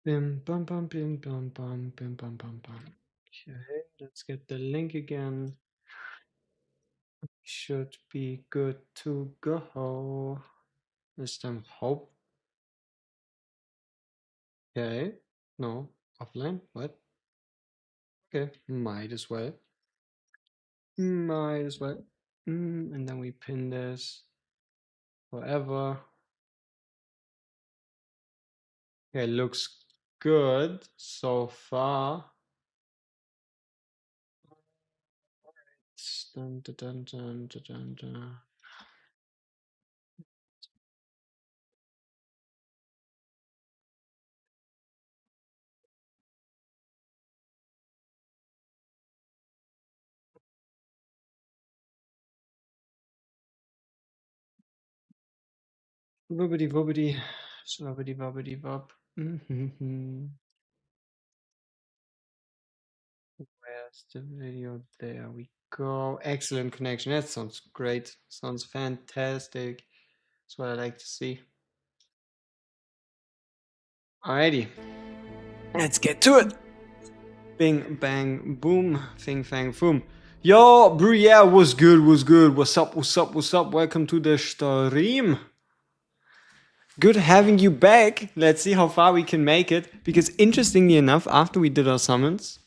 Bim bum bum bim bum bum bim bum bum bum. Okay, let's get the link again. Should be good to go. This time hope. Okay. No. Offline. What? Okay. Might as well. Might as well. And then we pin this forever. Okay, looks good so far. Dun, dun, dun, dun, dun, dun, dun. Woobity woobity. Swobbity wobbity wop. Where's the video? There we go. Excellent connection. That sounds great. Sounds fantastic. That's what I like to see. Alrighty. Let's get to it. Bing, bang, boom. Fing, fang, foom. Yo, Bruyere, what's good, what's good? What's up, what's up, what's up? Welcome to the stream. Good having you back. Let's see how far we can make it. Because interestingly enough, after we did our summons,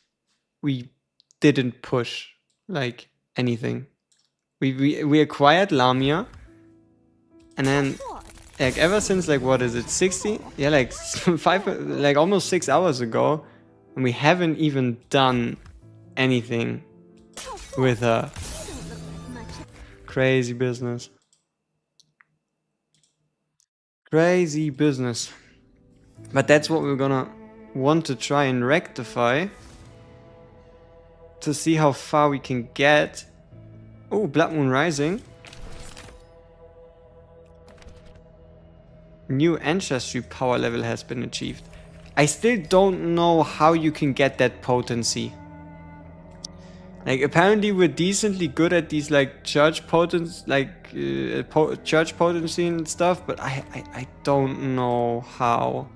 we didn't push like anything. We acquired Lamia, and then like ever since like what is it 60? Yeah, like like almost 6 hours ago, and we haven't even done anything with her. Crazy business. Crazy business. But that's what we're gonna want to try and rectify to see how far we can get. Oh, Blood Moon Rising. New ancestry power level has been achieved. I still don't know how you can get that potency. Like apparently we're decently good at these like church potency, like church potency and stuff, but I don't know how.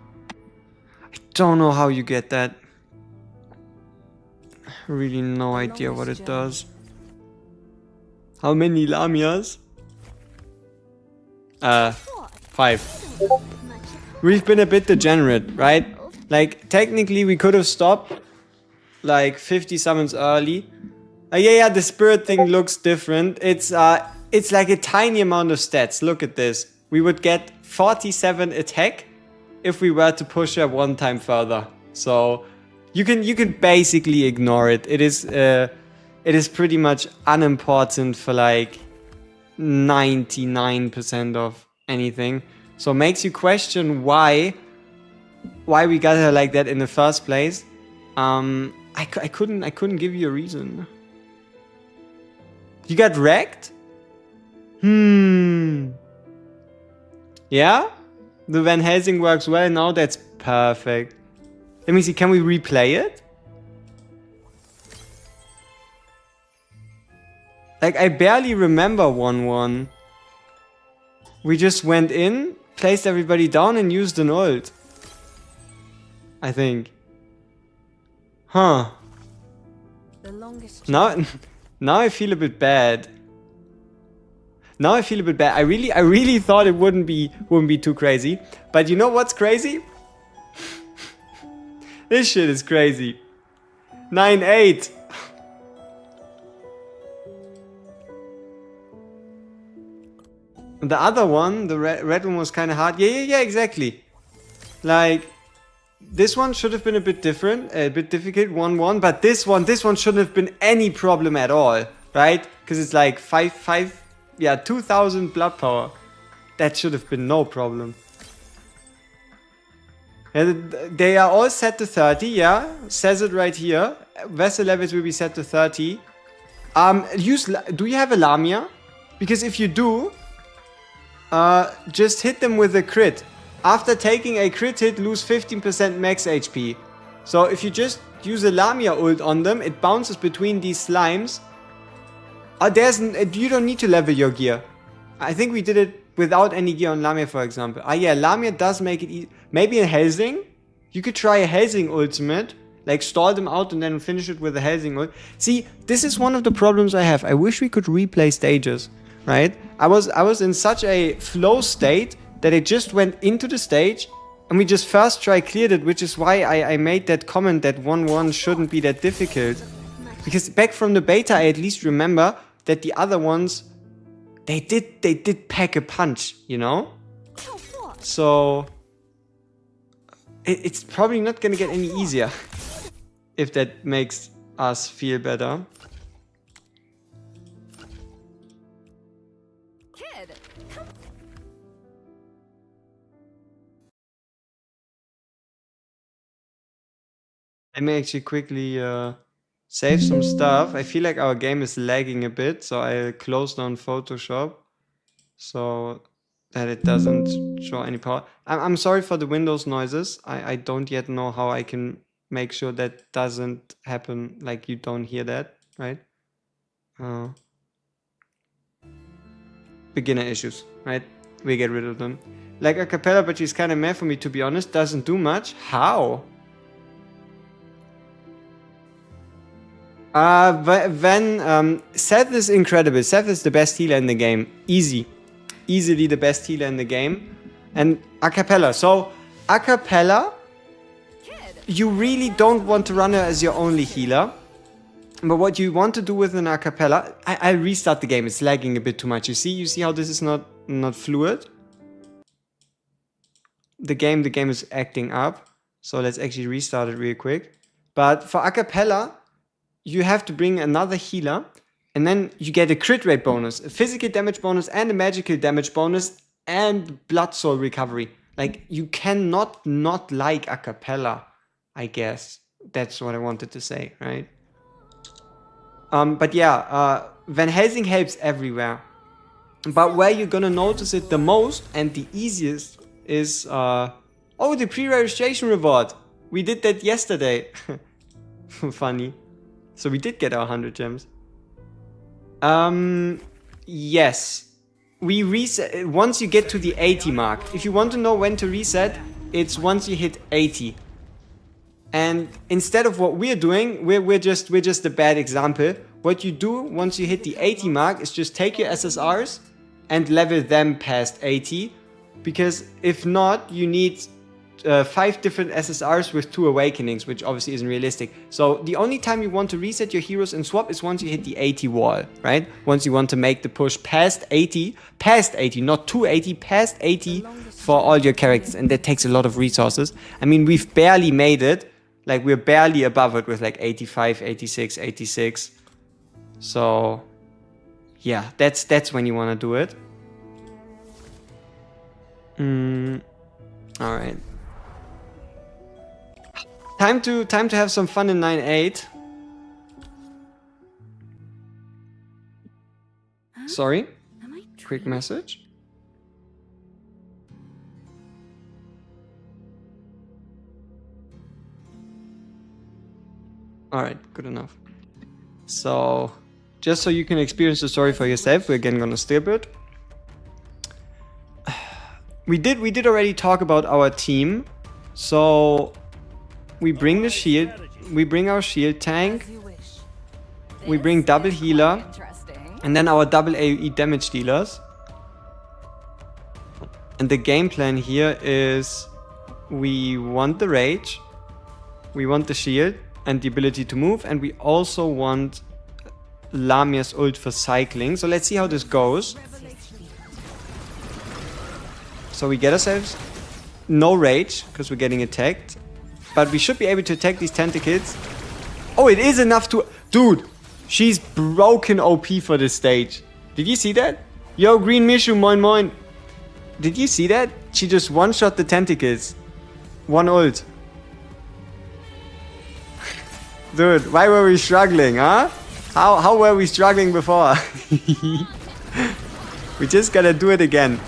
I don't know how you get that. Really no idea what it does. How many Lamias? 5. We've been a bit degenerate, right? Like, technically we could have stopped like 50 summons early. Yeah, the spirit thing looks different. It's like a tiny amount of stats. Look at this. We would get 47 attack if we were to push her one time further. So you can basically ignore it. It is pretty much unimportant for like 99% of anything. So it makes you question why we got her like that in the first place. I couldn't give you a reason. You got wrecked? Yeah? The Van Helsing works well now, that's perfect. Let me see, can we replay it? Like, I barely remember 1-1. We just went in, placed everybody down and used an ult. I think. Huh. Now I feel a bit bad. I really thought it wouldn't be too crazy. But you know what's crazy? This shit is crazy. 9-8. The other one, the red one was kind of hard. Yeah, exactly. Like, this one should have been a bit different, a bit difficult, 1-1. But this one shouldn't have been any problem at all, right? Because it's like 2,000 blood power. That should have been no problem. They are all set to 30, yeah. Says it right here. Vessel levels will be set to 30. Do you have a Lamia? Because if you do, just hit them with a crit. After taking a crit hit, lose 15% max HP. So if you just use a Lamia ult on them, it bounces between these slimes. You don't need to level your gear. I think we did it without any gear on Lamia, for example. Yeah, Lamia does make it easy. Maybe in Helsing? You could try a Helsing ultimate, like stall them out and then finish it with a Helsing ult. See, this is one of the problems I have. I wish we could replay stages, right? I was in such a flow state that it just went into the stage and we just first try cleared it, which is why I made that comment that 1-1 shouldn't be that difficult. Because back from the beta, I at least remember that the other ones, they did pack a punch, you know? So it's probably not gonna get any easier, if that makes us feel better. Let me actually quickly save some stuff. I feel like our game is lagging a bit, so I'll close down Photoshop so that it doesn't show any power. I'm sorry for the Windows noises. I don't yet know how I can make sure that doesn't happen, like you don't hear that, right? Beginner issues, right? We get rid of them. Like a cappella, but she's kind of meh for me, to be honest. Doesn't do much. How? Seth is incredible. Seth is the best healer in the game. Easily the best healer in the game. And a cappella. So, a cappella, you really don't want to run her as your only healer. But what you want to do with an a cappella, I'll restart the game. It's lagging a bit too much. You see how this is not fluid? The game is acting up. So let's actually restart it real quick. But for a cappella, you have to bring another healer, and then you get a crit rate bonus, a physical damage bonus, and a magical damage bonus, and blood soul recovery. Like, you cannot not like a cappella, I guess. That's what I wanted to say, right? But yeah, Van Helsing helps everywhere. But where you're gonna notice it the most and the easiest is, oh, the pre-registration reward. We did that yesterday. Funny. So we did get our 100 gems. Yes. We reset once you get to the 80 mark. If you want to know when to reset, it's once you hit 80. And instead of what we're doing, we're just a bad example. What you do once you hit the 80 mark is just take your SSRs and level them past 80. Because if not, you need 5 different SSRs with 2 awakenings, which obviously isn't realistic. So the only time you want to reset your heroes and swap is once you hit the 80 wall, right? Once you want to make the push past 80, not to 80, past 80 for all your characters, and that takes a lot of resources. I mean, we've barely made it. Like, we're barely above it with like 85, 86, 86. So yeah, that's when you want to do it. All right. Time to have some fun in 9-8. Sorry. Quick message. Alright, good enough. So, just so you can experience the story for yourself, we're again gonna skip it. We did already talk about our team. So we bring the shield, we bring our shield tank, we bring double healer, and then our double AoE damage dealers. And the game plan here is we want the rage, we want the shield and the ability to move, and we also want Lamia's ult for cycling. So let's see how this goes. So we get ourselves no rage because we're getting attacked. But we should be able to attack these tentacles. Oh, it is enough to... Dude, she's broken OP for this stage. Did you see that? Yo, Green Mishu, moin moin. Did you see that? She just one-shot the tentacles. One ult. Dude, why were we struggling, huh? How were we struggling before? We just gotta do it again.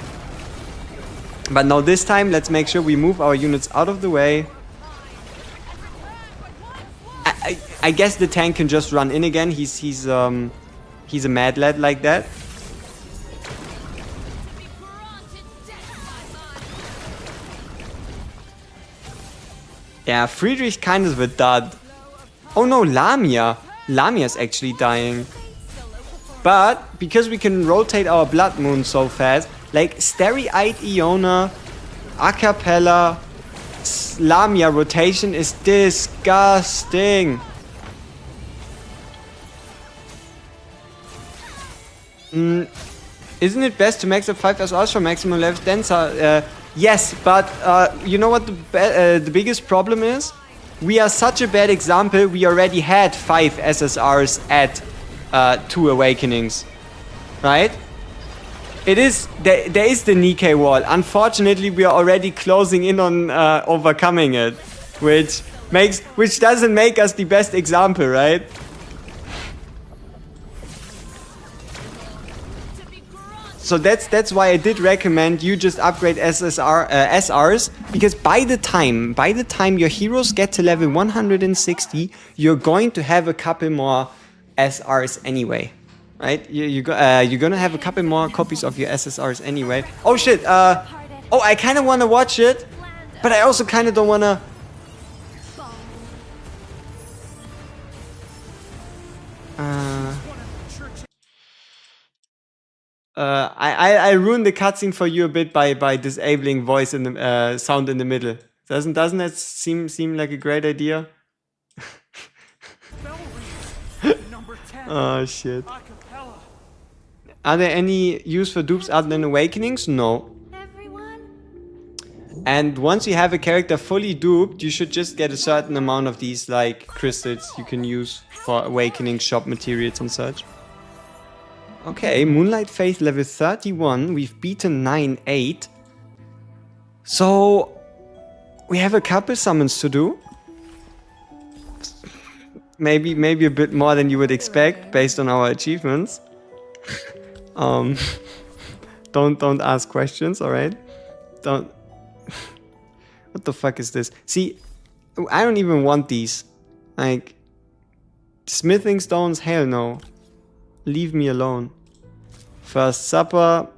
But now this time, let's make sure we move our units out of the way. I guess the tank can just run in again. He's a mad lad like that. Yeah, Friedrich kind of a dud. Oh no, Lamia. Lamia's actually dying. But because we can rotate our blood moon so fast, like Starry-Eyed Iona, Acapella, Lamia rotation is disgusting. Isn't it best to max up 5 SRs for maximum level denser? Yes, but you know what the biggest problem is? We are such a bad example. We already had 5 SSRs at 2 awakenings, right? There is the Nikkei wall. Unfortunately, we are already closing in on overcoming it, which doesn't make us the best example, right? So that's why I did recommend you just upgrade SRs, because by the time your heroes get to level 160, you're going to have a couple more SRs anyway, right? You're gonna have a couple more copies of your SSRs anyway. Oh shit! Oh, I kind of want to watch it, but I also kind of don't want to. I ruined the cutscene for you a bit by disabling voice in the sound in the middle. Doesn't that seem like a great idea? Oh shit. Are there any use for dupes other than awakenings? No. And once you have a character fully duped, you should just get a certain amount of these like crystals you can use for awakening shop materials and such. Okay, Moonlight Faith level 31. We've beaten 9-8. So we have a couple summons to do. Maybe a bit more than you would expect based on our achievements. Don't ask questions, alright? Don't. What the fuck is this? See, I don't even want these. Like, smithing stones, hell no. Leave me alone. First supper.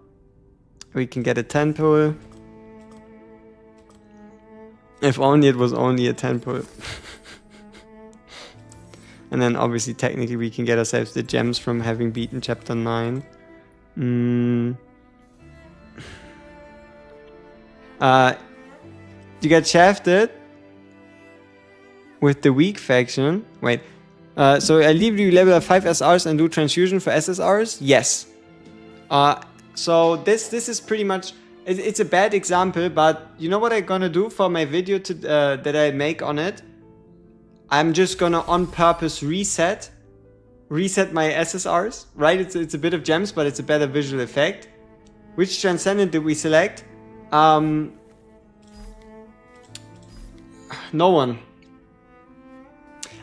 We can get a 10 pull. If only it was only a 10 pull. And then obviously technically we can get ourselves the gems from having beaten chapter 9. You get shafted with the weak faction. Wait. So I leave you level 5 SRs and do transfusion for SSRs? Yes. So this is pretty much, it's a bad example, but you know what I'm gonna do for my video that I make on it? I'm just gonna on purpose reset my SSRs, right? It's a bit of gems, but it's a better visual effect. Which Transcendent did we select? No one.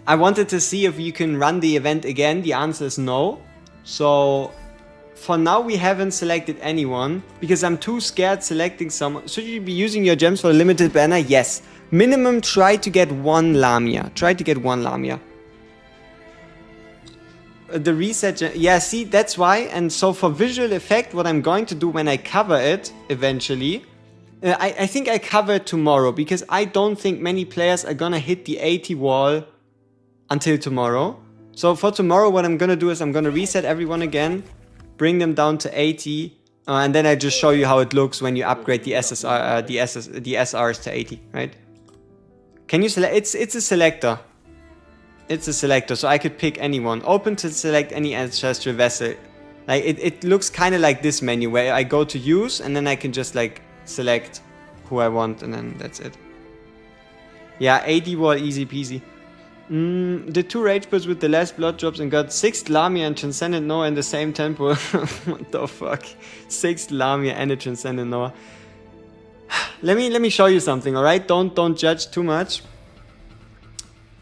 I wanted to see if you can run the event again. The answer is no. So for now we haven't selected anyone because I'm too scared selecting someone. Should you be using your gems for a limited banner? Yes. Minimum try to get 1 Lamia. Try to get 1 Lamia. The reset, yeah, see, that's why. And so for visual effect, what I'm going to do when I cover it eventually, I think I cover it tomorrow because I don't think many players are gonna hit the 80 wall until tomorrow. So for tomorrow, what I'm gonna do is I'm gonna reset everyone again, bring them down to 80, and then I just show you how it looks when you upgrade the SRs to 80, right? Can you select? It's a selector. It's a selector, so I could pick anyone. Open to select any ancestral vessel. Like it looks kind of like this menu where I go to use and then I can just like select who I want and then that's it. Yeah, 80 wall, easy peasy. The 2 rage pulls with the last blood drops and got 6th Lamia and Transcendent Noah in the same tempo. What the fuck? 6th Lamia and a Transcendent Noah. Let me show you something, alright? Don't judge too much.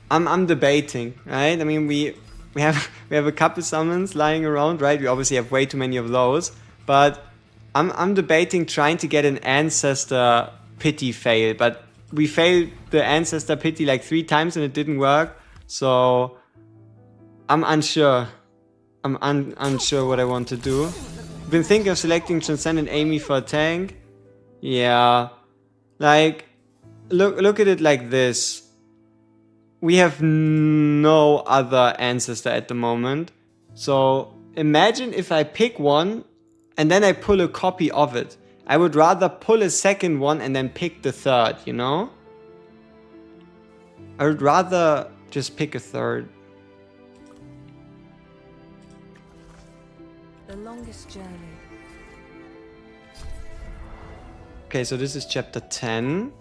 I'm debating, right? I mean we have a couple summons lying around, right? We obviously have way too many of those, but I'm debating trying to get an ancestor pity fail, but we failed the ancestor pity like 3 times and it didn't work, so I'm unsure. I'm unsure what I want to do. Been thinking of selecting Transcendent Amy for a tank. Yeah, like look at it like this. we have no other ancestor at the moment. So imagine if I pick one and then I pull a copy of it. I would rather pull a second one and then pick the third, you know? I would rather just pick a third. The longest journey. Okay, so this is chapter 10.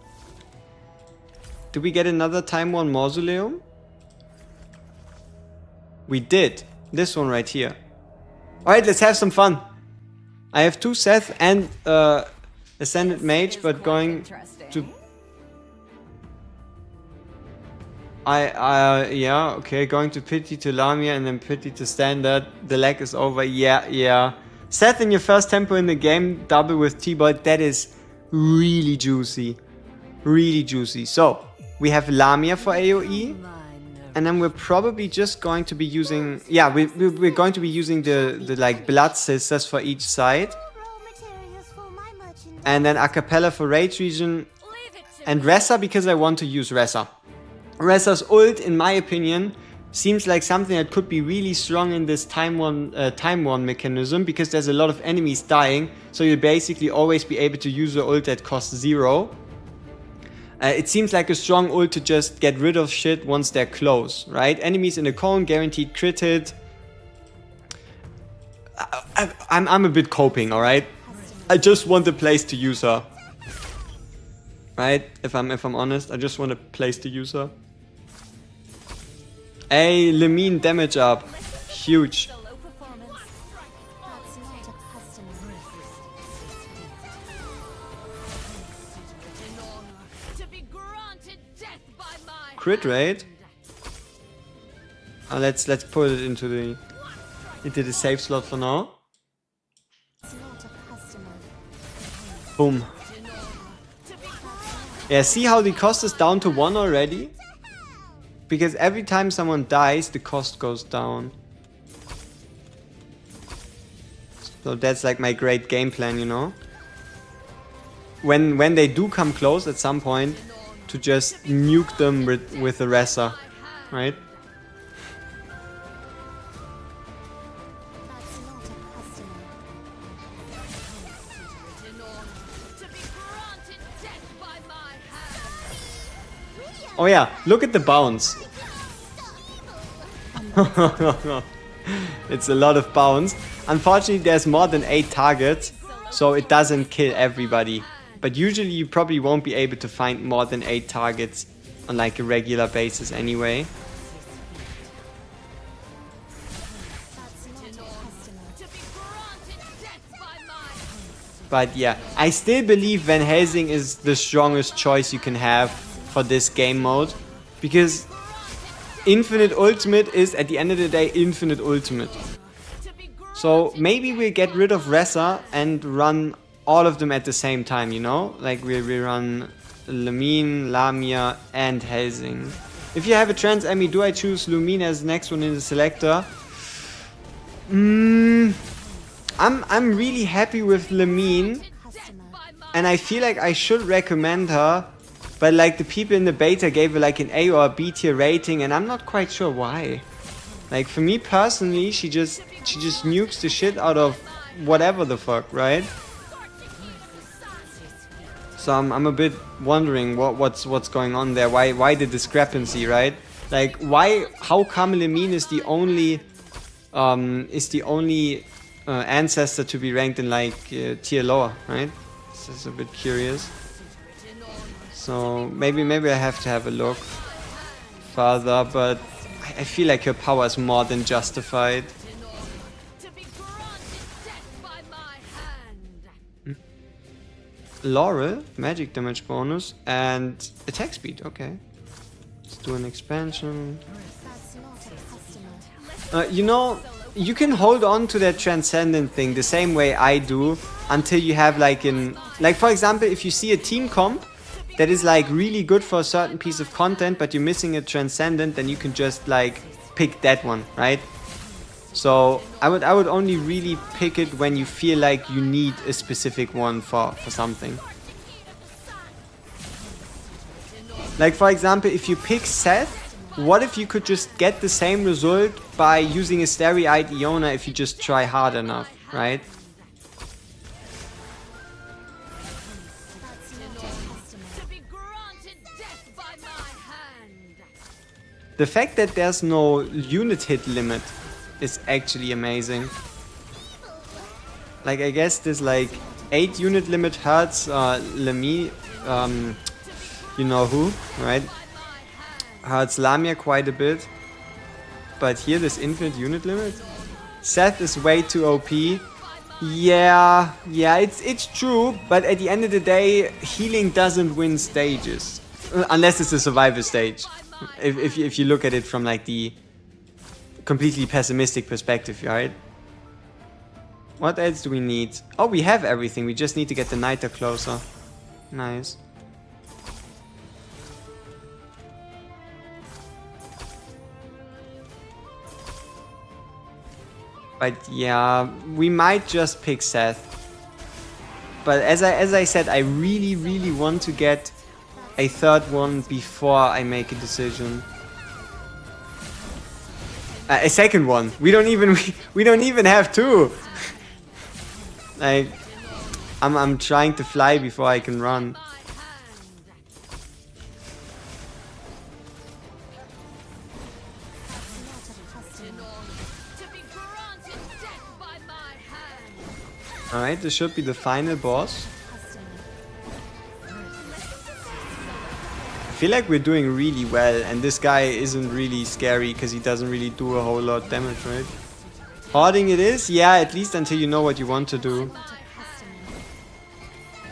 Did we get another Time Worn Mausoleum? We did. This one right here. Alright, let's have some fun. I have 2 Seth and Ascended Mage, but going to... yeah, okay, going to Pity to Lamia and then Pity to Standard. The lag is over, yeah. Seth in your first tempo in the game, double with T-Bolt, that is really juicy. Really juicy. So, we have Lamia for AoE. And then we're probably just going to be using... Yeah, we're going to be using the like blood sisters for each side. And then Acapella for Rage Region. And Ressa because I want to use Ressa. Ressa's ult, in my opinion, seems like something that could be really strong in this time one mechanism. Because there's a lot of enemies dying. So you'll basically always be able to use the ult that costs 0. It seems like a strong ult to just get rid of shit once they're close, right? Enemies in the cone, guaranteed crit hit. I'm a bit coping, alright? I just want a place to use her. Right? If I'm honest, I just want a place to use her. Hey, Lamia damage up. Huge. Crit rate. Let's put it into the save slot for now. Boom. Yeah, see how the cost is down to 1 already? Because every time someone dies, the cost goes down. So that's like my great game plan, you know? When they do come close at some point, to just nuke them with the Ressa, right? Oh yeah, look at the bounce. It's a lot of bounce. Unfortunately, there's more than 8 targets, so it doesn't kill everybody. But usually you probably won't be able to find more than 8 targets on like a regular basis anyway. But yeah, I still believe Van Helsing is the strongest choice you can have for this game mode. Because infinite ultimate is at the end of the day infinite ultimate. So maybe we'll get rid of Ressa and run all of them at the same time, you know? Like we run Lamia and Helsing. If you have a trans Emmy, do I choose Lumine as the next one in the selector? I'm really happy with Lamine. And I feel like I should recommend her. But like the people in the beta gave her like an A or a B tier rating and I'm not quite sure why. Like for me personally, she just nukes the shit out of whatever the fuck, right? So I'm a bit wondering what's going on there. Why the discrepancy, right? Like how come Lamine is the only ancestor to be ranked in like tier lower, right? This is a bit curious. So maybe I have to have a look further, but I feel like her power is more than justified. Laurel, magic damage bonus, and attack speed. Okay. Let's do an expansion. You know, you can hold on to that transcendent thing the same way I do until you have like for example, if you see a team comp that is like really good for a certain piece of content, but you're missing a transcendent, then you can just like pick that one, right? So I would only really pick it when you feel like you need a specific one for something. Like for example, if you pick Seth what if you could just get the same result by using a starry-eyed Iona if you just try hard enough, right? The fact that there's no unit hit limit is actually amazing. Like, I guess this like 8 unit limit hurts Lamia, you know who, right? Hurts Lamia quite a bit. But here, this infinite unit limit? Seth is way too OP. Yeah, it's true, but at the end of the day, healing doesn't win stages. Unless it's a survival stage. If you look at it from like the completely pessimistic perspective, right? What else do we need? Oh, we have everything. We just need to get the Niter closer. Nice. But yeah, we might just pick Seth. But as I said, I really want to get a third one before I make a decision. A second one. We don't even have two. Like, I'm trying to fly before I can run. Alright, this should be the final boss. I feel like we're doing really well, and this guy isn't really scary because he doesn't really do a whole lot of damage, right? Hoarding it is? Yeah, at least until you know what you want to do.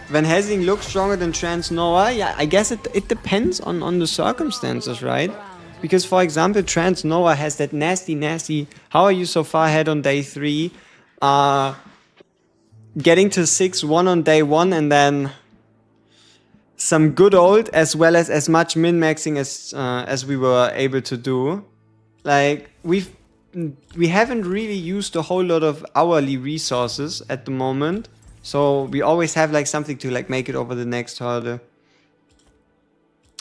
Van Helsing looks stronger than Trans Noah? Yeah, I guess it depends on the circumstances, right? Because, for example, Trans Noah has that nasty, how are you so far ahead on day 3? Getting to 6-1 on day 1 and then some good old as well as much min-maxing as we were able to do. Like, we haven't really used a whole lot of hourly resources at the moment, so we always have like something to like make it over the next hurdle.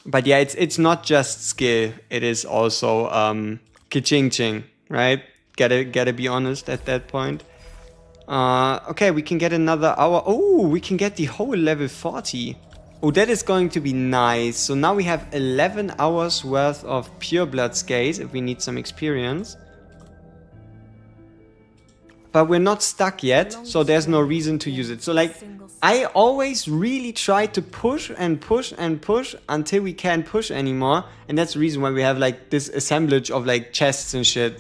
But yeah, it's not just skill, it is also ka-ching-ching, right? Gotta be honest at that point. Okay, we can get another hour. Oh, we can get the whole level 40. Oh, that is going to be nice. So now we have 11 hours worth of pure blood scales if we need some experience. But we're not stuck yet, so there's no reason to use it. So like, I always really try to push and push and push until we can't push anymore. And that's the reason why we have like this assemblage of like chests and shit.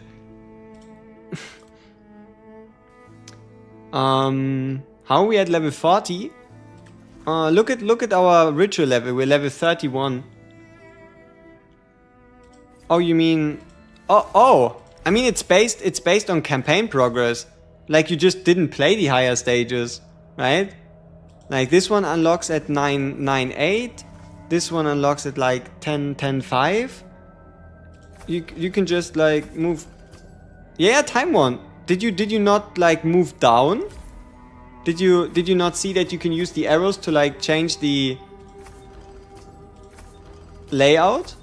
How are we at level 40? Look at our ritual level. We're level 31. Oh, you mean? Oh. I mean, it's based on campaign progress. Like, you just didn't play the higher stages, right? Like, this one unlocks at 9.8. This one unlocks at like 10.5. You can just like move. Yeah, time one. Did you not like move down? Did you not see that you can use the arrows to like change the layout?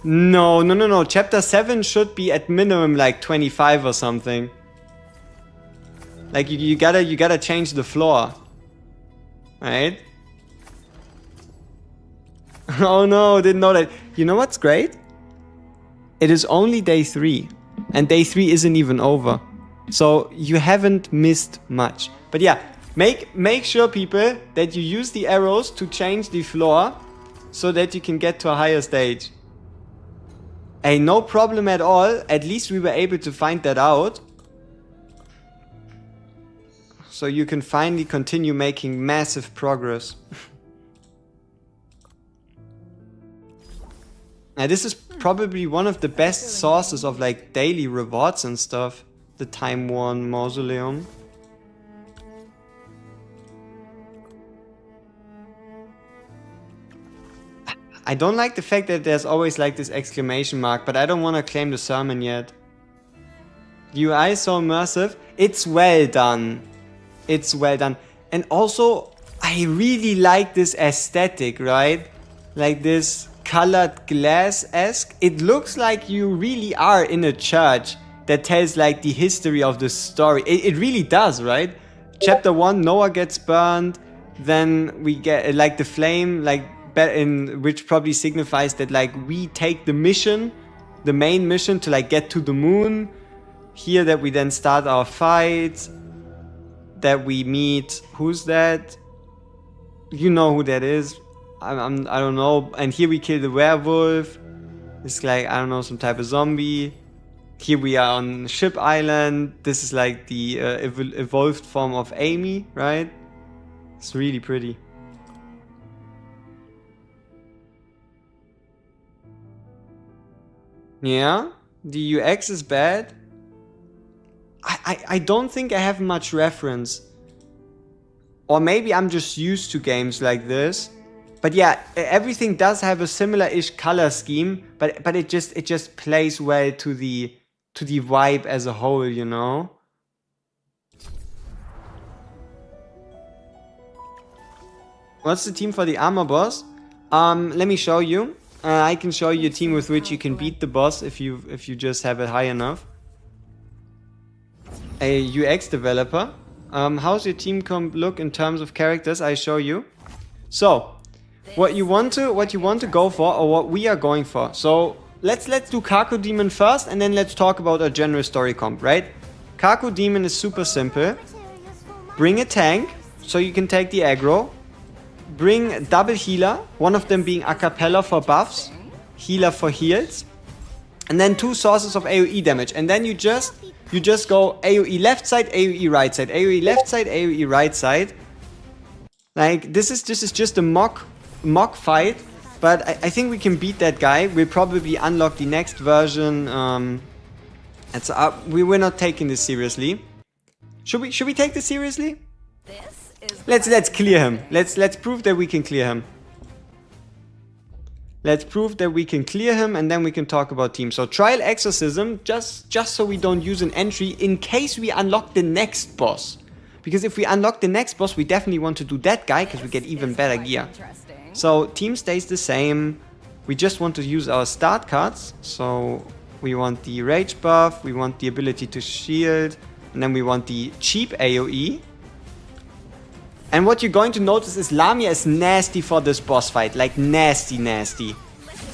No. Chapter 7 should be at minimum like 25 or something. Like you gotta change the floor. Right? Oh no, didn't know that. You know what's great? It is only day 3. And day 3 isn't even over. So you haven't missed much. But yeah, make sure, people, that you use the arrows to change the floor so that you can get to a higher stage. Hey, no problem at all. At least we were able to find that out. So you can finally continue making massive progress. Now, this is probably one of the best sources of like daily rewards and stuff. The Time Worn Mausoleum. I don't like the fact that there's always like this exclamation mark, but I don't want to claim the sermon yet. UI is so immersive. It's well done. It's well done. And also, I really like this aesthetic, right? Like this colored glass-esque. It looks like you really are in a church that tells like the history of the story. It really does, right? Chapter 1, Noah gets burned. Then we get like the flame, like which probably signifies that like we take the mission, the main mission to like get to the moon. Here that we then start our fight. That we meet, who's that? You know who that is. I don't know. And here we kill the werewolf. It's like, I don't know, some type of zombie. Here we are on Ship Island. This is like the evolved form of Amy, right? It's really pretty. Yeah, the UX is bad. I don't think I have much reference. Or maybe I'm just used to games like this. But yeah, everything does have a similar-ish color scheme, but it just plays well to the vibe as a whole, you know? What's the team for the armor boss? Let me show you. I can show you a team with which you can beat the boss if you just have it high enough. A UX developer. How's your team look in terms of characters? I show you. So, what you want to go for, or what we are going for. So let's do Kaku Demon first, and then let's talk about a general story comp, right? Kaku Demon is super simple. Bring a tank, so you can take the aggro. Bring double healer, one of them being a cappella for buffs, healer for heals, and then 2 sources of AoE damage. And then you just go AoE left side, AoE right side, AoE left side, AoE right side. Like this is just a mock fight, but I think we can beat that guy. We'll probably unlock the next version. We're not taking this seriously. Should we take this seriously? Let's clear him. Let's prove that we can clear him. Let's prove that we can clear him, and then we can talk about team. So trial exorcism, just so we don't use an entry in case we unlock the next boss. Because if we unlock the next boss, we definitely want to do that guy, because we get even better gear. So team stays the same. We just want to use our start cards. So we want the rage buff, we want the ability to shield, and then we want the cheap AoE. And what you're going to notice is Lamia is nasty for this boss fight. Like nasty.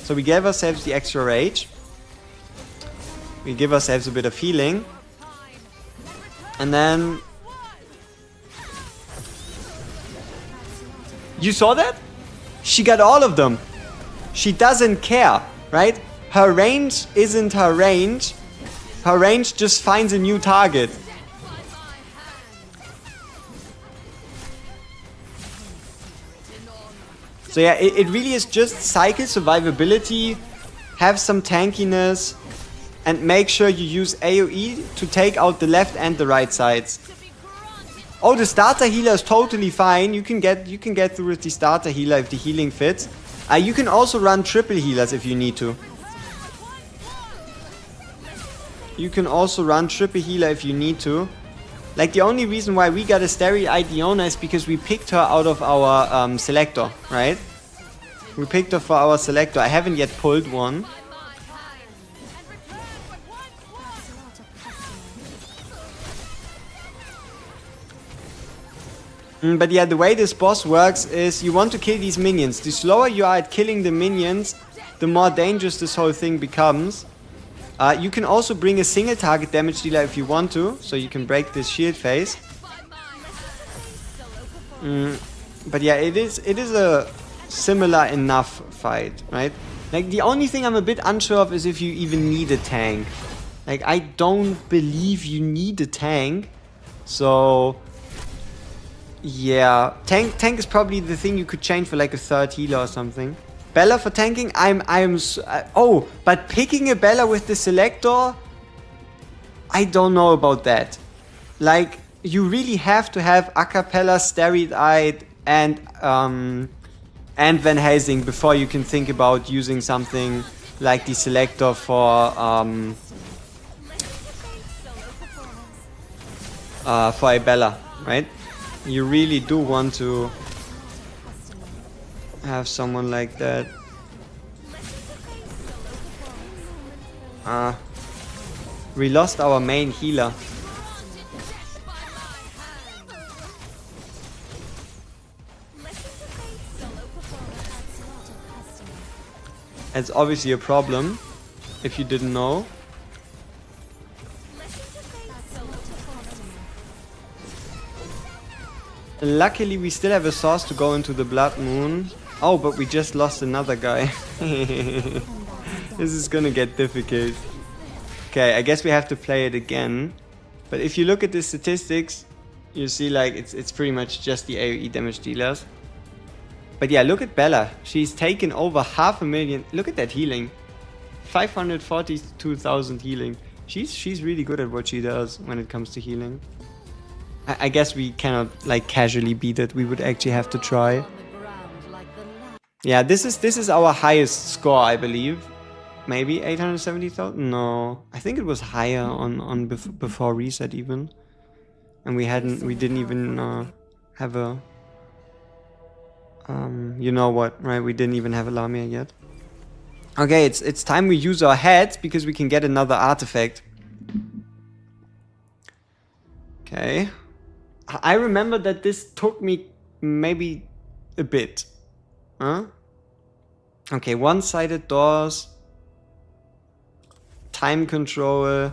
So we gave ourselves the extra rage. We give ourselves a bit of healing. And then... You saw that? She got all of them. She doesn't care, right? Her range isn't her range. Her range just finds a new target. So yeah, it really is just cycle survivability, have some tankiness, and make sure you use AoE to take out the left and the right sides. Oh, the starter healer is totally fine. You can get through with the starter healer if the healing fits. You can also run triple healers if you need to. You can also run triple healer if you need to. Like, the only reason why we got a Starry-Eyed Leona is because we picked her out of our selector, right? We picked her for our selector. I haven't yet pulled one. But yeah, the way this boss works is you want to kill these minions. The slower you are at killing the minions, the more dangerous this whole thing becomes. You can also bring a single target damage dealer if you want to, so you can break this shield phase. But yeah, it is a similar enough fight, right? Like, the only thing I'm a bit unsure of is if you even need a tank. Like, I don't believe you need a tank. So yeah, tank is probably the thing you could change for like a third healer or something. Bella for tanking, oh, but picking a Bella with the selector, I don't know about that. Like, you really have to have a cappella, Starry-Eyed, and Van Helsing before you can think about using something like the selector for a Bella, right? You really do want to have someone like that. We lost our main healer. It's obviously a problem, if you didn't know. Luckily, we still have a source to go into the Blood Moon. Oh, but we just lost another guy. This is gonna get difficult. Okay, I guess we have to play it again. But if you look at the statistics, you see like it's pretty much just the AoE damage dealers. But yeah, look at Bella. She's taken over 500,000. Look at that healing. 542,000 healing. She's really good at what she does when it comes to healing. I guess we cannot like casually beat it. We would actually have to try. Yeah, this is our highest score, I believe. Maybe 870,000? No, I think it was higher on before reset even. And we didn't even have a you know what, right? We didn't even have a Lamia yet. Okay, it's time we use our heads because we can get another artifact. Okay. I remember that this took me maybe a bit. Huh? Okay, one-sided doors. Time control.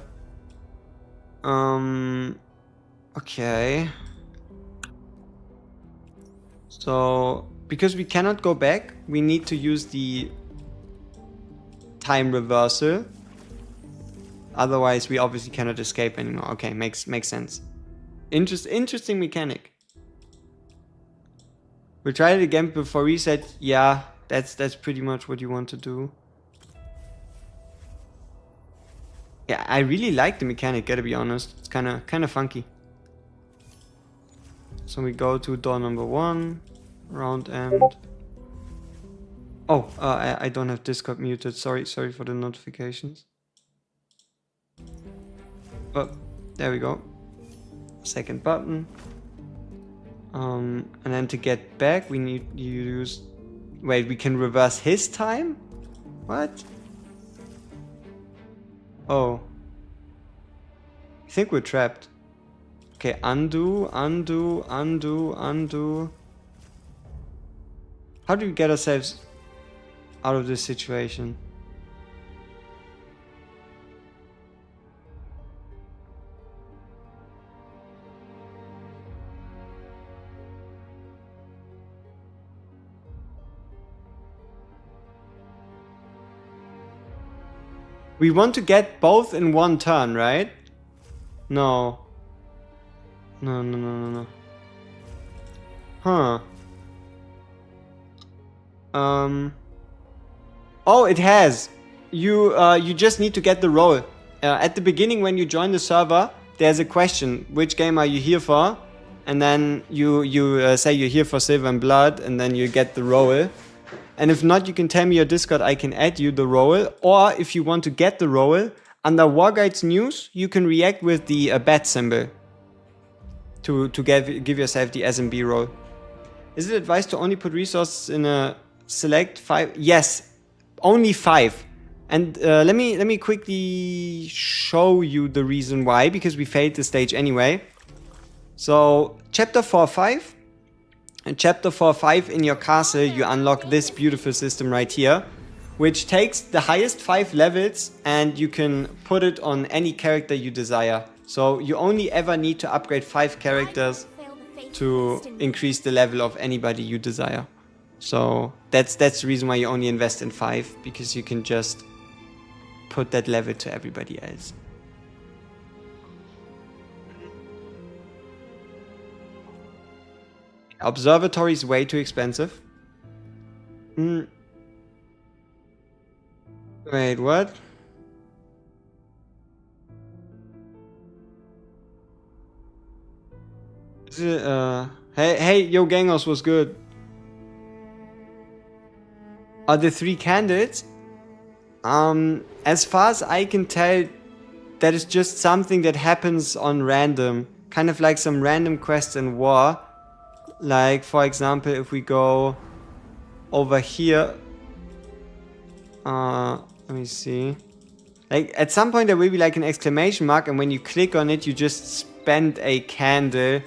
Okay. So, because we cannot go back, we need to use the time reversal. Otherwise, we obviously cannot escape anymore. Okay, makes sense. Interesting mechanic. We'll try it again before reset. Yeah, that's pretty much what you want to do. Yeah, I really like the mechanic, gotta be honest. It's kinda funky. So we go to door number 1, round end. Oh, I don't have Discord muted. Sorry for the notifications. Oh, there we go. Second button. And then to get back, we need to use. Wait, we can reverse his time? What? Oh. I think we're trapped. Okay, undo. How do we get ourselves out of this situation? We want to get both in one turn, right? No. No. Huh. Oh, it has. You just need to get the role. At the beginning when you join the server, there's a question. Which game are you here for? And then you say you're here for Silver and Blood, and then you get the role. And if not, you can tell me your Discord, I can add you the role. Or if you want to get the role, under War Guides News, you can react with the bat symbol to give yourself the SMB role. Is it advised to only put resources in a select 5? Yes, only 5. And let me quickly show you the reason why, because we failed the stage anyway. So chapter 4-5. In chapter 4-5 in your castle, you unlock this beautiful system right here, which takes the highest 5 levels and you can put it on any character you desire. So you only ever need to upgrade 5 characters to increase the level of anybody you desire. So that's the reason why you only invest in 5, because you can just put that level to everybody else. Observatory is way too expensive. Wait, what? Is it, hey, yo, Gangos was good. Are the 3 candles? As far as I can tell, that is just something that happens on random. Kind of like some random quests in War. Like, for example, if we go over here. Let me see. Like, at some point there will be like an exclamation mark, and when you click on it, you just spend a candle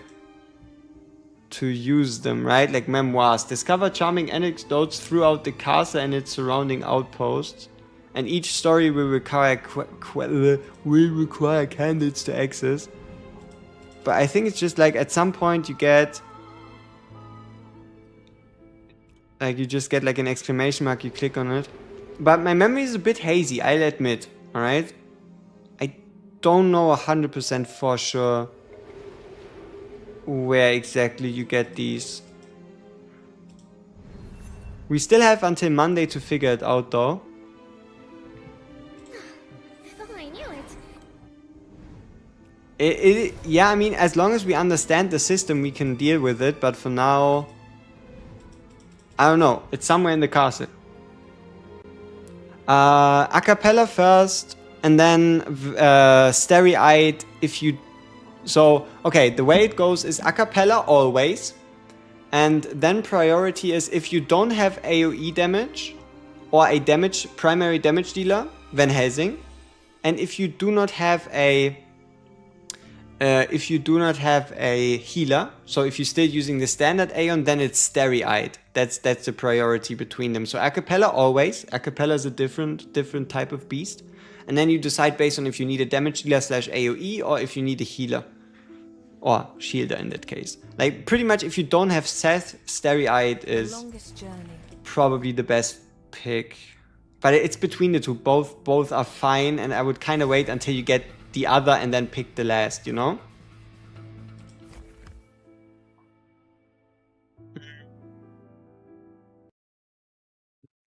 to use them, right? Like memoirs. Discover charming anecdotes throughout the castle and its surrounding outposts. And each story will require candles to access. But I think it's just like at some point you get... Like you just get like an exclamation mark, you click on it. But my memory is a bit hazy, I'll admit, alright? I don't know 100% for sure where exactly you get these. We still have until Monday to figure it out though. I thought I knew it. Yeah, I mean, as long as we understand the system, we can deal with it. But for now, I don't know. It's somewhere in the castle. A cappella first, and then starry-eyed if you... So, okay, the way it goes is a cappella always. And then priority is if you don't have AoE damage or a primary damage dealer, Van Helsing. And if you do not have a healer, so if you're still using the standard Aeon, then it's starry-eyed. That's the priority between them. So a cappella always. A cappella is a different type of beast. And then you decide based on if you need a damage dealer / AoE or if you need a healer. Or shielder in that case. Like pretty much if you don't have Seth, starry-eyed is probably the best pick. But it's between the two. Both are fine, and I would kind of wait until you get the other and then pick the last, you know?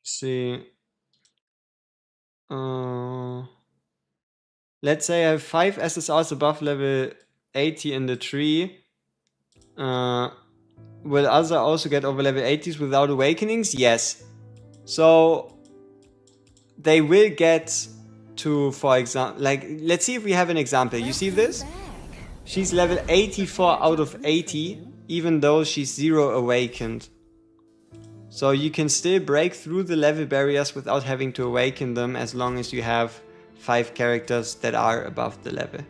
See. Let's say I have 5 SSRs above level 80 in the tree. Will other also get over level 80s without awakenings? Yes. So they will get to, for example, like, let's see if we have an example. You see this? She's level 84 out of 80, even though she's 0 awakened. So you can still break through the level barriers without having to awaken them, as long as you have 5 characters that are above the level.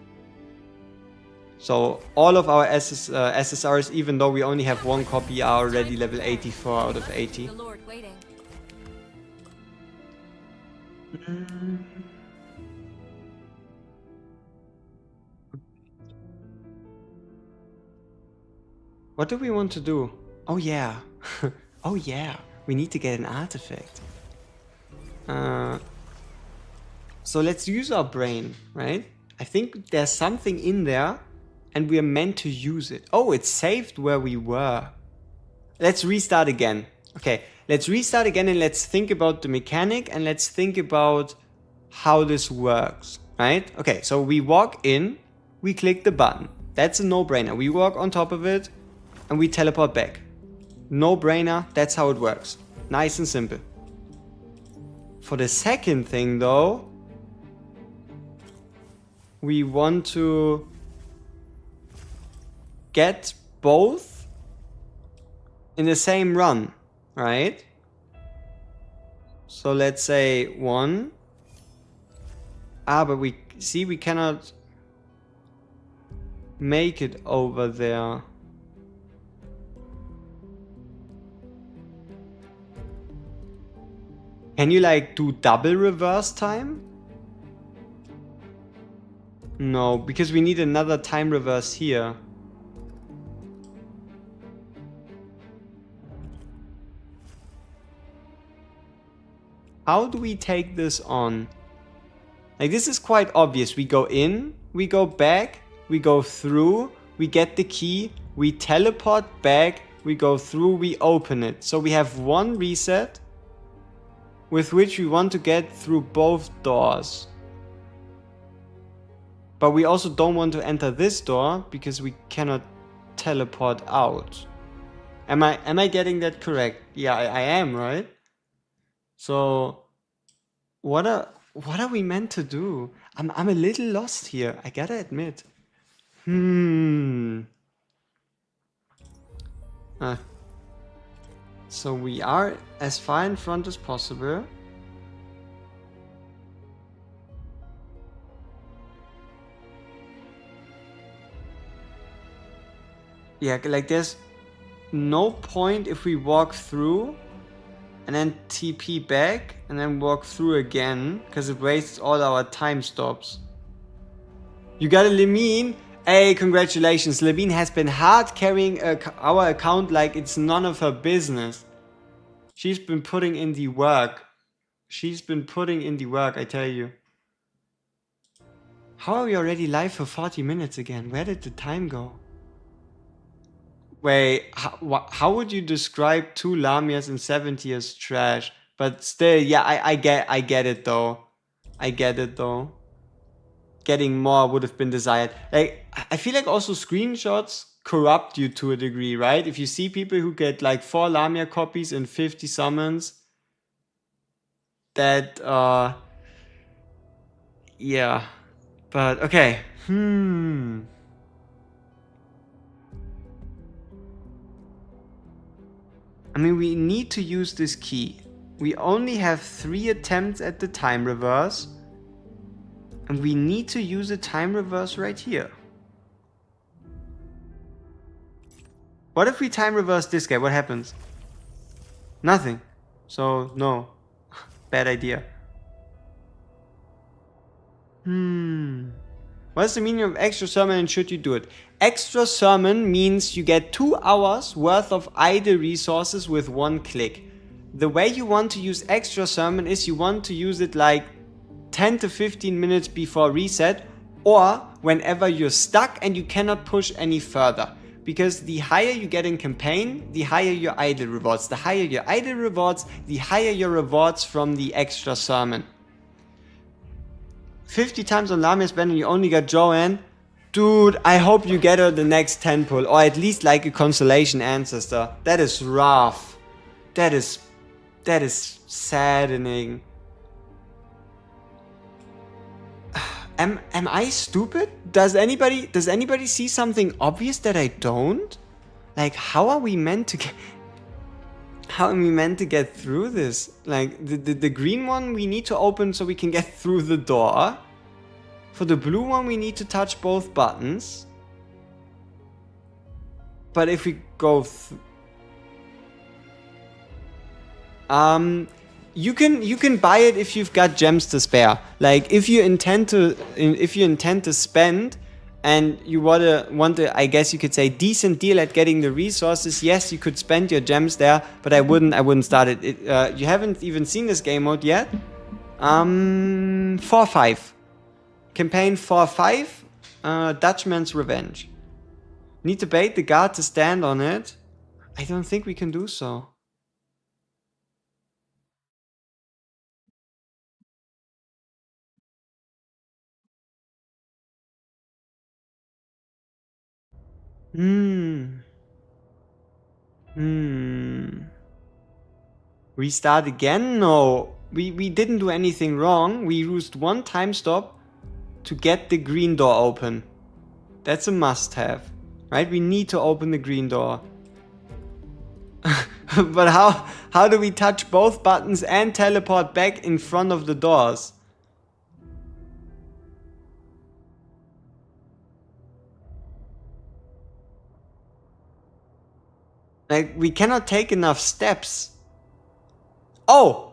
So all of our SSRs, even though we only have 1 copy, are already level 84 out of 80. What do we want to do? Oh yeah. Oh yeah. We need to get an artifact. So let's use our brain, right? I think there's something in there and we are meant to use it. Oh, it's saved where we were. Let's restart again. Okay, let's restart again and let's think about the mechanic and let's think about how this works, right? Okay, so we walk in, we click the button. That's a no-brainer. We walk on top of it and we teleport back. No-brainer, that's how it works. Nice and simple. For the second thing though, we want to get both in the same run, right? So let's say 1. But we see we cannot make it over there. Can you like do double reverse time? No, because we need another time reverse here. How do we take this on? Like, this is quite obvious. We go in, we go back, we go through, we get the key, we teleport back, we go through, we open it. So we have 1 reset with which we want to get through both doors. But we also don't want to enter this door because we cannot teleport out. Am I getting that correct? Yeah, I am, right? So what are we meant to do? I'm a little lost here, I gotta admit. So we are as far in front as possible. Yeah, like there's no point if we walk through and then TP back and then walk through again, because it wastes all our time stops. You got a Lamine? Hey, congratulations. Lamine has been hard carrying our account like it's none of her business. She's been putting in the work. She's been putting in the work, I tell you. How are we already live for 40 minutes again? Where did the time go? Wait, how would you describe 2 Lamias in 70 as trash? But still, yeah, I get it though. I get it though. Getting more would have been desired. Like, I feel like also screenshots corrupt you to a degree, right? If you see people who get like 4 Lamia copies and 50 summons, that, yeah. But, okay. I mean, we need to use this key. We only have 3 attempts at the time reverse. And we need to use a time reverse right here. What if we time reverse this guy? What happens? Nothing. So, no. Bad idea. What's the meaning of extra sermon and should you do it? Extra sermon means you get 2 hours worth of idle resources with 1 click. The way you want to use extra sermon is you want to use it like 10 to 15 minutes before reset, or whenever you're stuck and you cannot push any further. Because the higher you get in campaign, the higher your idle rewards. The higher your idle rewards, the higher your rewards from the extra sermon. 50 times on Lamia spend and you only got Joanne. Dude, I hope you get her the next 10 pull, or at least like a consolation ancestor. That is rough. That is saddening. Am I stupid? Does anybody see something obvious that I don't? Like, how are we meant to get through this? Like, the green one we need to open so we can get through the door. For the blue one we need to touch both buttons. But if we go you can buy it if you've got gems to spare. Like, if you intend to spend and you want a, I guess you could say, decent deal at getting the resources, yes, you could spend your gems there, but I wouldn't start it. You haven't even seen this game mode yet. 4-5. Campaign 4-5. Dutchman's Revenge. Need to bait the guard to stand on it. I don't think we can do so. Restart again? No. We didn't do anything wrong. We used 1 time stop to get the green door open. That's a must-have. Right? We need to open the green door. But how do we touch both buttons and teleport back in front of the doors? Like, we cannot take enough steps. I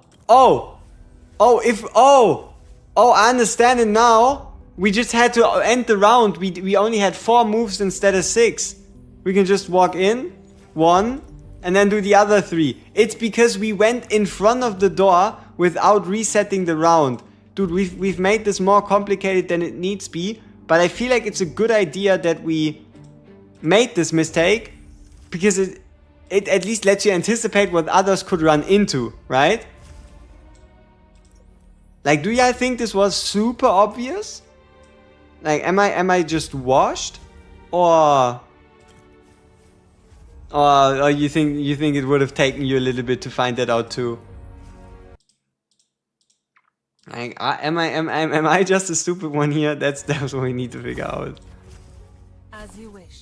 understand it now. We just had to end the round. We only had 4 moves instead of 6. We can just walk in, 1, and then do the other 3. It's because we went in front of the door without resetting the round. Dude, we've made this more complicated than it needs be, but I feel like it's a good idea that we made this mistake, because it at least lets you anticipate what others could run into, right? Like, do y'all think this was super obvious? Like, am I just washed? Or you think it would have taken you a little bit to find that out too? Like, am I just a stupid one here? That's what we need to figure out. As you wish.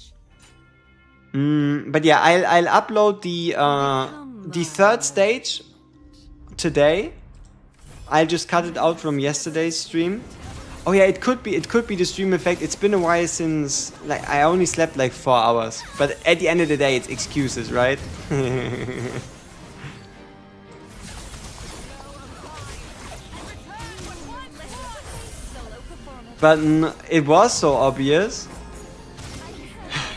But yeah, I'll upload the 3rd stage today. I'll just cut it out from yesterday's stream. Oh yeah, it could be the stream effect. It's been a while since, like, I only slept like 4 hours. But at the end of the day, it's excuses, right? But it was so obvious.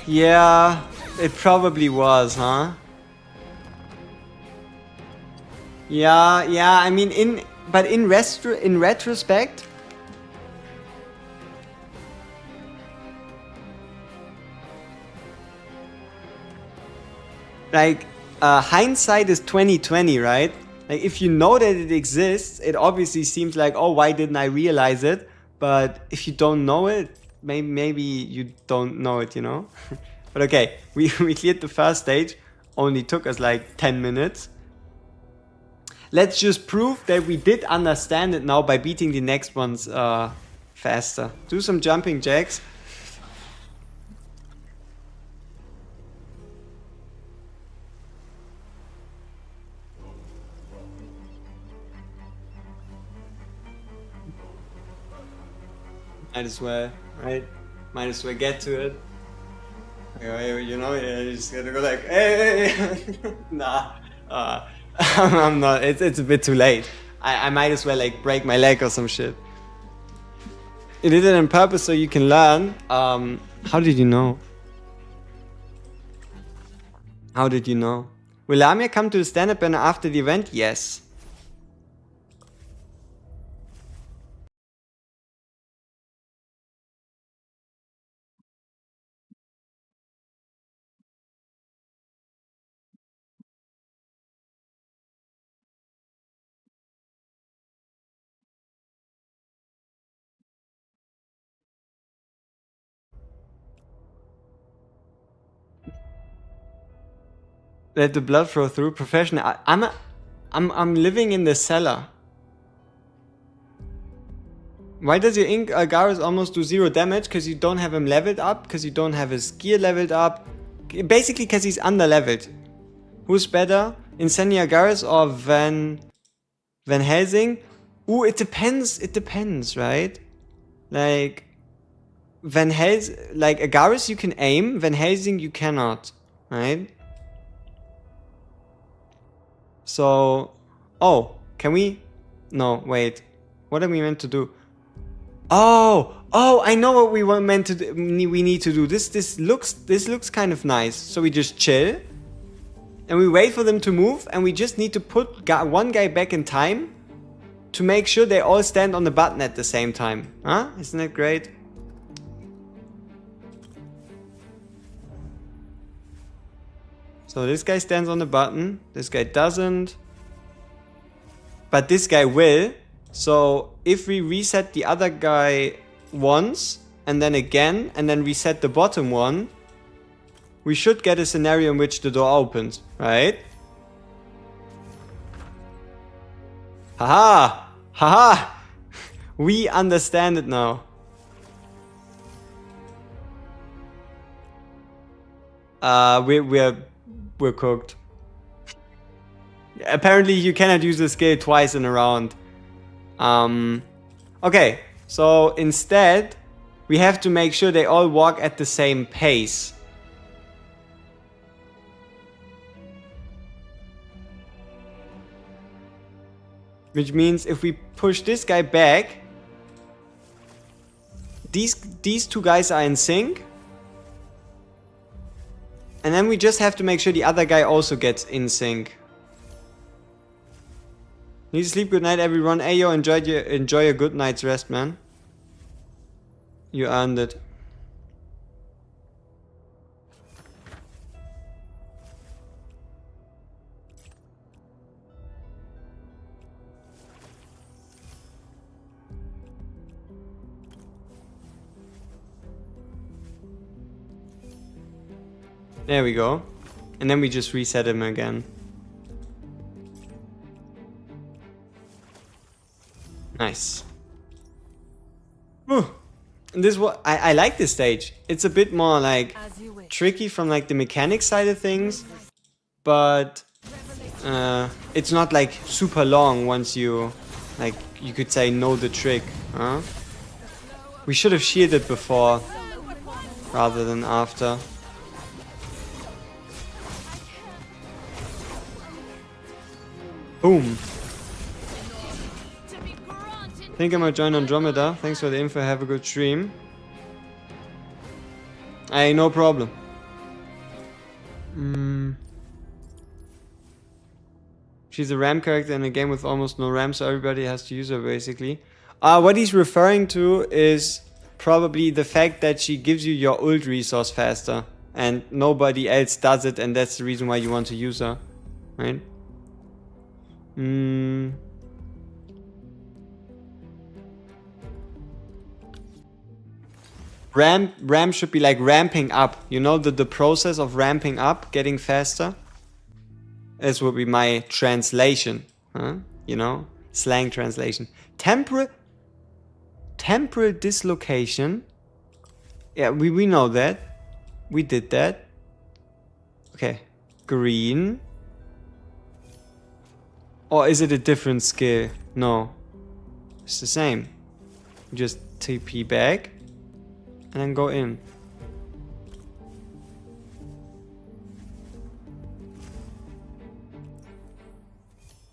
Yeah, it probably was, huh? Yeah, I mean, in retrospect, like, hindsight is 2020, right? Like, if you know that it exists, it obviously seems like, oh, why didn't I realize it? But if you don't know it, maybe you don't know it, you know? But okay, we cleared the first stage. Only took us like 10 minutes. Let's just prove that we did understand it now by beating the next ones faster. Do some jumping jacks. Might as well, right? Might as well get to it. You know, you just gotta go like, hey. Nah, I'm not. It's a bit too late. I might as well like break my leg or some shit. You did it on purpose so you can learn. How did you know? How did you know? Will Lamia come to the stand-up banner after the event? Yes. Let the blood flow through. Professional. I'm living in the cellar. Why does your Ink Garrus almost do 0 damage? Because you don't have him leveled up. Because you don't have his gear leveled up. Basically, because he's under leveled. Who's better? Incendia Garrus or Van Helsing? Ooh, it depends. It depends, right? Like, like Garrus you can aim. Van Helsing you cannot, right? So, oh, can we? No, wait. What are we meant to do? Oh, I know what we were meant to do. We need to do. This looks kind of nice. So we just chill, and we wait for them to move, and we just need to put one guy back in time to make sure they all stand on the button at the same time. Huh? Isn't that great? So this guy stands on the button. This guy doesn't. But this guy will. So if we reset the other guy once, and then again, and then reset the bottom one, we should get a scenario in which the door opens, right? Haha! Haha! We understand it now. We're cooked. Apparently you cannot use the skill twice in a round. Okay, so instead we have to make sure they all walk at the same pace. Which means if we push this guy back, these two guys are in sync. And then we just have to make sure the other guy also gets in sync. Need to sleep, good night everyone. Ayo, enjoy your good night's rest, man. You earned it. There we go. And then we just reset him again. Nice. Whew. And this what I like this stage. It's a bit more like tricky from like the mechanics side of things, but it's not like super long once you, like, you could say, know the trick, huh? We should have shielded before rather than after. Boom. Think I might join Andromeda. Thanks for the info. Have a good stream. Hey, no problem. She's a RAM character in a game with almost no RAM, so everybody has to use her basically. What he's referring to is probably the fact that she gives you your ult resource faster and nobody else does it, and that's the reason why you want to use her, right? RAM should be like ramping up, you know, the process of ramping up, getting faster. This would be my translation, huh? You know, slang translation. Temporal dislocation. Yeah, we know that. We did that. Okay, green. Or is it a different skill? No, it's the same. Just TP back and then go in.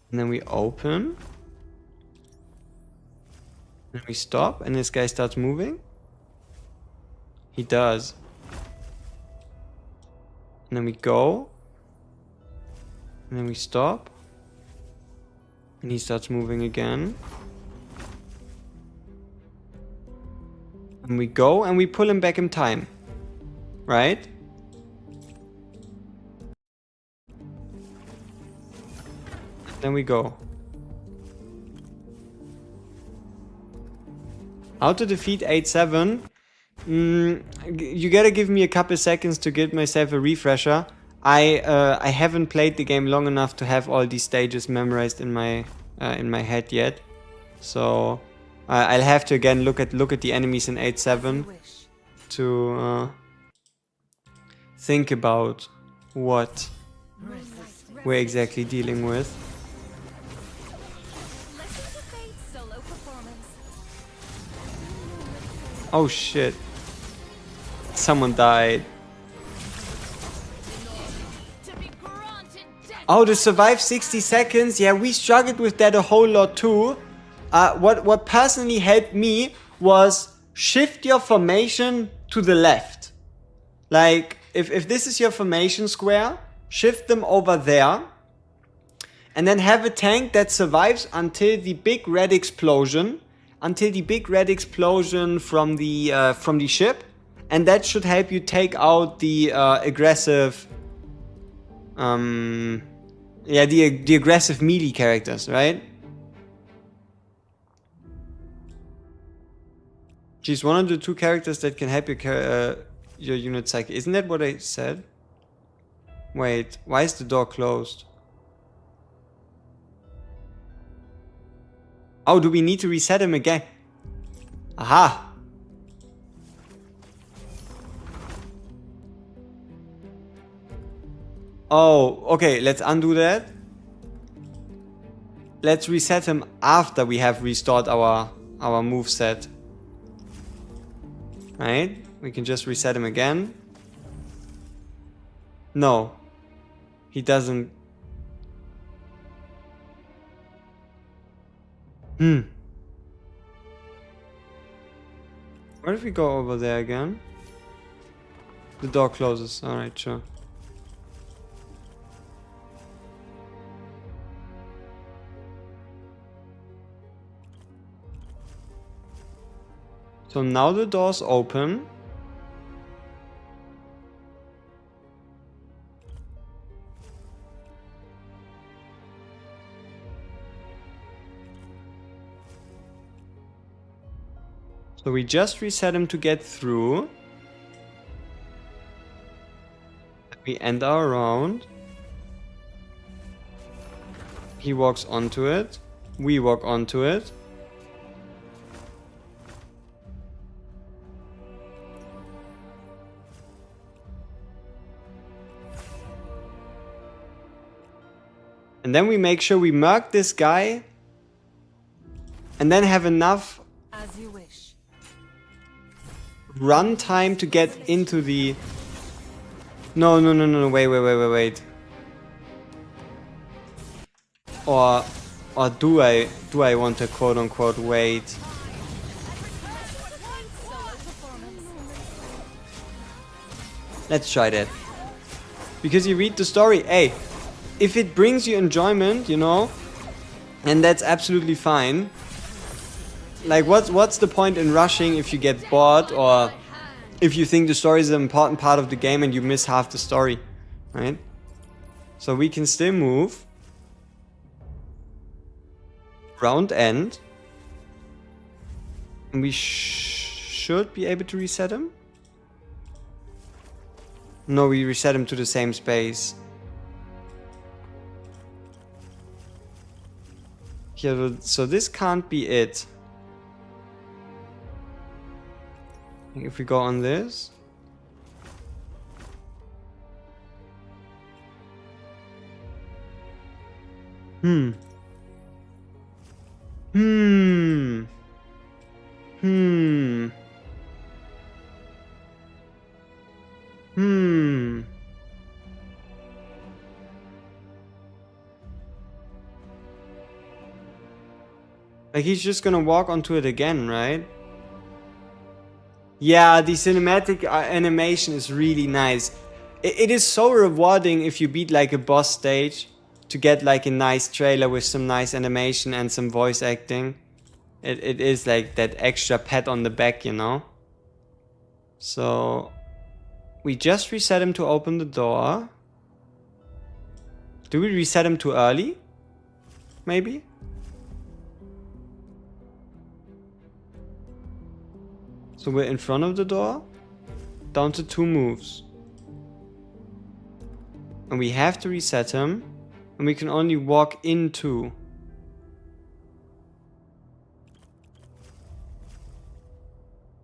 And then we open. And we stop, and this guy starts moving. He does. And then we go. And then we stop. And he starts moving again. And we go, and we pull him back in time. Right? Then we go. How to defeat 8-7? You gotta give me a couple seconds to give myself a refresher. I haven't played the game long enough to have all these stages memorized in my head yet. So I'll have to again look at the enemies in 8-7 to think about what we're exactly dealing with. Oh shit. Someone died. Oh, to survive 60 seconds? Yeah, we struggled with that a whole lot too. What personally helped me was shift your formation to the left. Like, if this is your formation square, shift them over there. And then have a tank that survives until the big red explosion. Until the big red explosion from the ship, and that should help you take out the aggressive, the aggressive melee characters, right? She's one of the two characters that can help your unit cycle. Isn't that what I said? Wait, why is the door closed? Oh, do we need to reset him again? Aha! Oh, okay, let's undo that. Let's reset him after we have restored our moveset. Right? We can just reset him again. No. He doesn't. What if we go over there again? The door closes. Alright, sure. So now the door's open. So we just reset him to get through. We end our round. He walks onto it. We walk onto it. And then we make sure we mark this guy. And then have enough. As you wish. run time to get into the... No, wait. Or do I want to quote unquote wait? Let's try that. Because you read the story, hey, if it brings you enjoyment, you know, and that's absolutely fine. Like, what's the point in rushing if you get bored or if you think the story is an important part of the game and you miss half the story, right? So we can still move. Round end. And we should be able to reset him. No, we reset him to the same space. Yeah, so this can't be it. If we go on this. Hmm. Like, he's just gonna walk onto it again, right? Yeah, the cinematic animation is really nice. It is so rewarding if you beat like a boss stage to get like a nice trailer with some nice animation and some voice acting. It is like that extra pat on the back, you know? So we just reset him to open the door. Do we reset him too early? Maybe? So we're in front of the door, down to 2 moves. And we have to reset him, and we can only walk into.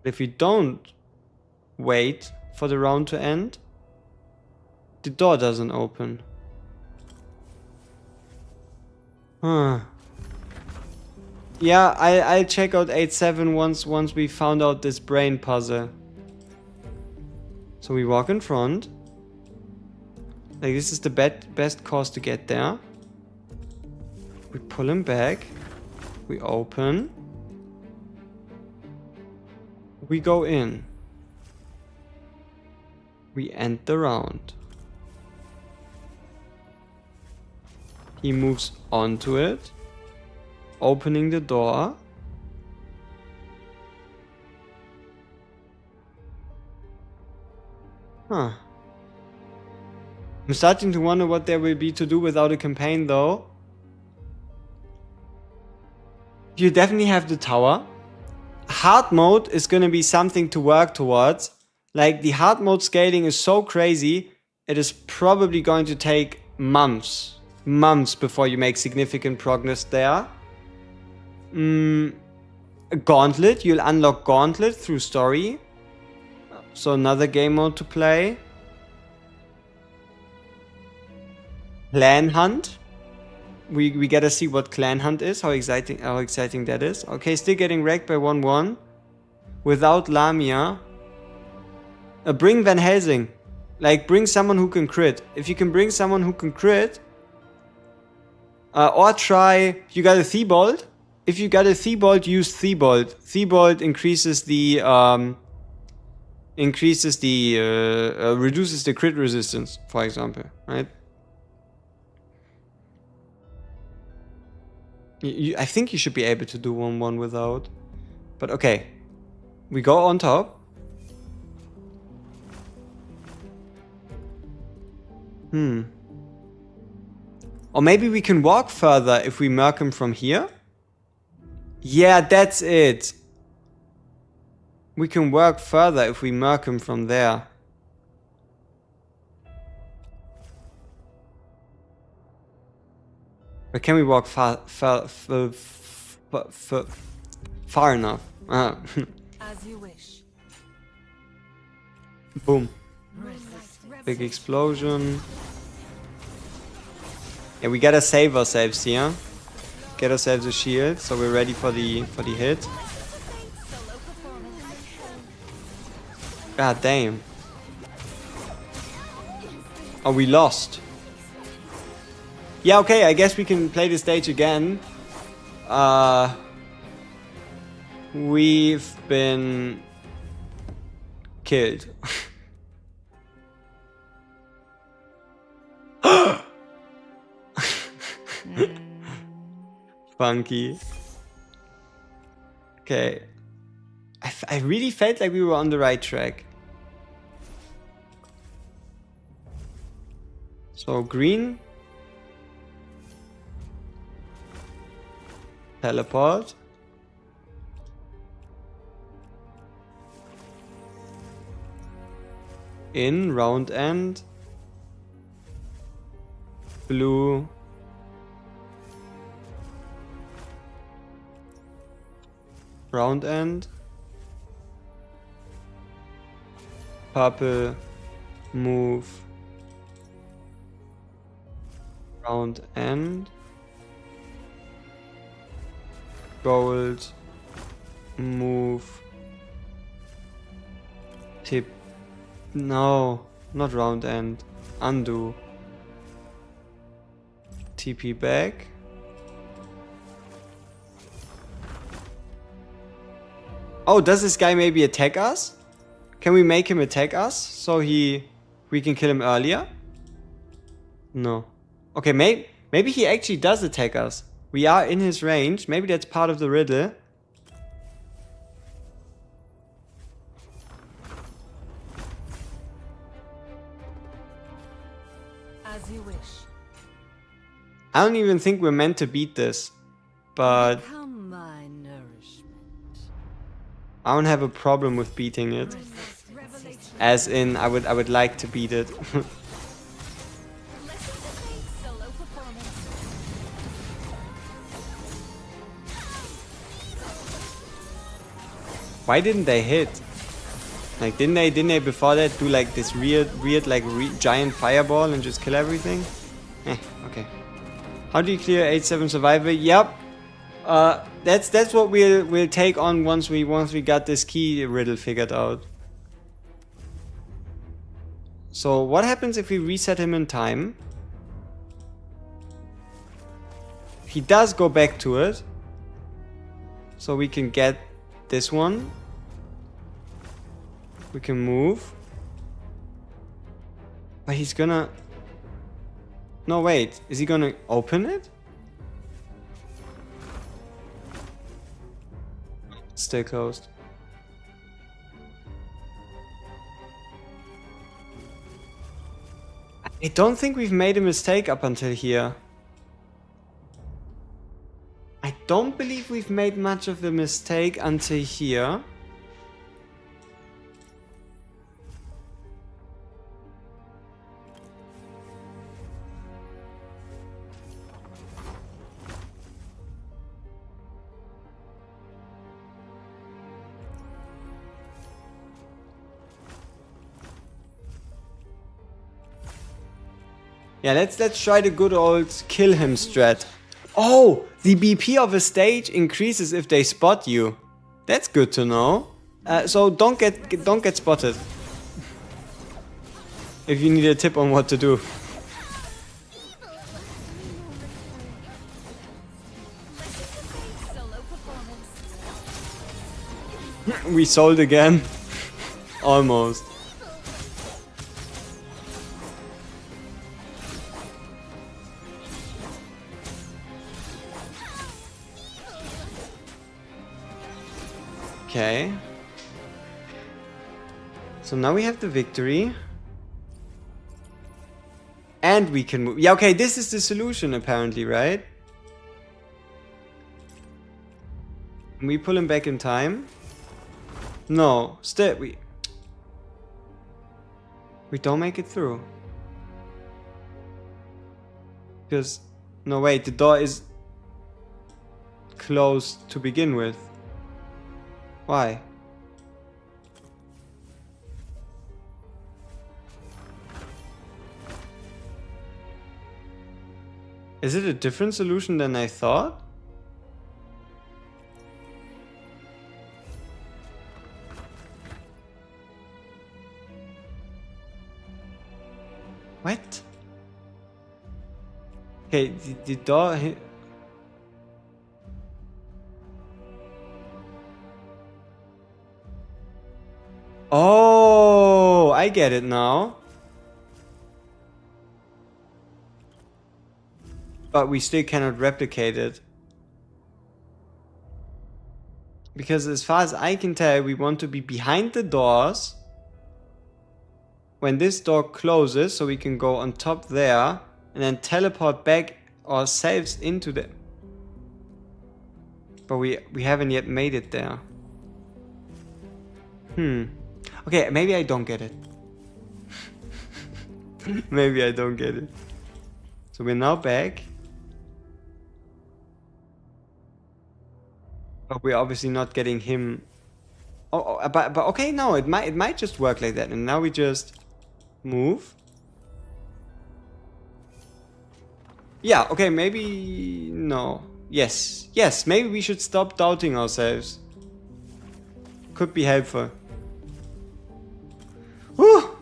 If we don't wait for the round to end, the door doesn't open. Huh. Yeah, I'll check out 8-7 once we found out this brain puzzle. So we walk in front. Like, this is the best course to get there. We pull him back. We open. We go in. We end the round. He moves onto it. Opening the door. Huh. I'm starting to wonder what there will be to do without a campaign though. You definitely have the tower. Hard mode is gonna be something to work towards. Like, the hard mode scaling is so crazy, it is probably going to take months before you make significant progress there. Gauntlet, you'll unlock Gauntlet through story. So another game mode to play. Clan Hunt. We gotta see what Clan Hunt is, how exciting that is. Okay, still getting wrecked by 1-1. Without Lamia. Bring Van Helsing. Like, bring someone who can crit. If you can bring someone who can crit. Or try, you got a Thibault. If you got a Thibault, use Thibault. Thibault increases the reduces the crit resistance, for example, right? I think you should be able to do 1-1 without. But okay. We go on top. Or maybe we can walk further if we murk him from here. Yeah, that's it. We can work further if we murk him from there. But can we walk far enough? As you wish. Boom. Big explosion. Yeah, we gotta save ourselves here. Get ourselves a shield, so we're ready for the hit. God damn. Oh, we lost. Yeah, okay, I guess we can play the stage again. We've been killed. Funky. Okay. I really felt like we were on the right track. So green. Teleport. In, round end. Blue. Round end. Purple. Move. Round end. Gold. Move. Tip. No, not round end. Undo. TP back. Oh, does this guy maybe attack us? Can we make him attack us so we can kill him earlier? No. Okay, maybe he actually does attack us. We are in his range. Maybe that's part of the riddle. As you wish. I don't even think we're meant to beat this. But Become my nourishment. I don't have a problem with beating it. Revelation. As in, I would like to beat it. Listen to me. Solo performance. Why didn't they hit? Like, didn't they before that do like this weird like giant fireball and just kill everything? Okay. How do you clear 8-7 survival? Yep. That's what we'll take on once we got this key riddle figured out. So what happens if we reset him in time? He does go back to it. So we can get this one. We can move. But he's gonna... No, wait. Is he gonna open it? Still closed. I don't think we've made a mistake up until here. I don't believe we've made much of a mistake until here. Yeah, let's try the good old kill him strat. Oh, the BP of a stage increases if they spot you. That's good to know. So don't get spotted. If you need a tip on what to do. Solo performance. We sold again. Almost. Okay. So now we have the victory. And we can move. Yeah, okay, this is the solution apparently, right? Can we pull him back in time? No, still we don't make it through. Because no, wait, the door is closed to begin with. Why? Is it a different solution than I thought? Okay, the door... Oh, I get it now. But we still cannot replicate it. Because as far as I can tell, we want to be behind the doors. When this door closes, so we can go on top there. And then teleport back ourselves into the... But we haven't yet made it there. Okay, maybe I don't get it. Maybe I don't get it. So we're now back. But we're obviously not getting him. But okay, no, it might just work like that. And now we just move. Yeah, okay, maybe no. Yes, maybe we should stop doubting ourselves. Could be helpful. Whew!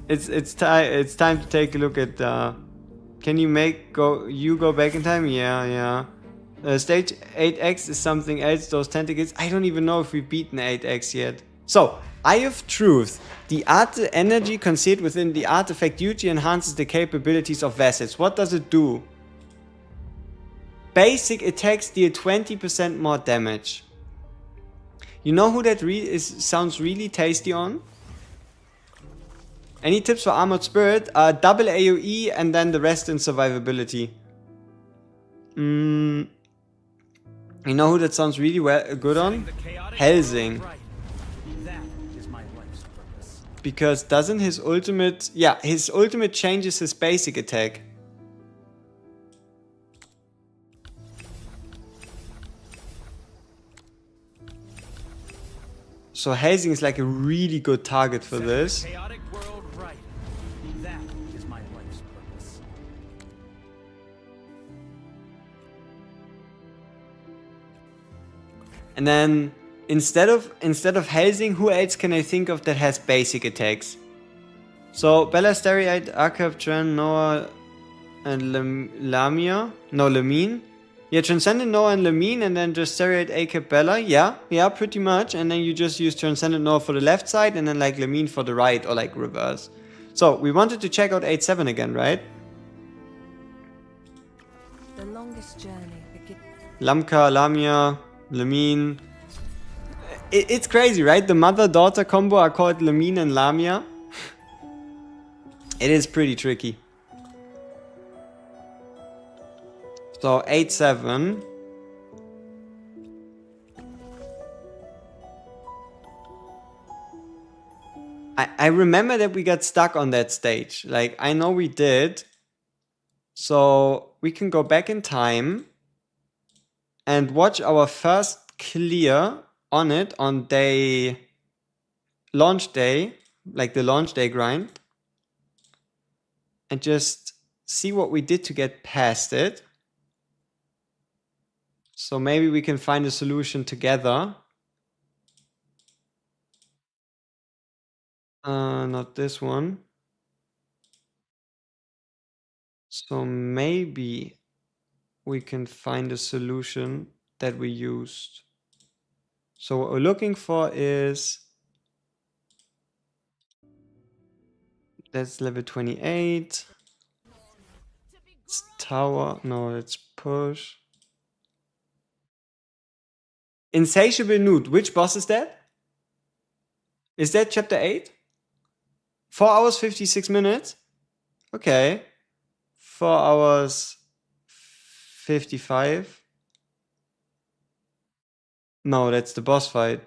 It's time to take a look at. Can you go back in time? Yeah. Stage 8X is something else. Those tentacles. I don't even know if we've beaten 8X yet. So, Eye of Truth. The energy concealed within the artifact hugely enhances the capabilities of vessels. What does it do? Basic attacks deal 20% more damage. You know who that sounds really tasty on? Any tips for Armored Spirit? Double AoE and then the rest in survivability. You know who that sounds really good on? Helsing. Because doesn't his ultimate... Yeah, his ultimate changes his basic attack. So Helsing is like a really good target for this. And then instead of Helsing, who else can I think of that has basic attacks? So Bella, Stereoid, Arcab, Tran, Noah, and Lamia. No, Lamine. Yeah, Transcendent, Noah, and Lamine, and then just Stereoid, Acap, Bella. Yeah, pretty much. And then you just use Transcendent Noah for the left side, and then like Lamine for the right, or like reverse. So we wanted to check out 8-7 again, right? The longest journey begins. Lamka, Lamia, Lamine. It's crazy, right? The mother-daughter combo are called Lamine and Lamia. It is pretty tricky. So 8-7. I remember that we got stuck on that stage. Like, I know we did. So we can go back in time and watch our first clear on it on launch day, like the launch day grind, and just see what we did to get past it. So maybe we can find a solution together. Not this one. So maybe we can find a solution that we used. So what we're looking for is... That's level 28. It's tower. No, it's push. Insatiable Newt. Which boss is that? Is that chapter 8? 4 hours, 56 minutes? Okay. 4 hours, 55. No, that's the boss fight.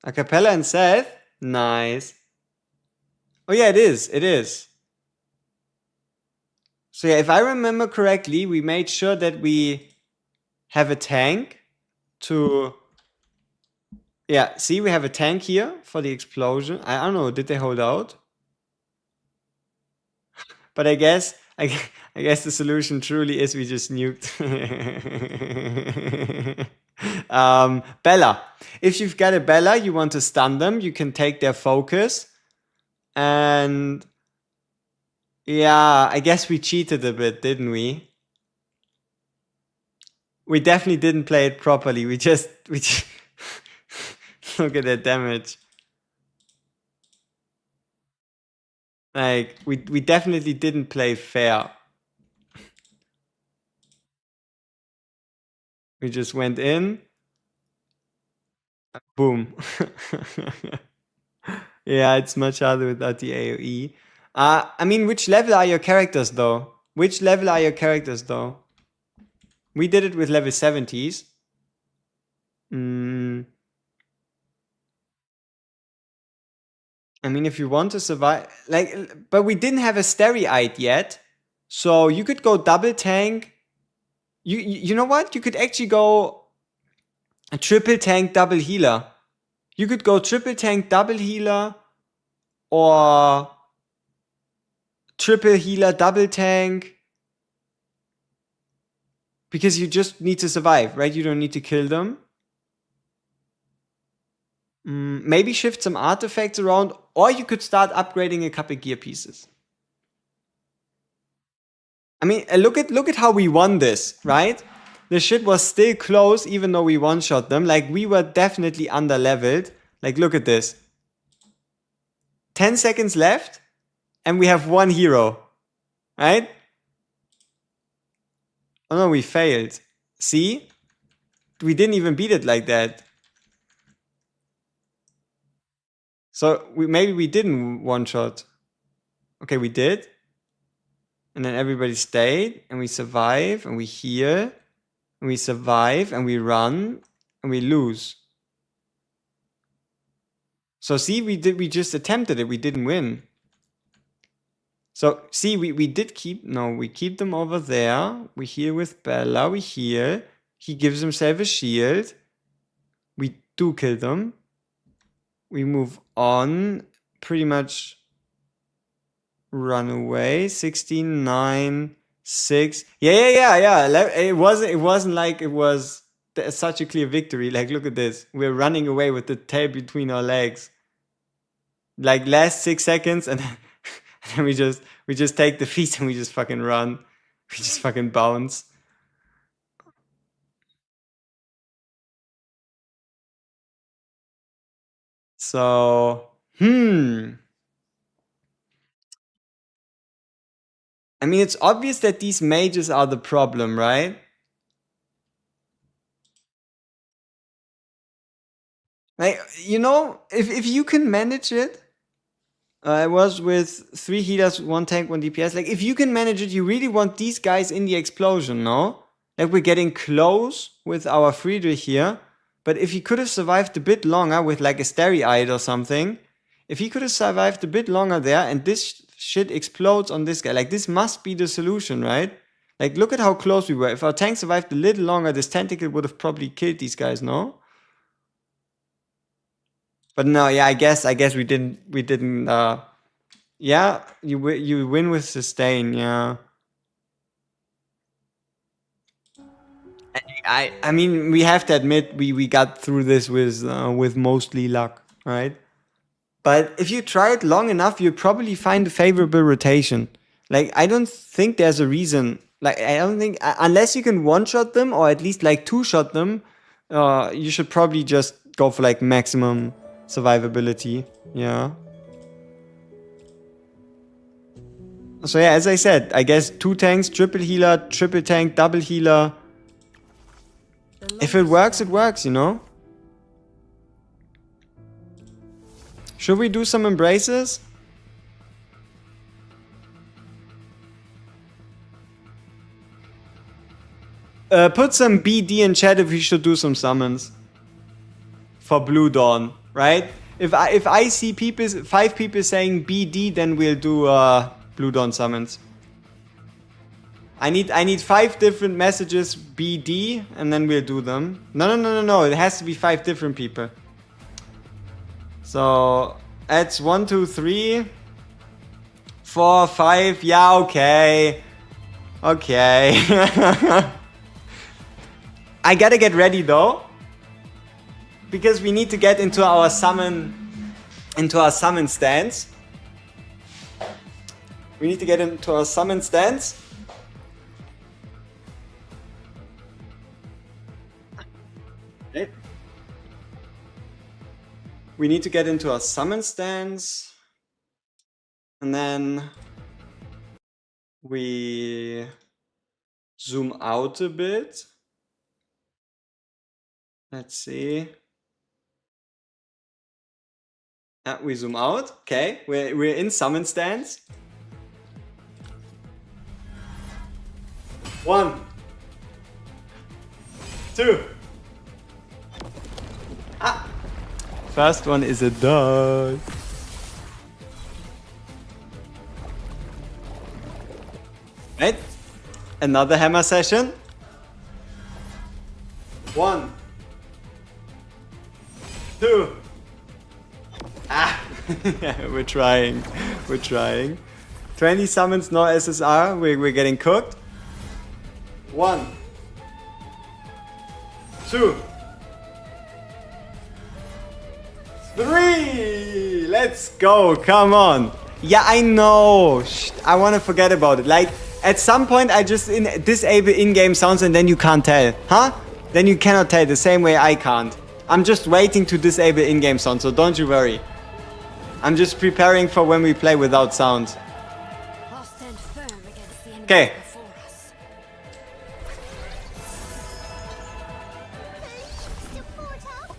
A cappella and Seth? Nice. Oh yeah, it is. So yeah, if I remember correctly, we made sure that we have a tank to... Yeah, see, we have a tank here for the explosion. I don't know, did they hold out? But I guess the solution truly is we just nuked. Bella. If you've got a Bella, you want to stun them, you can take their focus. And Yeah, I guess we cheated a bit, didn't we? We definitely didn't play it properly. We just look at that damage. Like, we definitely didn't play fair. We just went in. Boom. Yeah, it's much harder without the AoE. I mean, which level are your characters, though? Which level are your characters, though? We did it with level 70s. I mean, if you want to survive, like, but we didn't have a Stereite yet, so you could go double tank. You know what? You could actually go a triple tank, double healer. You could go triple tank, double healer, or triple healer, double tank. Because you just need to survive, right? You don't need to kill them. Maybe shift some artifacts around, or you could start upgrading a couple gear pieces. I mean, look at how we won this, right? The shit was still close, even though we one-shot them. Like, we were definitely under-leveled. Like, look at this. 10 seconds left, and we have one hero, right? Oh no, we failed. See? We didn't even beat it like that. So maybe we didn't one-shot. Okay, we did. And then everybody stayed, and we survive, and we heal, and we survive, and we run, and we lose. So see, we just attempted it, we didn't win. So see, we did keep, no, we keep them over there. We heal with Bella, we heal. He gives himself a shield. We do kill them. We move on, pretty much run away. 16, 9, 6. Yeah. It wasn't like it was such a clear victory. Like, look at this. We're running away with the tail between our legs. Like, last 6 seconds, and then we just take the feet and we just fucking run. We just fucking bounce. So, I mean, it's obvious that these mages are the problem, right? Like, you know, if you can manage it, I was with 3 healers, 1 tank, 1 DPS. Like, if you can manage it, you really want these guys in the explosion, no? Like, we're getting close with our Friedrich here. But if he could have survived a bit longer with, like, a Stereite or something, if he could have survived a bit longer there and this shit explodes on this guy, like, this must be the solution, right? Like, look at how close we were. If our tank survived a little longer, this tentacle would have probably killed these guys, no? But no, yeah, I guess we didn't, yeah, you win with sustain, yeah. I mean, we have to admit, we got through this with mostly luck, right? But if you try it long enough, you'll probably find a favorable rotation. Like, I don't think there's a reason, like, I don't think, unless you can one-shot them, or at least, like, two-shot them, you should probably just go for, like, maximum survivability, yeah. So yeah, as I said, I guess 2 tanks, triple healer, triple tank, double healer. If it works, it works, you know? Should we do some embraces? Put some BD in chat if we should do some summons. For Blue Dawn, right? If I see 5 people saying BD, then we'll do Blue Dawn summons. I need 5 different messages BD, and then we'll do them. No. It has to be 5 different people. So that's 1, 2, 3, 4, 5. Yeah, okay. I gotta get ready though, because we need to get into our summon stance. We need to get into our summon stance. Okay. We need to get into our summon stance. And then we zoom out a bit. Let's see. We zoom out. Okay, we're in summon stance. 1, 2. First one is a dog. Right. Another hammer session. 1, 2. We're trying. 20 summons, no SSR. We're getting cooked. 1, 2, 3. Let's go. Come on. Yeah, I know. I want to forget about it. Like, at some point I just disable in-game sounds and then you can't tell. Huh? Then you cannot tell the same way I can't. I'm just waiting to disable in-game sound, so don't you worry. I'm just preparing for when we play without sound. Okay.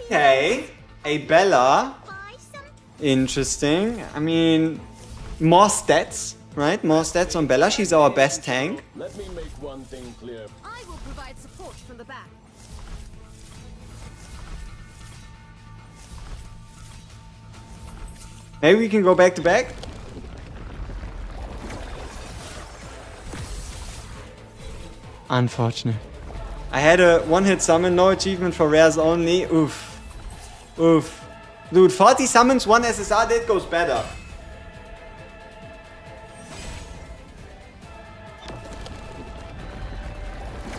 Okay. A Bella. Interesting. I mean, more stats, right? More stats on Bella. She's our best tank. Let me make one thing clear. I will provide support from the back. Maybe we can go back to back. Unfortunate. I had a one-hit summon, no achievement for rares only. Oof. Oof. Dude, 40 summons, 1 SSR, that goes better.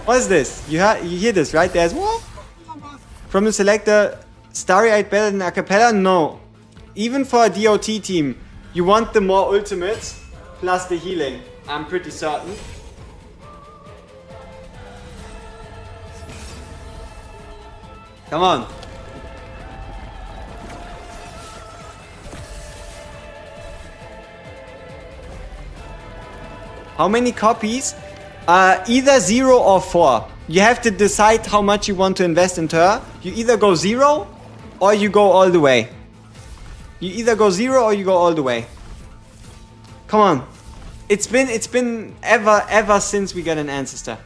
What is this? You hear this, right? There's what? From the selector, Starry-Eyed better than Acapella? No. Even for a DOT team, you want the more ultimates plus the healing. I'm pretty certain. Come on. How many copies? Either 0 or 4. You have to decide how much you want to invest into her. You either go 0 or you go all the way. You either go 0 or you go all the way. Come on. It's been ever since we got an ancestor.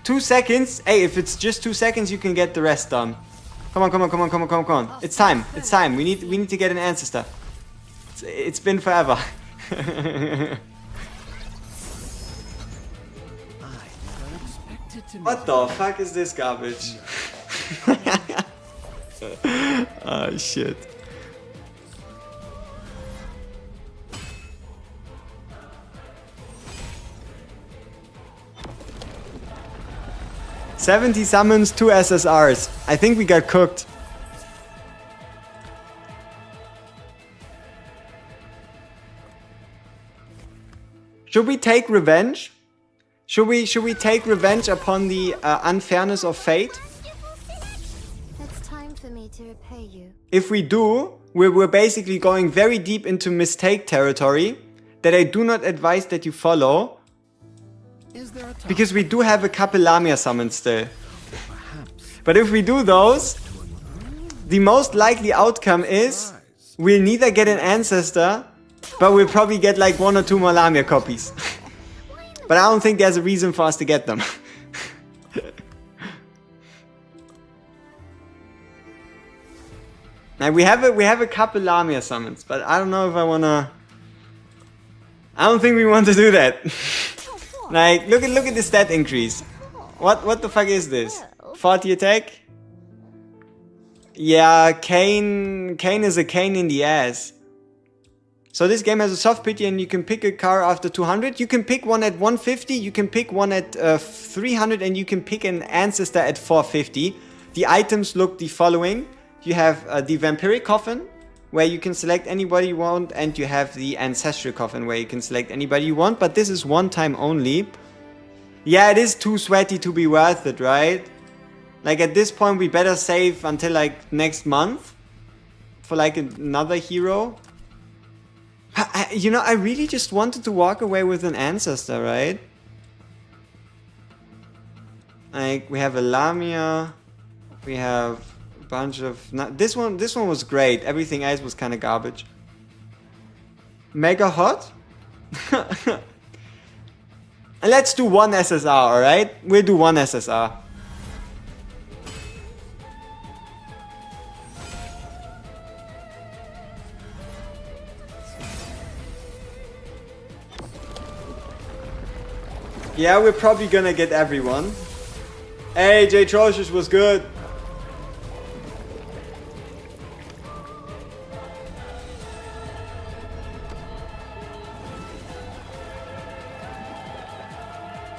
2 seconds. Hey, if it's just 2 seconds, you can get the rest done. Come on. It's time. We need to get an ancestor. It's been forever. What the fuck is this garbage? Oh shit. $70 summons, 2 SSRs. I think we got cooked. Should we take revenge? Should we take revenge upon the unfairness of fate? It's time for me to repay you. If we do, we're basically going very deep into mistake territory that I do not advise that you follow. Because we do have a couple Lamia summons still. But if we do those, the most likely outcome is we'll neither get an ancestor, but we'll probably get like 1 or 2 more Lamia copies. But I don't think there's a reason for us to get them. Now we have a couple Lamia summons, but I don't know if I wanna. I don't think we want to do that. Like, look at the stat increase. What the fuck is this? 40 attack? Yeah, Kane is a Kane in the ass. So this game has a soft pity and you can pick a car after 200. You can pick one at 150, you can pick one at 300 and you can pick an ancestor at 450. The items look the following. You have the Vampiric Coffin, where you can select anybody you want, and you have the ancestral coffin where you can select anybody you want, but this is one time only. Yeah, it is too sweaty to be worth it, right? Like at this point we better save until like next month for like another hero. You know, I really just wanted to walk away with an ancestor, right? Like we have a Lamia, we have a bunch of this one was great. Everything else was kind of garbage. Mega hot. And let's do one SSR, alright? We'll do one SSR. Yeah, we're probably gonna get everyone. Hey, J Trocious was good.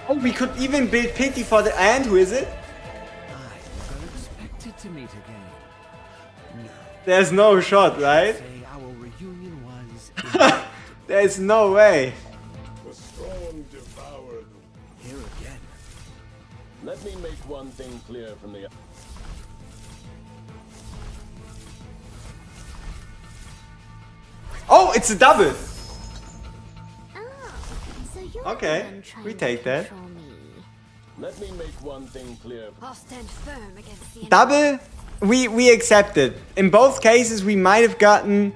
Oh, we could even build pity for the and who is it? I never expected to meet again. No, There's no shot, right? say our reunion was There's no way. The storm devoured. here again. Let me make one thing clear from the. Oh, it's a double. Oh, so you're Okay, the one trying we to take that. control me. Let me make one thing clear. I'll stand firm against the Double, we accept it. In both cases, we might have gotten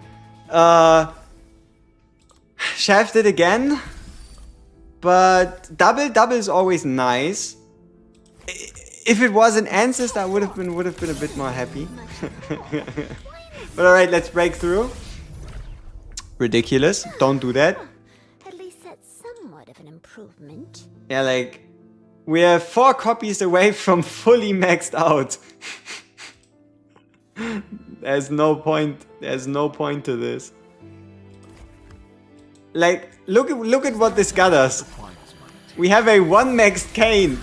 shafted again, but double is always nice. If it was an ancestor, I would have been a bit more happy. But all right, let's break through. Ridiculous! Don't do that. At least that's somewhat of an improvement. Yeah, like we are 4 copies away from fully maxed out. There's no point. There's no point to this. Like, look at what this got us. We have a 1 maxed Kane.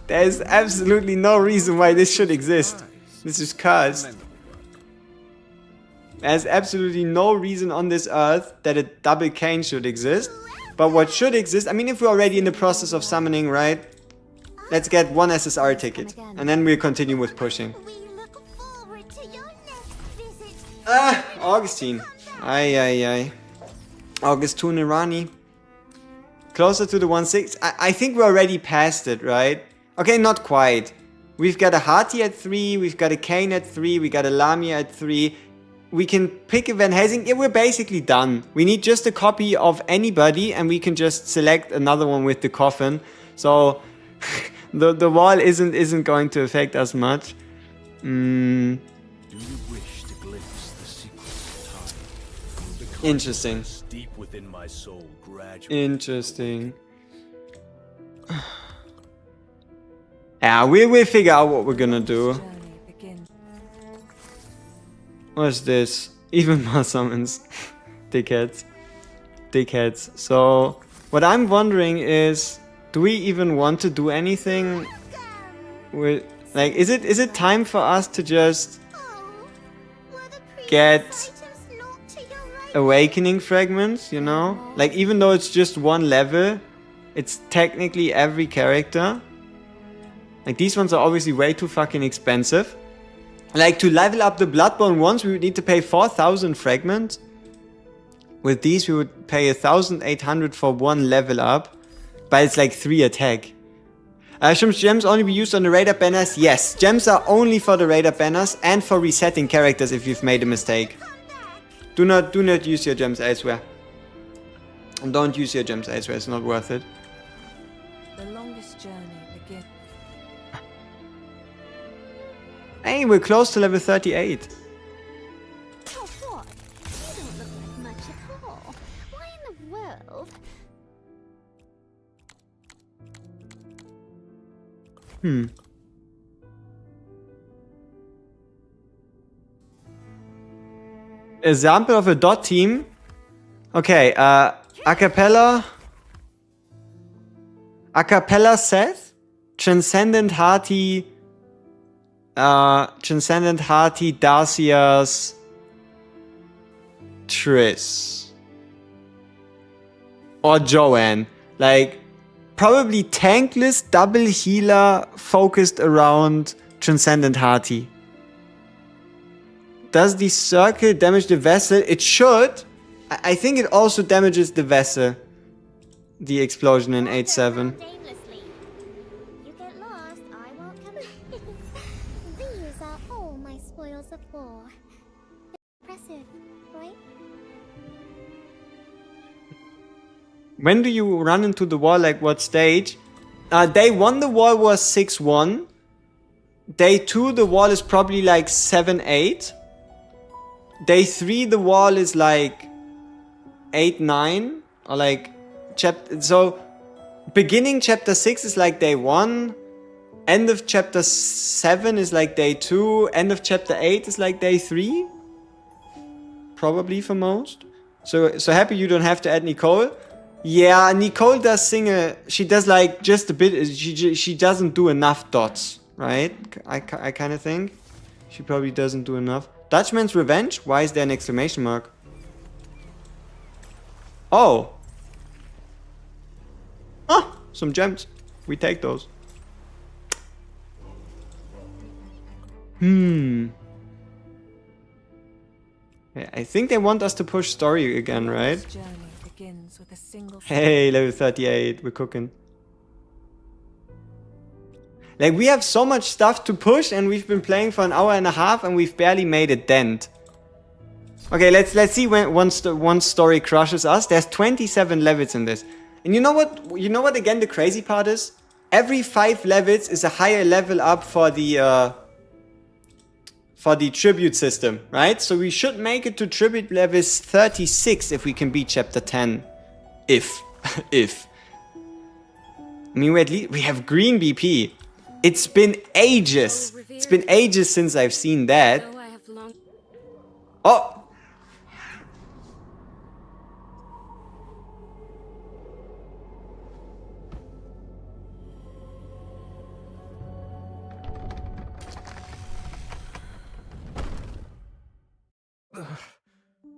There's absolutely no reason why this should exist. This is cursed. There's absolutely no reason on this earth that a double Kane should exist. But what should exist, I mean, if we're already in the process of summoning, right? Let's get 1 SSR ticket. And then we'll continue with pushing. We look forward to your next visit. Augustine. Aye. Augustine Irani. Closer to the 1/6. I think we're already past it, right? Okay, not quite. We've got a Hati at 3, we've got a Kane at 3, we got a Lamia at 3. We can pick a Van Helsing. Yeah, we're basically done. We need just a copy of anybody and we can just select another one with the coffin. So the wall isn't going to affect us much. Do you wish to glimpse the secrets of time? The Interesting. consciousness deep within my soul gradually. Interesting. Yeah, we'll figure out what we're gonna do. Journey begins. What's this? Even more summons. Dickheads. So, what I'm wondering is, do we even want to do anything with, like, is it time for us to just get awakening fragments, you know? Like, even though it's just 1 level, it's technically every character. Like, these ones are obviously way too fucking expensive. Like, to level up the Bloodborne ones, we would need to pay 4,000 fragments. With these, we would pay 1,800 for 1 level up. But it's like 3 attack. Should gems only be used on the radar banners? Yes, gems are only for the radar banners and for resetting characters if you've made a mistake. Do not use your gems elsewhere. And don't use your gems elsewhere, it's not worth it. The longest journey begins. Hey, we're close to level 38. Oh, what? You don't look like much at all. Why in the world? Example of a dot team. Okay, Acapella Seth, Transcendent Hearty, Darcias, Triss. Or Joanne. Like, probably tankless double healer focused around Transcendent Hearty. Does the circle damage the vessel? It should. I think it also damages the vessel. The explosion in 8-7. Aimlessly. You get lost, I won't come. These are all my spoils of war. Impressive, right? When do you run into the wall? Like what stage? Day 1 the wall was 6-1. Day 2 the wall is probably like 7-8. Day 3 the wall is like 8-9. Or like so beginning chapter 6 is like day 1. End of chapter 7 is like day 2. End of chapter 8 is like day 3. Probably for most. So happy you don't have to add Nicole. Yeah, Nicole does single. She does like just a bit. She doesn't do enough dots, right? I kind of think she probably doesn't do enough. Dutchman's Revenge. Why is there an exclamation mark? Oh. Ah, some gems. We take those. I think they want us to push story again, right? This journey begins with a single Hey, level 38, we're cooking. Like, we have so much stuff to push and we've been playing for an hour and a half and we've barely made a dent. Okay, let's see when one story crushes us. There's 27 levels in this. And you know what again the crazy part is? Every 5 levels is a higher level up for the tribute system, right? So we should make it to tribute levels 36 if we can beat chapter 10. If. I mean, we have green BP. It's been ages. It's been ages since I've seen that. Oh!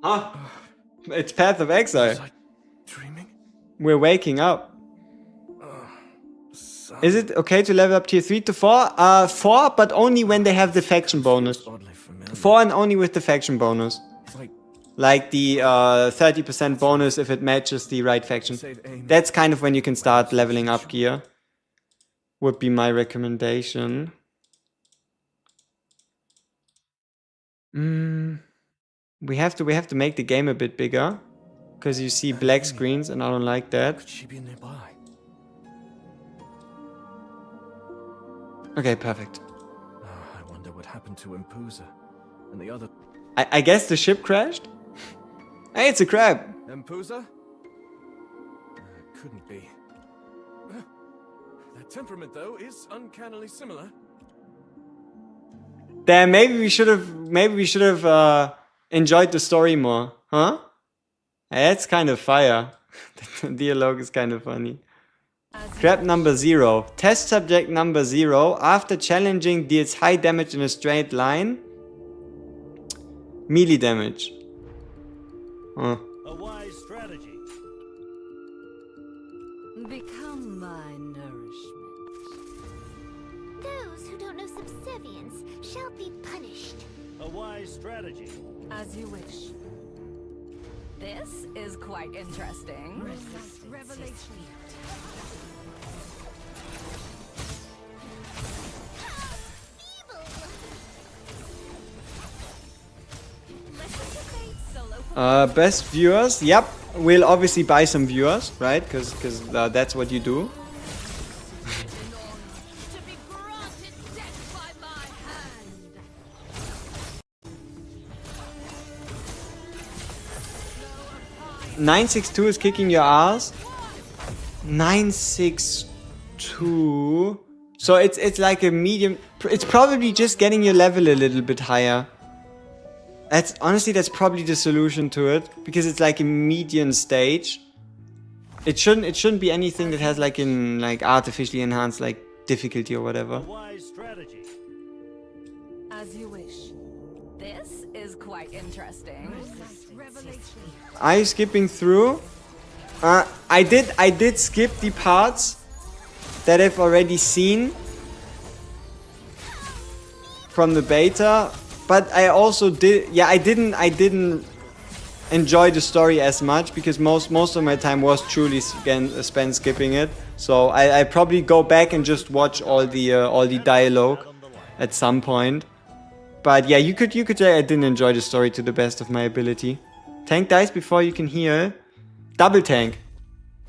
Huh? It's Path of Exile. Was I dreaming? We're waking up. Is it okay to level up tier 3 to 4? 4, but only when they have the faction bonus. Oddly familiar. 4 and only with the faction bonus. It's Like the 30% bonus if it matches the right faction. That's kind of when you can start leveling up gear. Would be my recommendation. We have to make the game a bit bigger. Because you see black screens and I don't like that. Could she be nearby? Okay, perfect. I wonder what happened to Empusa and the other. I guess the ship crashed? Hey, it's a crab. Empusa? Couldn't be. Their temperament, though, is uncannily similar. Damn, maybe we should have enjoyed the story more, huh? That's kind of fire. The dialogue is kind of funny. Crab number 0. Test subject number 0. After challenging, deals high damage in a straight line. Melee damage. Huh. A wise strategy. Become my nourishment. Those who don't know subservience shall be punished. A wise strategy. As you wish. This is quite interesting. Revelation. Best viewers. Yep, we'll obviously buy some viewers, right? Because that's what you do. To be granted death by my hand. 962 is kicking your ass. 962. So it's like a medium. It's probably just getting your level a little bit higher. That's probably the solution to it, because it's like a median stage. It shouldn't be anything that has like artificially enhanced like difficulty or whatever. A wise strategy. As you wish. This is quite interesting. Are you skipping through? I did skip the parts that I've already seen from the beta, but I also did. Yeah, I didn't enjoy the story as much because most of my time was truly spent skipping it. So I probably go back and just watch all the dialogue at some point. But yeah, you could say I didn't enjoy the story to the best of my ability. Tank dies before you can heal. Double tank.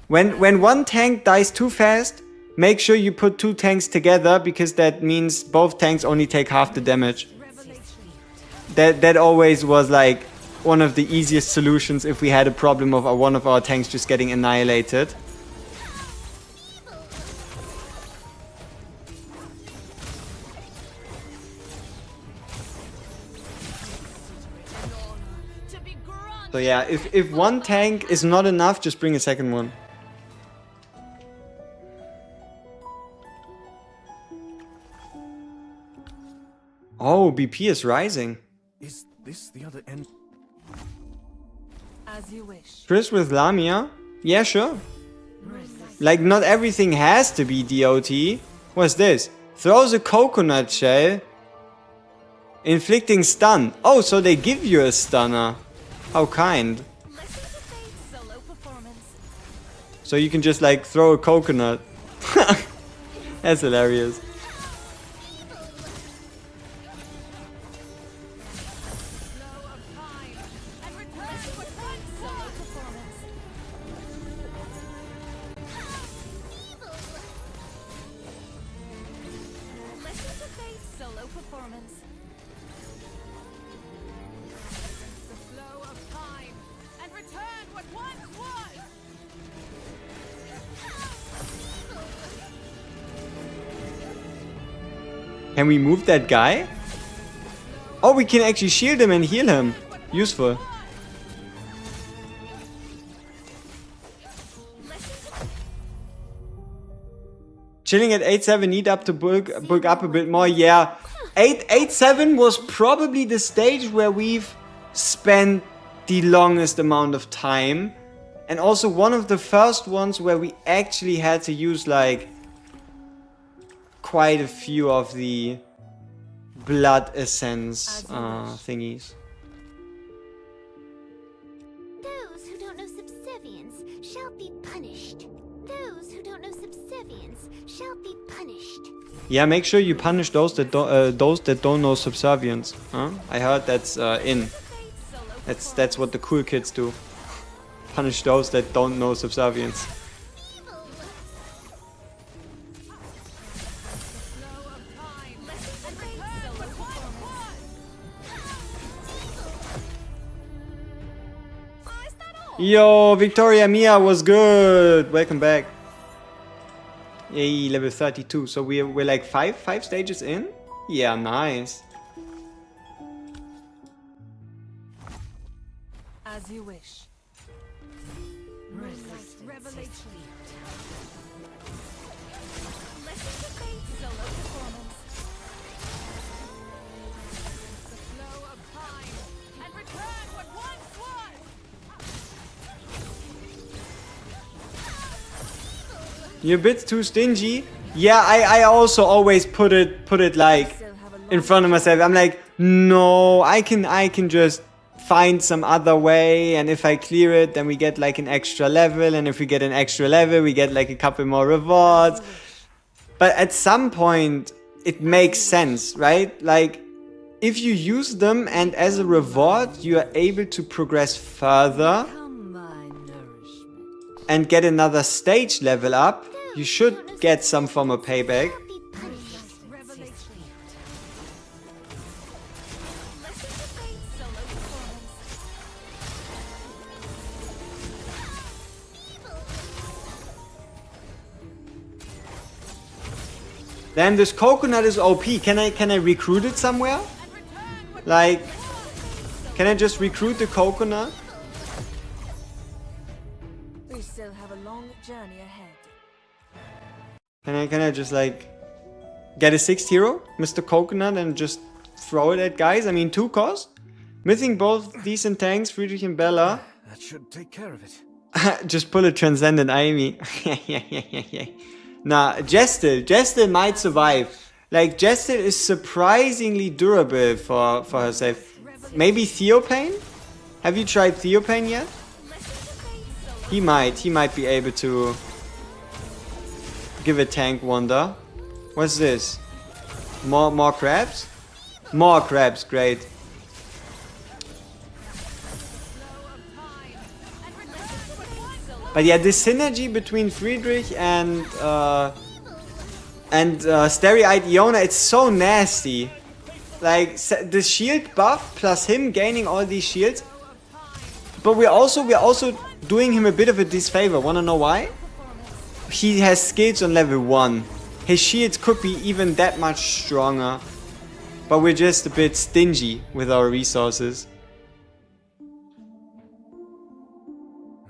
When one tank dies too fast, make sure you put two tanks together because that means both tanks only take half the damage. That always was like one of the easiest solutions if we had a problem of one of our tanks just getting annihilated. So yeah, if one tank is not enough, just bring a second one. Oh, BP is rising. Is this the other end? As you wish. Chris with Lamia? Yeah, sure. Like, not everything has to be DOT. What's this? Throws a coconut shell. Inflicting stun. Oh, so they give you a stunner. How kind. So you can just like throw a coconut. That's hilarious. Can we move that guy? Oh, we can actually shield him and heal him. Useful. Chilling at 8-7, need up to bulk up a bit more. Yeah, 8-7 was probably the stage where we've spent the longest amount of time. And also one of the first ones where we actually had to use like quite a few of the blood essence thingies. Those who don't know subservience shall be punished. Those who don't know subservience shall be punished. Yeah, make sure you punish those that don't know subservience. Huh? I heard that's in. That's what the cool kids do. Punish those that don't know subservience. Yo, Victoria Mia was good. Welcome back. Yay, level 32. So we're like five stages in? Yeah, nice. As you wish. Revelation. Listen to fate's solo performance. The flow of time and return what once was. You're a bit too stingy. Yeah, I also always put it like in front of myself. I'm like, no, I can just find some other way, and if I clear it, then we get like an extra level, and if we get an extra level, we get like a couple more rewards. But at some point, it makes sense, right? Like, if you use them and as a reward, you are able to progress further and get another stage level up, you should get some form of payback. Damn, this coconut is OP. Can I recruit it somewhere? Like, can I just recruit the coconut? We still have a long journey ahead. Can I just like get a 6th hero, Mr. Coconut, and just throw it at guys? I mean, 2 cost. Missing both decent tanks, Friedrich and Bella. That should take care of it. Just pull a Transcendent Amy. Nah, Jestel might survive. Like, Jestel is surprisingly durable for herself. Maybe Theopane? Have you tried Theopane yet? He might be able to give a tank wonder. What's this? More crabs? More crabs, great. But yeah, the synergy between Friedrich and Starry-Eyed Iona, it's so nasty. Like, the shield buff plus him gaining all these shields. But we're also doing him a bit of a disfavor. Wanna know why? He has skills on level 1. His shields could be even that much stronger. But we're just a bit stingy with our resources.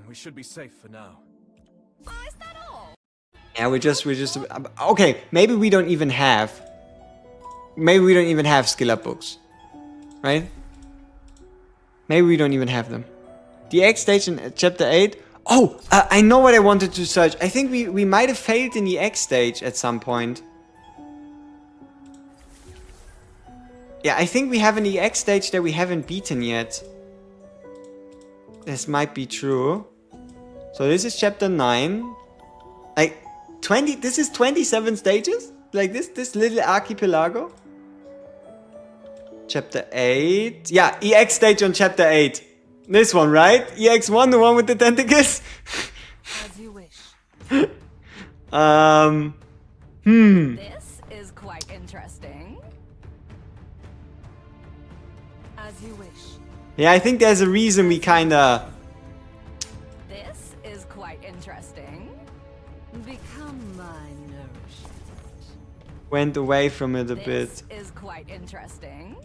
We should be safe for now. Is that all? Yeah, we're just okay, maybe we don't even have skill up books. Right? Maybe we don't even have them. The X stage in chapter 8. Oh, I know what I wanted to search. I think we might have failed in the X stage at some point. Yeah, I think we have an EX stage that we haven't beaten yet. This might be true. So this is chapter 9. Like 20, this is 27 stages? Like this little archipelago? Chapter 8. Yeah, EX stage on chapter 8. This one, right? EX1, the one with the tentacles? As you wish. This is quite interesting. As you wish. Yeah, I think there's a reason we kinda... This is quite interesting. Become my nourishment. went away from it a bit. This is quite interesting.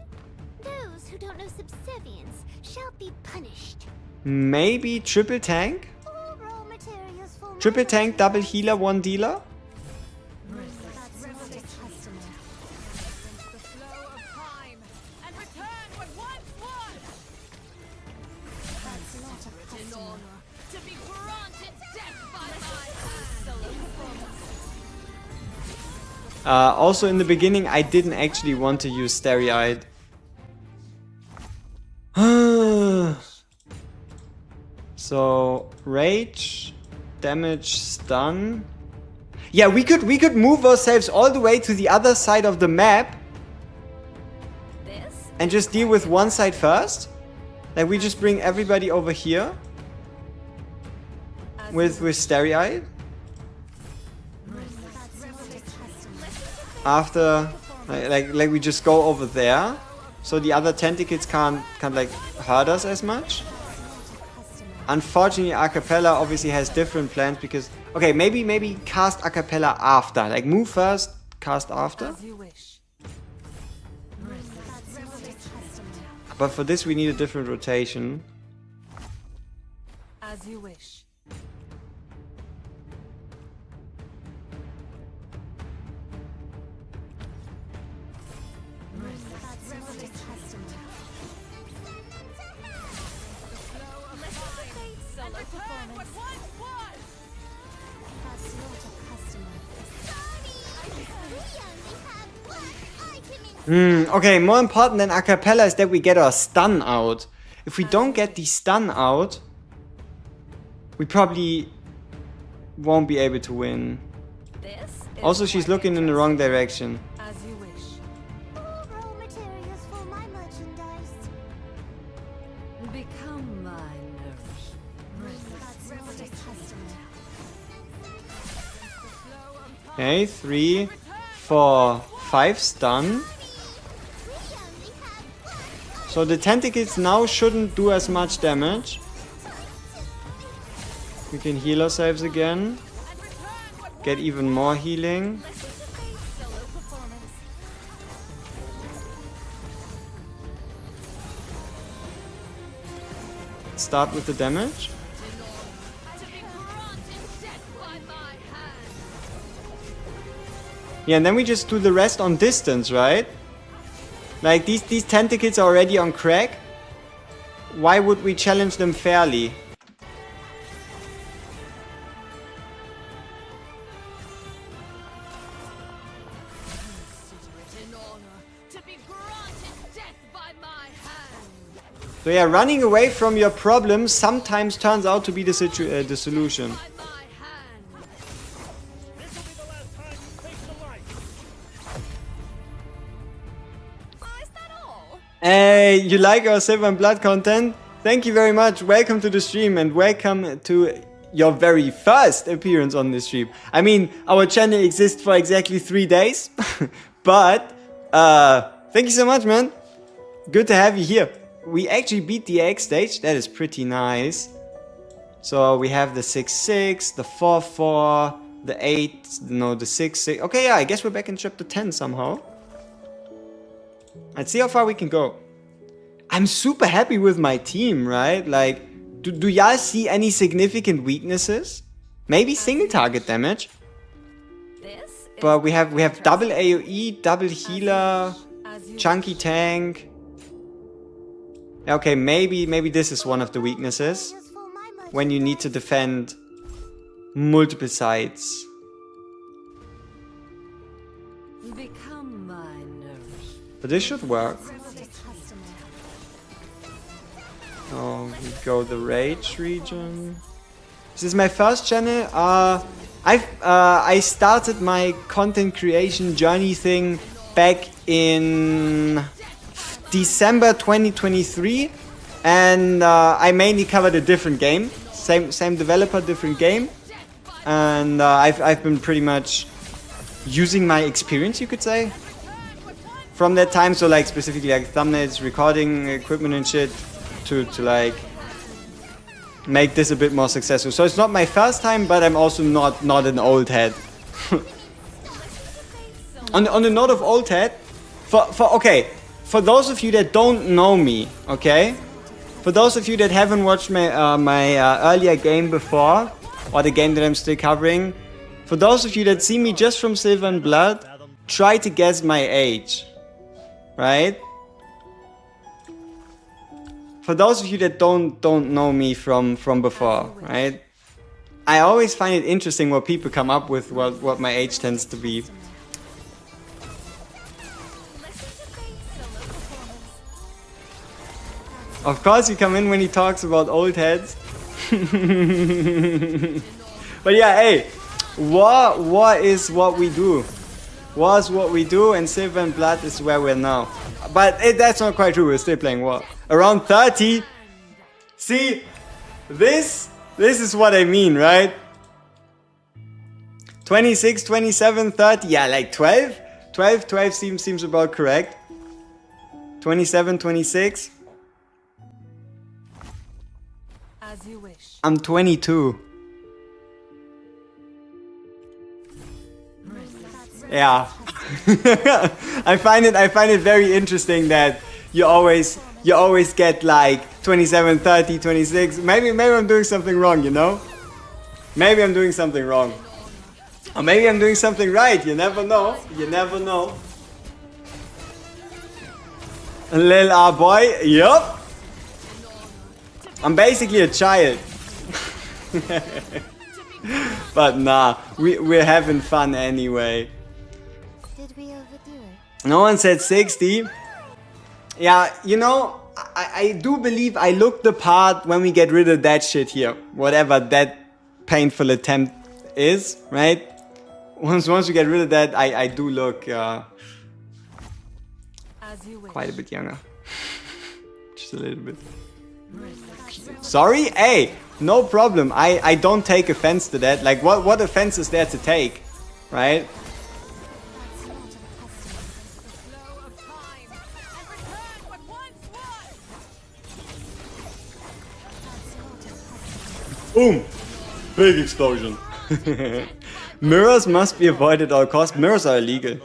Those who don't know subservience shall be punished. Maybe triple tank? All raw materials for my Triple tank, double healer, one dealer? That's not a customer. The flow of time and return what once was. That's not a In customer. honor to be granted death by my hand. Solo performance. Also in the beginning I didn't actually want to use Starry-Eyed. So rage, damage, stun. Yeah, we could move ourselves all the way to the other side of the map This and just deal with one side first. Like we just bring everybody over here with Starry-Eyed. That's not a customer. After like we just go over there, so the other tentacles can't like hurt us as much. Unfortunately, Acapella obviously has different plans because okay, maybe cast Acapella after, like move first, cast after. as you wish. That's not a customer. But for this we need a different rotation. As you wish. That's not a customer. And return what once was. That's not a customer. Sorry, we only have one item in Okay, more important than Acapella is that we get our stun out. If we don't get the stun out, we probably won't be able to win. This is Also, she's quite looking in the wrong direction. As you wish. all raw materials for my merchandise. Become my nourishment. That's not a customer. Okay, 3, 4, 5 stun. We only have one So the tentacles now shouldn't do as much damage. We can heal ourselves again. Get even more healing. solo performance. Start with the damage. To be granted death by my hand. Yeah, and then we just do the rest on distance, right? Like these tentacles are already on crack. why would we challenge them fairly? Consider it an honor to be granted death by my hand. So yeah, running away from your problems sometimes turns out to be the solution. By my hand. This will be the last time you face the light. Oh, is that all? Hey, you like our Silver and Blood content? Thank you very much. Welcome to the stream and welcome to your very first appearance on this stream. I mean, our channel exists for exactly 3 days, but thank you so much, man. Good to have you here. We actually beat the X stage. That is pretty nice. So we have the 6-6, the 4-4, the 8, no, the 6-6. Okay, yeah, I guess we're back in chapter 10 somehow. Let's see how far we can go. I'm super happy with my team, right? Like, do y'all see any significant weaknesses? Maybe single target damage. This But we have double AoE, double healer, chunky tank. Okay, maybe this is one of the weaknesses. Just for my much When you need to defend multiple sides. become my nurse. But this should work. trusted customer. Oh, we go the rage region. This is my first channel. I started my content creation journey thing back in December 2023, and I mainly covered a different game. Same developer, different game, and I've been pretty much using my experience, you could say, from that time. So like specifically like thumbnails, recording equipment and shit, to like make this a bit more successful. So it's not my first time, but I'm also not an old head. on the note of old head, for those of you that don't know me, okay, for those of you that haven't watched my earlier game before, or the game that I'm still covering, for those of you that see me just from Silver and Blood, try to guess my age, right? For those of you that don't know me from before, right? I always find it interesting what people come up with, what my age tends to be. Of course, you come in when he talks about old heads. But yeah, hey, war is what we do. War is what we do, and Silver and Blood is where we're now. But that's not quite true. We're still playing war. Around 30. See, this is what I mean, right? 26, 27, 30. Yeah, like 12. 12 seems about correct. 27, 26. As you wish. I'm 22. Yeah. I find it very interesting that you always get like 27, 30, 26. Maybe I'm doing something wrong, you know? Maybe I'm doing something wrong. Or maybe I'm doing something right. You never know. You never know. Lil R boy. Yup. I'm basically a child. But nah, we're having fun anyway. Did we overdo it? No one said 60. Yeah, you know, I do believe I look the part when we get rid of that shit here. Whatever that painful attempt is, right? Once we get rid of that, I do look As you wish. quite a bit younger. Just a little bit. Sorry? Hey, no problem. I don't take offense to that. Like, what offense is there to take? Right? That's not a customer. Flow of time and return what once was. That's not a customer. Boom! Big explosion. Mirrors must be avoided at all costs. Mirrors are illegal.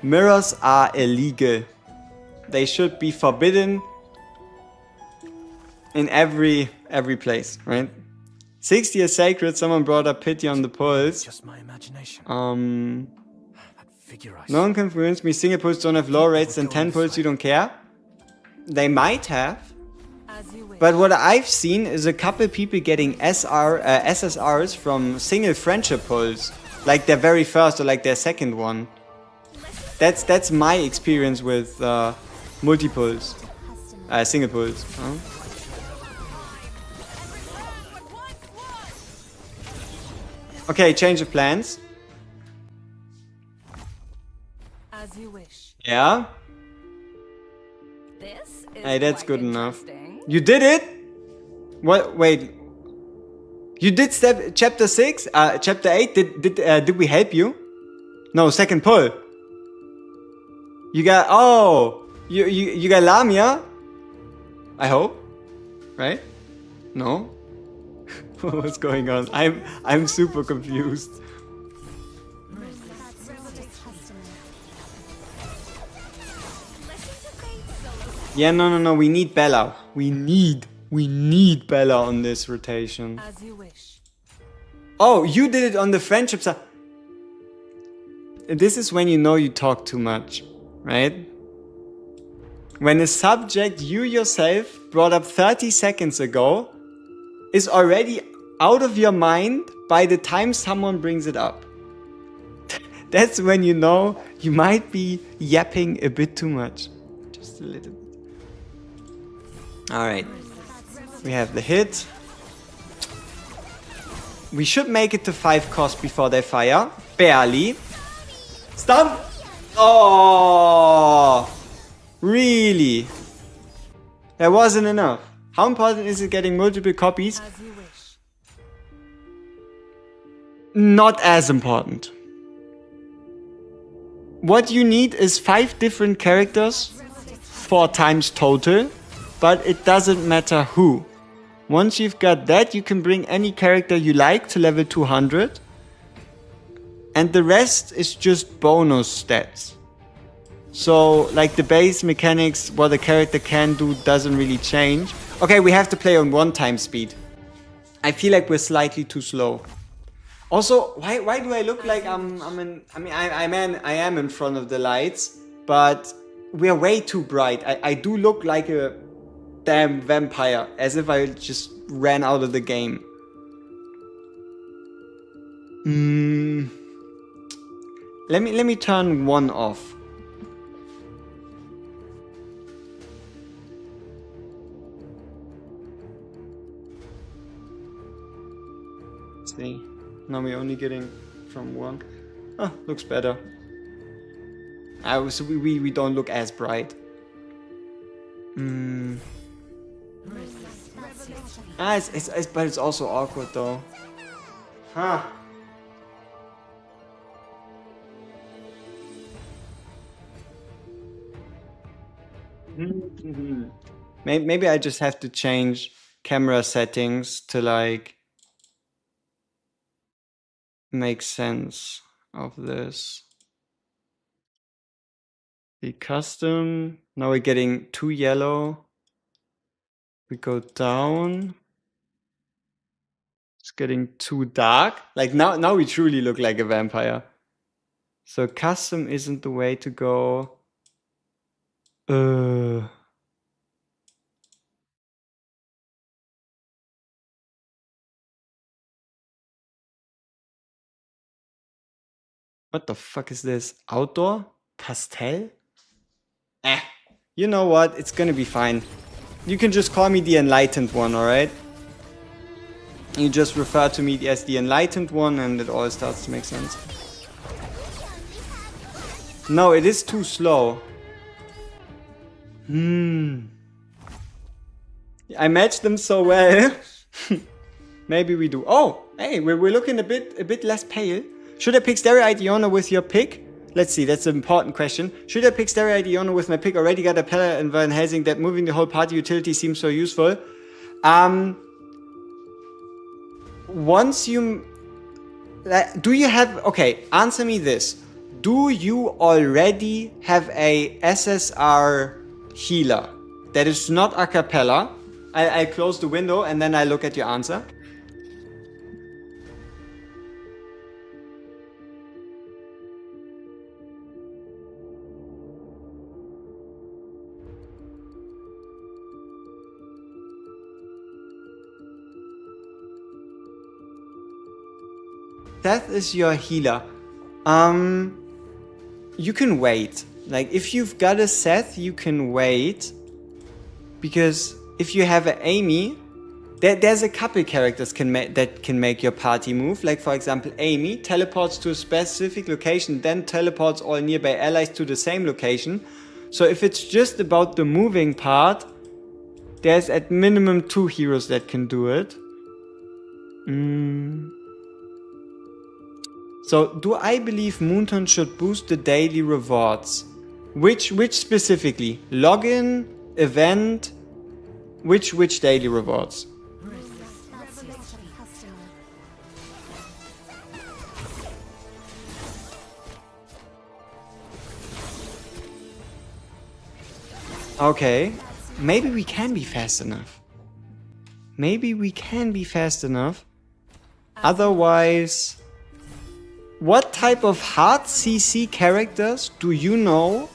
Mirrors are illegal. They should be forbidden in every place, right? 60 is sacred. Someone brought up pity on the pulse. Just my imagination. That figure I No one can convince me single pulse don't have lower rates than 10 pulse. You don't care? They might have. As you wish. wish. But what I've seen is a couple people getting SSRs from single friendship pulls, like their very first or like their second one. That's my experience with multi-pulls, single pulls. Huh? Okay, change of plans. As you wish. Yeah. This is Hey, that's quite good enough. interesting. You did it? What? Wait. You did chapter 6? Chapter 8? Did we help you? No, second pull. You got you got Lamia? I hope. Right? No? What's going on? I'm super confused. Yeah, no, we need Bella. We need Bella on this rotation. As you wish. Oh, you did it on the friendship side. This is when you know you talk too much, right? When a subject you yourself brought up 30 seconds ago is already out of your mind by the time someone brings it up. That's when you know you might be yapping a bit too much. Just a little bit. Alright. We have the hit. We should make it to 5 cost before they fire. Barely. Stun! Oh! Really? That wasn't enough. How important is it getting multiple copies? As you wish. Not as important. What you need is 5 different characters, 4 times total, but it doesn't matter who. Once you've got that, you can bring any character you like to level 200. And the rest is just bonus stats. So, like the base mechanics, what a character can do doesn't really change. Okay, we have to play on 1 time speed. I feel like we're slightly too slow. Also, why do I look like I am in front of the lights, but we're way too bright. I do look like a damn vampire, as if I just ran out of the game. Let me turn 1 off. See, now we're only getting from 1. Oh, looks better. So we don't look as bright. But it's also awkward though. Huh. Maybe I just have to change camera settings to like make sense of this. The custom. Now we're getting too yellow. We go down. It's getting too dark. Like now we truly look like a vampire. So custom isn't the way to go. What the fuck is this? Outdoor? Pastel? You know what? It's gonna be fine. You can just call me the enlightened one, alright? You just refer to me as the enlightened one and it all starts to make sense. No, it is too slow. I matched them so well. Maybe we do. Oh, hey, we're looking a bit less pale. Should I pick Stereo Idiona with your pick? Let's see, that's an important question. Should I pick Stereo Idiona with my pick? Already got a Pella and Van Helsing that moving the whole party utility seems so useful. Once you... Do you have... Okay, answer me this. Do you already have a SSR healer that is not a cappella? I close the window and then I look at your answer. Seth is your healer. You can wait. Like, if you've got a Seth, you can wait. Because if you have an Amy, there's a couple characters that can make your party move. Like, for example, Amy teleports to a specific location, then teleports all nearby allies to the same location. So if it's just about the moving part, there's at minimum 2 heroes that can do it. So, do I believe Moonton should boost the daily rewards? Which specifically? Login, event, which daily rewards? That's not a customer. Okay, maybe we can be fast enough. Maybe we can be fast enough. Otherwise, what type of hard CC characters do you know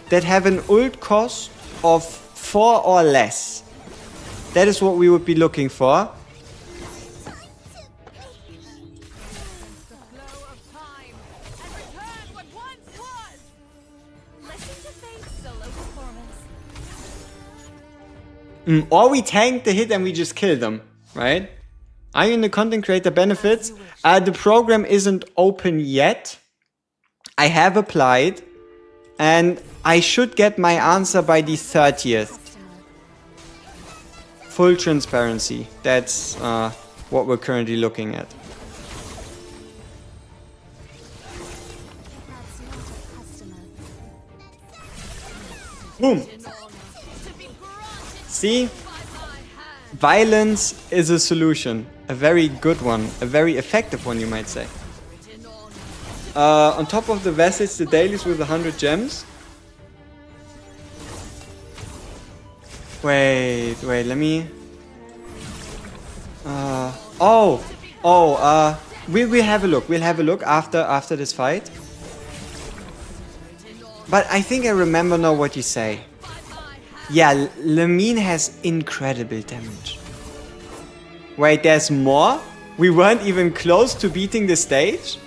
that have an ult cost of 4 or less? That is what we would be looking for. The flow of time and return what once was. Listen to Faith's solo performance. Or we tank the hit and we just kill them, right? Are you in the content creator benefits? The program isn't open yet. I have applied and I should get my answer by the 30th. Full transparency. That's what we're currently looking at. That's not a customer. Boom! To be granted See? by my hand. Violence is a solution. A very good one. A very effective one, you might say. On top of the vessels, the dailies with 100 gems. Wait, let me... we'll have a look. We'll have a look after this fight. But I think I remember now what you say. Yeah, Lamia has incredible damage. Wait, there's more? We weren't even close to beating the stage?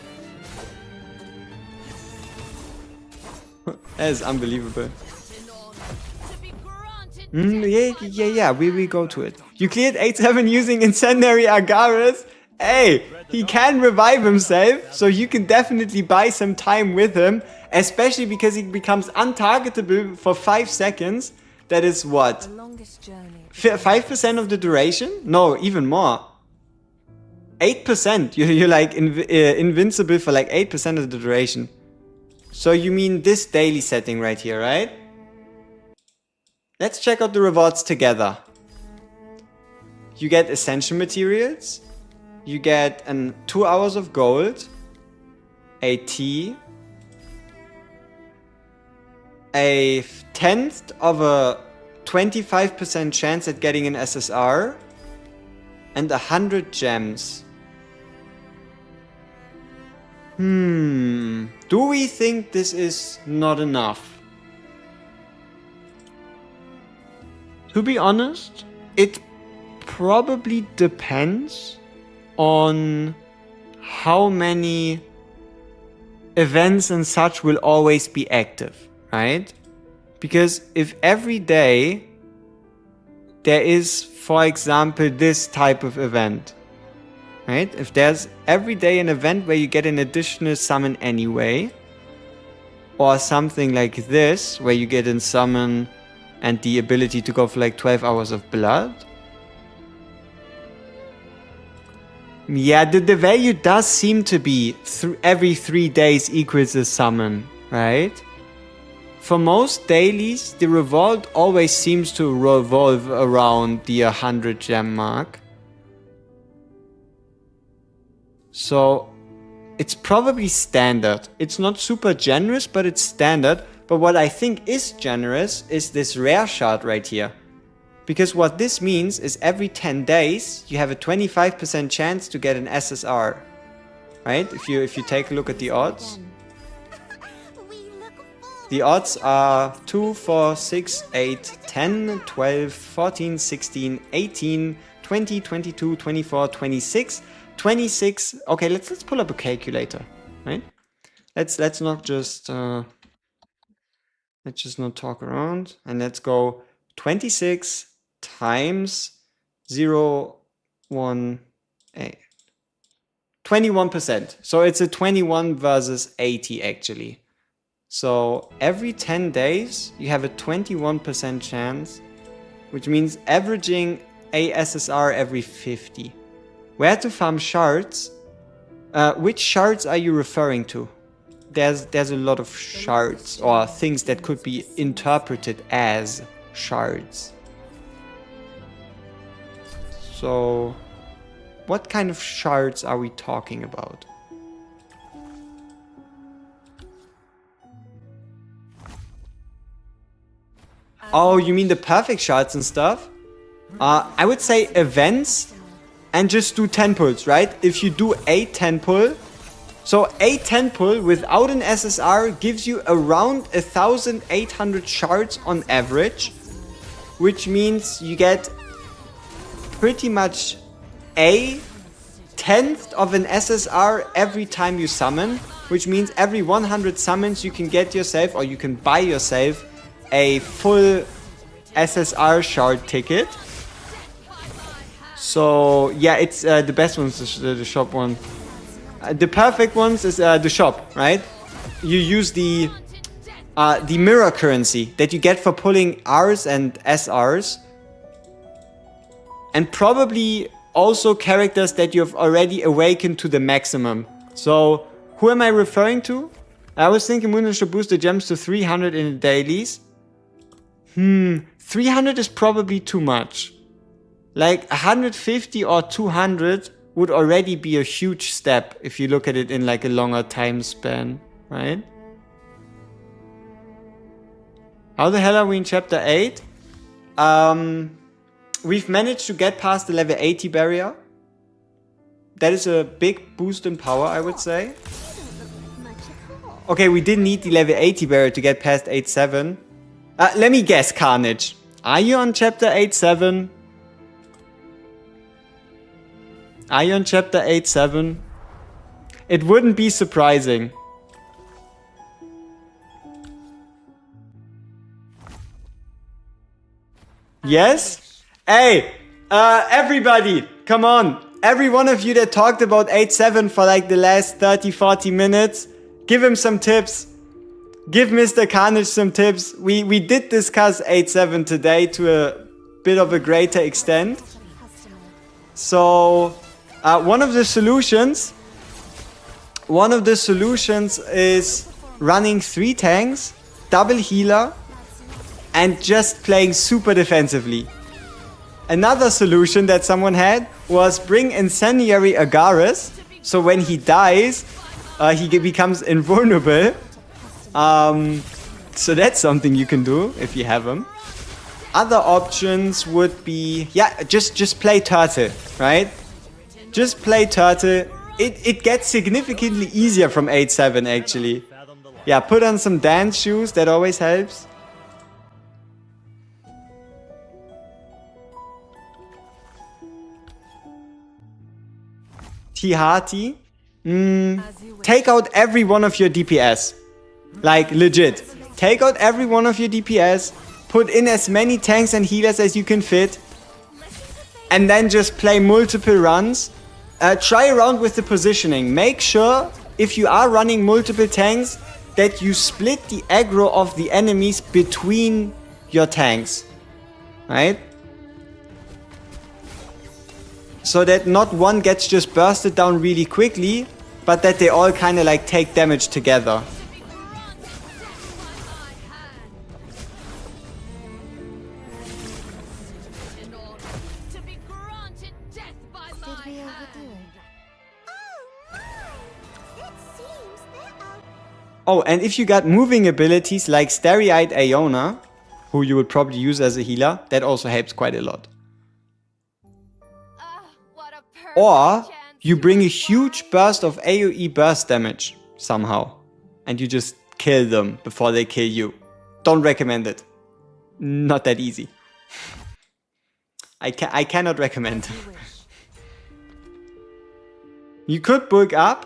That is unbelievable. To be granted Yeah, we go to it. You cleared 8-7 using Incendiary Agares? Hey, he can revive himself, so you can definitely buy some time with him, especially because he becomes untargetable for 5 seconds. That is what? longest journey. 5% of the duration? No, even more. 8%. You're like invincible for like 8% of the duration. So you mean this daily setting right here, right? Let's check out the rewards together. You get essential materials. You get 2 hours of gold. A tea. A 10th of a 25% chance at getting an SSR. And 100 gems. Do we think this is not enough? To be honest, it probably depends on how many events and such will always be active, right? Because if every day there is, for example, this type of event, right? If there's every day an event where you get an additional summon anyway, or something like this, where you get a summon and the ability to go for like 12 hours of blood. Yeah, the value does seem to be every 3 days equals a summon, right? For most dailies, the reward always seems to revolve around the 100 gem mark. So it's probably standard. It's not super generous, but it's standard. But what I think is generous is this rare shard right here. Because what this means is every 10 days, you have a 25% chance to get an SSR. Right? If you take a look at the odds. We look forward. The odds are 2, 4, 6, 8, 10, 12, 14, 16, 18, 20, 22, 24, 26, 26. Okay, let's pull up a calculator, right? Let's not just let's just not talk around, and let's go 26 times 0.18. 21%. So it's a 21 versus 80 actually. So every 10 days you have a 21% chance, which means averaging a SSR every 50. Where to farm shards? Which shards are you referring to? There's a lot of shards or things that could be interpreted as shards. So what kind of shards are we talking about? Oh, you mean the perfect shards and stuff? I would say events and just do 10 pulls, right? If you do a 10 pull, so a 10 pull without an SSR gives you around 1,800 shards on average, which means you get pretty much a 10th of an SSR every time you summon, which means every 100 summons you can get yourself, or you can buy yourself, a full SSR shard ticket. So yeah, it's the best ones, the shop one. The perfect ones is the shop, right? You use the mirror currency that you get for pulling Rs and SRs, and probably also characters that you have already awakened to the maximum. So who am I referring to? I was thinking Moon should boost the gems to 300 in the dailies. 300 is probably too much. Like 150 or 200 would already be a huge step if you look at it in like a longer time span, right? How the hell are we in chapter 8? We've managed to get past the level 80 barrier. That is a big boost in power, I would say. Okay, we didn't need the level 80 barrier to get past 8-7. Let me guess, Carnage. Are you on chapter 8-7? Are you on chapter 8-7? It wouldn't be surprising. Yes? Hey, everybody, come on. Every one of you that talked about 8-7 for like the last 30-40 minutes, give him some tips. Give Mr. Carnage some tips. We did discuss 8-7 today to a bit of a greater extent. So, one of the solutions is running 3 tanks, double healer, and just playing super defensively. Another solution that someone had was bring Incendiary Agares, so when he dies, he becomes invulnerable. So that's something you can do if you have him. Other options would be, yeah, just play Turtle, right? Just play Turtle. It gets significantly easier from 8-7 actually. Yeah, put on some dance shoes, that always helps. Tihati. Take out every one of your DPS. Like, legit. Take out every one of your DPS. Put in as many tanks and healers as you can fit. And then just play multiple runs. Try around with the positioning. Make sure, if you are running multiple tanks, that you split the aggro of the enemies between your tanks. Right? So that not one gets just bursted down really quickly, but that they all kind of like take damage together. Oh, and if you got moving abilities like Starry-Eyed Aeona, who you would probably use as a healer, that also helps quite a lot. Or you bring a huge burst of AoE burst damage somehow, and you just kill them before they kill you. Don't recommend it. Not that easy. I cannot recommend. You could bulk up.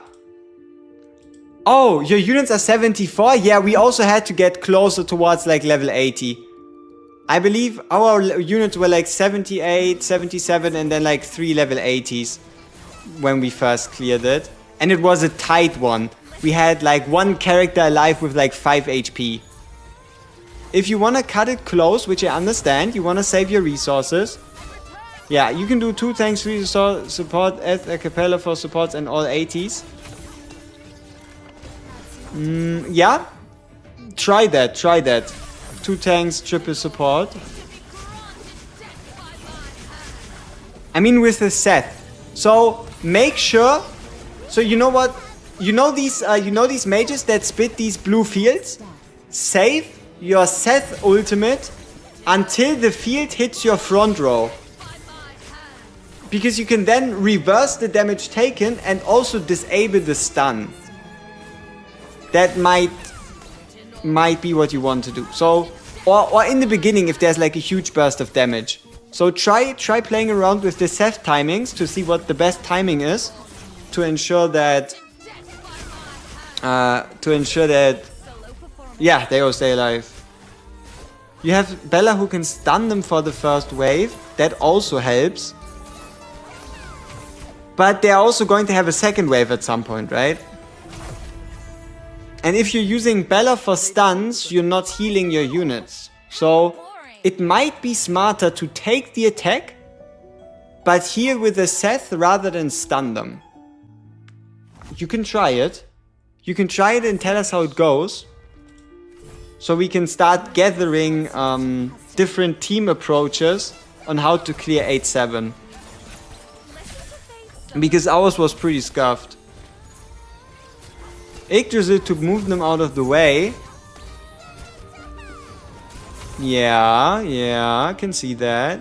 Oh, your units are 74? Yeah, we also had to get closer towards like level 80. I believe our units were like 78, 77 and then like 3 level 80s when we first cleared it. And it was a tight one. We had like one character alive with like 5 HP. If you want to cut it close, which I understand, you want to save your resources. Yeah, you can do 2 tanks, 3 support, add a cappella for supports and all 80s. Yeah, try that. 2 tanks, triple support. I mean with the Seth. So make sure. So you know what? You know these mages that spit these blue fields? Save your Seth ultimate until the field hits your front row. Because you can then reverse the damage taken and also disable the stun. That might be what you want to do. So, or in the beginning if there's like a huge burst of damage. So try playing around with the Seth timings to see what the best timing is to ensure that yeah, they all stay alive. You have Bella who can stun them for the first wave. That also helps. But they're also going to have a second wave at some point, right? And if you're using Bella for stuns, you're not healing your units. So it might be smarter to take the attack, but heal with the Seth rather than stun them. You can try it. You can try it and tell us how it goes. So we can start gathering different team approaches on how to clear 8-7. Because ours was pretty scuffed. Yggdrasil to move them out of the way. Yeah, I can see that.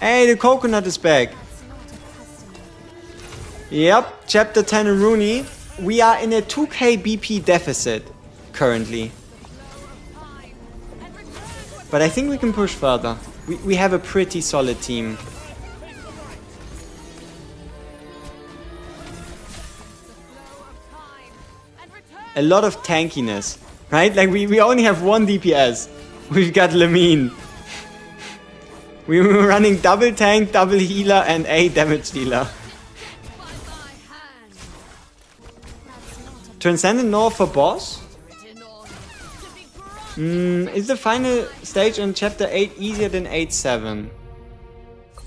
Hey, the coconut is back. Yep, chapter 10 and Rooney. We are in a 2k BP deficit currently. But I think we can push further. We have a pretty solid team. A lot of tankiness, right? Like we only have 1 DPS. We've got Lamia. We were running double tank, double healer and a damage dealer. Transcendent North for boss? Is the final stage on chapter 8 easier than 8-7?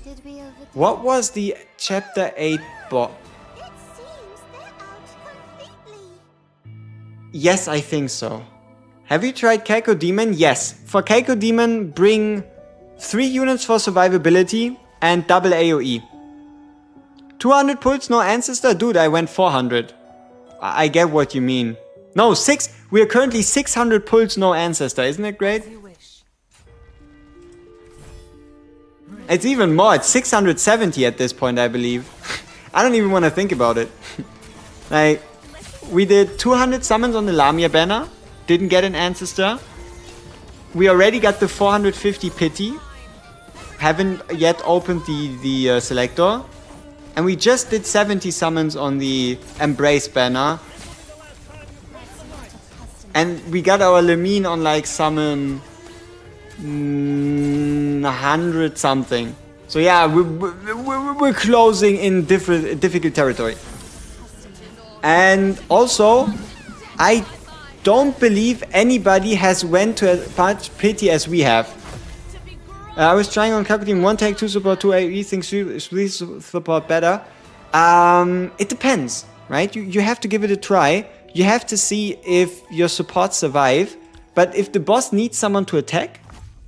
Did we overdo? What was the chapter 8 boss? It seems they're out completely. Yes, I think so. Have you tried Keiko Demon? Yes. For Keiko Demon, bring 3 units for survivability and double AoE. 200 pulse, no ancestor? Dude, I went 400. I get what you mean. No, 6. We are currently 600 pulse, no ancestor. Isn't it great? It's even more. It's 670 at this point, I believe. I don't even want to think about it. Like, we did 200 summons on the Lamia banner. Didn't get an ancestor. We already got the 450 pity. Haven't yet opened the selector. And we just did 70 summons on the Embrace banner. And we got our Lamia on like summon 100 something. So yeah, we're closing in difficult territory. And also, I don't believe anybody has went to as much pity as we have. I was trying on Kaku Team 1 tank, 2 support, 2 AoE, things 3 support better. It depends, right? You have to give it a try. You have to see if your supports survive. But if the boss needs someone to attack,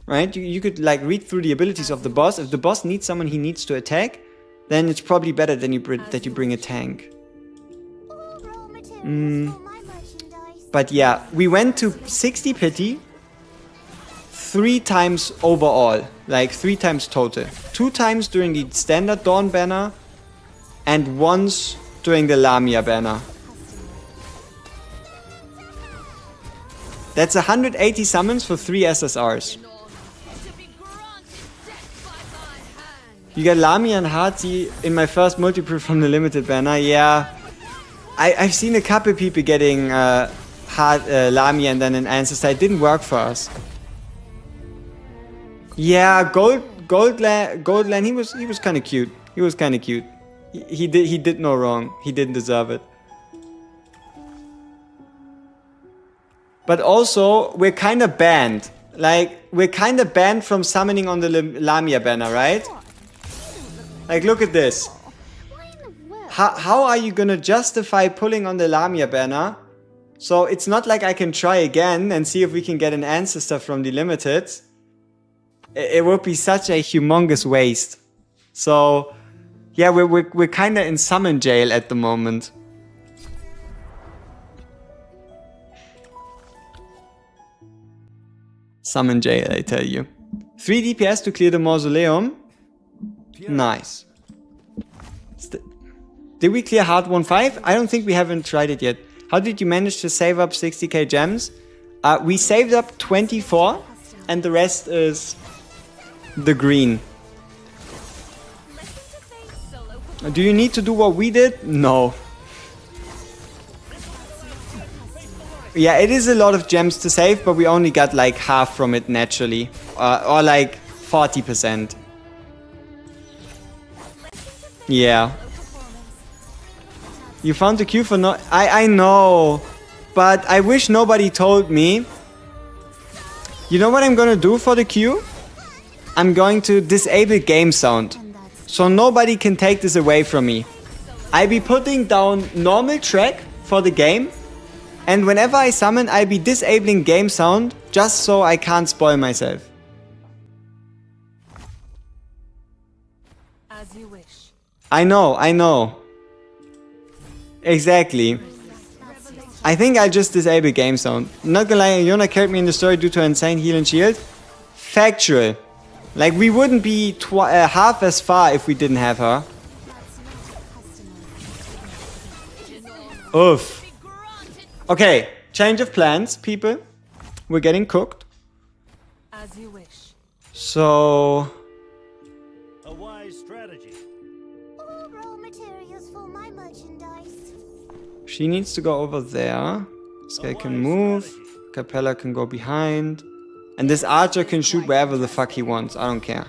right? You could like read through the abilities of the boss. If the boss needs someone he needs to attack, then it's probably better than that you bring a tank. All raw materials for my merchandise. But yeah, we went to 60 pity 3 times overall, like 3 times total. 2 times during the standard Dawn banner and once during the Lamia banner. That's 180 summons for 3 SSRs. You get Lamia and Hati in my first multi-proof from the limited banner. Yeah. I've seen a couple people getting Lamia and then an ancestor. It didn't work for us. Yeah, Goldland, he was kind of cute. He was kind of cute. He did no wrong. He didn't deserve it. But also, we're kind of banned. Like, we're kind of banned from summoning on the Lamia banner, right? Like, look at this. Why in the world? How are you gonna justify pulling on the Lamia banner? So it's not like I can try again and see if we can get an ancestor from the limited. It would be such a humongous waste. So yeah, we're kind of in summon jail at the moment. Summon jail, I tell you. 3 DPS to clear the mausoleum. Nice. Did we clear hard 1-5? I don't think we haven't tried it yet. How did you manage to save up 60k gems? We saved up 24 and the rest is the green. Do you need to do what we did? No. Yeah, it is a lot of gems to save, but we only got like half from it naturally. Or like 40%. Yeah. You found the queue for no... I know. But I wish nobody told me. You know what I'm gonna do for the queue? I'm going to disable game sound. So nobody can take this away from me. I'll be putting down normal track for the game. And whenever I summon, I'll be disabling game sound. Just so I can't spoil myself. As you wish. I know. Exactly. I think I'll just disable game sound. Not gonna lie, Yona carried me in the story due to insane heal and shield. Factual. Like, we wouldn't be half as far if we didn't have her. Oof. Okay, change of plans, people. We're getting cooked. As you wish. So... A wise strategy. All raw materials for my merchandise. she needs to go over there. This guy can move. Capella can go behind. And this archer can shoot wherever the fuck he wants. I don't care.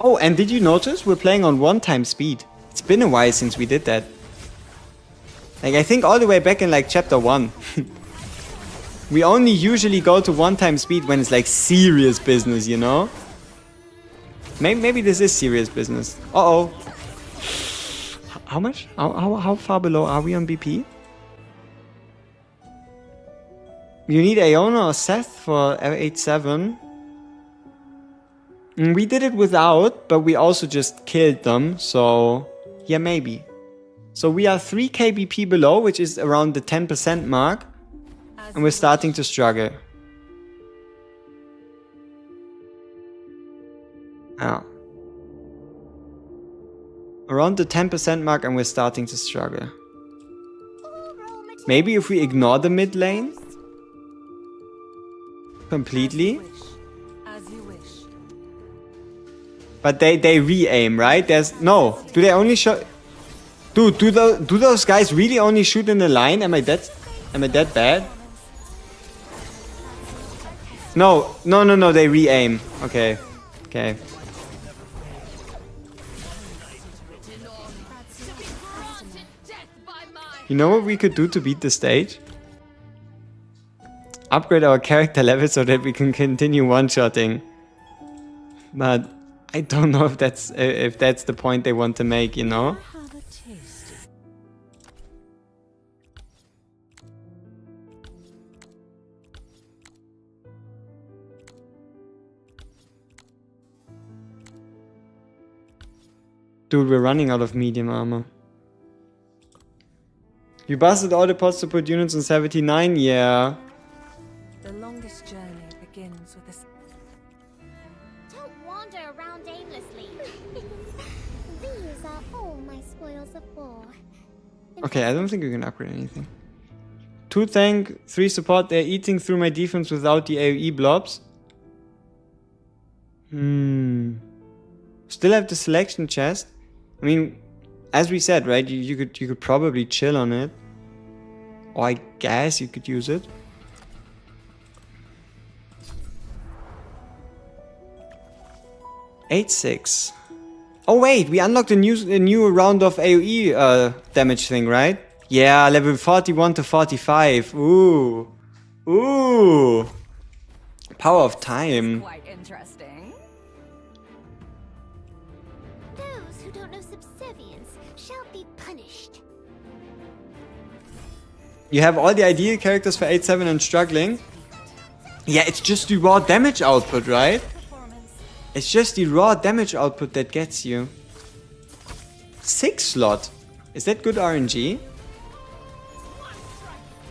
Oh, and did you notice we're playing on 1x speed? It's been a while since we did that. Like, I think all the way back in like chapter 1. We only usually go to 1x speed when it's like serious business, you know? Maybe this is serious business. Uh-oh. How much? How far below are we on BP? You need Aeona or Seth for L87. We did it without, but we also just killed them, so yeah, maybe. So we are 3 KBP below, which is around the 10% mark, and we're starting to struggle. Yeah. Around the 10% mark and we're starting to struggle. Maybe if we ignore the mid lane completely. As you wish. But they re-aim, right? There's no. Do they only shoot? Dude, do those guys really only shoot in the line? Am I that bad? No, they re-aim. Okay. You know what we could do to beat the stage? Upgrade our character level so that we can continue one-shotting. But I don't know if that's the point they want to make, you know? Dude, we're running out of medium armor. You busted all the pods to put units on 79? Yeah. The longest journey begins with a... Don't wander around aimlessly. These are all my spoils of war. Okay, I don't think we can upgrade anything. 2 tank, 3 support, they're eating through my defense without the AoE blobs. Still have the selection chest. I mean, as we said, right? You could probably chill on it. Or I guess you could use it. $8.6. Oh wait, we unlocked a new round of AoE damage thing, right? Yeah, level 41 to 45. Ooh. Ooh. Power of time. Quite interesting. Those who don't know subservience shall be punished. You have all the ideal characters for 8-7 and struggling. Yeah, it's just the raw damage output, right? It's just the raw damage output that gets you. 6 slot. Is that good RNG?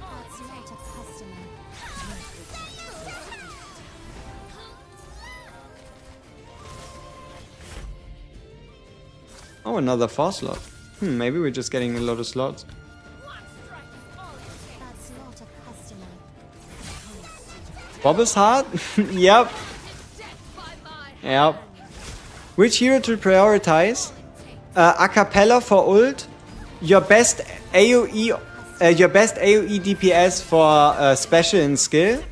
That's not a customer. Oh, another 4 slot. Maybe we're just getting a lot of slots. That's not a customer. Bob's heart? Yep. Yep. Which hero to prioritize? A cappella for ult. Your best AoE DPS for special and skill.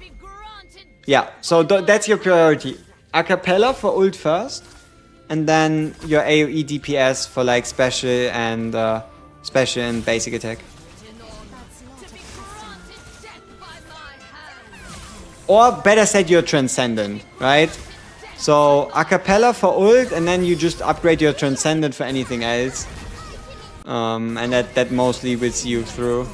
Yeah, so that's your priority. A cappella for ult first, and then your AoE DPS for like special and basic attack. Or better said, your transcendent, right? So a cappella for ult, and then you just upgrade your transcendent for anything else. And that mostly will see you through.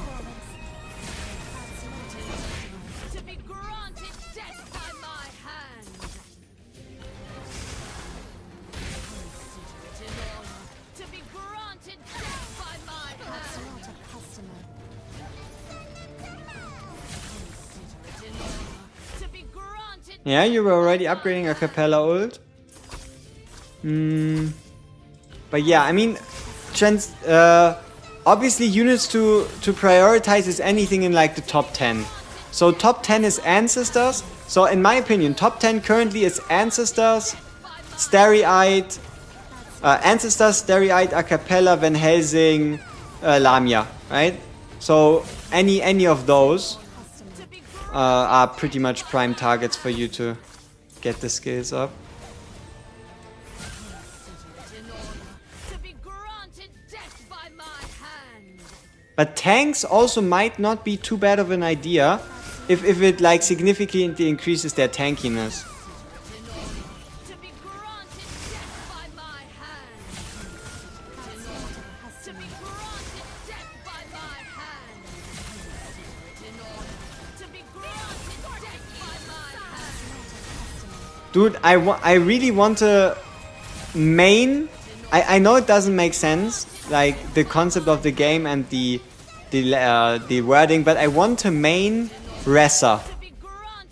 Yeah, you were already upgrading a cappella ult. But yeah, I mean, obviously units to prioritize is anything in like the top 10. So top 10 is Ancestors. So in my opinion, top 10 currently is Ancestors, Starry-Eyed, a cappella, Van Helsing, Lamia, right? So any of those are pretty much prime targets for you to get the skills up. But tanks also might not be too bad of an idea if it like significantly increases their tankiness. Dude, I really want to main. I know it doesn't make sense, like the concept of the game and the wording, but I want to main Ressa.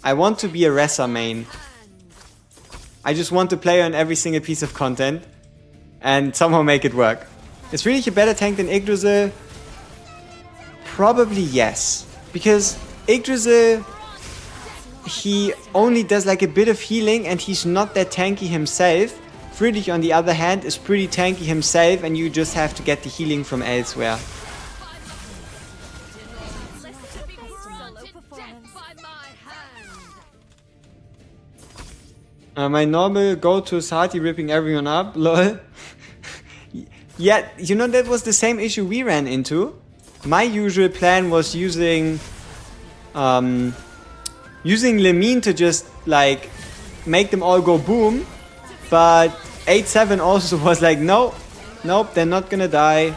I want to be a Ressa main. I just want to play on every single piece of content and somehow make it work. Is Friedrich a better tank than Yggdrasil? Probably yes, because Yggdrasil, he only does like a bit of healing and he's not that tanky himself. Friedrich, on the other hand, is pretty tanky himself and you just have to get the healing from elsewhere. My normal go-to is Hardy ripping everyone up, lol. Yeah, you know, that was the same issue we ran into. My usual plan was using Lamine to just like make them all go boom, but 8-7 also was like, nope, they're not gonna die.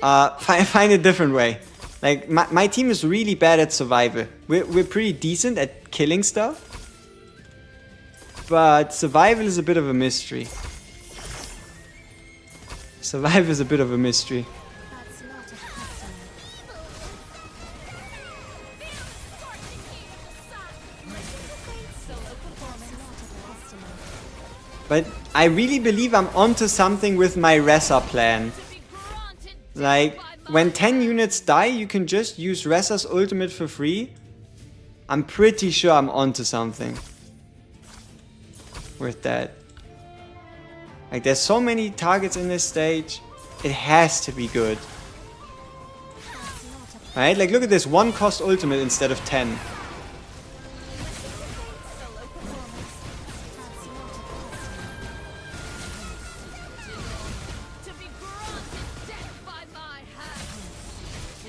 Find a different way. Like my team is really bad at survival. We're pretty decent at killing stuff, but survival is a bit of a mystery. Survival is a bit of a mystery. That's not a customer. But I really believe I'm onto something with my Ressa plan. Like, when 10 units die, you can just use Ressa's ultimate for free. I'm pretty sure I'm onto something with that. Like, there's so many targets in this stage. It has to be good. Right? Like, look at this. 1 cost ultimate instead of 10. To be granted death by my hand.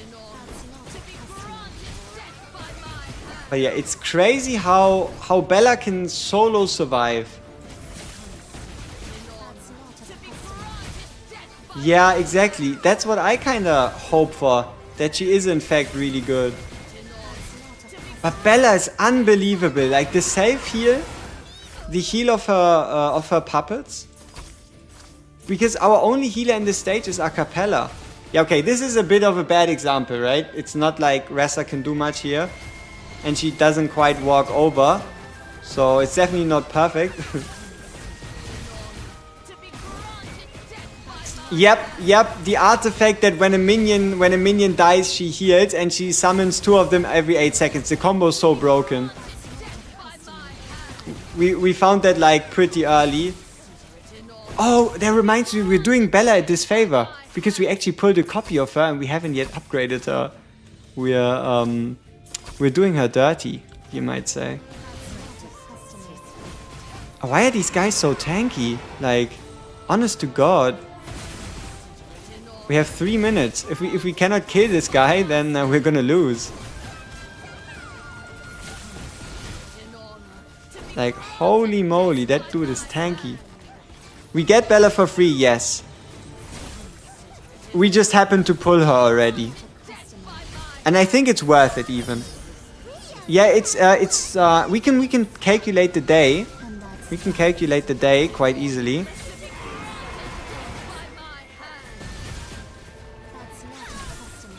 In order to be granted death by my hand. But yeah, it's crazy how Bella can solo survive. To be granted death by Yeah, exactly. That's what I kind of hope for. That she is in fact really good. But Bella is unbelievable. Like the self heal, the heal of her puppets. Because our only healer in this stage is a cappella. Yeah, okay, this is a bit of a bad example, right? It's not like Ressa can do much here. And she doesn't quite walk over. So it's definitely not perfect. to be granted death by my Yep, the artifact that when a minion dies, she heals and she summons 2 of them every 8 seconds. The combo is so broken. death by my hand. We found that like pretty early. Oh, that reminds me, we're doing Bella a disfavor because we actually pulled a copy of her and we haven't yet upgraded her. We're doing her dirty, you might say. Why are these guys so tanky? Like, honest to God. We have 3 minutes. If we cannot kill this guy, then we're gonna lose. Like, holy moly, that dude is tanky. We get Bella for free, yes. We just happened to pull her already. And I think it's worth it even. Yeah, we can calculate the day. We can calculate the day quite easily.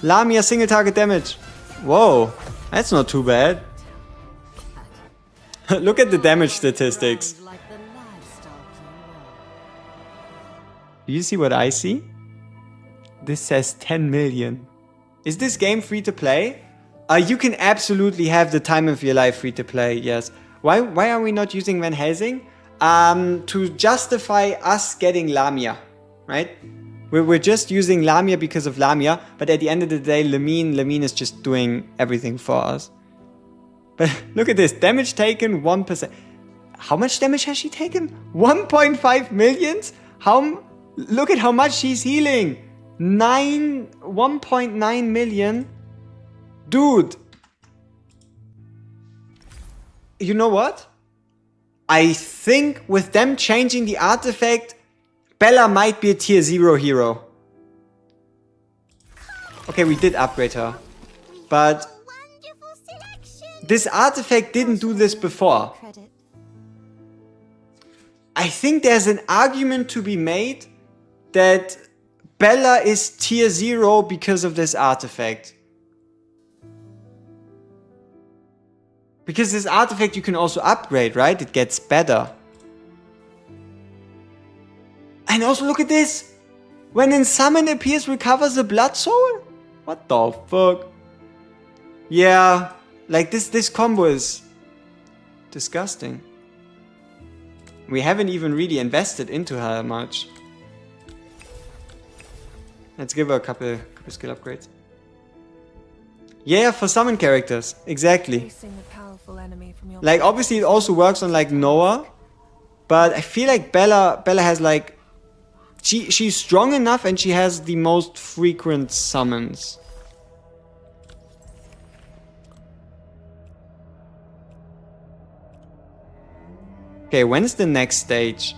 Lamia single target damage. Whoa, that's not too bad. Look at the damage statistics. Do you see what I see? This says 10 million. Is this game free to play? You can absolutely have the time of your life free to play, yes. Why are we not using Van Helsing? To justify us getting Lamia, right? We're just using Lamia because of Lamia, but at the end of the day, Lamine is just doing everything for us. But look at this, damage taken 1%. How much damage has she taken? 1.5 millions? Look at how much she's healing. 1.9 million. Dude. You know what? I think with them changing the artifact, Bella might be a tier 0 hero. Okay, we did upgrade her. But Wonderful selection. this artifact didn't do this before. I think there's an argument to be made that Bella is tier 0 because of this artifact. Because this artifact you can also upgrade, right? It gets better. And also look at this. When in summon appears, recovers a blood soul? What the fuck? Yeah, like this combo is disgusting. We haven't even really invested into her much. Let's give her a couple skill upgrades. Yeah, for summon characters, exactly. Like obviously it also works on like Noah, but I feel like Bella has like she's strong enough and she has the most frequent summons. Okay, when's the next stage?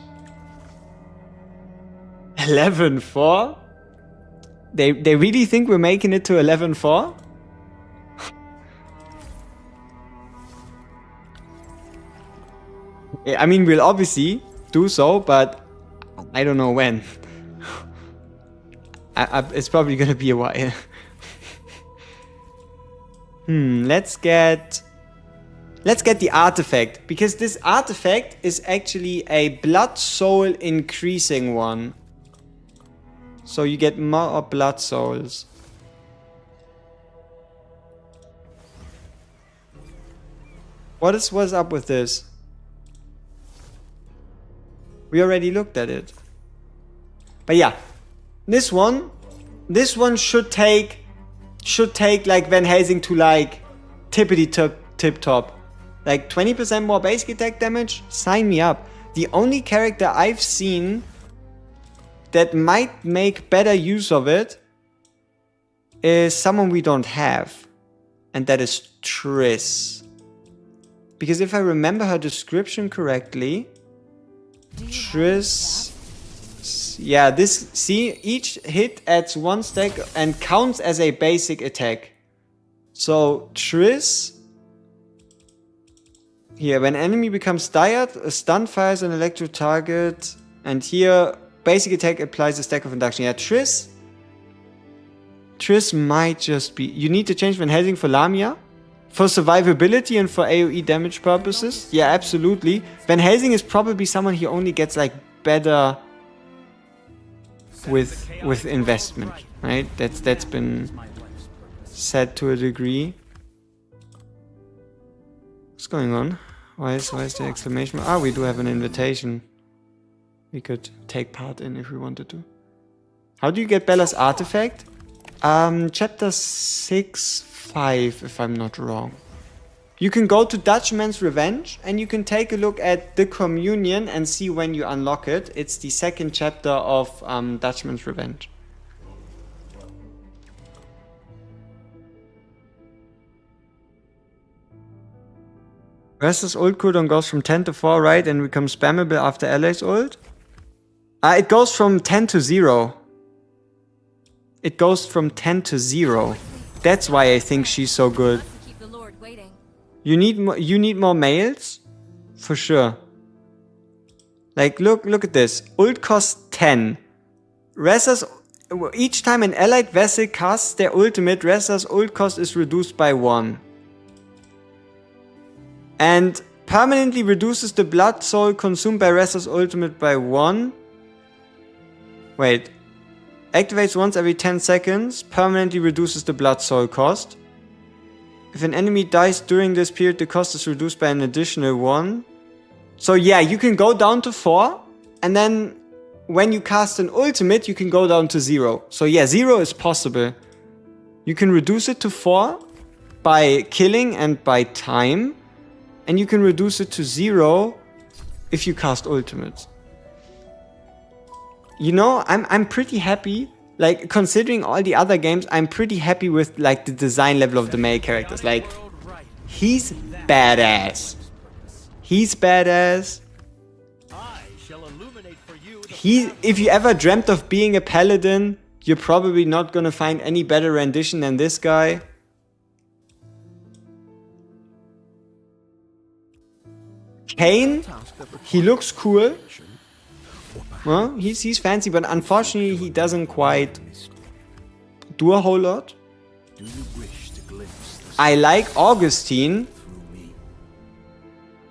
11-4? They really think we're making it to 11-4? I mean, we'll obviously do so, but I don't know when. It's probably gonna be a while. Let's get the artifact, because this artifact is actually a blood soul increasing one. So you get more blood souls. What's up with this? We already looked at it. But yeah, this one should take like Van Helsing to like tippity tip top. Like 20% more basic attack damage? Sign me up. The only character I've seen that might make better use of it is someone we don't have. And that is Triss. Because if I remember her description correctly, Triss... Yeah, this... See, each hit adds 1 stack and counts as a basic attack. So, Triss... Here, when enemy becomes tired, a stun fires an electro target. And here, basic attack applies a stack of induction. Yeah, Triss might just be... You need to change Van Helsing for Lamia. For survivability and for AoE damage purposes. Yeah, absolutely. Van Helsing is probably someone he only gets like better with investment. Right? That's been said to a degree. What's going on? Why is the exclamation? Ah, we do have an invitation. We could take part in if we wanted to. How do you get Bella's artifact? Chapter 6-5, if I'm not wrong. You can go to Dutchman's Revenge and you can take a look at the Communion and see when you unlock it. It's the 2nd chapter of Dutchman's Revenge. Restless ult cooldown goes from 10 to 4, right? And becomes spammable after allies ult? It goes from 10 to 0. It goes from 10 to 0. That's why I think she's so good. Keep the Lord waiting. You need more males? For sure. Like, look at this. Ult costs 10. Restless... Each time an allied vessel casts their ultimate, Restless ult cost is reduced by 1. And permanently reduces the blood soul consumed by Restless ultimate by 1. Wait. Activates once every 10 seconds. Permanently reduces the blood soul cost. If an enemy dies during this period, the cost is reduced by an additional 1. So yeah, you can go down to 4. And then when you cast an ultimate, you can go down to 0. So yeah, 0 is possible. You can reduce it to 4 by killing and by time. And you can reduce it to 0 if you cast ultimates. You know, I'm pretty happy. Like, considering all the other games, I'm pretty happy with, like, the design level of the male characters. Like, he's badass. He's badass. If you ever dreamt of being a paladin, you're probably not gonna find any better rendition than this guy. Kane, he looks cool. Well, he's fancy, but unfortunately he doesn't quite do a whole lot. I like Augustine.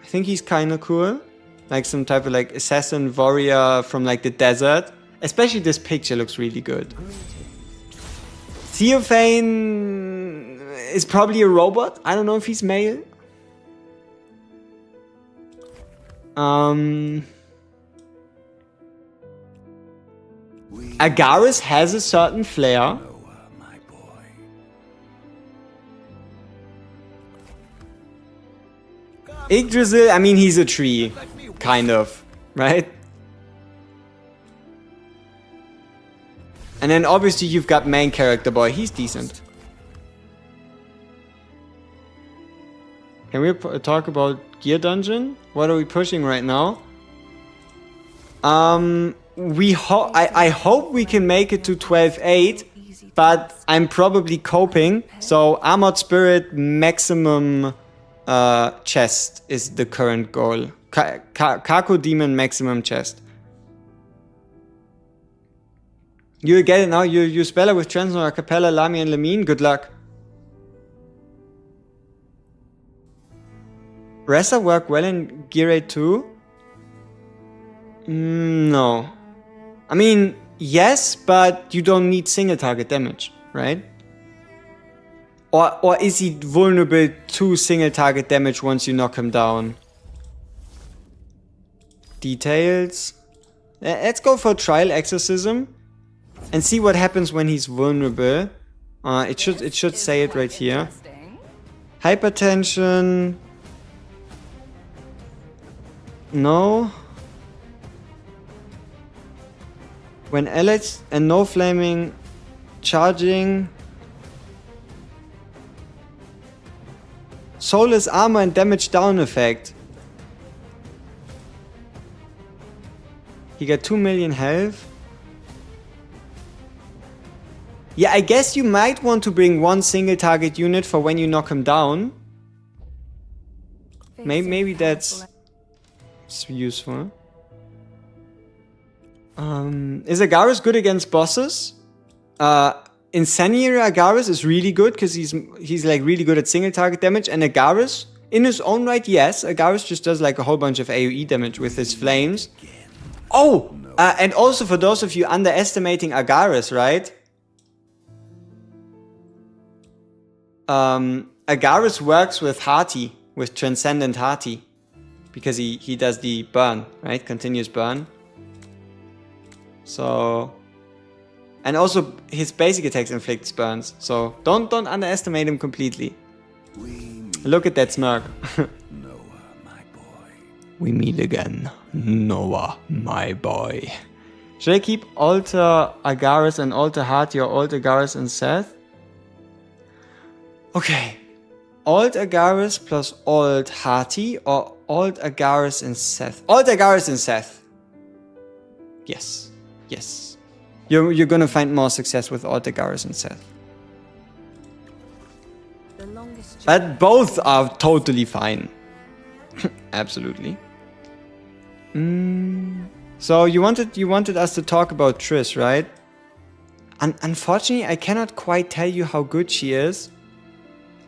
I think he's kinda cool. Like some type of like assassin warrior from like the desert. Especially this picture looks really good. Theophane is probably a robot. I don't know if he's male. Agaris has a certain flair. Yggdrasil, I mean, he's a tree. Kind of. Right? And then obviously you've got main character boy. He's decent. Can we talk about Gear Dungeon? What are we pushing right now? I hope we can make it to 12.8, but I'm probably coping. So Armored Spirit maximum chest is the current goal. Kako Demon maximum chest. You'll get it now. You spell it with Transnor, Capella, Lamia, and Lamine. Good luck. Ressa work well in Gear 8 too? No. I mean, yes, but you don't need single target damage, right? Or is he vulnerable to single target damage once you knock him down? Details. Let's go for trial exorcism and see what happens when he's vulnerable. It should say it right here. Hypertension. No. When allied and no flaming charging. Soulless armor and damage down effect. He got 2 million health. Yeah, I guess you might want to bring one single target unit for when you knock him down. Maybe that's useful. Is Agaris good against bosses? Incendiary Agaris is really good because he's like really good at single target damage, and Agaris in his own right, yes, Agaris just does like a whole bunch of AoE damage with his flames. Oh, and also for those of you underestimating Agaris, right? Agaris works with Hearty, with Transcendent Hearty, because he does the burn, right? Continuous burn. So, and also his basic attacks inflicts burns. So don't underestimate him completely. Look at that smirk. Noah, my boy. We meet again, Noah, my boy. Should I keep Alter Agaris and Alter Hearty or Alt Agaris and Seth? Okay. Alt Agaris plus Alt Hearty or Alt Agaris and Seth? Alt Agaris and Seth. Yes. Yes. You're gonna find more success with Alt Agaris and Seth. But both are totally fine. Absolutely. So you wanted us to talk about Triss, right? Unfortunately, I cannot quite tell you how good she is.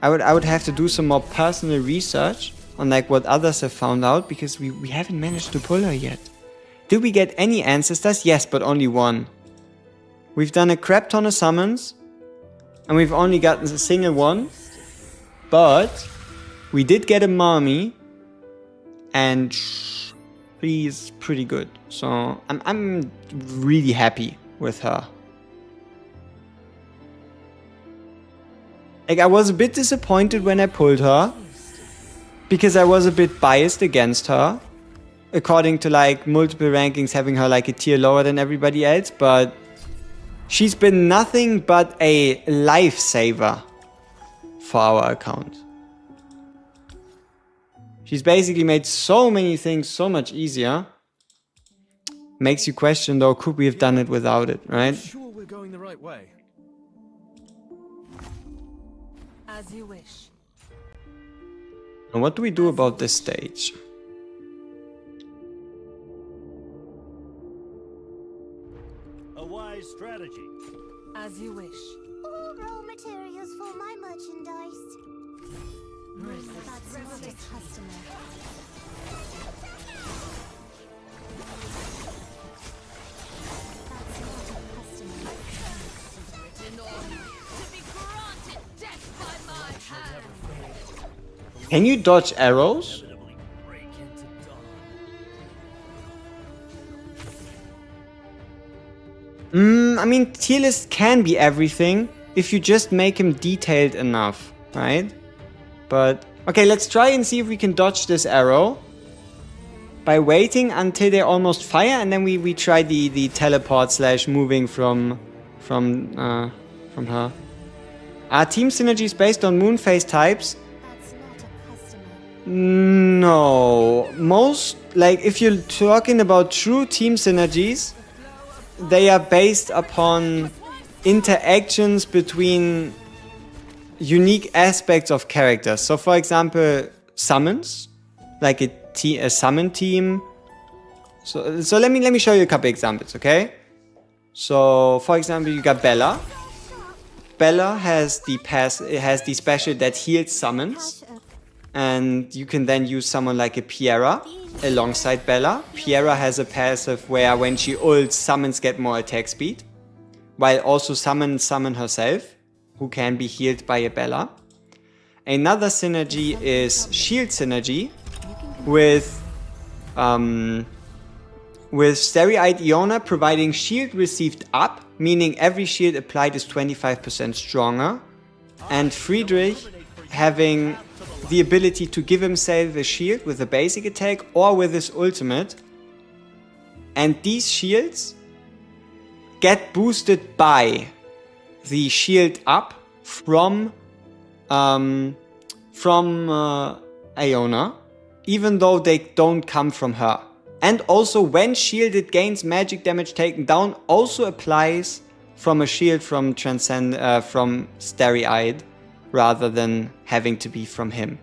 I would have to do some more personal research on like what others have found out, because we haven't managed to pull her yet. Did we get any ancestors? Yes, but only one. We've done a crap ton of summons, and we've only gotten a single one. But we did get a mommy, and she's pretty good. So I'm really happy with her. Like, I was a bit disappointed when I pulled her, because I was a bit biased against her, according to like multiple rankings having her like a tier lower than everybody else, but she's been nothing but a lifesaver for our account. She's basically made so many things so much easier. Makes you question though, could we have done it without it, right? Sure we're going the right way. As you wish. And what do we do about this stage? A wise strategy. As you wish. All raw materials for my merchandise. That's not a customer. That's not a customer. Written on to be granted death by my hand. Can you dodge arrows? Inevitably break into dawn. I mean, tier list can be everything if you just make him detailed enough, right? But, okay, let's try and see if we can dodge this arrow by waiting until they almost fire, and then we try the teleport slash moving from her. Are team synergies based on moon phase types? That's not a customer. No. Most, like, if you're talking about true team synergies, they are based upon interactions between unique aspects of characters. So, for example, summons, like a summon team. So let me show you a couple examples, okay? So, for example, you got Bella. Bella has the special that heals summons, and you can then use someone like a Piera alongside Bella. Piera has a passive where when she ults, summons get more attack speed, while also summon herself, who can be healed by a Bella. Another synergy is shield synergy with with Starry-Eyed Iona providing shield received up, meaning every shield applied is 25% stronger, and Friedrich having the ability to give himself a shield with a basic attack or with his ultimate, and these shields get boosted by the shield up from Iona, even though they don't come from her. And also when shielded gains magic damage taken down also applies from a shield from from Starry-Eyed rather than having to be from him.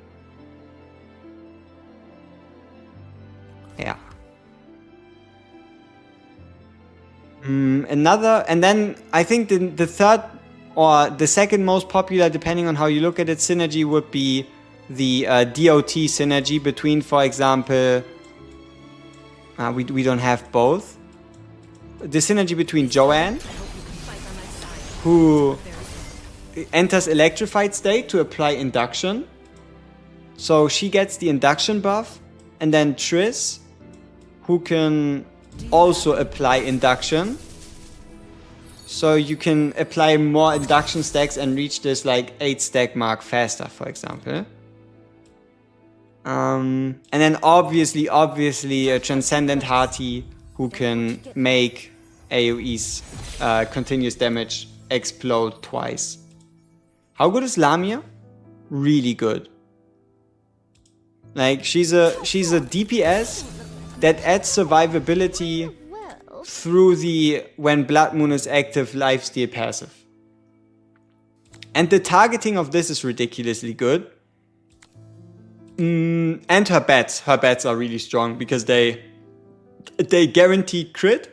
Yeah. And then I think the third or the second most popular, depending on how you look at it, synergy would be the DOT synergy between, for example, we don't have both. The synergy between Joanne, who enters electrified state to apply induction. So she gets the induction buff. And then Triss, who can also apply induction. So you can apply more induction stacks and reach this like 8 stack mark faster, for example. And then obviously a Transcendent Hearty who can make AoE's continuous damage explode twice. How good is Lamia? Really good. Like she's a DPS that adds survivability through the when Blood Moon is active lifesteal passive. And the targeting of this is ridiculously good. And her bats are really strong because they guarantee crit,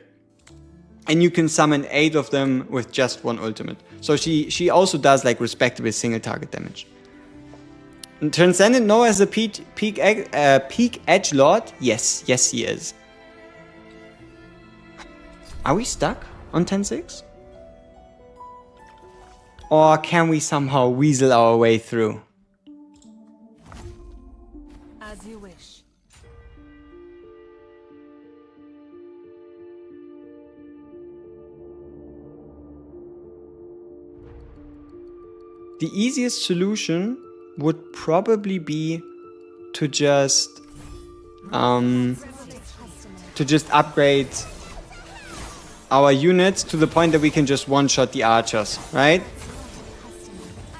and you can summon 8 of them with just one ultimate. So she also does like respectable single target damage. And Transcendent Noah as a peak edgelord? Yes he is. Are we stuck on 10-6? Or can we somehow weasel our way through? As you wish. The easiest solution would probably be to just upgrade our units to the point that we can just one-shot the archers, right?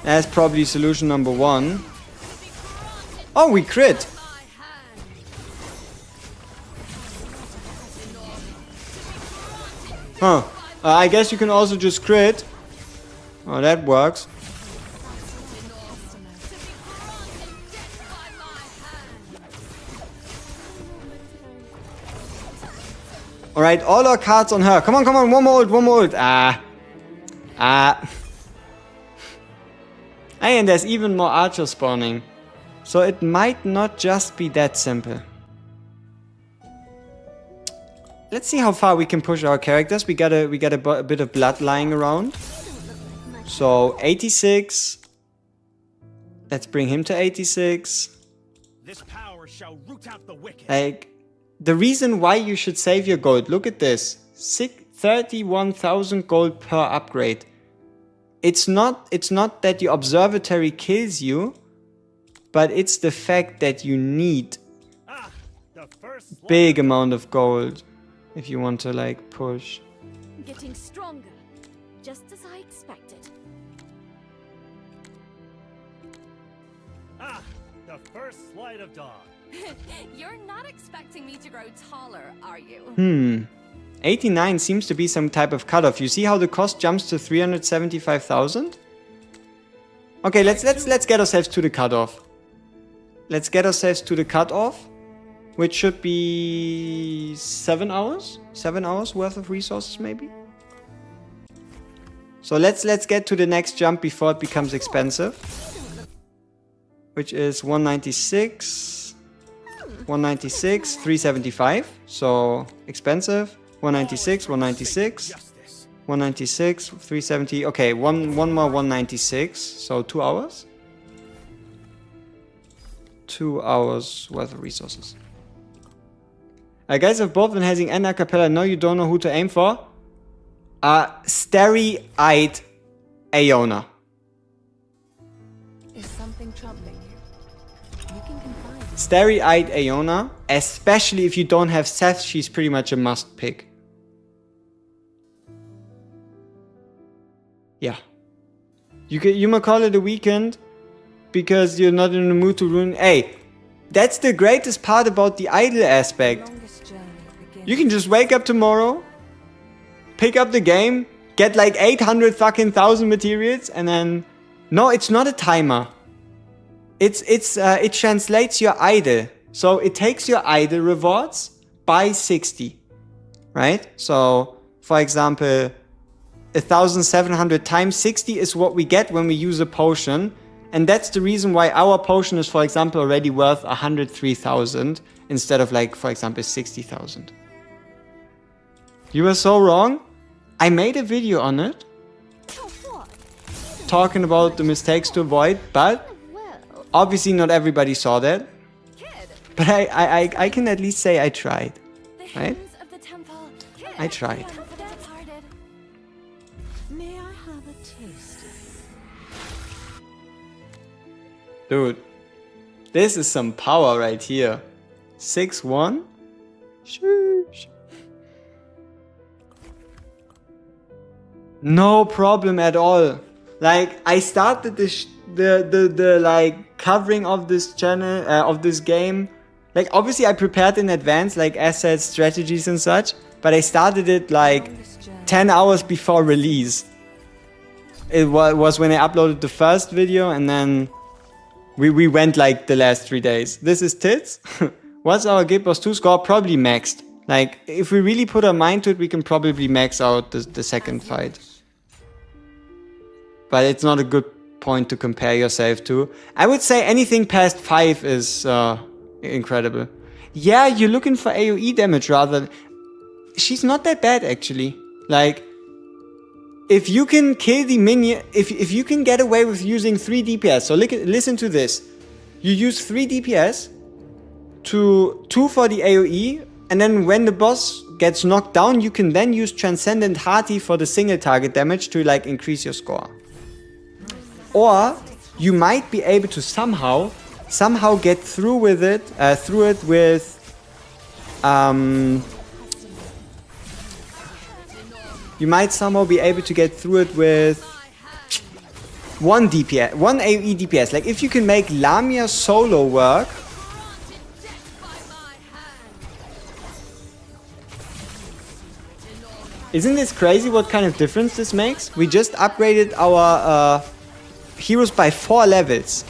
That's probably solution number 1. Oh, we crit! Huh. I guess you can also just crit. Oh, that works. Alright, all our cards on her. Come on, one more ult. And there's even more archers spawning. So it might not just be that simple. Let's see how far we can push our characters. We got a bit of blood lying around. So 86. Let's bring him to 86. This power shall root out the wicked. Like, the reason why you should save your gold, look at this. 31,000 gold per upgrade. It's not that your observatory kills you, but it's the fact that you need big amount of gold if you want to like push. Getting stronger, just as I expected. The first light of dawn. You're not expecting me to grow taller, are you? 89 seems to be some type of cutoff. You see how the cost jumps to 375,000? Okay, let's get ourselves to the cutoff. Let's get ourselves to the cutoff, which should be 7 hours? 7 hours worth of resources, maybe? So let's get to the next jump before it becomes expensive, which is 196, 196, 375. So expensive. 196, 196, 196, 370. Okay, one more 196. So 2 hours. 2 hours worth of resources. Guys have both enhancing and acapella. No, you don't know who to aim for. Starry-eyed Aeona. Is something troubling you? You can confide. Starry-eyed Aeona, especially if you don't have Seth, she's pretty much a must pick. Yeah. You might call it a weekend because you're not in the mood to ruin. Hey, that's the greatest part about the idle aspect. Longest journey begins. You can just wake up tomorrow, pick up the game, get like 800 fucking thousand materials, and then no, it's not a timer. It translates your idle. So it takes your idle rewards by 60, right? So for example, 1,700 times 60 is what we get when we use a potion. And that's the reason why our potion is, for example, already worth 103,000 instead of like, for example, 60,000. You were so wrong. I made a video on it, talking about the mistakes to avoid, but Well, obviously not everybody saw that. Kid, But I can at least say I tried, the right? hymns of the temple. Kid, I tried. for the departed. May I have a taste? Dude, this is some power right here. 6-1? Sheesh. No problem at all. Like, I started the like covering of this channel, of this game. Like, obviously I prepared in advance, like assets, strategies and such. But I started it like Longest journey. 10 hours before release. It was when I uploaded the first video, and then we went like the last 3 days. This is tits. What's our Guild Boss 2 score? Probably maxed. Like, if we really put our mind to it, we can probably max out the second fight. But it's not a good point to compare yourself to. I would say anything past 5 is incredible. Yeah, you're looking for AoE damage rather. She's not that bad actually. Like, if you can kill the minion, if you can get away with using 3 DPS, so listen to this. You use 3 DPS to 2 for the AoE, and then when the boss gets knocked down, you can then use Transcendent Hearty for the single target damage to like increase your score. Or you might be able to somehow get through with it, with you might somehow be able to get through it with 1 DPS, 1 AoE DPS. Like, if you can make Lamia solo work, isn't this crazy what kind of difference this makes? We just upgraded our heroes by 4 levels.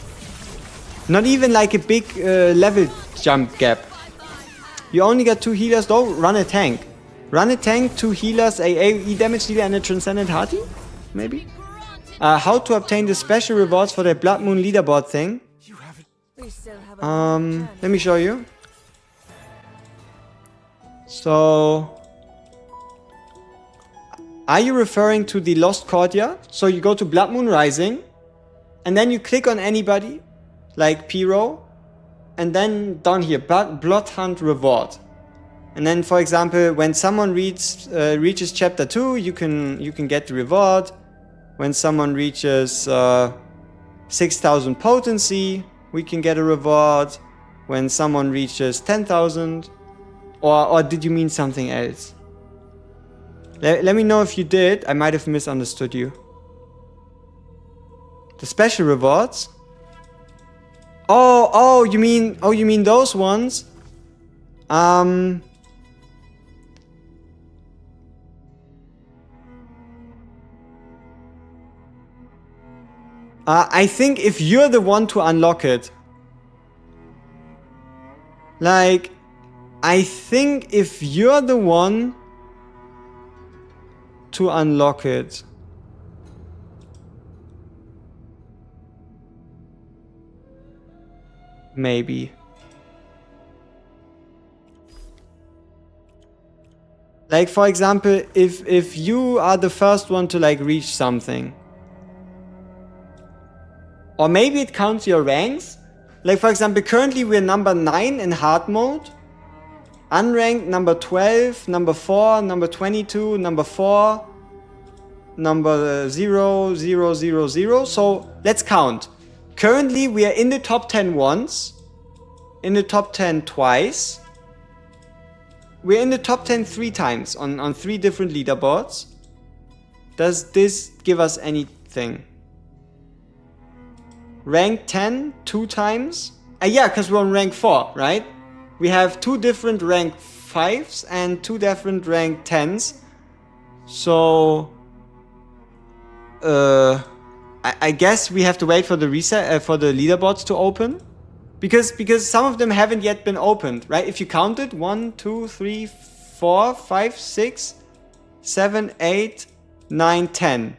Not even like a big level jump gap. You only got 2 healers though. Run a tank. Run a tank, 2 healers, a AoE damage dealer and a Transcendent Hearty? Maybe? How to obtain the special rewards for the Blood Moon leaderboard thing. We still have a long journey. Let me show you. So, are you referring to the Lost Courtyard? So you go to Blood Moon Rising, and then you click on anybody, like Pyro, and then down here, Blood Hunt Reward. And then, for example, when someone reaches chapter 2, you can get the reward. When someone reaches 6,000 potency, we can get a reward. When someone reaches 10,000, or did you mean something else? Let me know if you did. I might have misunderstood you. The special rewards? Oh, you mean those ones? I think if you're the one to unlock it. Like, I think if you're the one to unlock it. Maybe. Like, for example, if you are the first one to like reach something. Or maybe it counts your ranks. Like, for example, currently we're number 9 in hard mode. Unranked number 12, number 4, number 22, number 4, number 0, 0, 0, 0. So let's count. Currently we are in the top 10 once, in the top 10 twice. We're in the top 10 3 times on 3 different leaderboards. Does this give us anything? Rank 10 2 times? Yeah, because we're on rank 4, right? We have 2 different rank 5s and 2 different rank 10s. So I guess we have to wait for the reset for the leaderboards to open, because some of them haven't yet been opened, right? If you counted 1, 2, 3, 4, 5, 6, 7, 8, 9, 10.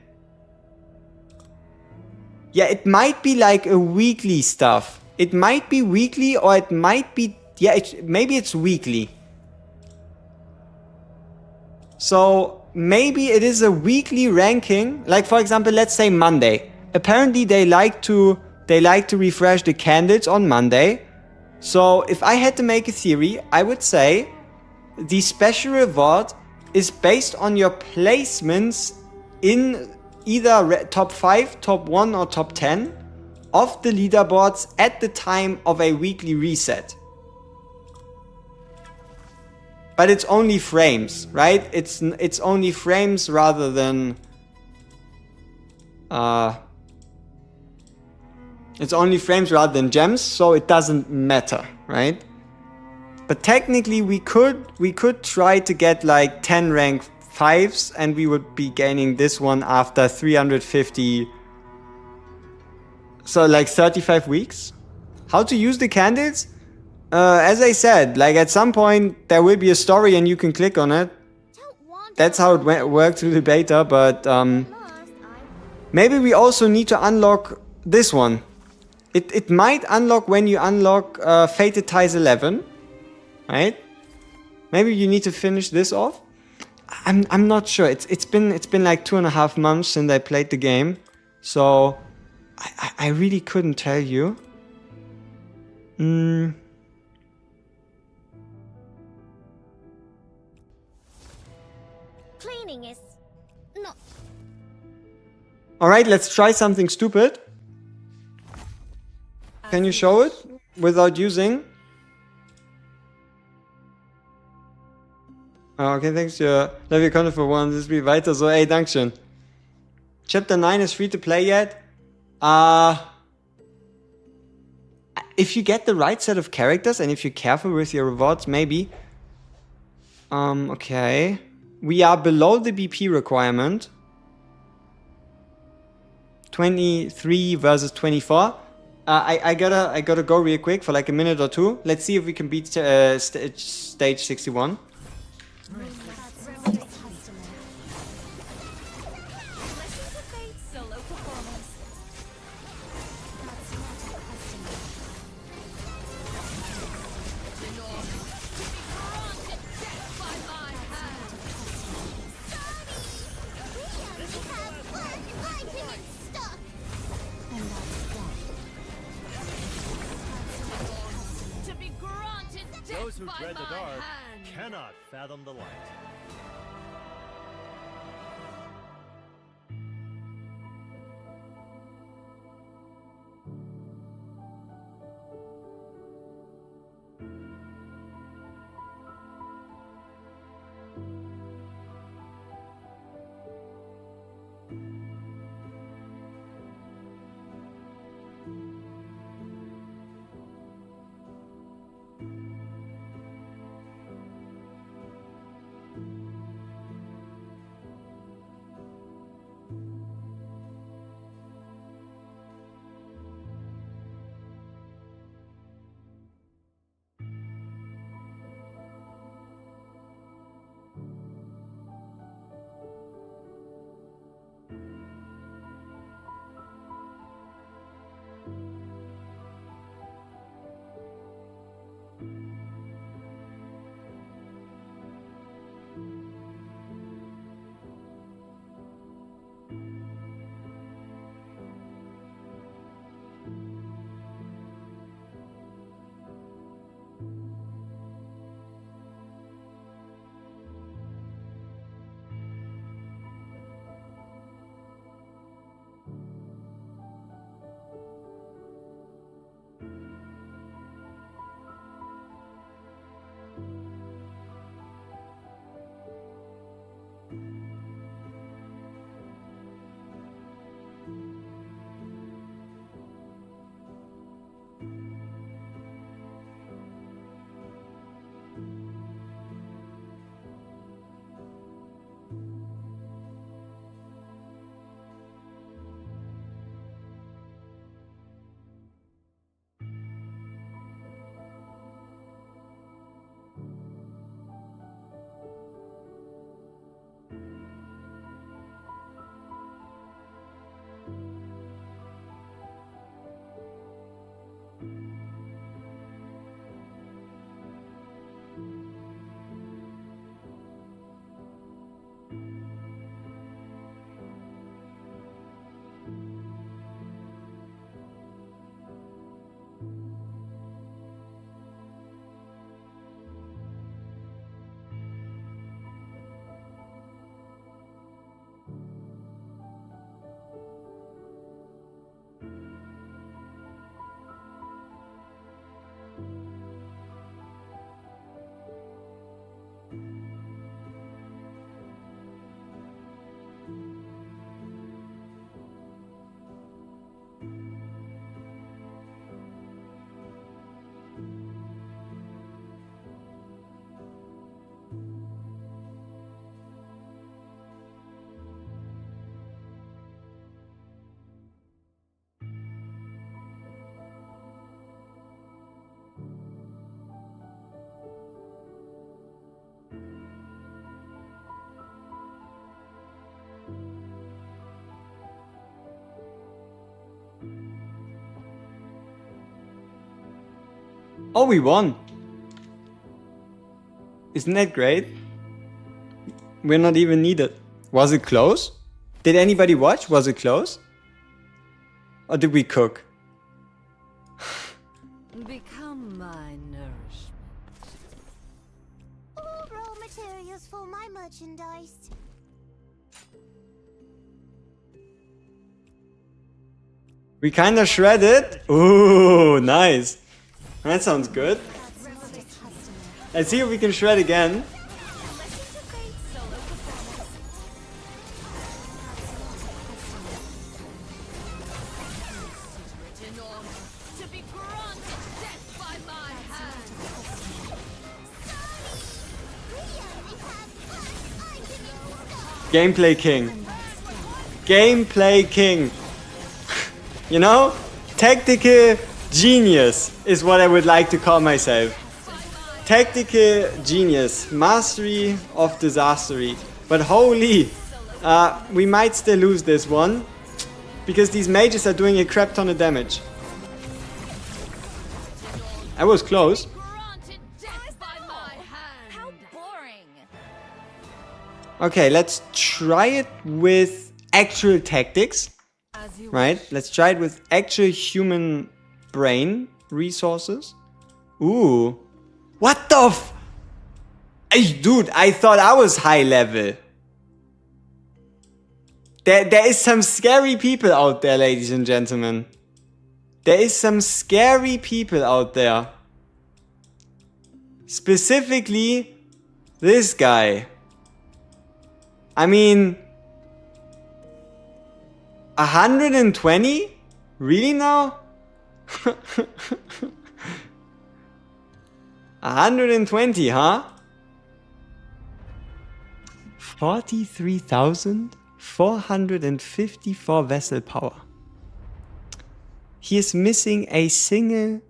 Yeah, it might be like a weekly stuff. It might be weekly, or it might be, yeah, maybe it's weekly. So maybe it is a weekly ranking. Like for example, let's say Monday. Apparently they like to refresh the candidates on Monday. So if I had to make a theory, I would say the special reward is based on your placements in either top 5, top 1 or top 10 of the leaderboards at the time of a weekly reset. But it's only frames, right? It's only frames rather than it's only frames rather than gems, so it doesn't matter, right? But technically we could try to get like 10 rank 5s, and we would be gaining this one after 350, so like 35 weeks. How to use the candles? As I said, like at some point there will be a story and you can click on it. That's how it worked through the beta, but maybe we also need to unlock this one. It might unlock when you unlock Fated Ties 11, right? Maybe you need to finish this off. I'm not sure. It's been like 2.5 months since I played the game, so I really couldn't tell you. Cleaning is not. Alright, let's try something stupid. Can you show it without using? Okay, thanks. Love your content for one. This will be weiter so. Ey, Dankeschön. Chapter 9 is free to play yet? If you get the right set of characters and if you're careful with your rewards, maybe. Okay. We are below the BP requirement. 23 versus 24. I gotta go real quick for like a minute or two. Let's see if we can beat stage 61. Those who dread the dark cannot fathom the light. Oh, we won. Isn't that great? We're not even needed. Was it close? Did anybody watch? Was it close? Or did we cook? Become my nourishment. All raw materials for my merchandise. We kinda shredded. Ooh, nice. That sounds good. Let's see if we can shred again. To be granted death by my hand. Gameplay king. Gameplay king. You know? Tactical genius is what I would like to call myself. Tactical genius. Mastery of disastery. But holy, we might still lose this one. Because these mages are doing a crap ton of damage. I was close. Granted death by my hand. How boring. Okay, let's try it with actual tactics. As you Right? Let's try it with actual human brain resources. Ooh. What the f... Ay, dude, I thought I was high level. There is some scary people out there, ladies and gentlemen. There is some scary people out there. Specifically, this guy. I mean... 120? Really now? 120, huh? 43,454 vessel power. He is missing a single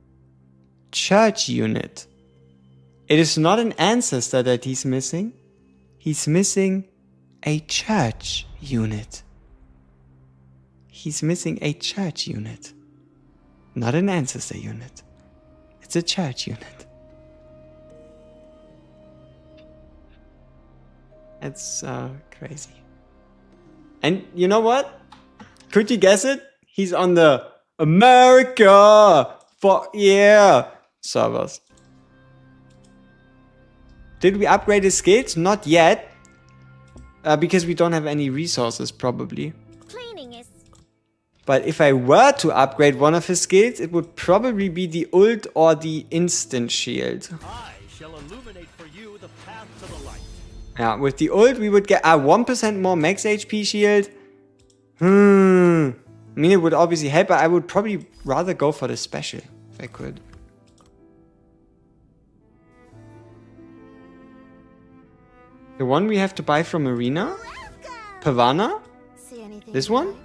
church unit. It is not an ancestor that he's missing. He's missing a church unit. He's missing a church unit. Not an ancestor unit. It's a church unit. It's crazy. And you know what? Could you guess it? He's on the America for servers. Did we upgrade his skills? Not yet. Because we don't have any resources probably. Cleaning is But if I were to upgrade one of his skills, it would probably be the ult or the instant shield. I shall illuminate for you the path to the light. Yeah, with the ult we would get a 1% more max HP shield. I mean, it would obviously help, but I would probably rather go for the special if I could. The one we have to buy from Arena? Pavana? See anything? This one?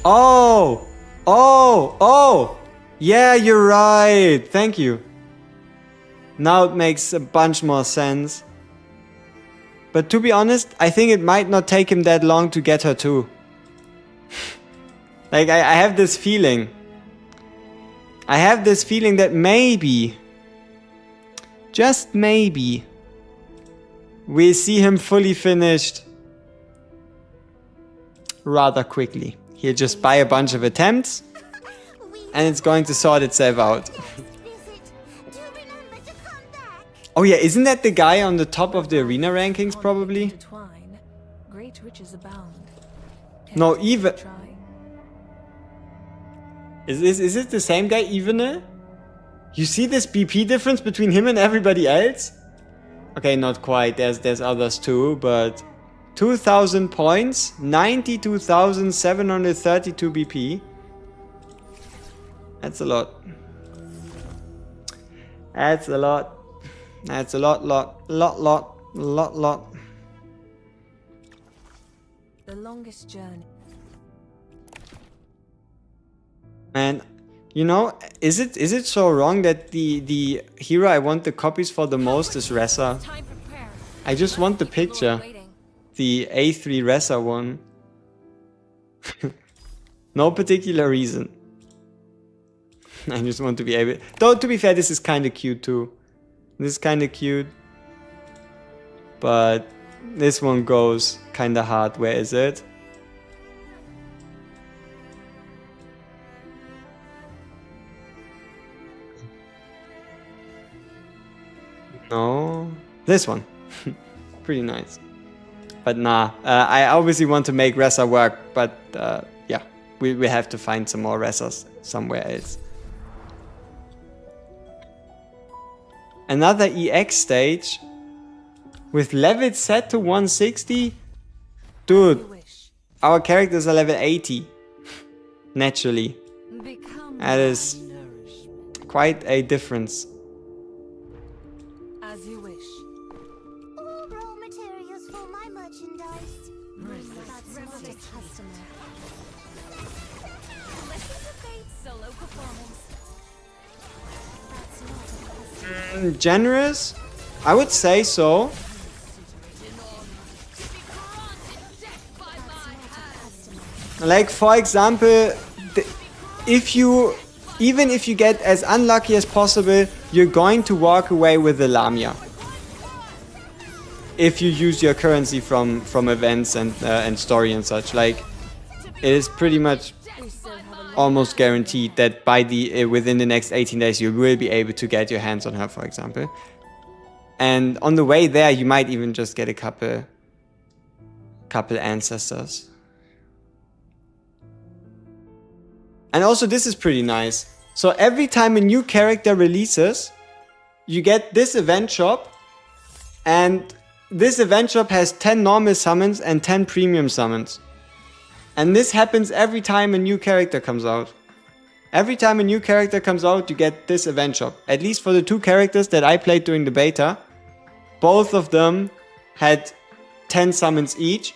Oh! Oh! Oh! Yeah, you're right. Thank you. Now it makes a bunch more sense. But to be honest, I think it might not take him that long to get her too. Like, I have this feeling. I have this feeling that maybe, just maybe, we'll see him fully finished rather quickly. He'll just buy a bunch of attempts and it's going to sort itself out. Oh yeah, isn't that the guy on the top of the arena rankings probably? Great riches abound. No, even... Is it the same guy, Evene? You see this BP difference between him and everybody else? Okay, not quite, there's others too, but... 2,000 points, 92,732 BP. That's a lot. That's a lot. That's a lot. The longest journey. Man, you know, is it so wrong that the hero I want the copies for the most is Ressa? Time for prayer. I just want the picture. The A3 Ressa one. No particular reason. I just want to be able... Though, to be fair, this is kind of cute too. This is kind of cute. But this one goes kind of hard. Where is it? No. This one. Pretty nice. But nah, I obviously want to make Ressa work, but yeah, we have to find some more Ressas somewhere else. Another EX stage with levels set to 160? Dude, our characters are level 80. Naturally. That is quite a difference. As you wish. All raw materials for my merchandise. That's not a customer. Listen to Fate's solo performance. That's not a customer. Generous? I would say so. Like, for example, even if you get as unlucky as possible, you're going to walk away with the Lamia. If you use your currency from events and story and such, like, it is pretty much almost guaranteed that by within the next 18 days you will be able to get your hands on her, for example. And on the way there, you might even just get a couple ancestors. And also, this is pretty nice. So every time a new character releases, you get this event shop, and this event shop has 10 normal summons and 10 premium summons. And this happens every time a new character comes out. Every time a new character comes out, you get this event shop. At least for the 2 characters that I played during the beta, both of them had 10 summons each.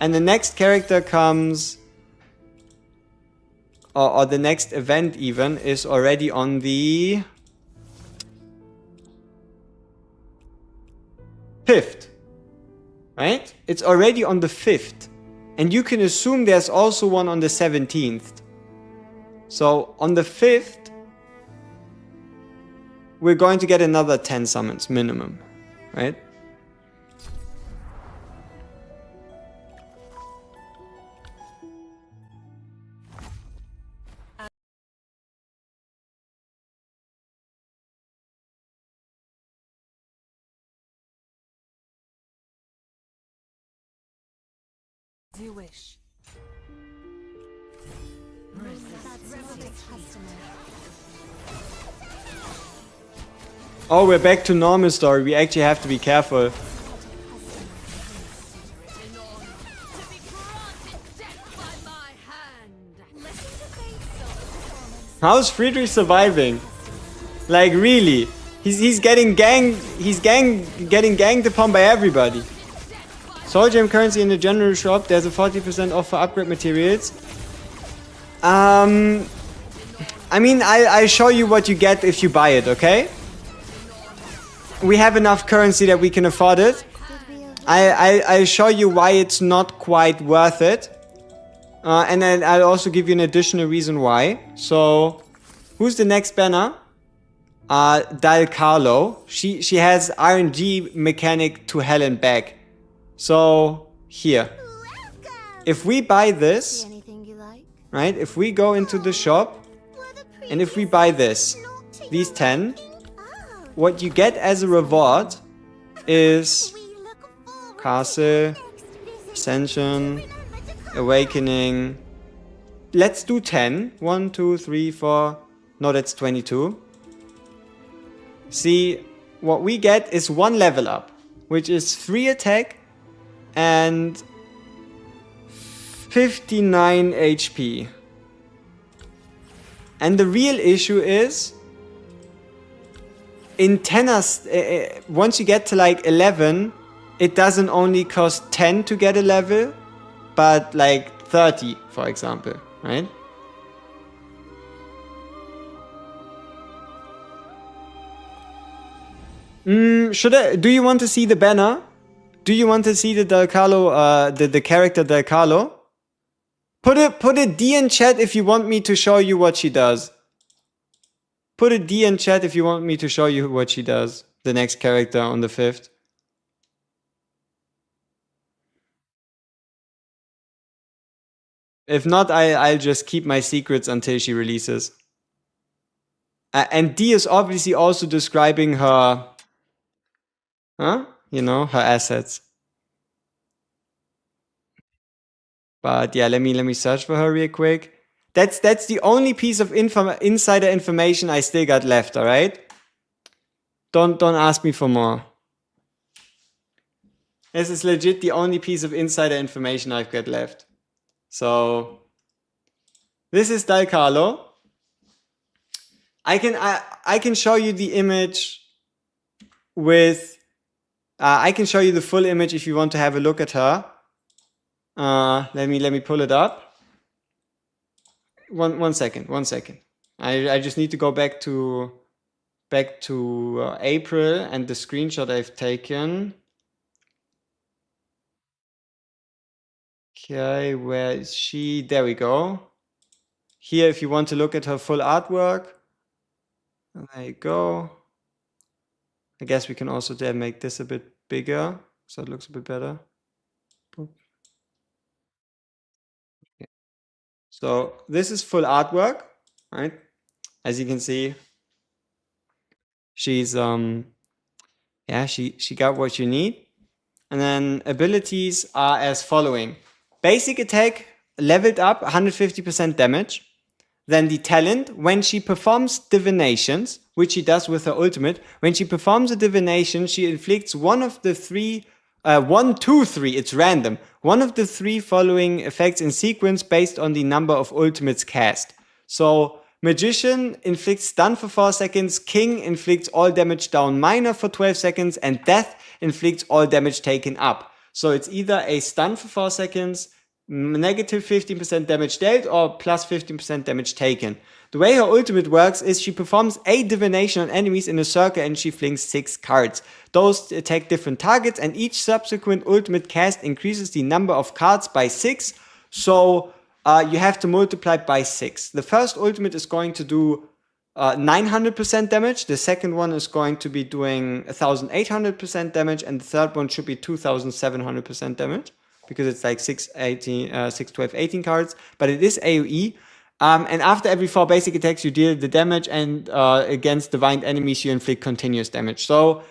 And the next character comes... Or the next event even is already on the 5th. Right? It's already on the 5th. And you can assume there's also one on the 17th. So on the 5th, we're going to get another 10 summons minimum. Right? As you wish. That's not a customer. Oh, we're back to normal story. We actually have to be careful. How's Friedrich surviving? Like really? He's getting ganged. Getting ganged upon by everybody. Soul gem currency in the general shop. There's a 40% off for upgrade materials. I mean, I'll show you what you get if you buy it, okay? We have enough currency that we can afford it. I'll show you why it's not quite worth it. And then I'll also give you an additional reason why. So, who's the next banner? Dal Carlo. She has RNG mechanic to hell and back. So, here. If we buy this, Anything you like? right? If we go into the shop, and if we buy this, these 10, what you get as a reward is Castle, Ascension, Awakening. Let's do 10. 1, 2, 3, 4. No, that's 22. See, what we get is 1 level up, which is 3 attack and 59 HP. And the real issue is, in tenors, once you get to like 11, it doesn't only cost 10 to get a level, but like 30, for example, right? Do you want to see the banner? Do you want to see the Del Carlo, the character Del Carlo? Put a D in chat if you want me to show you what she does. Put a D in chat if you want me to show you what she does. The next character on the 5th. If not, I'll just keep my secrets until she releases. And D is obviously also describing her, you know, her assets. But yeah, let me search for her real quick. That's the only piece of insider information I still got left, alright? Don't ask me for more. This is legit the only piece of insider information I've got left. So this is Dal Carlo. I can show you the image with I can show you the full image if you want to have a look at her. Let me pull it up. One second. I just need to go back to April and the screenshot I've taken. Okay, where is she? There we go. Here, if you want to look at her full artwork, there you go. I guess we can also then make this a bit bigger, so it looks a bit better. So this is full artwork, right? As you can see, she's yeah, she got what you need. And then abilities are as following. Basic attack leveled up 150% damage. Then the talent, when she performs divinations, which she does with her ultimate, when she performs a divination, she inflicts one of the three, it's random. One of the 3 following effects in sequence based on the number of ultimates cast. So, Magician inflicts stun for 4 seconds, King inflicts all damage down minor for 12 seconds, and Death inflicts all damage taken up. So it's either a stun for 4 seconds, negative 15% damage dealt, or plus 15% damage taken. The way her ultimate works is she performs a divination on enemies in a circle and she flings 6 cards. Those attack different targets, and each subsequent ultimate cast increases the number of cards by 6. So you have to multiply by 6. The first ultimate is going to do 900% damage. The second one is going to be doing 1800% damage, and the third one should be 2700% damage, because it's like 6, 12, 18 cards, but it is AoE. And after every 4 basic attacks, you deal the damage, and against divine enemies, you inflict continuous damage. So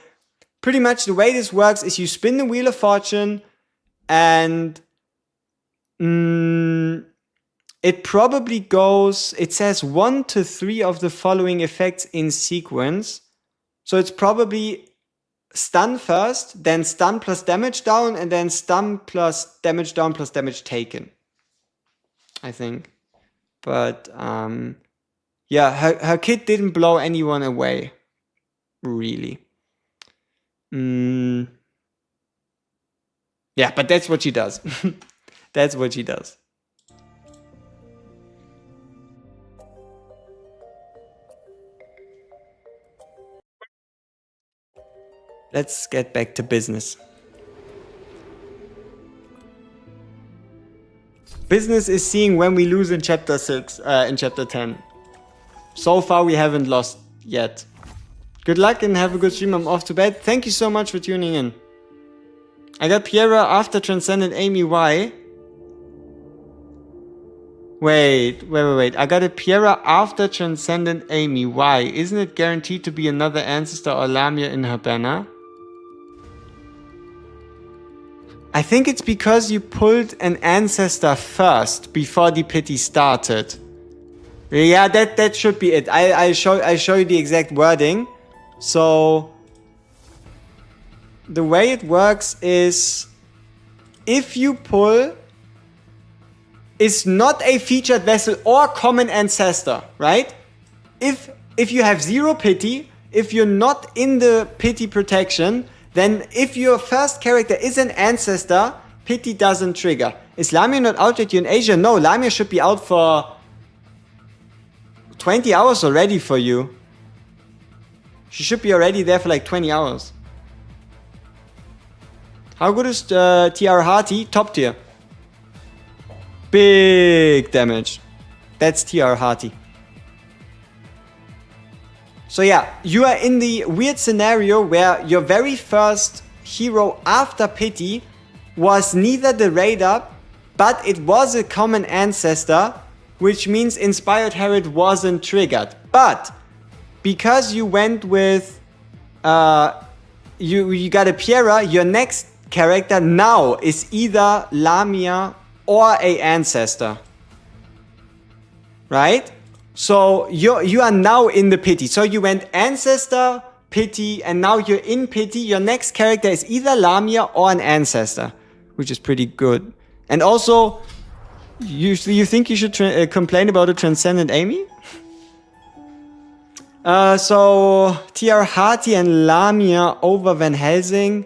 pretty much the way this works is you spin the Wheel of Fortune, and it probably goes, it says 1 to 3 of the following effects in sequence. So it's probably stun first, then stun plus damage down, and then stun plus damage down plus damage taken, I think. But Yeah, her kid didn't blow anyone away. Really. Yeah, but that's what she does. That's what she does. Let's get back to business. Business is seeing when we lose in chapter 6, in chapter 10. So far we haven't lost yet. Good luck and have a good stream. I'm off to bed. Thank you so much for tuning in. I got Piera after Transcendent Amy. Why? Wait. I got a Piera after Transcendent Amy. Why? Isn't it guaranteed to be another ancestor or Lamia in her banner? I think it's because you pulled an ancestor first before the pity started. Yeah, that should be it. I'll show you the exact wording. So the way it works is if you pull is not a featured vessel or common ancestor, right? If you have 0 pity, if you're not in the pity protection, then if your first character is an ancestor, pity doesn't trigger. Is Lamia not out yet? You in Asia? No, Lamia should be out for 20 hours already for you. She should be already there for like 20 hours. How good is TR Hearty? Top tier. Big damage. That's TR Hearty. So yeah, you are in the weird scenario where your very first hero after pity was neither the raider, but it was a common ancestor, which means Inspired Herald wasn't triggered. But because you went with you got a Piera, your next character now is either Lamia or a ancestor. Right? So you are now in the pity. So you went ancestor, pity, and now you're in pity. Your next character is either Lamia or an ancestor, which is pretty good. And also, you think you should complain about a Transcendent Amy? So TR Hearty and Lamia over Van Helsing.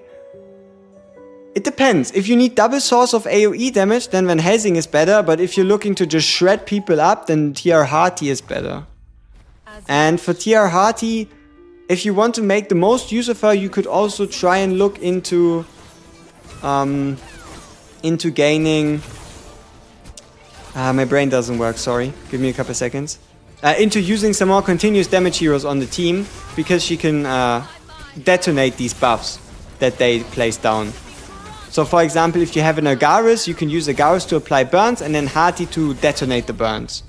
It depends. If you need double source of AoE damage, then Van Helsing is better. But if you're looking to just shred people up, then TR Hearty is better. And for TR Hearty, if you want to make the most use of her, you could also try and look into gaining. My brain doesn't work. Sorry. Give me a couple seconds. Into using some more continuous damage heroes on the team, because she can detonate these buffs that they place down. So for example, if you have an Agaris, you can use Agaris to apply burns and then Hearty to detonate the burns.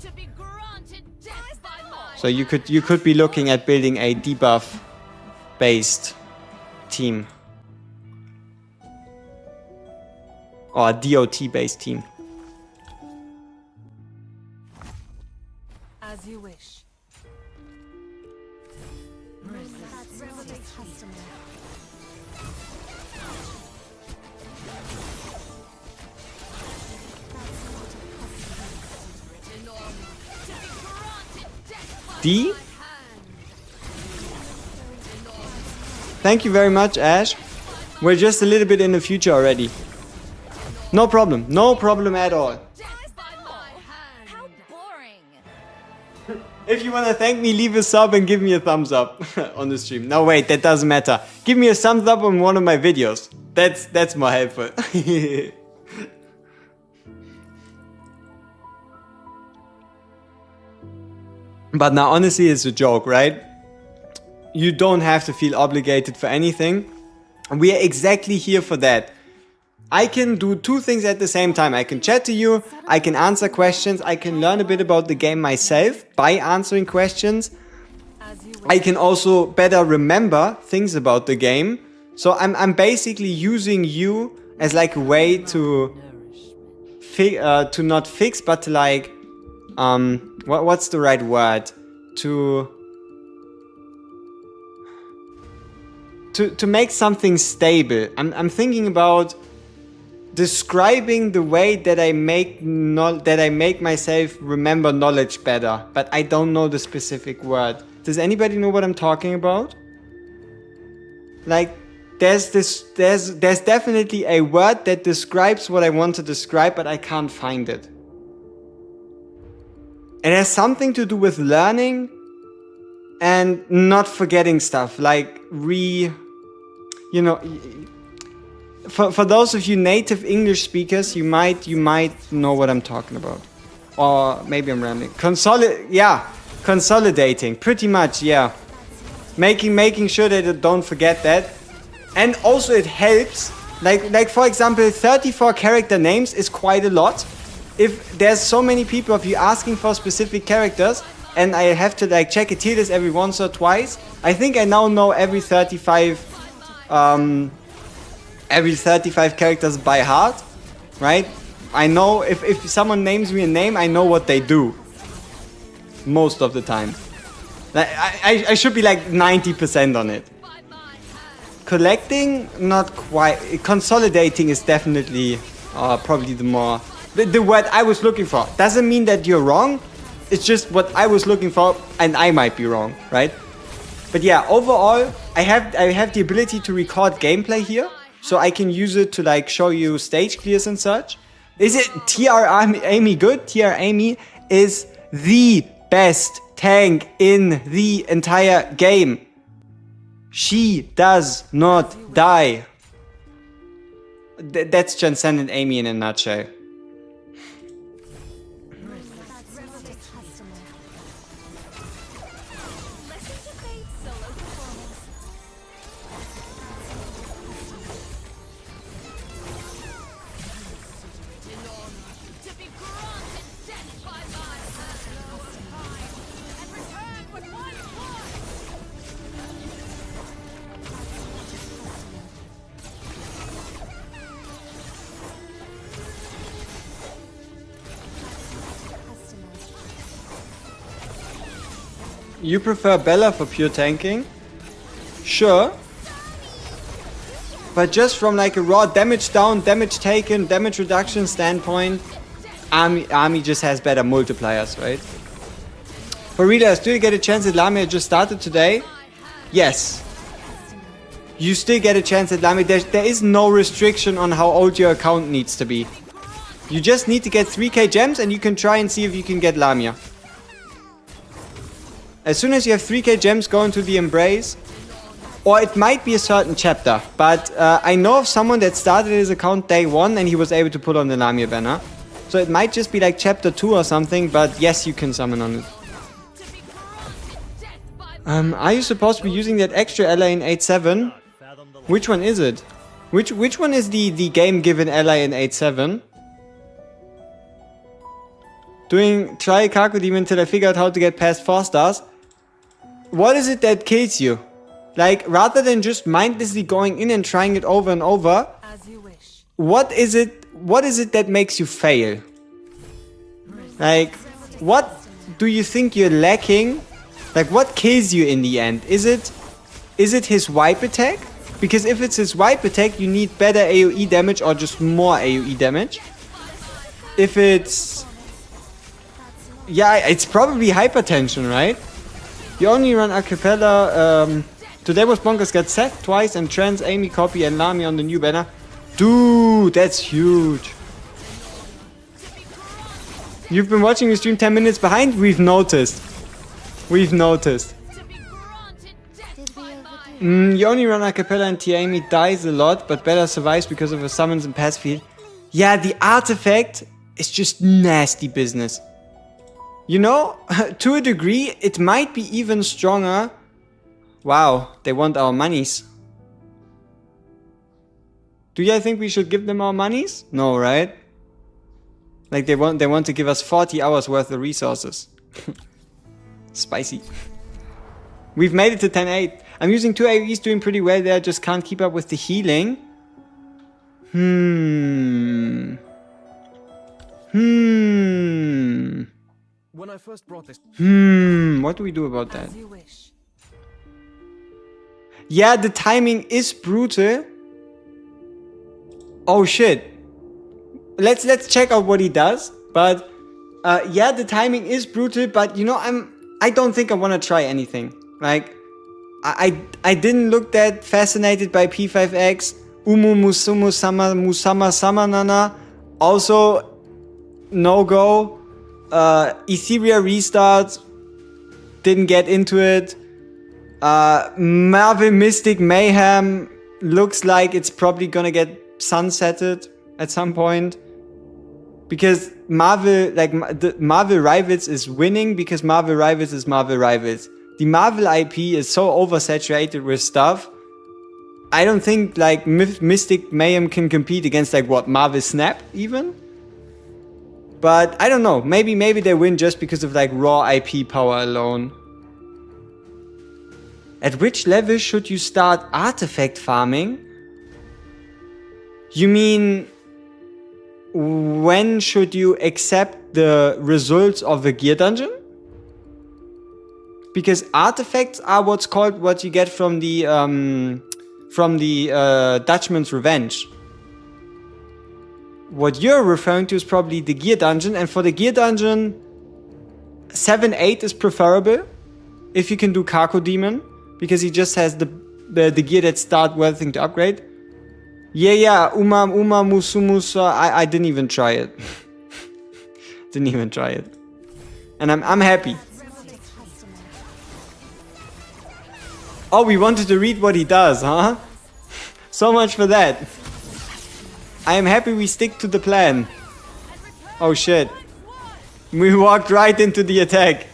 So you could be looking at building a debuff based team. Or a DOT based team. As you wish. D? Thank you very much, Ash. We're just a little bit in the future already. No problem. No problem at all. How boring. If you want to thank me, leave a sub and give me a thumbs up on the stream. No, wait, that doesn't matter. Give me a thumbs up on one of my videos. That's more helpful. But now, honestly, it's a joke, right? You don't have to feel obligated for anything. We are exactly here for that. I can do 2 things at the same time. I can chat to you, I can answer questions, I can learn a bit about the game myself by answering questions. I can also better remember things about the game. So I'm basically using you as like a way to not fix, but to like what's the right word? To make something stable. I'm thinking about describing the way that I make myself remember knowledge better, but I don't know the specific word. Does anybody know what I'm talking about? Like, there's definitely a word that describes what I want to describe, but I can't find it. It has something to do with learning and not forgetting stuff, like for those of you native English speakers, you might know what I'm talking about. Or maybe I'm rambling. Consolidating, pretty much, yeah. Making sure that you don't forget that. And also it helps, like for example, 34 character names is quite a lot. If there's so many people of you asking for specific characters, and I have to like check a tier list every once or twice, I think I now know every 35 characters by heart, right? I know if someone names me a name, I know what they do. Most of the time. Like, I should be like 90% on it. Collecting, not quite. Consolidating is definitely probably the word I was looking for. Doesn't mean that you're wrong. It's just what I was looking for, and I might be wrong, right? But yeah, overall, I have the ability to record gameplay here, so I can use it to like show you stage clears and such. Is it TR Amy good? TR Amy is the best tank in the entire game. She does not die. That's Transcendent Amy in a nutshell. You prefer Bella for pure tanking? Sure. But just from like a raw damage down, damage taken, damage reduction standpoint, Army just has better multipliers, right? For readers, do you get a chance at Lamia just started today? Yes. You still get a chance at Lamia. There is no restriction on how old your account needs to be. You just need to get 3k gems and you can try and see if you can get Lamia. As soon as you have 3k gems, go into the Embrace. Or it might be a certain chapter. But I know of someone that started his account day 1 and he was able to put on the Lamia banner. So it might just be like chapter 2 or something, but yes, you can summon on it. Are you supposed to be using that extra ally in 8.7? Which one is it? Which one is the game given ally in 8.7? Doing try Kaku Demon till I figure out how to get past 4 stars. What is it that kills you? Like, rather than just mindlessly going in and trying it over and over, what is it that makes you fail? Like, what do you think you're lacking? Like, what kills you in the end? Is it his wipe attack? Because if it's his wipe attack, you need better AoE damage or just more AoE damage. If it's... yeah, it's probably hypertension, right? You only run a cappella. Today was bonkers. Got Seth twice and Trans, Amy, Copy, and Lamia on the new banner. Dude, that's huge. You've been watching the stream 10 minutes behind? We've noticed. We've noticed. You only run a cappella and Amy dies a lot, but Bella survives because of her summons and pass field. Yeah, the artifact is just nasty business. You know, to a degree, it might be even stronger. Wow, they want our monies. Do you think we should give them our monies? No, right? Like they want to give us 40 hours worth of resources. Spicy. We've made it to 10-8. I'm using 2 AoEs doing pretty well there, just can't keep up with the healing. When I first brought this... what do we do about that? Yeah, the timing is brutal. Oh shit. let's check out what he does. But yeah, the timing is brutal. But you know, I don't think I want to try anything. Like I didn't look that fascinated by P5X. Umu Musumu Sama Musama Samanana. Also no go. Etheria restart. Didn't get into it. Marvel Mystic Mayhem looks like it's probably gonna get sunsetted at some point. Because Marvel, like the Marvel Rivals is winning because Marvel Rivals is Marvel Rivals. The Marvel IP is so oversaturated with stuff. I don't think like Mystic Mayhem can compete against like what, Marvel Snap even? But I don't know, maybe they win just because of like raw IP power alone. At which level should you start artifact farming? You mean, when should you accept the results of a gear dungeon? Because artifacts are what you get from the Dutchman's Revenge. What you're referring to is probably the gear dungeon, and for the gear dungeon, 7-8 is preferable if you can do Kako Demon, because he just has the gear that start worth thing to upgrade. Yeah, Uma Musumusa. I didn't even try it. Didn't even try it, and I'm happy. Oh, we wanted to read what he does, huh? So much for that. I am happy we stick to the plan. Oh shit. We walked right into the attack.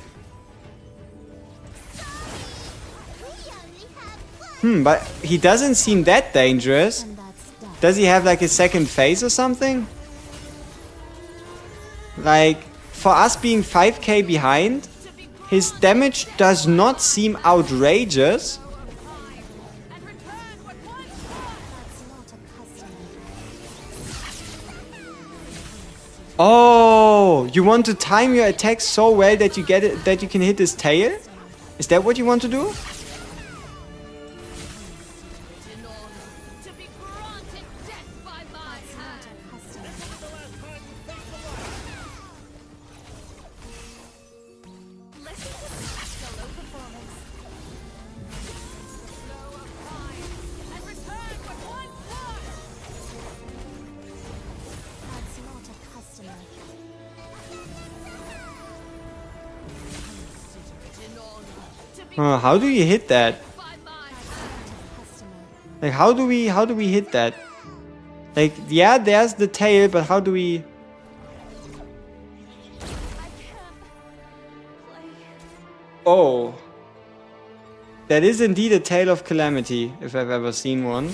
But he doesn't seem that dangerous. Does he have like a second phase or something? Like, for us being 5k behind, his damage does not seem outrageous. Oh, you want to time your attack so well that you get it, that you can hit his tail? Is that what you want to do? How do you hit that? Like, how do we hit that? Like, yeah, there's the tail, but how do we? Oh, that is indeed a Tale of Calamity, if I've ever seen one.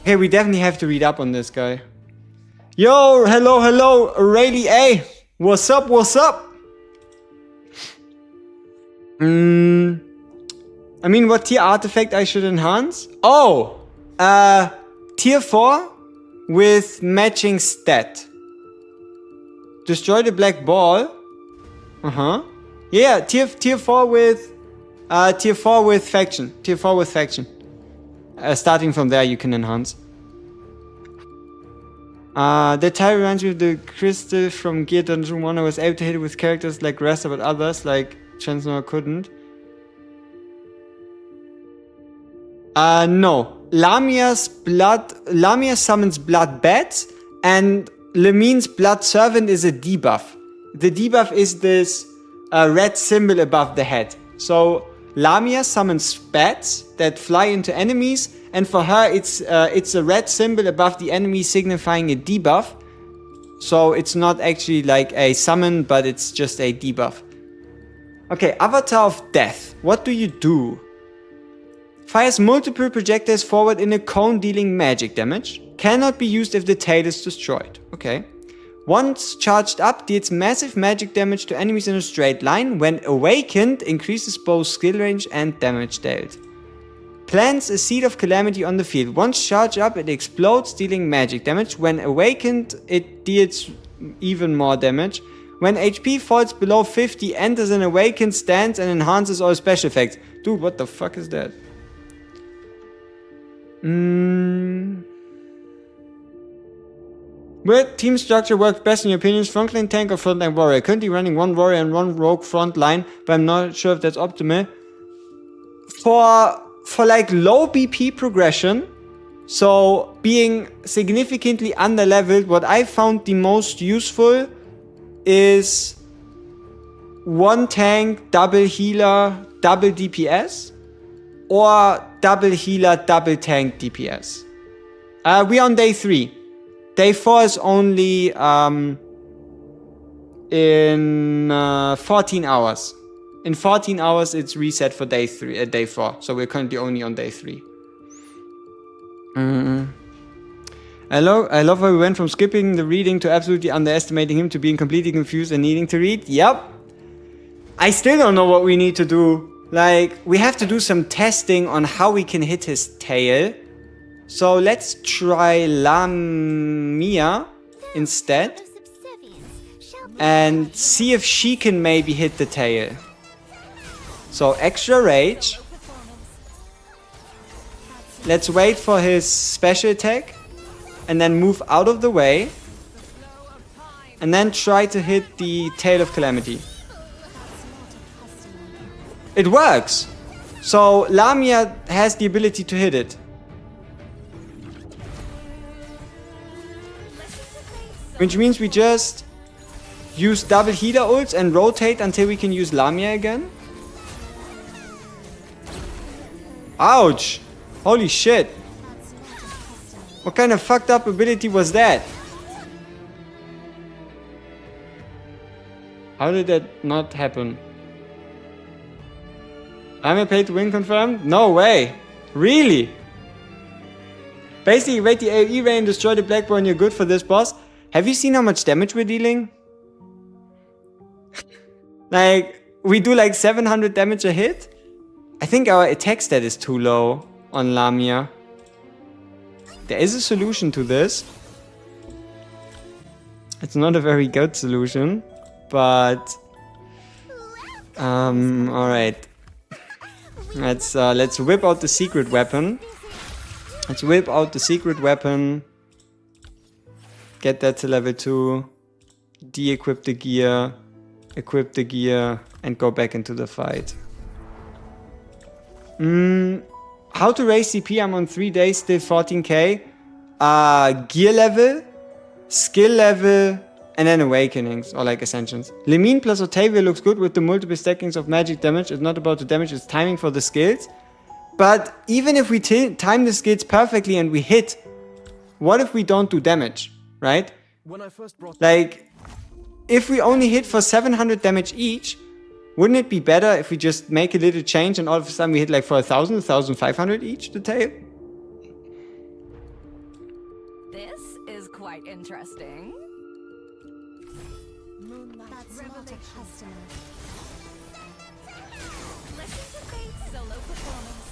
Okay, we definitely have to read up on this guy. Yo, hello, Rayleigh A. What's up? I mean, what tier artifact I should enhance? Oh, tier 4 with matching stat. Destroy the black ball. Yeah, tier 4 with faction. Tier 4 with faction. Starting from there, you can enhance. That tie reminds me of the crystal from Gear Dungeon 1. I was able to hit it with characters like Resta, but others like Chancellor couldn't. No. Lamia summons Blood Bats, and Lamine's Blood Servant is a debuff. The debuff is this red symbol above the head. So Lamia summons bats that fly into enemies, and for her it's a red symbol above the enemy signifying a debuff. So it's not actually like a summon, but it's just a debuff. Okay, Avatar of Death. What do you do? Fires multiple projectiles forward in a cone dealing magic damage. Cannot be used if the tail is destroyed. Okay. Once charged up, deals massive magic damage to enemies in a straight line. When awakened, increases both skill range and damage dealt. Plants a Seed of Calamity on the field. Once charged up, it explodes, dealing magic damage. When awakened, it deals even more damage. When HP falls below 50, enters an awakened stance and enhances all special effects. Dude, what the fuck is that? What team structure works best in your opinions? Frontline tank or frontline warrior? Currently running one warrior and one rogue frontline, but I'm not sure if that's optimal. For like low BP progression, so being significantly under leveled, what I found the most useful is one tank, double healer, double DPS, or double healer, double tank DPS. We're on day 3. Day 4 is only in 14 hours. In 14 hours, it's reset for day 4. So we're currently only on day 3. I love how we went from skipping the reading to absolutely underestimating him to being completely confused and needing to read. Yep. I still don't know what we need to do. Like, we have to do some testing on how we can hit his tail. So let's try Lamia instead. Of subservience shall be And see if she can maybe hit the tail. So extra rage. Let's wait for his special attack. And then move out of the way. And then try to hit the Tail of Calamity. It works! So Lamia has the ability to hit it. Which means we just use double healer ults and rotate until we can use Lamia again. Ouch! Holy shit! What kind of fucked up ability was that? How did that not happen? I'm a pay to win confirmed? No way! Really? Basically, wait the AoE ray and destroy the Blackboard, you're good for this boss. Have you seen how much damage we're dealing? Like, we do like 700 damage a hit? I think our attack stat is too low on Lamia. There is a solution to this. It's not a very good solution, but alright. Let's whip out the secret weapon. Let's whip out the secret weapon. Get that to level 2. De-equip the gear. Equip the gear. And go back into the fight. How to raise CP? I'm on 3 days, still 14k. Gear level, skill level, and then awakenings, or like ascensions. Lemine plus Octavia looks good with the multiple stackings of magic damage. It's not about the damage, it's timing for the skills. But even if we time the skills perfectly and we hit, what if we don't do damage, right? When I first brought Like, if we only hit for 700 damage each, wouldn't it be better if we just make a little change and all of a sudden we hit like for 1,000, 1,500 each, the tail? This is quite interesting. That's not a customer. Listen to Fate's solo performance.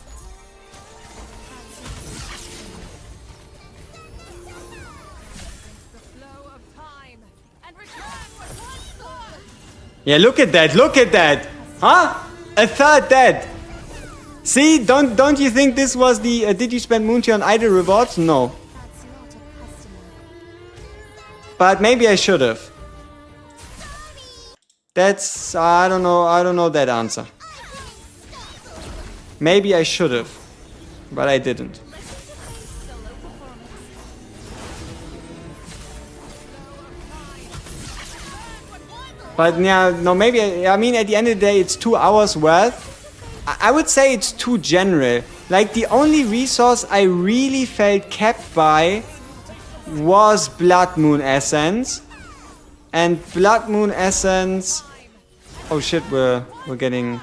The flow of time and return with one sword. Yeah, look at that! Huh? A third dead! See, don't you think this was the, did you spend Moonty on idle rewards? No. That's not a customer. But maybe I should have. That's, I don't know that answer. Maybe I should have, but I didn't. But yeah, no, maybe, I mean, at the end of the day, it's 2 hours worth. I would say it's too general. Like, the only resource I really felt kept by was Blood Moon Essence. And Blood Moon Essence... Oh shit, we're getting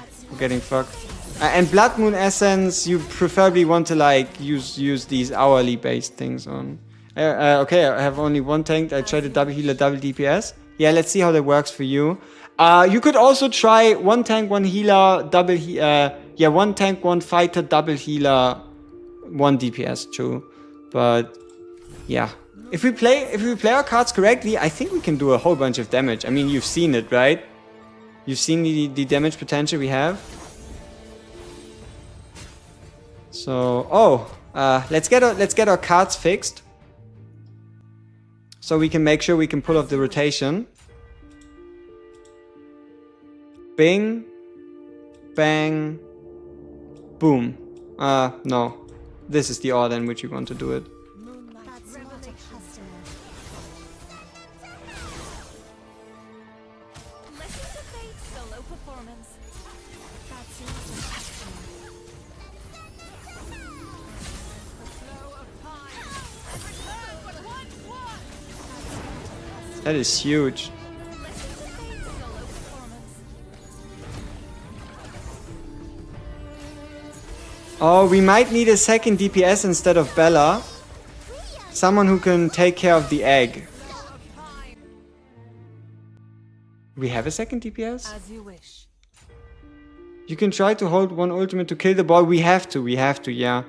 fucked. And Blood Moon Essence, you preferably want to like use these hourly based things on. Okay, I have only one tank. I tried to double healer, double DPS. Yeah, let's see how that works for you. You could also try one tank, one healer, double one tank, one fighter, double healer, one DPS too. But yeah, if we play our cards correctly, I think we can do a whole bunch of damage. I mean, you've seen it, right? You've seen the damage potential we have. So, Let's get our cards fixed. So we can make sure we can pull off the rotation. Bing. Bang. Boom. No. This is the order in which you want to do it. That's not a customer. Listen to Fate's solo performance. That's not a customer. The flow of time and return what once was. That is huge. Listen to Fate's solo performance. Oh, we might need a second DPS instead of Bella. Someone who can take care of the egg. We have a second DPS? As you wish. You can try to hold one ultimate to kill the boy. We have to, yeah.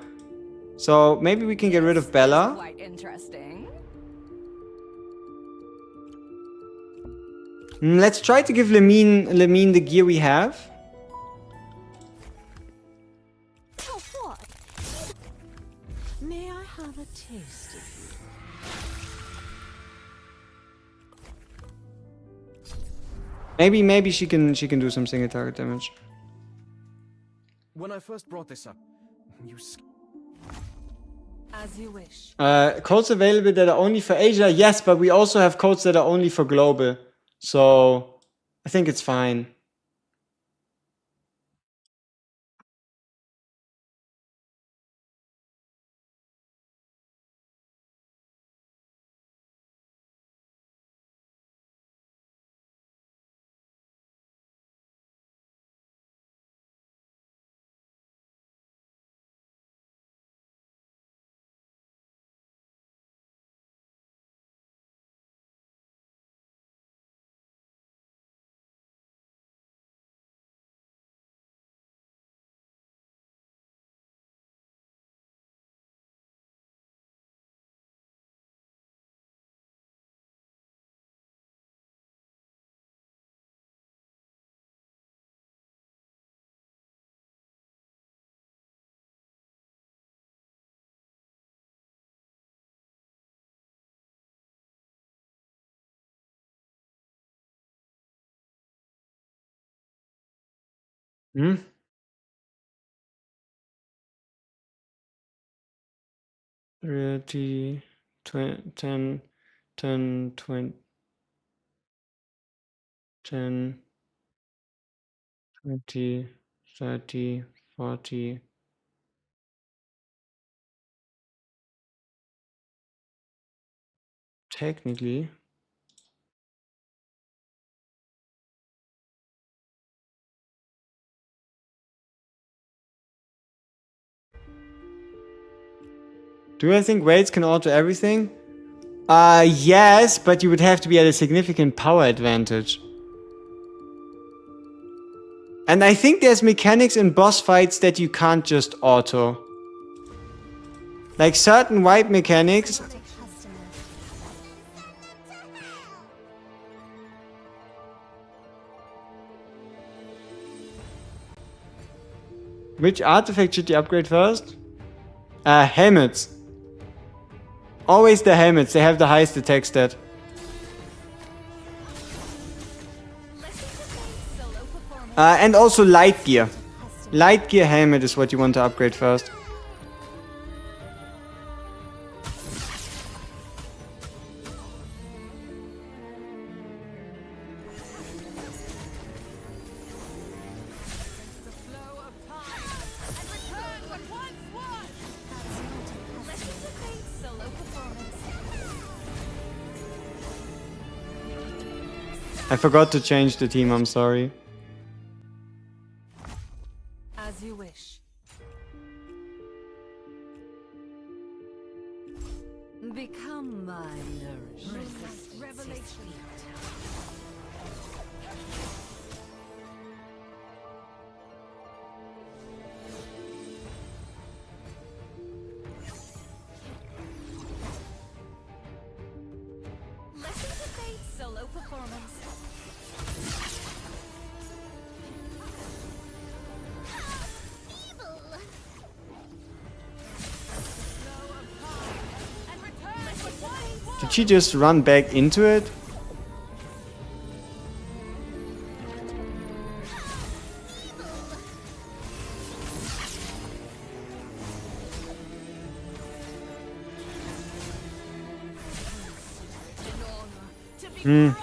So maybe we can get rid of Bella. Quite interesting. Let's try to give Lamine the gear we have. Oh, what? May I have a taste of you? Maybe she can do some single target damage. When I first brought this up, you As you wish. Codes available that are only for Asia, yes, but we also have codes that are only for global. So I think it's fine. Hmm? 30, 20, 10, 10, 20, 10, 20, 30, 40. Technically. Do I think weights can alter everything? Yes, but you would have to be at a significant power advantage. And I think there's mechanics in boss fights that you can't just auto. Like certain wipe mechanics. Not a customer. Which artifact should you upgrade first? Helmets. Always the helmets, they have the highest attack stat. Listen to Fate's solo performance. And also light gear. Light gear helmet is what you want to upgrade first. The flow of time and return what once was. Listen to Fate's solo performance. I forgot to change the team, I'm sorry. As you wish. Become my nourishment. Revelation. Listen to Fate's solo performance. Evil! Did she just run back into it? To be granted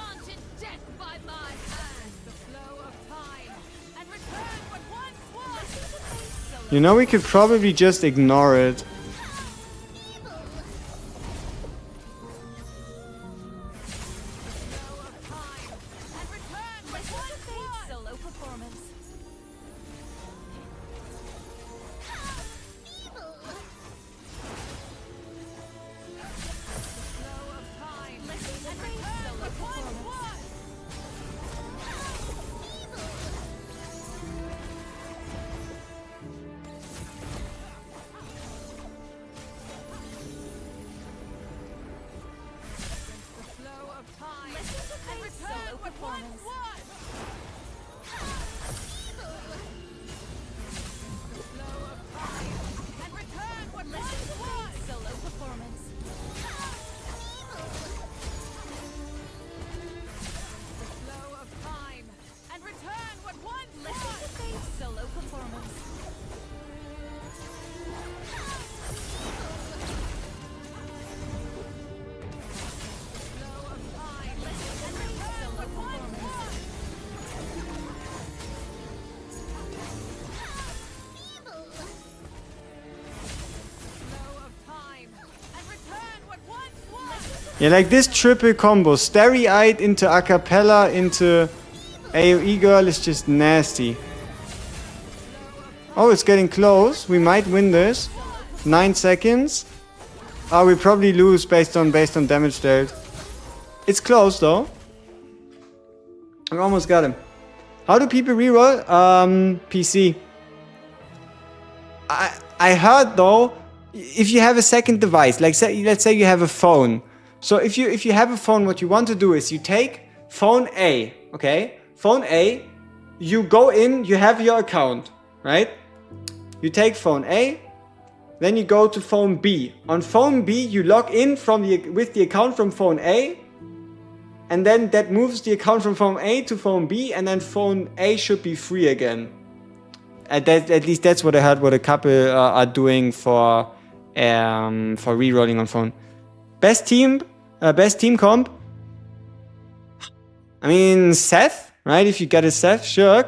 death by my hand, the flow of time, and return what once was. You know, we could probably just ignore it. Solo performance. Yeah, like this triple combo. Starry-eyed into acapella into AoE girl is just nasty. Oh, it's getting close. We might win this. 9 seconds. Oh, we probably lose based on damage dealt. It's close though. I almost got him. How do people reroll? PC. I heard though, if you have a second device, like let's say you have a phone. So if you have a phone, what you want to do is you take phone A, okay? Phone A, you go in, you have your account, right? You take phone A, then you go to phone B. On phone B, you log in with the account from phone A, and then that moves the account from phone A to phone B, and then phone A should be free again. At least that's what I heard. What a couple are doing for rerolling on phone. Best team comp. I mean Seth, right? If you get a Seth, sure.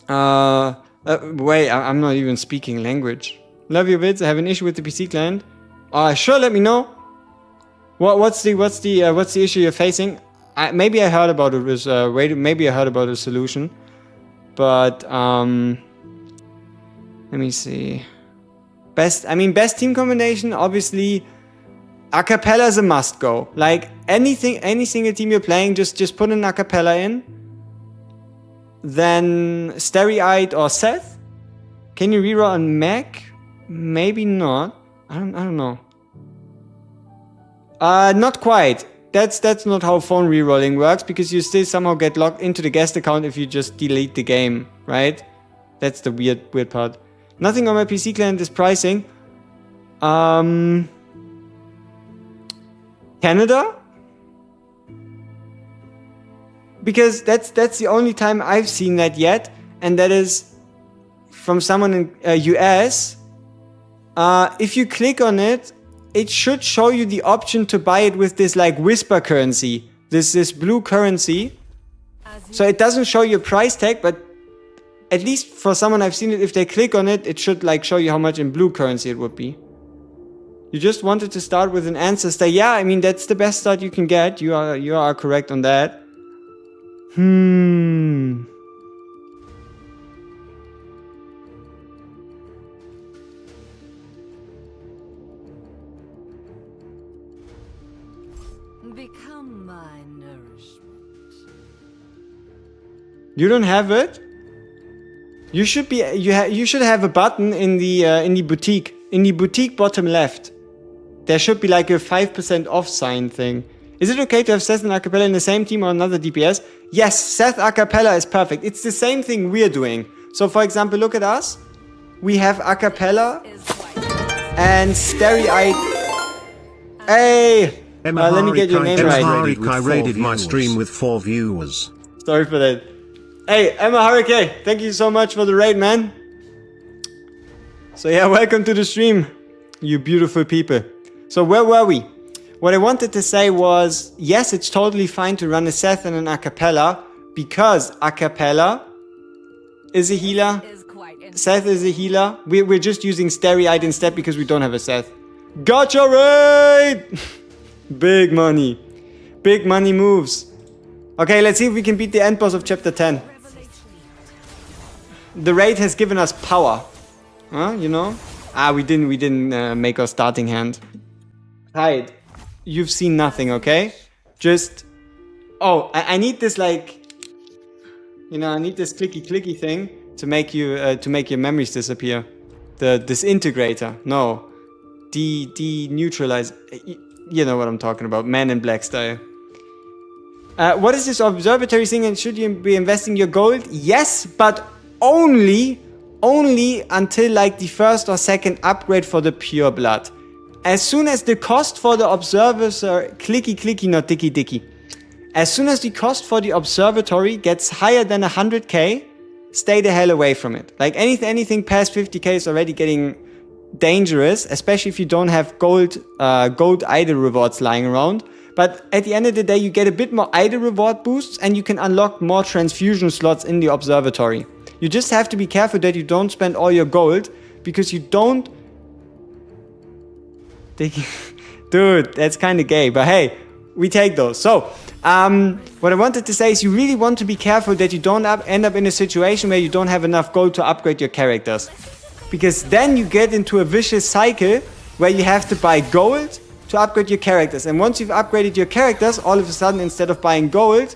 Wait, I'm not even speaking language. Love your vids. I have an issue with the PC client. Sure, let me know. What's the issue you're facing? Maybe I heard about it. Maybe I heard about a solution. But let me see. Best team combination. Obviously, acapella is a must go. Like any single team you're playing, just put an acapella in. Then Starry-eyed or Seth. Can you reroll on Mac? Maybe not. I don't know. Not quite. That's not how phone rerolling works, because you still somehow get logged into the guest account if you just delete the game, right? That's the weird part. Nothing on my PC client is pricing. Canada? Because that's the only time I've seen that yet, and that is from someone in US. If you click on it, it should show you the option to buy it with this like whisper currency, this blue currency. So it doesn't show you a price tag, but at least for someone I've seen it, if they click on it, it should like show you how much in blue currency it would be. You just wanted to start with an ancestor. Yeah, I mean that's the best start you can get. You are correct on that. Become my nourishment. You don't have it? You should be. You should have a button in the boutique. In the boutique bottom left, there should be like a 5% off sign thing. Is it okay to have Seth and Acapella in the same team or another DPS? Yes, Seth Acapella is perfect. It's the same thing we're doing. So for example, look at us. We have Acapella and Starry-eyed Hey! Let me get your name right. I rated my stream with 4 viewers. Sorry for that. Hey, Emma Harike, thank you so much for the raid, man. So yeah, welcome to the stream, you beautiful people. So where were we? What I wanted to say was, yes, it's totally fine to run a Seth and an acapella, because acapella is a healer. Seth is a healer. We're just using Stereite instead because we don't have a Seth. Gotcha raid! Big money. Big money moves. Okay, let's see if we can beat the end boss of chapter 10. The raid has given us power. Huh, you know? We didn't make our starting hand. Hide. You've seen nothing, okay? Just... Oh, I need this, like... You know, I need this clicky thing to make you, to make your memories disappear. The disintegrator. No. Neutralize. You know what I'm talking about. Man in Black style. What is this observatory thing, and should you be investing your gold? Yes, but only until like the first or second upgrade for the pure blood. As soon as the cost for the observers are clicky, not dicky. As soon as the cost for the observatory gets higher than 100k, stay the hell away from it. Like anything past 50k is already getting dangerous, especially if you don't have gold idol rewards lying around. But at the end of the day, you get a bit more idol reward boosts and you can unlock more transfusion slots in the observatory. You just have to be careful that you don't spend all your gold, because you don't... Dude, that's kind of gay, but hey, we take those. So, what I wanted to say is you really want to be careful that you don't end up in a situation where you don't have enough gold to upgrade your characters. Because then you get into a vicious cycle where you have to buy gold to upgrade your characters. And once you've upgraded your characters, all of a sudden, instead of buying gold,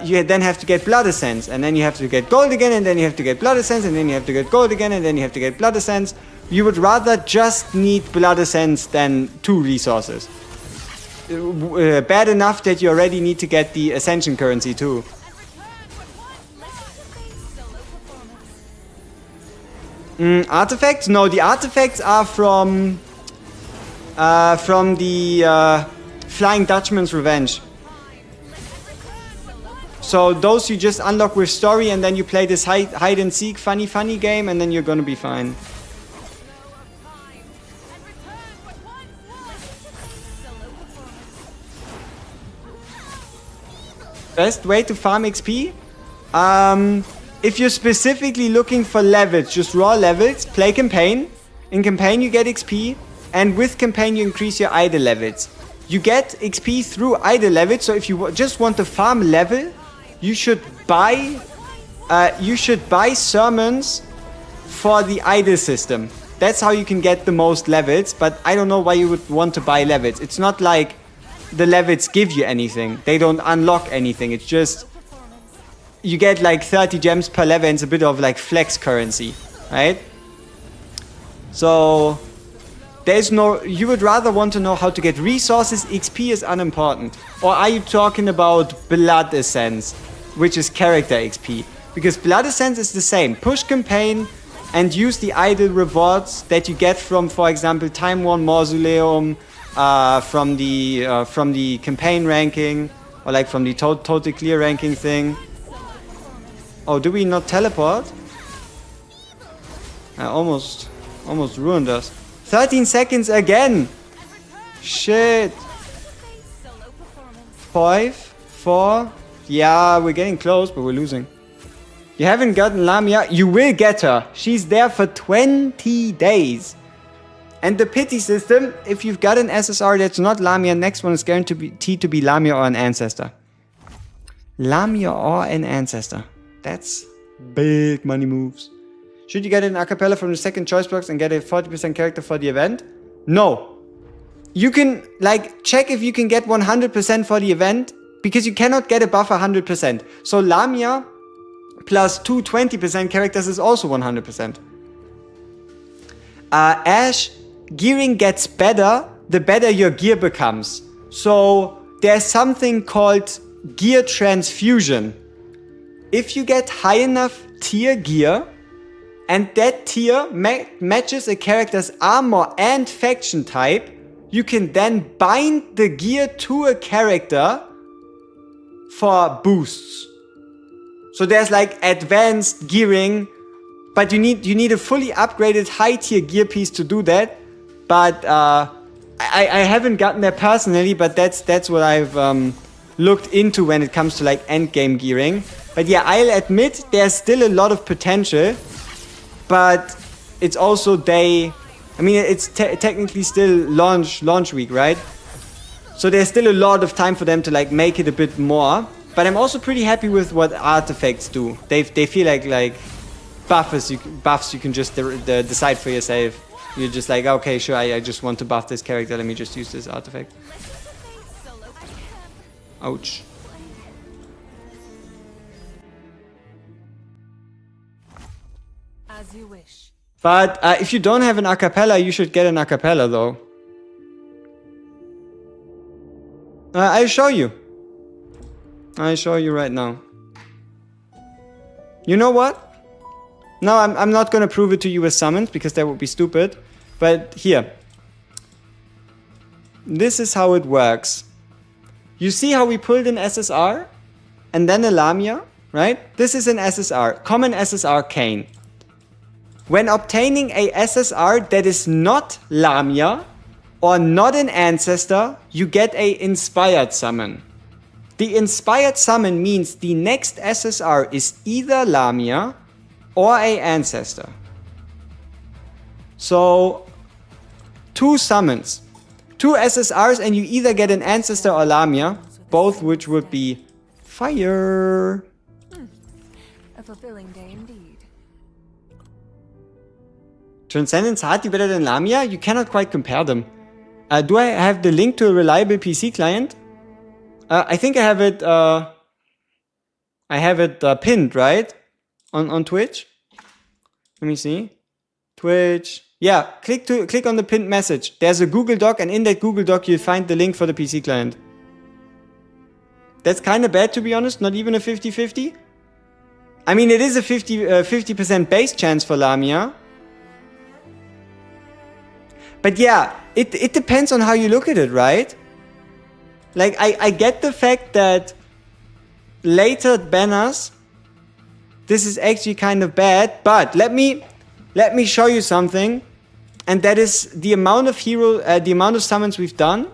you then have to get blood essence. And then you have to get gold again, and then you have to get blood essence, and then you have to get gold again, and then you have to get blood essence. You would rather just need blood essence than 2 resources. Bad enough that you already need to get the ascension currency too. Artifacts? No, the artifacts are from the Flying Dutchman's Revenge. So those you just unlock with story, and then you play this hide and seek funny game, and then you're gonna be fine. Best way to farm XP? If you're specifically looking for levels, just raw levels, play campaign. In campaign you get XP, and with campaign you increase your idol levels. You get XP through idol levels, so if you just want to farm level, you should buy sermons for the idol system. That's how you can get the most levels, but I don't know why you would want to buy levels. It's not like the levels give you anything. They don't unlock anything. It's just you get like 30 gems per level, and it's a bit of like flex currency, right? So there's no... You would rather want to know how to get resources. XP is unimportant. Or are you talking about blood essence, which is character XP? Because blood essence is the same. Push campaign and use the idol rewards that you get from, for example, Time Worn Mausoleum, from the campaign ranking, or like from the total clear ranking thing. Oh, do we not teleport? I almost ruined us. 13 seconds again! Shit! 5, 4... Yeah, we're getting close, but we're losing. You haven't gotten Lamia? You will get her. She's there for 20 days. And the pity system, if you've got an SSR that's not Lamia, next one is guaranteed to be Lamia or an Ancestor. Lamia or an Ancestor. That's big money moves. Should you get an acapella from the second choice box and get a 40% character for the event? No. You can, like, check if you can get 100% for the event, because you cannot get above 100%. So Lamia plus 2 20% characters is also 100%. Ash, gearing gets better the better your gear becomes. So there's something called gear transfusion. If you get high enough tier gear, and that tier matches a character's armor and faction type, you can then bind the gear to a character for boosts. So there's like advanced gearing, but you need a fully upgraded high tier gear piece to do that. But I haven't gotten there personally, but that's what I've looked into when it comes to like end game gearing. But yeah, I'll admit there's still a lot of potential, but it's also it's technically still launch week, right? So there's still a lot of time for them to like make it a bit more. But I'm also pretty happy with what artifacts do. They feel like buffs you can just decide for yourself. You're just like, okay, sure, I just want to buff this character. Let me just use this artifact. Ouch. As you wish. But if you don't have an acapella, you should get an acapella though. I'll show you. I'll show you right now. You know what? No, I'm not gonna prove it to you with summons because that would be stupid. But here. This is how it works. You see how we pulled an SSR? And then a Lamia, right? This is an SSR, common SSR Kane. When obtaining a SSR that is not Lamia or not an ancestor, you get a inspired summon. The inspired summon means the next SSR is either Lamia or a ancestor. So 2 summons, 2 SSRs, and you either get an ancestor or Lamia, both which would be fire. A fulfilling day indeed. Transcendence hardly better than Lamia? You cannot quite compare them. Do I have the link to a reliable PC client? I think I have it pinned, right? On Twitch. Let me see. Twitch. Yeah, click on the pinned message. There's a Google Doc, and in that Google Doc you'll find the link for the PC client. That's kind of bad, to be honest. Not even a 50-50. I mean, it is a 50% base chance for Lamia. But yeah, it depends on how you look at it, right? Like, I get the fact that later banners, this is actually kind of bad, but let me show you something, and that is the amount of the amount of summons we've done.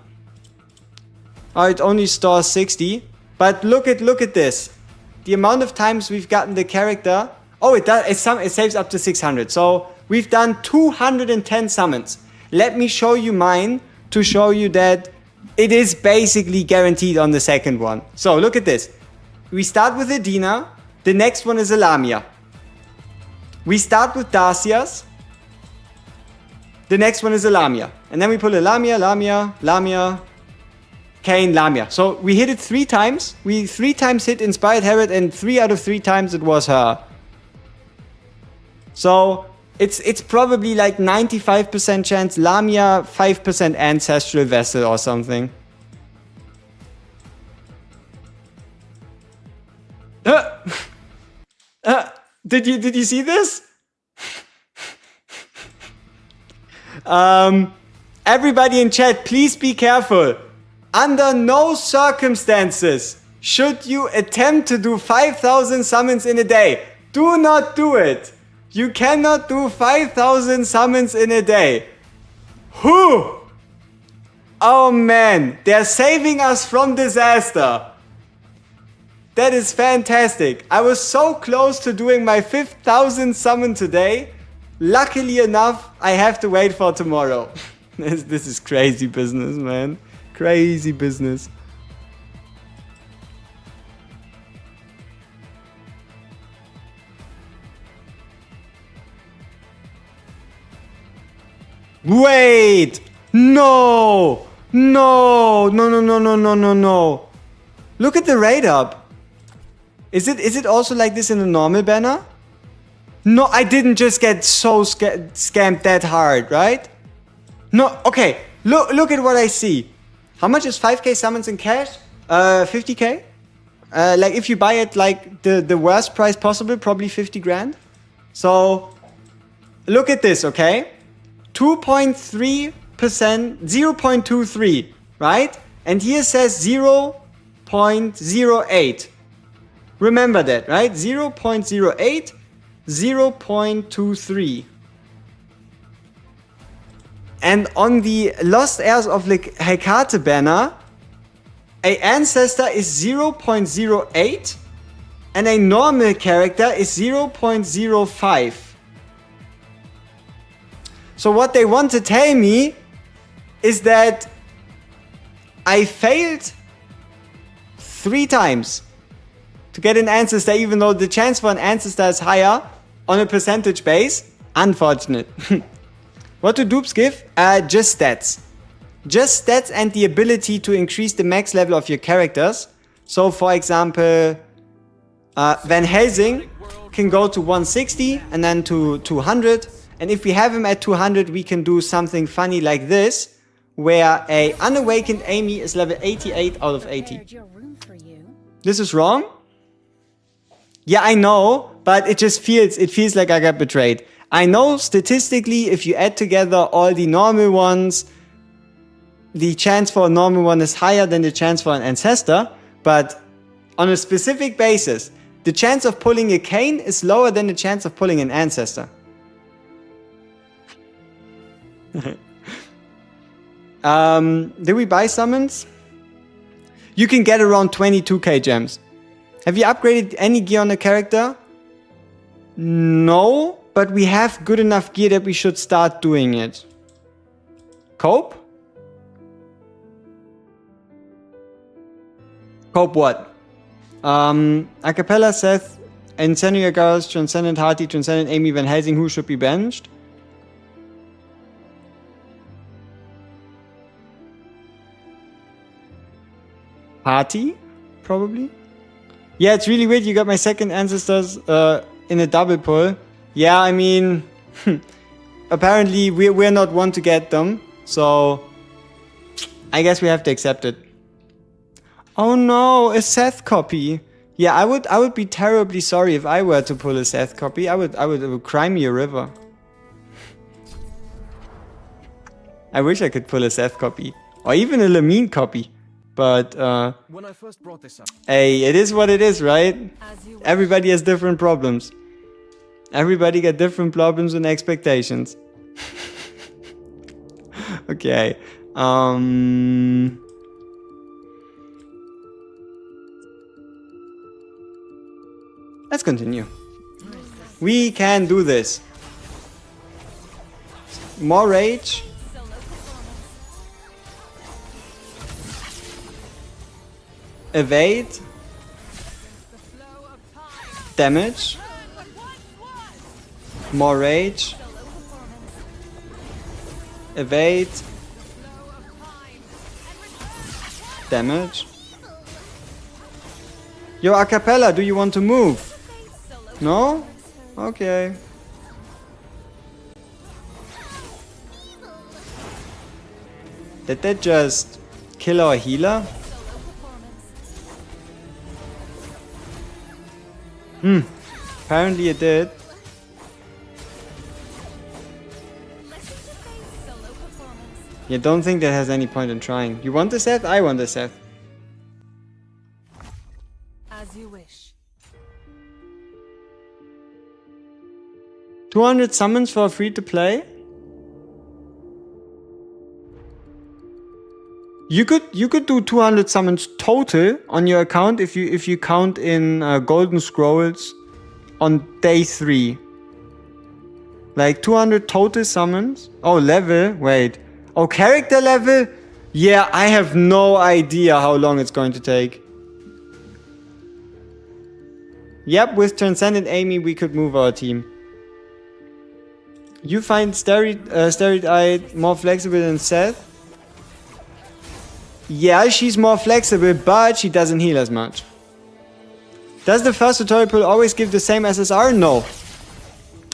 Oh, it only stores 60, but look at this. The amount of times we've gotten the character. Oh, it saves up to 600. So we've done 210 summons. Let me show you mine to show you that it is basically guaranteed on the second one. So look at this. We start with Edina. The next one is a Lamia. We start with Darcias. The next one is a Lamia. And then we pull a Lamia, Kane, Lamia. So we hit it 3 times. We 3 times hit Inspired Herod, and 3 out of 3 times it was her. So it's probably like 95% chance Lamia, 5% Ancestral Vessel or something. Did you see this? Everybody in chat, please be careful. Under no circumstances should you attempt to do 5,000 summons in a day. Do not do it. You cannot do 5,000 summons in a day. Whew! Oh man, they're saving us from disaster. That is fantastic. I was so close to doing my 5,000 summon today. Luckily enough, I have to wait for tomorrow. This is crazy business, man. Crazy business. Wait! No! No! No. Look at the rate up. Is it also like this in a normal banner? No, I didn't just get so scammed that hard, right? No, okay. Look at what I see. How much is 5k summons in cash? 50k? Like if you buy it like the worst price possible, probably 50 grand. So look at this, okay? 2.3 0.23, right? And here says 0.08. Remember that, right? 0.08, 0.23. And on the Lost Heirs of Hecate banner, a ancestor is 0.08 and a normal character is 0.05. So what they want to tell me is that I failed 3 times to get an ancestor, even though the chance for an ancestor is higher on a percentage base. Unfortunate. What do dupes give? Just stats. Just stats and the ability to increase the max level of your characters. So for example, Van Helsing can go to 160 and then to 200. And if we have him at 200, we can do something funny like this, where a unawakened Amy is level 88 out of 80. This is wrong? Yeah, I know, but it feels like I got betrayed. I know statistically, if you add together all the normal ones, the chance for a normal one is higher than the chance for an ancestor, but on a specific basis, the chance of pulling a Cain is lower than the chance of pulling an ancestor. Did we buy summons? You can get around 22k gems. Have you upgraded any gear on a character? No, but we have good enough gear that we should start doing it. Cope? Cope what? Acapella, Seth, Incendiary Girls, Transcendent Hearty, Transcendent Amy, Van Helsing, who should be benched? Hearty? Probably? Yeah, it's really weird. You got my second ancestors in a double pull. Yeah, I mean, apparently we're not one to get them, so I guess we have to accept it. Oh no, a Seth copy. Yeah, I would be terribly sorry if I were to pull a Seth copy. It would cry me a river. I wish I could pull a Seth copy, or even a Lamine copy. But when I first brought this up, hey, it is what it is, right? Everybody has different problems. Everybody got different problems and expectations. Okay. Let's continue. We can do this. More rage. Evade. Damage. More rage. Evade. Damage. Yo, Acapella, do you want to move? No? Okay. Did that just kill our healer? Apparently it did. You don't think that has any point in trying. You want the Seth? I want the Seth. As you wish. 200 summons for free to play? You could do 200 summons total on your account if you count in golden scrolls on day 3. Like 200 total summons. Oh, level. Wait. Oh, character level? Yeah, I have no idea how long it's going to take. Yep, with Transcendent Amy we could move our team. You find Steroid more flexible than Seth? Yeah, she's more flexible, but she doesn't heal as much. Does the first tutorial pull always give the same SSR? No.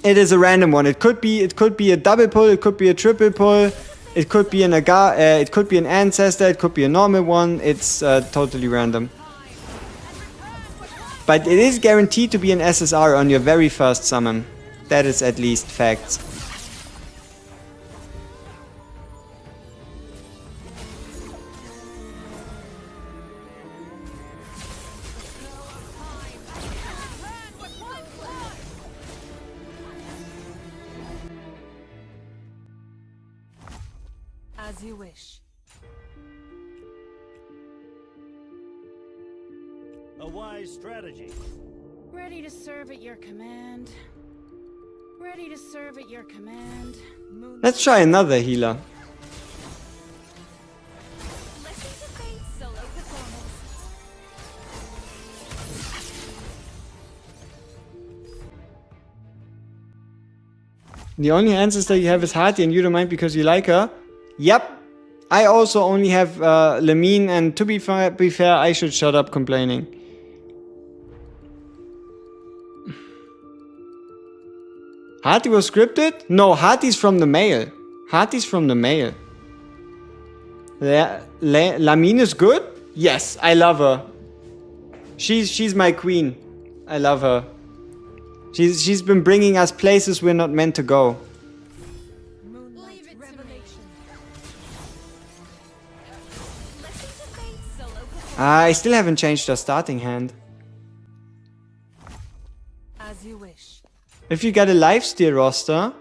It is a random one. It could be a double pull, it could be a triple pull, it could be an it could be an ancestor, it could be a normal one. It's totally random. But it is guaranteed to be an SSR on your very first summon. That is at least facts. As you wish. A wise strategy. Ready to serve at your command. Ready to serve at your command. Let's try another healer. Listen to Fate's solo performance. The only ancestor you have is Hati and you don't mind because you like her? Yep. I also only have Lamine, and to be fair, I should shut up complaining. Hati was scripted? No, Hati's from the mail. Hati's from the mail. Lamine is good? Yes, I love her. She's my queen. I love her. She's been bringing us places we're not meant to go. Moonlight revelation. Listen to Fate's solo performance. I still haven't changed her starting hand. As you wish. If you get a lifesteal roster,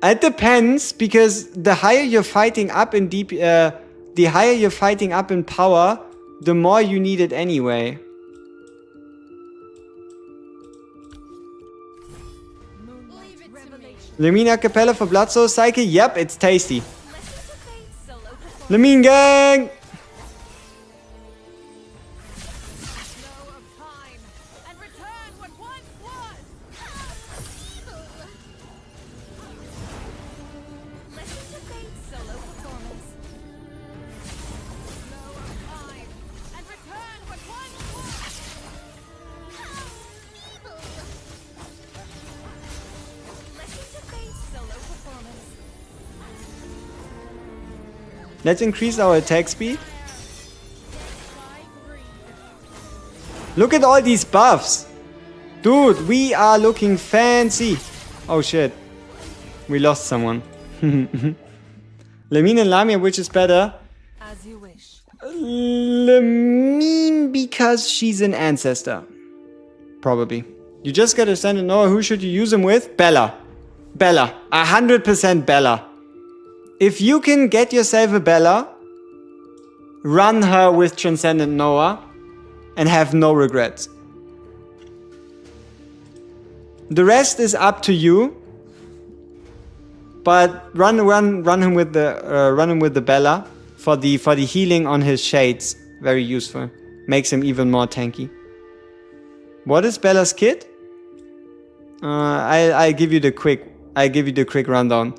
it depends, because the higher you're fighting up in the higher you're fighting up in power, the more you need it anyway. Moonlight revelation. Lamina Capella for Blood Soul Cycle? Yep, it's tasty. Listen to Fate's solo performance. Lamine gang! Flow of time and return what once was. Listen to Fate's solo performance. Flow of time and return what once was. Listen to Fate's solo performance. Let's increase our attack speed. Look at all these buffs. Dude, we are looking fancy. Oh shit. We lost someone. Lamine and Lamia, which is better? As you wish. Lamine, because she's an ancestor. Probably. You just gotta send a Noah. Who should you use him with? Bella. Bella. 100% Bella. If you can get yourself a Bella, run her with Transcendent Noah and have no regrets. The rest is up to you. But run him with the Bella for the healing on his shades. Very useful. Makes him even more tanky. What is Bella's kit? I'll give you the quick rundown.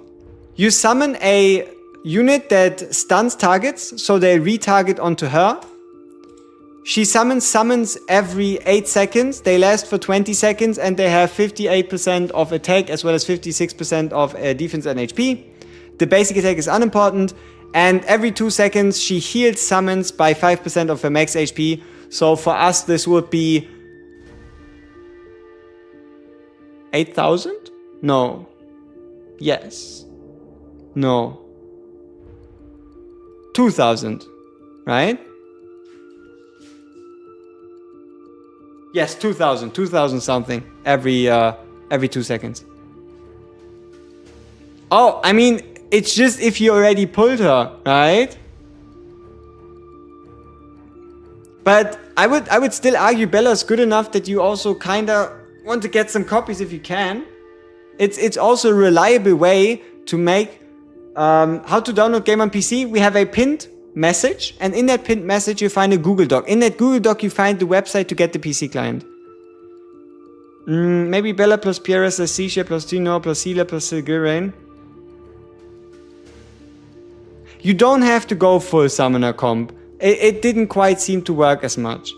You summon a unit that stuns targets, so they retarget onto her. She summons every 8 seconds. They last for 20 seconds and they have 58% of attack as well as 56% of defense and HP. The basic attack is unimportant. And every 2 seconds she heals summons by 5% of her max HP. So for us this would be 8,000? No. Yes. No. 2,000. Right? Yes, 2,000. 2,000 something every 2 seconds. Oh, I mean, it's just if you already pulled her, right? But I would still argue Bella's good enough that you also kinda want to get some copies if you can. It's also a reliable way to make how to download game on PC. We have a pinned message, and in that pinned message you find a Google Doc. In that Google Doc you find the website to get the PC client. Maybe Bella plus Pierres plus Seashare plus Tino plus Healer plus Gilrain. You don't have to go full summoner comp. It didn't quite seem to work as much.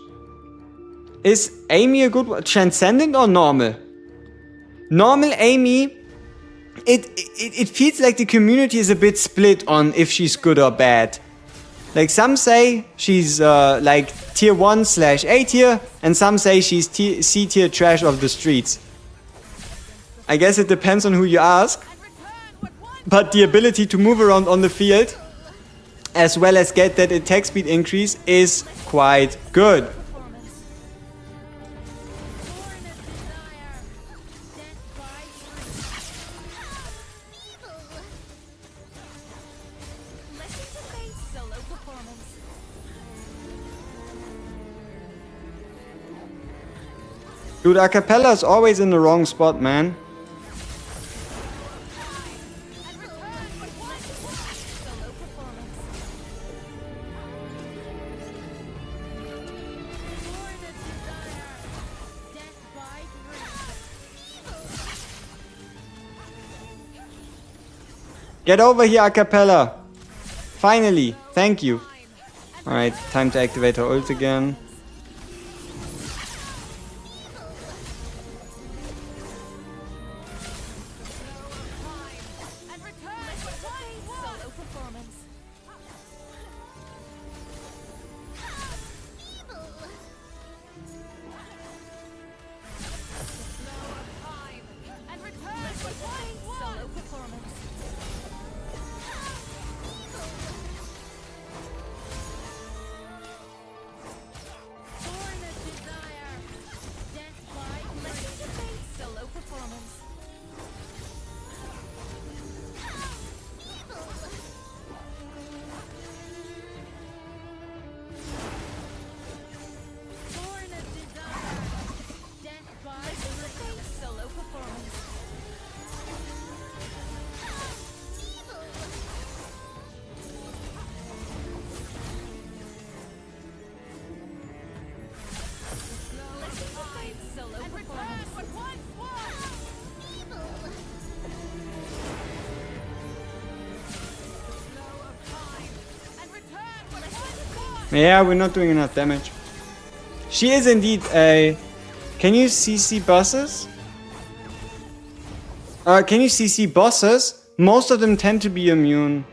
Is Amy a good one? Transcendent or normal? Normal Amy, it feels like the community is a bit split on if she's good or bad. Like some say she's like tier 1/A tier, and some say she's C tier trash of the streets. I guess it depends on who you ask. But the ability to move around on the field, as well as get that attack speed increase, is quite good. Dude, acapella is always in the wrong spot, man. And return with one solo performance. Born of desire, death by grief. Get over here, acapella. Finally, thank you. Alright, time to activate her ult again. And return with one solo performance. Flow of time. And return with one solo performance. Born of desire, death by grief. Solo performance. Born of desire, death by grief. Solo performance. Flow of time. Solo performance. With one sword. Flow of time. And return with one sword. Yeah, we're not doing enough damage. She is indeed a... Can you CC bosses? Can you CC bosses? Most of them tend to be immune.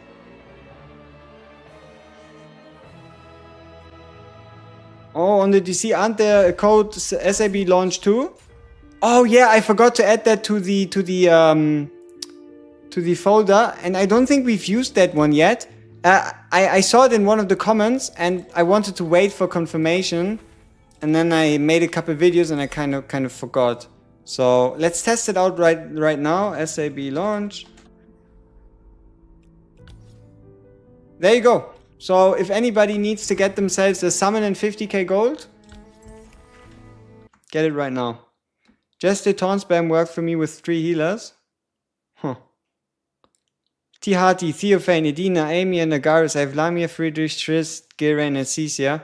Oh, on the DC, aren't there a code SAB launch too? Oh yeah, I forgot to add that to the folder, and I don't think we've used that one yet. I saw it in one of the comments, and I wanted to wait for confirmation, and then I made a couple videos, and I kind of forgot. So let's test it out right now. SAB launch. There you go. So if anybody needs to get themselves a summon and 50k gold, get it right now. Just the taunt spam worked for me with 3 healers. Huh. Tihati, Theophane, Edina, Amy, and Nagaris. I have Lamia, Friedrich, Trist, Girain, and Cecia.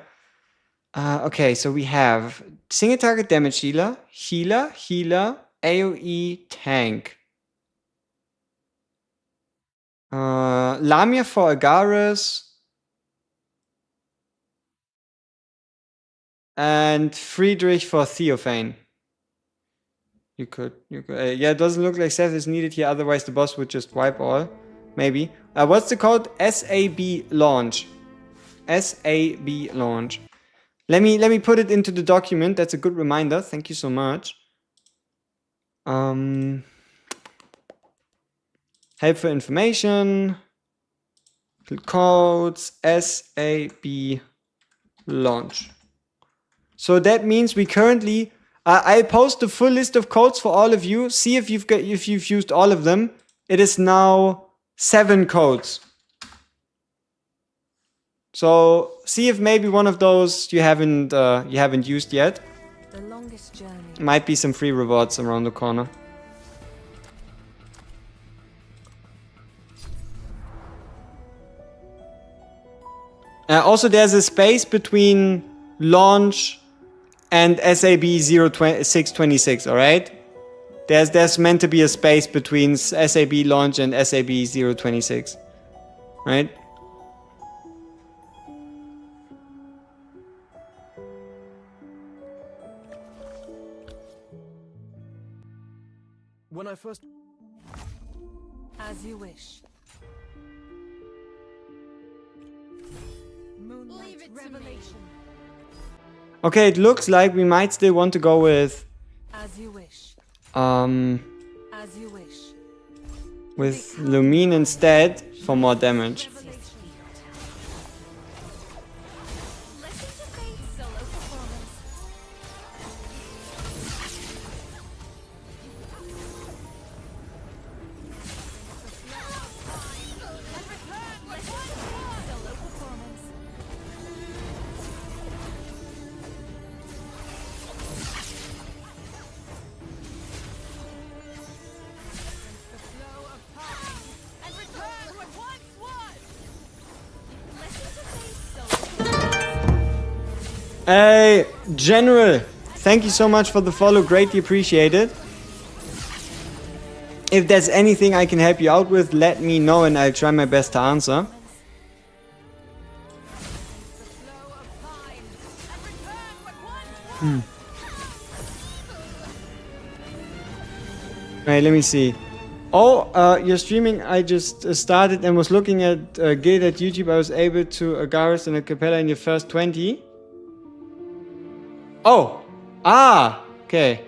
Okay, so we have single target damage healer, healer, AoE, tank. Lamia for Agaris. And Friedrich for Theophane. You could yeah, it doesn't look like Seth is needed here, otherwise the boss would just wipe all. Maybe. What's the code? SAB launch. SAB launch. Let me put it into the document. That's a good reminder. Thank you so much. Helpful information. Codes. SAB launch. So that means we currently... I'll post the full list of codes for all of you. See if you've used all of them. It is now 7 codes. So see if maybe one of those you haven't used yet. The longest journey. Might be some free rewards around the corner. Also, there's a space between launch and SAB 0626, alright? There's meant to be a space between SAB launch and SAB 026. Right? When I first... As you wish. Moonlight revelation. Okay, it looks like we might still want to go with... As you wish. As you wish. With Lumine instead for more damage. Listen to Fate's solo performance. And return with one solo performance. General, thank you so much for the follow. Greatly appreciated. If there's anything I can help you out with, let me know and I'll try my best to answer. Alright, let me see. Oh, you're streaming. I just started and was looking at Guild at YouTube. I was able to Agaris and a Capella in your first 20. Oh! Ah! Okay.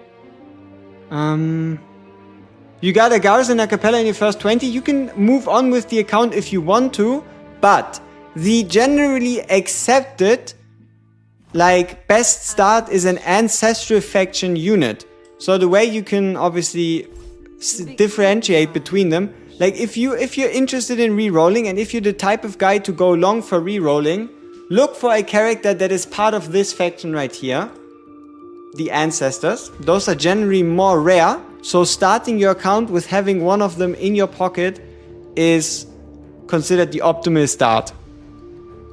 You got Agaris and a Capella in your first 20. You can move on with the account if you want to, but the generally accepted like best start is an ancestral faction unit. So the way you can obviously differentiate between them, like if you're interested in re-rolling and if you're the type of guy to go long for re-rolling, look for a character that is part of this faction right here, the ancestors. Those are generally more rare, so starting your account with having one of them in your pocket is considered the optimal start.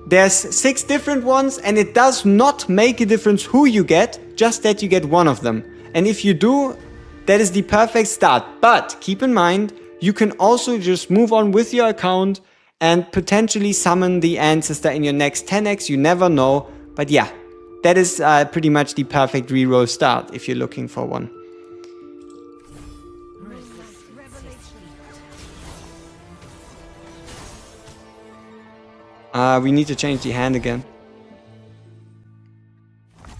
There's 6 different ones and it does not make a difference who you get, just that you get one of them. And if you do, that is the perfect start. But keep in mind, you can also just move on with your account and potentially summon the ancestor in your next 10x. You never know. But yeah, that is pretty much the perfect reroll start if you're looking for one. We need to change the hand again.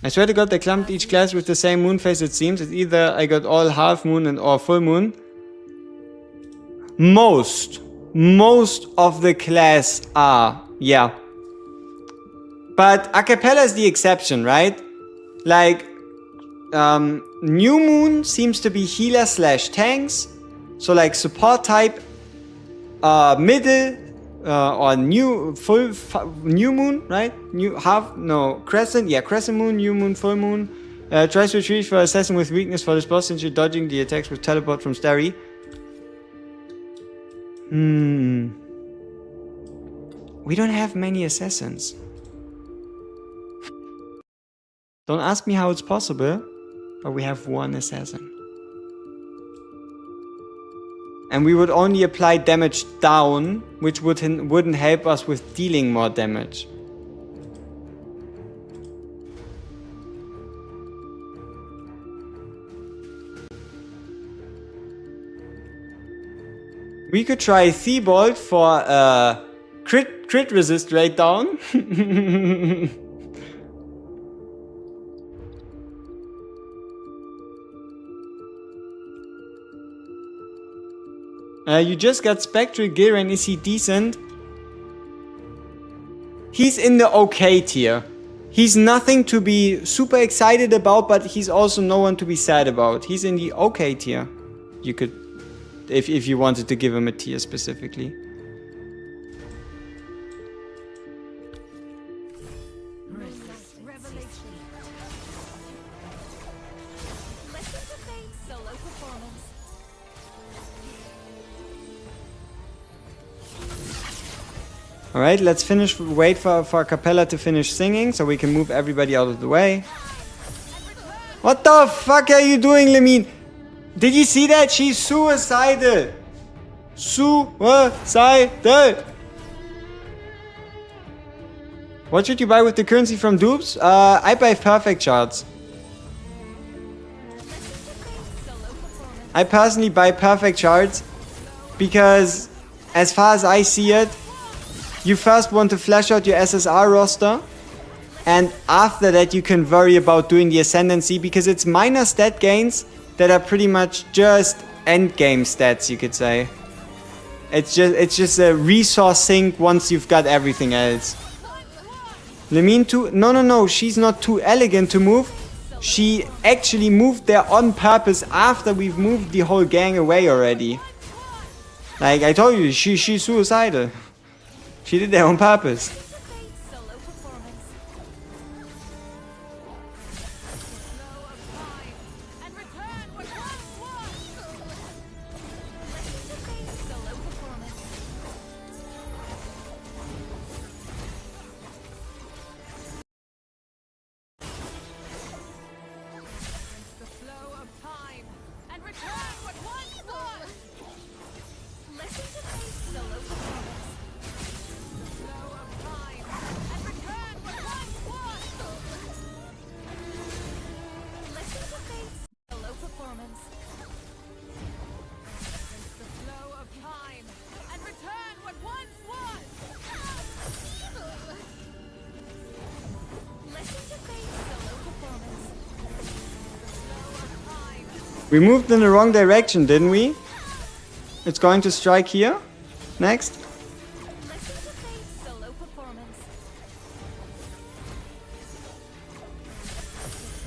I swear to God, they clumped each class with the same moon phase, it seems. It's either I got all half moon and or full moon. Most of the class are, yeah. But a cappella is the exception, right? Like, new moon seems to be healer / tanks. So like support type, middle, or new new moon, right? Crescent, yeah, crescent moon, new moon, full moon. Tries to retreat for assessing with weakness for this boss since you're dodging the attacks with teleport from Starry. We don't have many assassins. Don't ask me how it's possible, but we have one assassin. And we would only apply damage down, which wouldn't help us with dealing more damage. We could try Thibault for crit resist rate down. You just got Spectral Gilran. Is he decent? He's in the okay tier. He's nothing to be super excited about, but he's also no one to be sad about. He's in the okay tier. You could, if you wanted to give him a tier specifically. Alright, let's wait for Capella to finish singing so we can move everybody out of the way. What the fuck are you doing, Lamia? Did you see that? She's suicidal. Suicidal. What should you buy with the currency from dupes? I buy perfect shards. I personally buy perfect shards because as far as I see it, you first want to flesh out your SSR roster, and after that you can worry about doing the ascendancy because it's minor stat gains that are pretty much just end game stats, you could say. It's just a resource sink once you've got everything else. Lamine too? No, she's not too elegant to move. She actually moved there on purpose after we've moved the whole gang away already. Like I told you, she's suicidal. She did that on purpose. We moved in the wrong direction, didn't we? It's going to strike here. Next. Listen to Faith's solo performance. The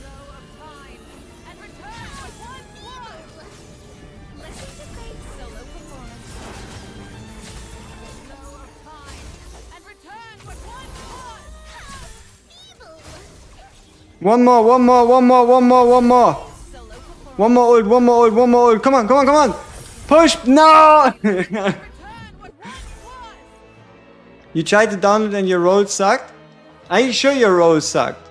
flow of time and return what once was. Listen to Faith's solo performance. The flow of time and return what once was. One more. Solo performance. One more ult. Come on. Push! No! Return what once was. You tried to download and your roll sucked? Are you sure your roll sucked?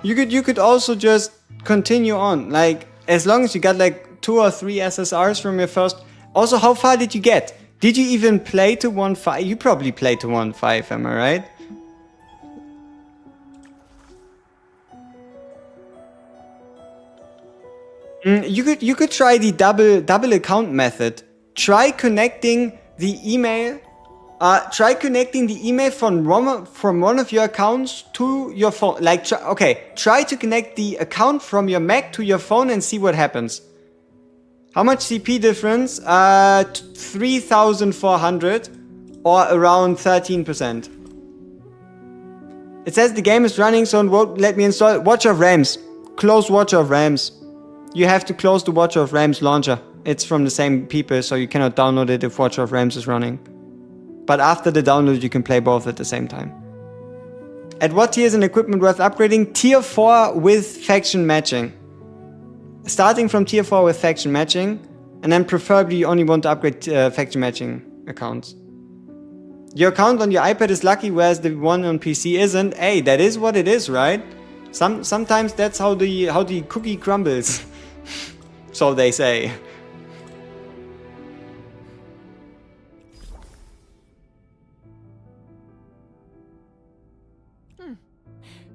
You could also just continue on. Like, as long as you got like 2 or 3 SSRs from your first... Also, how far did you get? Did you even play to 1.5? You probably played to 1.5, am I right? You could try the double account method. Try connecting the email. Try connecting the email from one of your accounts to your phone. Like, try to connect the account from your Mac to your phone and see what happens. How much CP difference? 3,400 or around 13%. It says the game is running, so it won't let me install Watch of Rams. Close Watch of Rams. You have to close the Watch of Rams launcher. It's from the same people, so you cannot download it if Watch of Rams is running. But after the download, you can play both at the same time. At what tier is an equipment worth upgrading? Tier 4 with faction matching. Starting from tier 4 with faction matching, and then preferably you only want to upgrade faction matching accounts. Your account on your iPad is lucky, whereas the one on PC isn't. Hey, that is what it is, right? Sometimes that's how the cookie crumbles. So they say.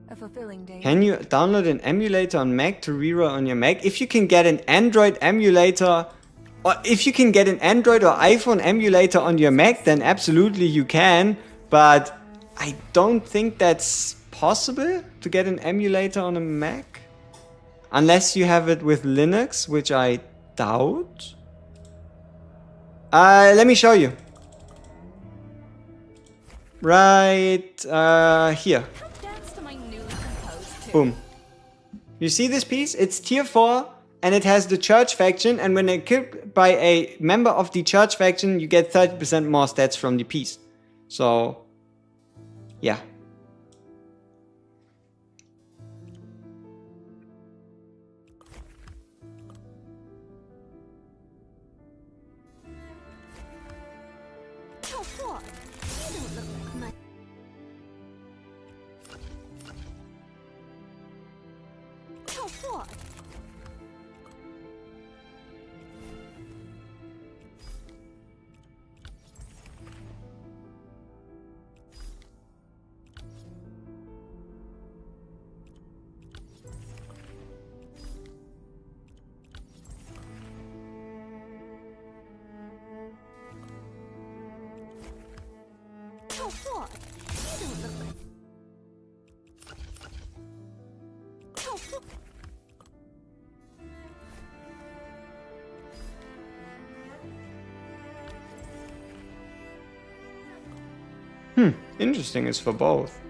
A fulfilling day. Can you download an emulator on Mac to reroll on your Mac? If you can get an Android emulator, or if you can get an Android or iPhone emulator on your Mac, then absolutely you can. But I don't think that's possible to get an emulator on a Mac. Unless you have it with Linux, which I doubt. Let me show you. Right here. Dance to my newly composed tune. Boom. You see this piece? It's tier 4 and it has the church faction, and when equipped by a member of the church faction, you get 30% more stats from the piece. So, yeah. Oh, what? You don't look like my... Oh, what? Oh, what? You don't look like... Oh, what? Interesting, it's for both.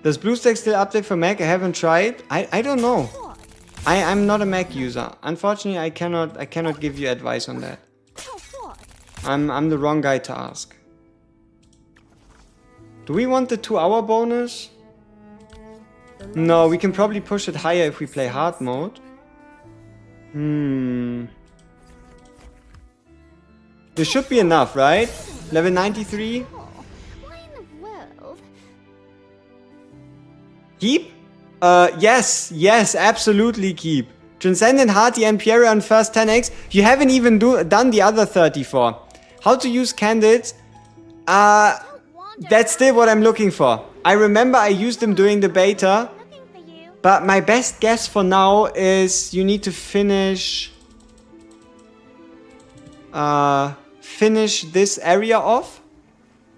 Does BlueStack still update for Mac? I haven't tried. I don't know. What? I'm not a Mac user. Unfortunately, I cannot give you advice on that. Oh, what? I'm the wrong guy to ask. Do we want the 2-hour bonus? No, we can probably push it higher if we play hard mode. This should be enough, right? Level 93? Oh, why in the world? Keep? Yes, absolutely keep. Transcendent Heart, the Empyrean on first 10x. You haven't even done the other 34. How to use candidates? That's still what I'm looking for. I remember I used them during the beta. Looking for you. But my best guess for now is you need to finish this area off.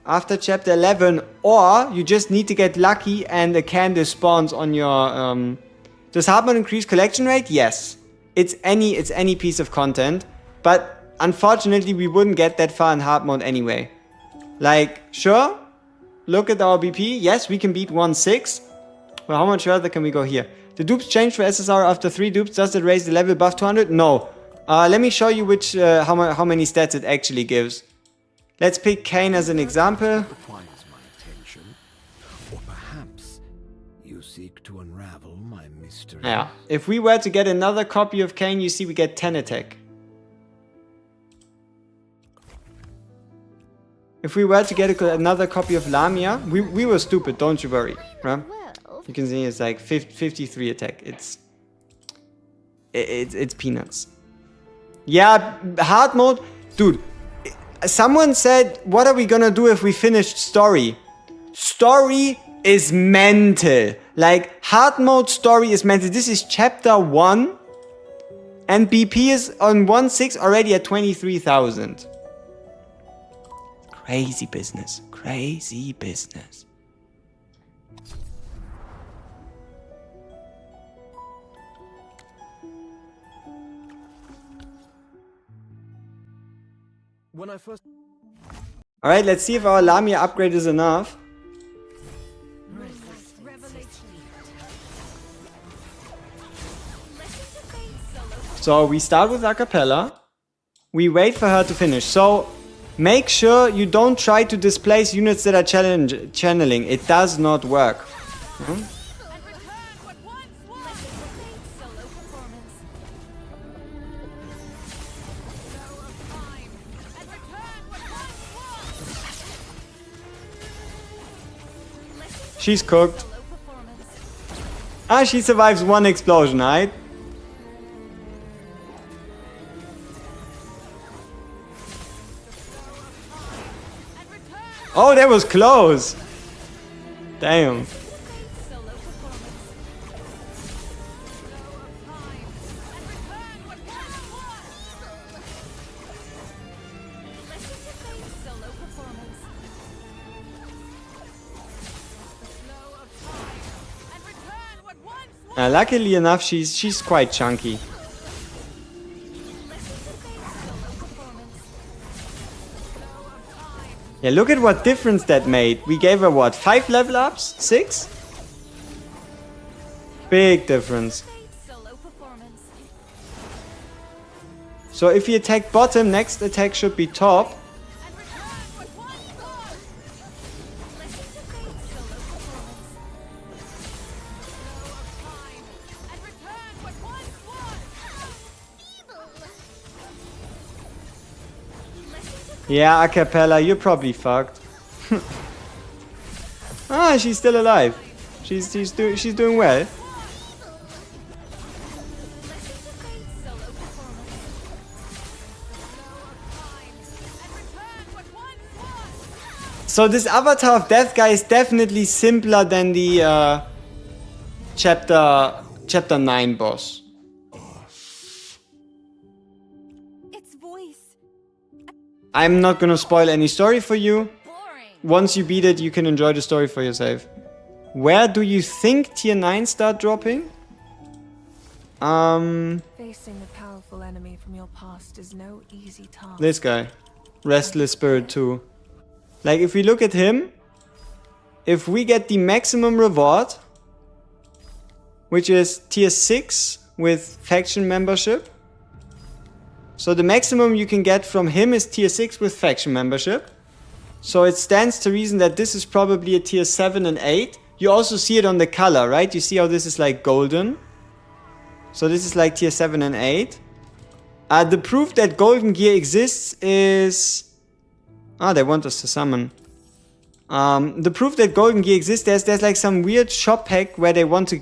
after chapter 11, or you just need to get lucky and a Candace spawns on your... Does Hardmode increase collection rate? Yes. It's any piece of content, but unfortunately we wouldn't get that far in Hardmode anyway. Like, sure, look at our BP. Yes, we can beat 1-6. Well, how much further can we go here? The dupes change for SSR after 3 dupes. Does it raise the level above 200? No. Let me show you which how many stats it actually gives. Let's pick Kane as an example. Requires my attention. Or perhaps you seek to unravel my mystery. Yeah. If we were to get another copy of Kane, you see we get 10 attack. If we were to get another copy of Lamia, we were stupid, don't you worry. Right? You can see it's like 53 attack. It's peanuts. Yeah, hard mode. Dude, someone said, what are we gonna do if we finished story? Story is mental. Like, hard mode story is mental. This is chapter 1. And BP is on 1.6 already at 23,000. Crazy business. Crazy business. When I first... Alright, let's see if our Lamia upgrade is enough. So we start with a cappella. We wait for her to finish. So make sure you don't try to displace units that are channeling. It does not work. She's cooked. Ah, she survives one explosion, right? Oh, that was close. Damn. Luckily enough, she's quite chunky. Yeah, look at what difference that made. We gave her what, 5 level ups? 6? Big difference. So if you attack bottom, next attack should be top. Yeah, a cappella, you're probably fucked. Ah, she's still alive. She's doing well. So this Avatar of Death guy is definitely simpler than the chapter 9 boss. I'm not gonna spoil any story for you. Once you beat it, you can enjoy the story for yourself. Where do you think tier 9 start dropping? Facing a powerful enemy from your past is no easy task. This guy. Restless Spirit 2. Like, if we look at him, if we get the maximum reward, which is tier 6 with faction membership. So the maximum you can get from him is tier 6 with faction membership. So it stands to reason that this is probably a tier 7 and 8. You also see it on the color, right? You see how this is like golden. So this is like tier 7 and 8. The proof that golden gear exists is... Ah, they want us to summon. The proof that golden gear exists, there's like some weird shop hack where they want to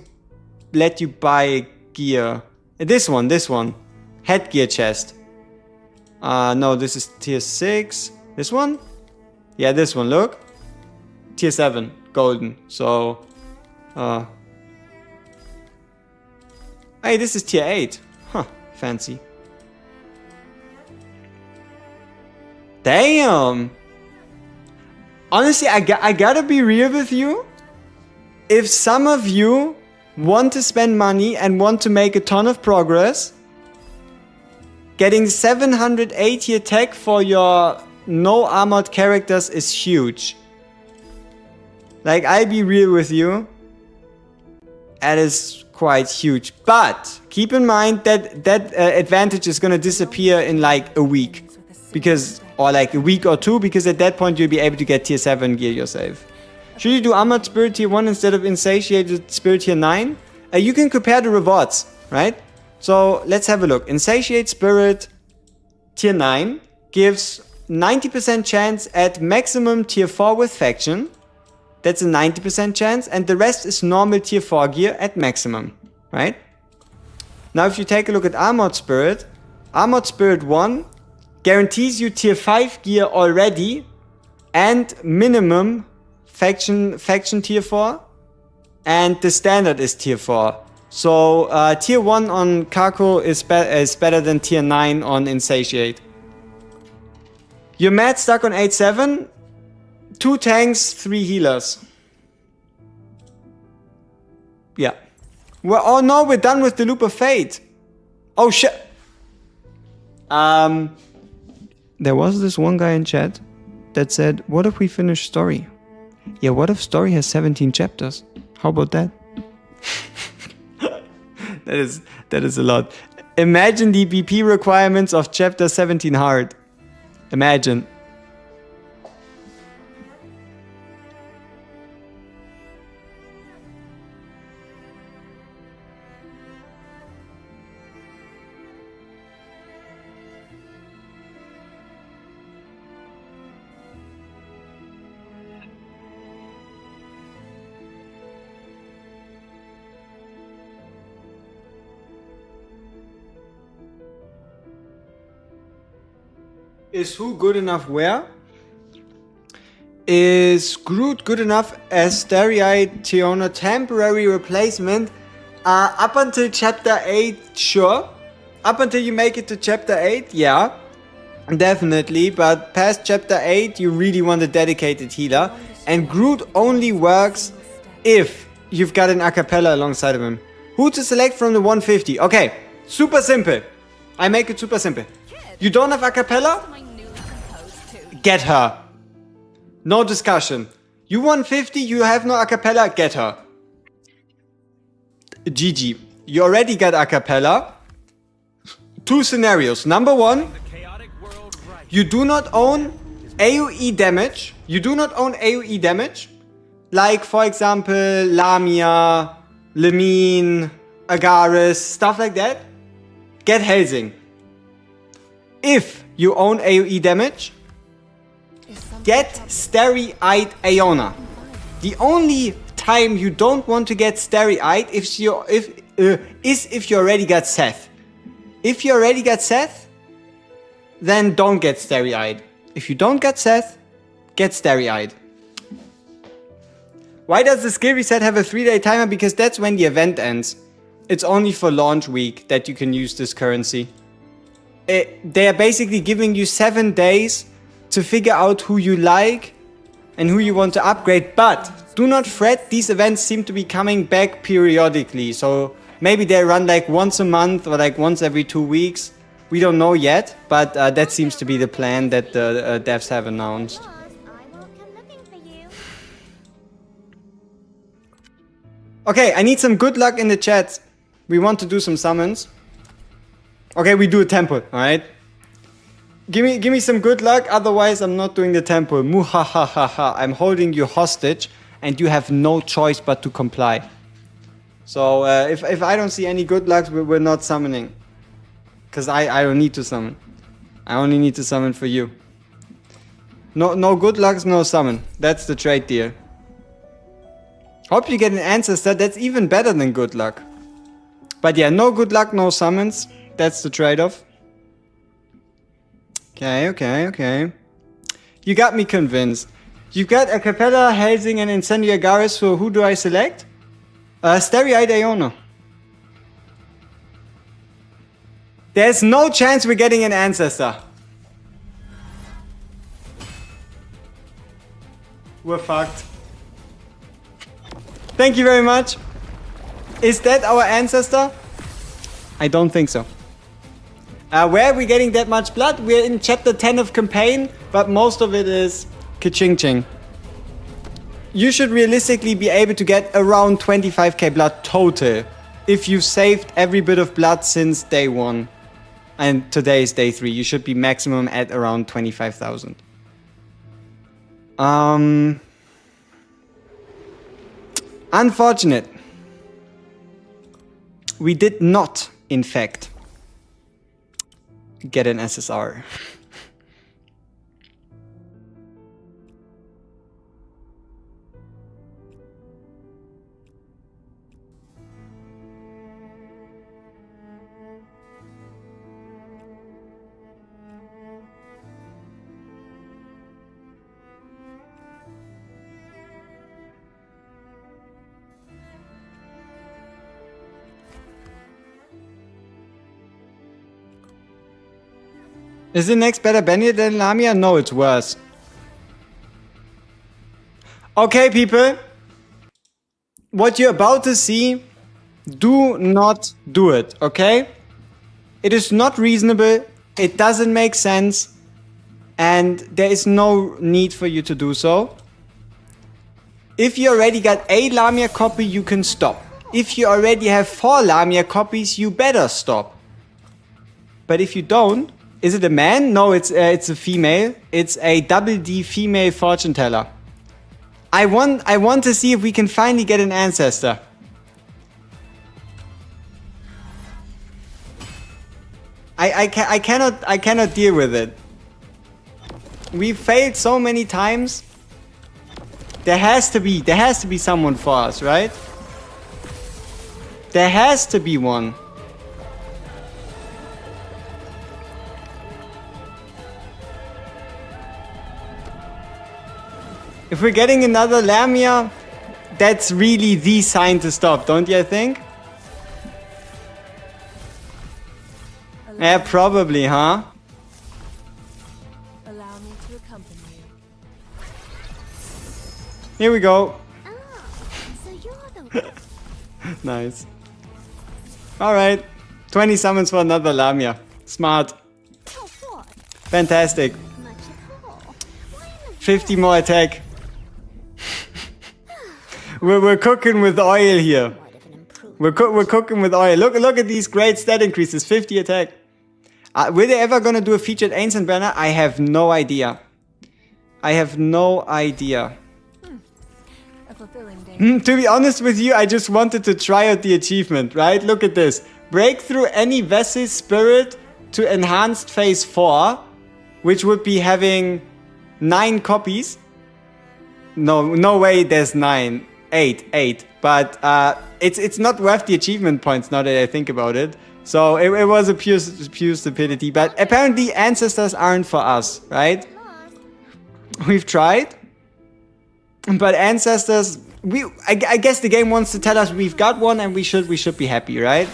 let you buy gear. This one. Headgear chest. No, this is tier 6. This one? Yeah, this one, look. Tier 7, golden. So, hey, this is tier 8. Huh, fancy. Damn! Honestly, I gotta be real with you. If some of you want to spend money and want to make a ton of progress, getting 780 attack for your no armored characters is huge. Like, I'll be real with you. That is quite huge. But keep in mind that advantage is gonna disappear in like a week. Because, or like a week or two, because at that point you'll be able to get tier 7 gear yourself. Should you do Armored Spirit tier 1 instead of Insatiated Spirit tier 9? You can compare the rewards, right? So let's have a look. Insatiate Spirit tier 9 gives 90% chance at maximum tier 4 with faction. That's a 90% chance, and the rest is normal tier 4 gear at maximum, right? Now if you take a look at Armored Spirit 1 guarantees you tier 5 gear already and minimum faction tier 4, and the standard is tier 4. So tier 1 on Kako is better than tier 9 on Insatiate. You're mad stuck on 8-7, 2 tanks, 3 healers. Yeah. Well, oh no, we're done with the Loop of Fate. Oh shit. There was this one guy in chat that said, what if we finish story? Yeah, what if story has 17 chapters? How about that? That is a lot. Imagine the BP requirements of chapter 17 hard. Imagine. Is who good enough where? Is Groot good enough as Starry-Eyed Tiona temporary replacement? Up until chapter 8, sure. Up until you make it to chapter 8, yeah. Definitely, but past chapter 8 you really want a dedicated healer. And Groot only works if you've got an acapella alongside of him. Who to select from the 150? Okay, super simple. I make it super simple. You don't have acapella? My newly composed tune. Get her. No discussion. You 150, you have no acapella, get her. GG. You already got acapella. 2 scenarios. Number 1, you do not own AoE damage. You do not own AoE damage. Like, for example, Lamia, Lamine, Agaris, stuff like that. Get Helsing. If you own AoE damage, get Starry-Eyed Aeona. The only time you don't want to get Starry-Eyed is if you already got Seth. If you already got Seth, then don't get Starry-Eyed. If you don't get Seth, get Starry-Eyed. Why does the skill reset have a 3-day timer? Because that's when the event ends. It's only for launch week that you can use this currency. They are basically giving you 7 days to figure out who you like and who you want to upgrade. But do not fret, these events seem to be coming back periodically. So maybe they run like once a month or like once every 2 weeks. We don't know yet, but that seems to be the plan that the devs have announced. Lost, I won't come looking for you. Okay, I need some good luck in the chat. We want to do some summons. Okay, we do a temple, alright? Give me some good luck, otherwise I'm not doing the temple. Muhahaha, I'm holding you hostage and you have no choice but to comply. So if I don't see any good lucks, we're not summoning. Because I don't need to summon. I only need to summon for you. No good lucks, no summon. That's the trade deal. Hope you get an ancestor, that's even better than good luck. But yeah, no good luck, no summons. That's the trade-off. Okay. You got me convinced. You've got a Capella, Helsing, and Incendiary Agaris, so who do I select? Starry-Eyed Aeona. There's no chance we're getting an ancestor. We're fucked. Thank you very much. Is that our ancestor? I don't think so. Where are we getting that much blood? We're in chapter 10 of campaign, but most of it is ka-ching-ching. You should realistically be able to get around 25k blood total if you've saved every bit of blood since day 1. And today is day 3. You should be maximum at around 25,000. Unfortunate. We did not, in fact, get an SSR. Is the next better Benny than Lamia? No, it's worse. Okay, people. What you're about to see, do not do it, okay? It is not reasonable, it doesn't make sense, and there is no need for you to do so. If you already got a Lamia copy, you can stop. If you already have 4 Lamia copies, you better stop. But if you don't, is it a man? No, it's a female. It's a double D female fortune teller. I want to see if we can finally get an ancestor. I cannot deal with it. We failed so many times. There has to be someone for us, right? There has to be one. If we're getting another Lamia, that's really the sign to stop, don't you think? Yeah, probably, huh? Allow me to accompany you. Here we go. Ah, so you're the Nice. Alright. 20 summons for another Lamia. Smart. oh, what? Fantastic. Much at all. Why in the 50 more attack. We're cooking with oil here. world of an improvement? We're cooking with oil. Look at these great stat increases. 50 attack. Were they ever gonna do a featured ancient banner? I have no idea. I have no idea. A fulfilling day. To be honest with you, I just wanted to try out the achievement, right? Look at this. Break through any vessel spirit to enhanced phase 4, which would be having 9 copies. No way there's 9. 8. But it's not worth the achievement points now that I think about it. So it was a pure stupidity. But apparently ancestors aren't for us, right? We've tried. But ancestors, I guess the game wants to tell us we've got one and we should be happy, right?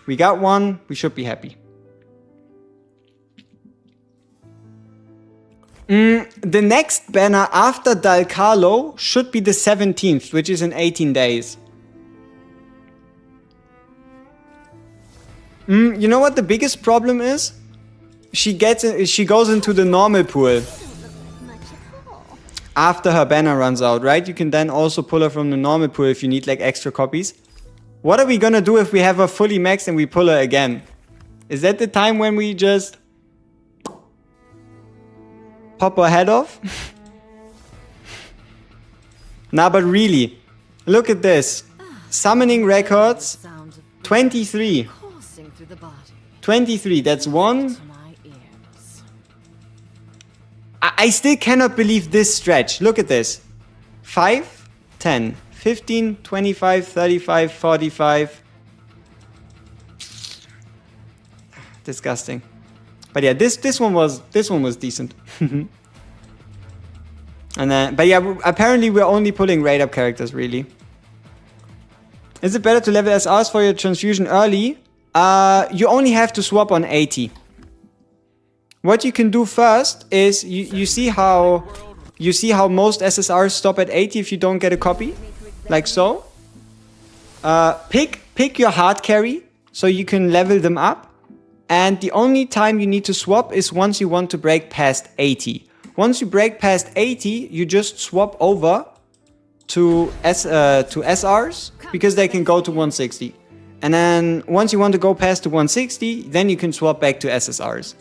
We got one, we should be happy. The next banner after Dal Carlo should be the 17th, which is in 18 days. You know what the biggest problem is? She goes into the normal pool Much at all. after her banner runs out, right? You can then also pull her from the normal pool if you need like extra copies. What are we gonna do if we have her fully maxed and we pull her again? Is that the time when we just pop her head off? Nah, but really, look at this. Summoning records, 23. 23, that's one. I still cannot believe this stretch. Look at this. 5, 10, 15, 25, 35, 45. Disgusting. But yeah, this one was decent. And then, but yeah, apparently we're only pulling raid up characters, really. Is it better to level SRs for your transfusion early? You only have to swap on 80. What you can do first is, you see how You see how most SSRs stop at 80 if you don't get a copy? Like so. Pick your hard carry so you can level them up. And the only time you need to swap is once you want to break past 80. Once you break past 80, you just swap over to SRs because they can go to 160. And then once you want to go past to 160, then you can swap back to SSRs.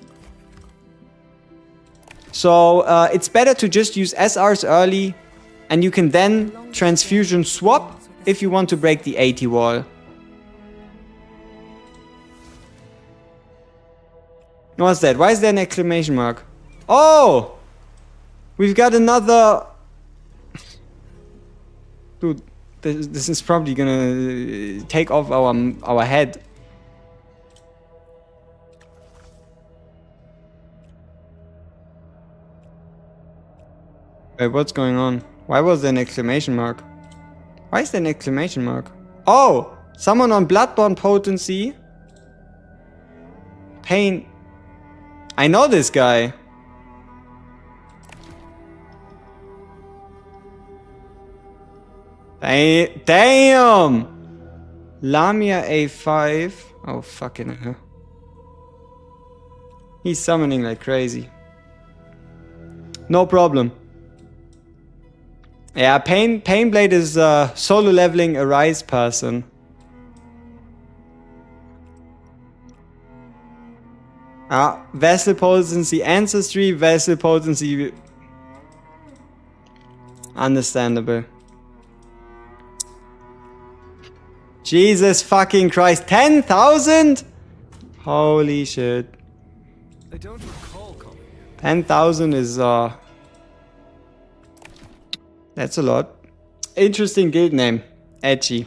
So it's better to just use SRs early, and you can then transfusion swap if you want to break the 80 wall. What's that? Why is there an exclamation mark? Oh! We've got another... Dude, this is probably gonna take off our head. Wait, what's going on? Why was there an exclamation mark? Why is there an exclamation mark? Oh! Someone on Bloodborne potency. Pain. I know this guy. Damn! Lamia A5. Oh, fucking hell. He's summoning like crazy. No problem. Yeah, Painblade is solo leveling a Rise person. Vessel potency, ancestry, vessel potency. Understandable. Jesus fucking Christ. 10,000? Holy shit. I don't recall coming here. 10,000 is that's a lot. Interesting guild name. Edgy.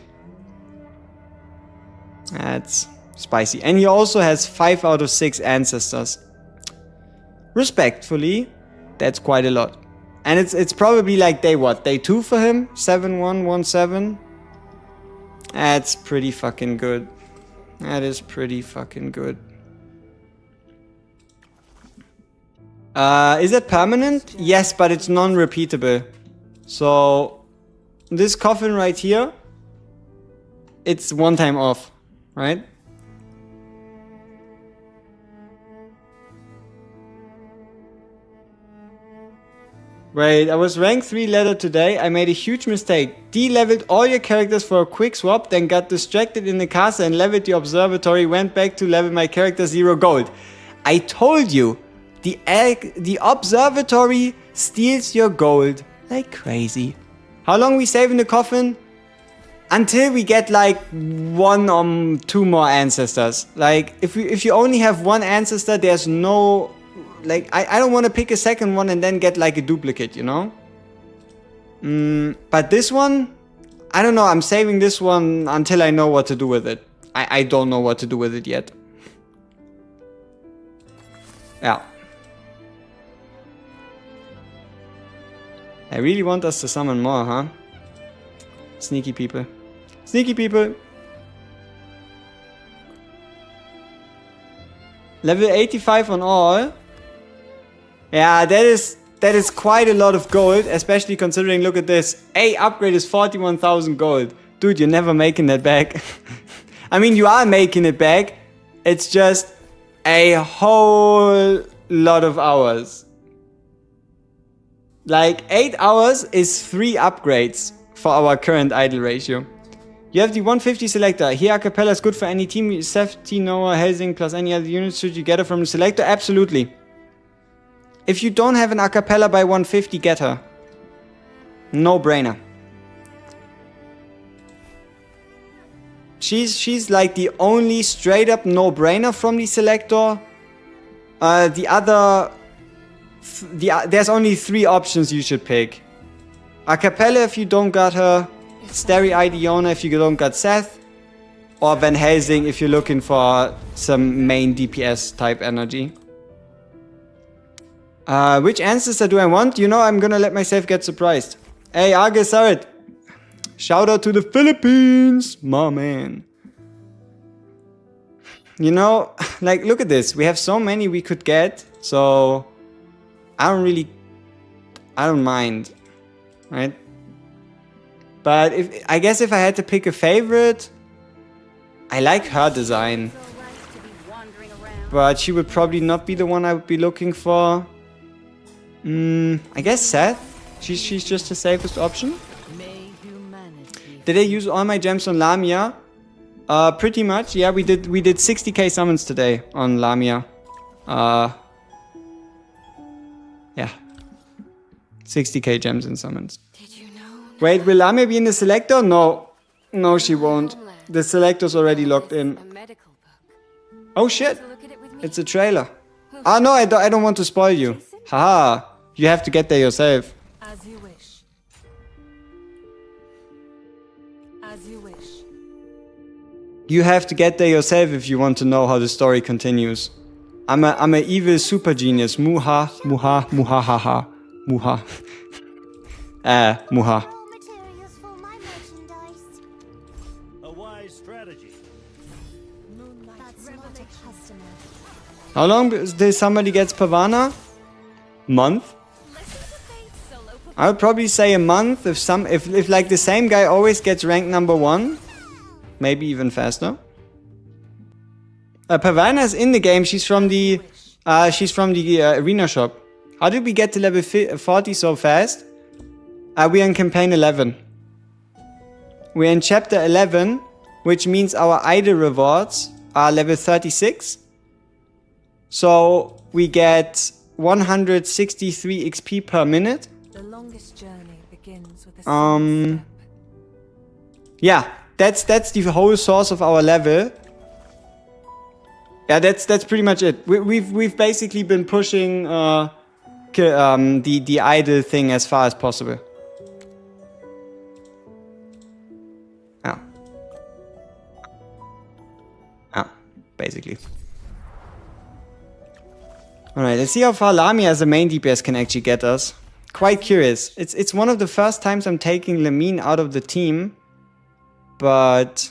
That's spicy. And he also has 5 out of 6 ancestors. Respectfully, that's quite a lot. And it's probably like day 2 for him? 7-1-1-7. That's pretty fucking good. That is pretty fucking good. Is it permanent? Yes, but it's non-repeatable. So, this coffin right here, it's one time off, right? Wait, I was rank 3 ladder today. I made a huge mistake. De-leveled all your characters for a quick swap, then got distracted in the castle and leveled the observatory, went back to level my character 0 gold. I told you, the observatory steals your gold like crazy. How long we save in the coffin? Until we get like 1 or 2 more ancestors. Like, if you only have 1 ancestor, there's no... Like, I don't want to pick a second one and then get like a duplicate, you know? But this one, I don't know, I'm saving this one until I know what to do with it. I don't know what to do with it yet. Yeah. I really want us to summon more, huh? Sneaky people. Sneaky people! Level 85 on all. Yeah, that is quite a lot of gold, especially considering, look at this. A upgrade is 41,000 gold. Dude, you're never making that back. I mean, you are making it back. It's just a whole lot of hours. Like, 8 hours is 3 upgrades for our current idle ratio. You have the 150 selector. Here, Acapella is good for any team. Safety, Noah, Helsing, plus any other units. Should you get her from the selector? Absolutely. If you don't have an Acapella by 150, get her. No brainer. She's like the only straight up no brainer from the selector. There's only 3 options you should pick. Acapella if you don't got her. Starry-eyed Iona if you don't got Seth. Or Van Helsing if you're looking for some main DPS type energy. Which ancestor do I want? You know, I'm gonna let myself get surprised. Hey, Argus Sarit. Shout out to the Philippines, my man. You know, like, look at this. We have so many we could get. So, I don't I don't mind, right? But I guess if I had to pick a favorite, I like her design. But she would probably not be the one I would be looking for. I guess Seth. She's just the safest option. Did I use all my gems on Lamia? Pretty much. Yeah, we did 60k summons today on Lamia. Yeah. 60k gems and summons. Wait, will Lamia be in the selector? No. No, she won't. The selector's already locked in. Oh shit. It's a trailer. Ah, no, I don't want to spoil you. Haha. You have to get there yourself. As you wish. As you wish. You have to get there yourself if you want to know how the story continues. I'm a evil super genius. Muha, muha, muha, ha, ha. Muha. Muha. All materials for my merchandise. A wise strategy. That's not a customer. How long till somebody gets Pavana? Month? I would probably say a month. If like the same guy always gets ranked number 1, maybe even faster. Pavana is in the game. She's from the arena shop. How did we get to level 40 so fast? We're in campaign 11. We're in chapter 11, which means our idol rewards are level 36. So we get 163 XP per minute. The longest journey begins with a single step. Yeah, that's the whole source of our level. Yeah, that's pretty much it. We've basically been pushing the idol thing as far as possible. Yeah. Yeah, basically. Alright, let's see how far Lamia as a main DPS can actually get us. Quite curious. It's one of the first times I'm taking Lamine out of the team. But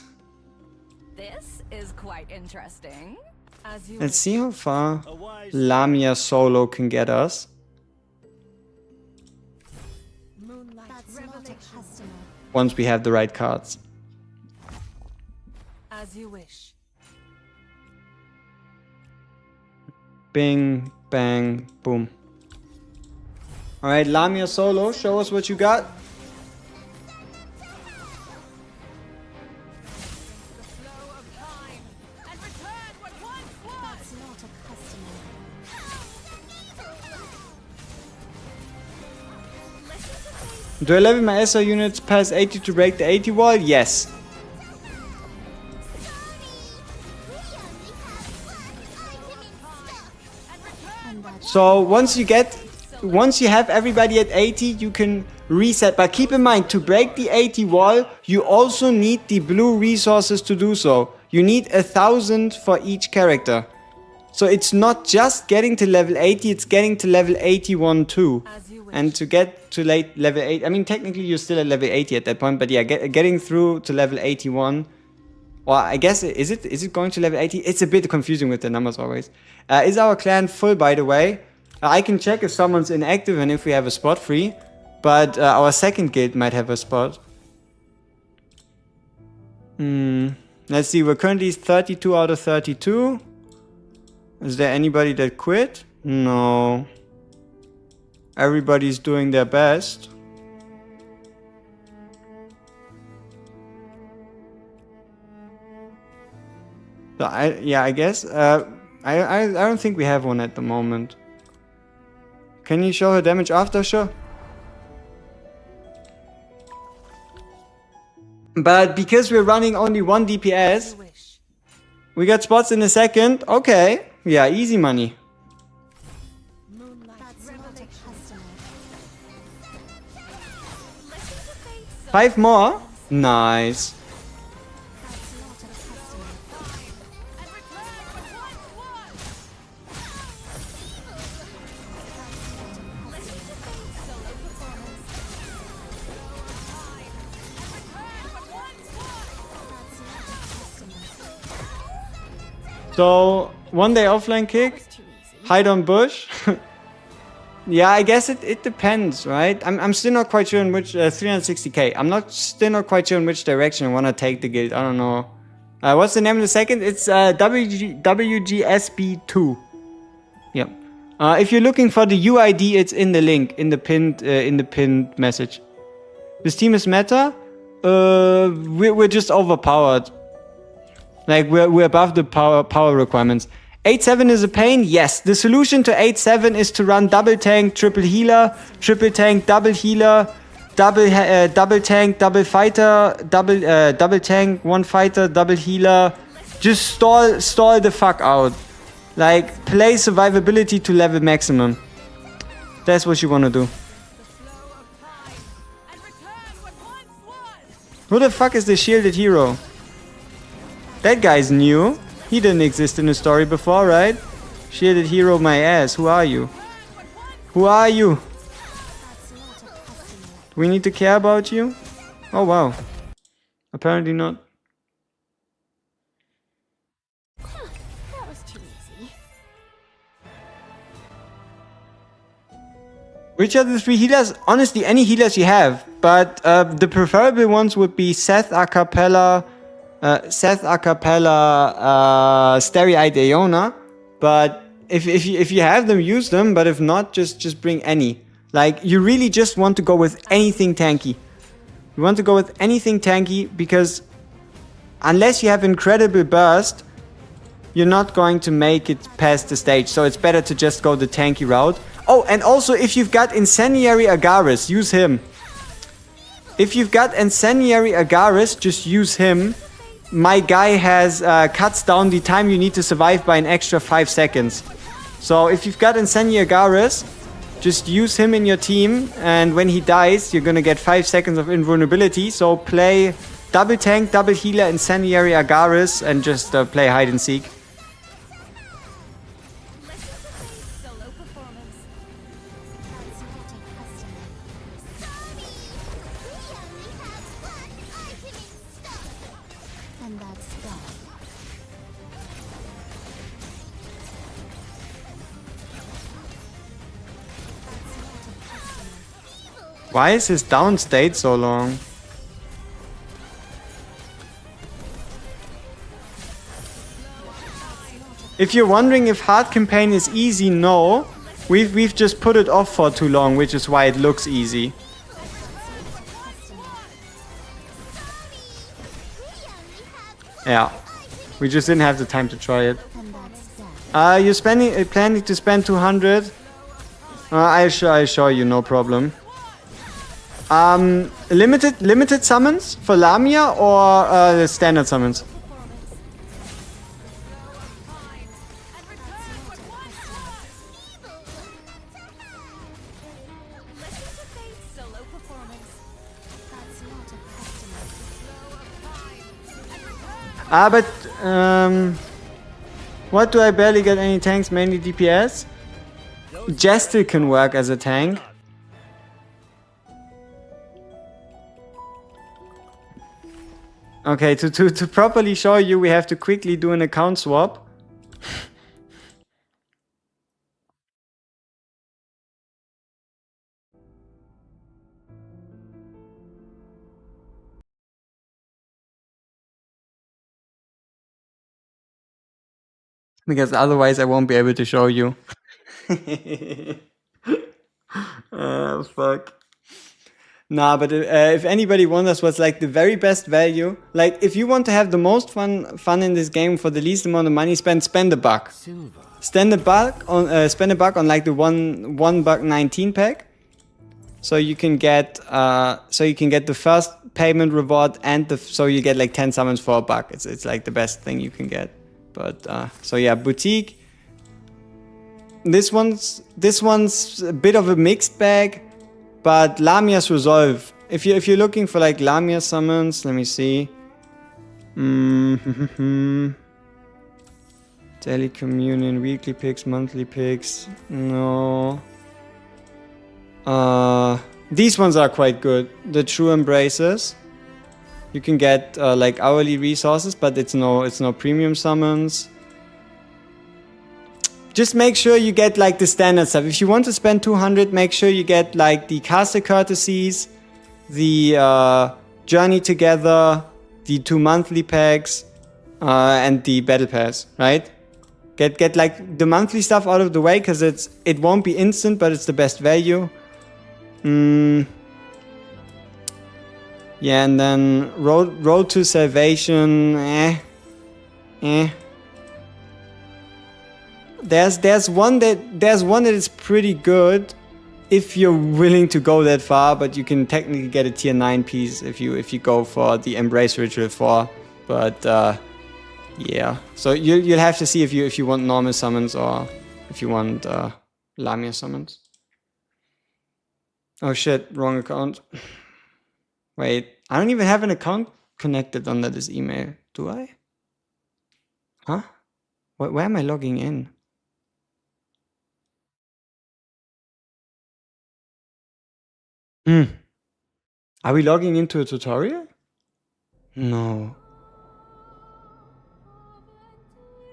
This is quite interesting. As you let's see how far A wise Lamia solo can get us. moonlight That's not a revelation. customer. Once we have the right cards. As you wish. Bing, bang, boom. Alright, Lamia solo, show us what you got. That's not a customer. Do I level my SR units past 80 to break the 80 wall? Yes. So once you have everybody at 80, you can reset. But keep in mind, to break the 80 wall, you also need the blue resources to do so. You need 1,000 for each character. So it's not just getting to level 80, it's getting to level 81 too. And to get to level 8, I mean technically you're still at level 80 at that point, but yeah, getting through to level 81, or I guess, is it going to level 80? It's a bit confusing with the numbers always. Is our clan full, by the way? I can check if someone's inactive and if we have a spot free, but our second guild might have a spot. Let's see, we're currently 32 out of 32. Is there anybody that quit? No. Everybody's doing their best. So I guess I don't think we have one at the moment. Can you show her damage after? Sure. But because we're running only 1 DPS, we got spots in a second. Okay. Yeah, easy money. That's not a customer. 5 more. Nice. That's not a customer. So 1 day offline kick. Hide on bush. Yeah, I guess it depends, right? I'm still not quite sure in which 360k. Still not quite sure in which direction I want to take the guild. I don't know. What's the name of the second? It's WGSB2. Yep. If you're looking for the UID, it's in the link in the pinned message. This team is meta. We're just overpowered. Like we're above the power requirements. 8-7 is a pain. Yes, the solution to 8-7 is to run double tank, triple healer, triple tank, double healer, double tank, double fighter, double tank, one fighter, double healer. Just stall the fuck out. Like play survivability to level maximum. That's what you want to do. Who the fuck is the shielded hero? That guy's new. He didn't exist in the story before, right? Shielded hero my ass. Who are you? Who are you? Do we need to care about you? Oh wow. Apparently not. That was too easy. Which are the 3 healers? Honestly, any healers you have. But the preferable ones would be Seth Acapella, Starry-Eyed Aeona. But if you have them, use them. But if not, just bring any. Like, you really just want to go with anything tanky. You want to go with anything tanky because unless you have incredible burst, you're not going to make it past the stage. So it's better to just go the tanky route. Oh, and also if you've got Incendiary Agaris, use him. If you've got Incendiary Agaris, just use him. My guy has cuts down the time you need to survive by an extra 5 seconds. So if you've got Incendiary Agaris, just use him in your team, and when he dies, you're gonna get 5 seconds of invulnerability. So play double tank, double healer, Incendiary Agaris, and just play hide and seek. Why is his down state so long? If you're wondering if hard campaign is easy, no. We've just put it off for too long, which is why it looks easy. Yeah. We just didn't have the time to try it. You're planning to spend 200? I'll show you, no problem. Limited summons for Lamia or standard summons? But what do I barely get any tanks? Mainly DPS. Jester can work as a tank. Okay, to properly show you, we have to quickly do an account swap. Because otherwise I won't be able to show you. Fuck. Nah, but if anybody wonders what's like the very best value, like if you want to have the most fun in this game for the least amount of money spent, spend a buck. Spend a buck on like the one buck 19 pack. So you can get the first payment reward and so you get like 10 summons for a buck. It's like the best thing you can get. But so yeah, boutique. This one's a bit of a mixed bag. But Lamia's Resolve. If you're looking for like Lamia summons, let me see. Daily Communion, weekly picks, monthly picks. No. These ones are quite good. The True Embraces. You can get like hourly resources, but it's no premium summons. just make sure you get like the standard stuff. If you want to spend 200, make sure you get like the caster courtesies, the journey together, the 2 monthly packs, and the battle pass, right? Get like the monthly stuff out of the way, because it won't be instant, but it's the best value. Yeah, and then road to salvation. There's one that is pretty good if you're willing to go that far, but you can technically get a tier 9 piece if you go for the Embrace Ritual 4. But yeah, so you'll have to see if you want normal summons or if you want Lamia summons. Oh shit, wrong account. Wait, I don't even have an account connected under this email, do I? Huh? Where am I logging in? Are we logging into a tutorial? No.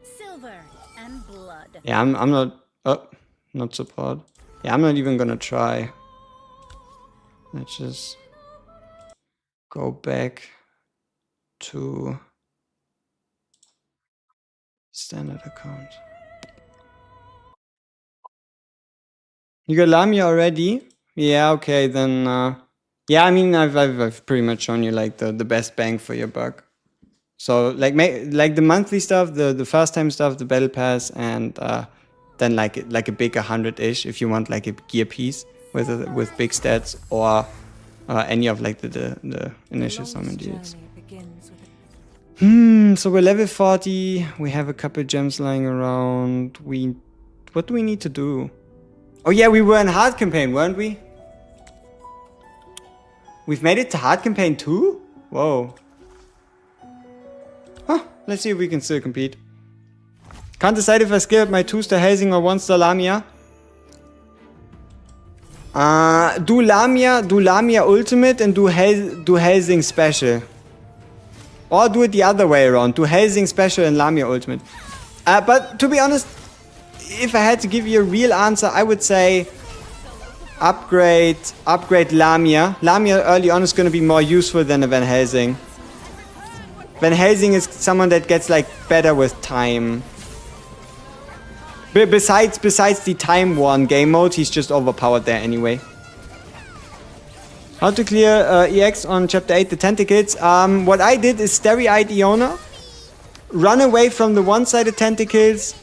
Silver and blood. Yeah, I'm not. Oh, not support. Yeah, I'm not even gonna try. Let's just go back to standard account. You got Lamia already? Yeah, okay, then yeah, I mean I've pretty much shown you like the best bang for your buck. So like the monthly stuff, the first time stuff, the battle pass, and then like a big 100-ish if you want like a gear piece with big stats, or any of like the initial summon deals. So we're level 40. We have a couple gems lying around. What do we need to do? Oh yeah, we were in hard campaign, weren't we? We've made it to hard campaign too? Whoa. Huh, let's see if we can still compete. Can't decide if I skilled my 2-star Hazing or 1-star Lamia. Do Lamia ultimate and do Hazing special. Or do it the other way around. Do Hazing special and Lamia ultimate. But to be honest, if I had to give you a real answer, I would say upgrade Lamia. Lamia early on is going to be more useful than a Van Helsing. Van Helsing is someone that gets like better with time. Besides the time one game mode, he's just overpowered there anyway. How to clear EX on chapter 8, the tentacles. What I did is Starry-Eyed Iona. Run away from the one-sided tentacles.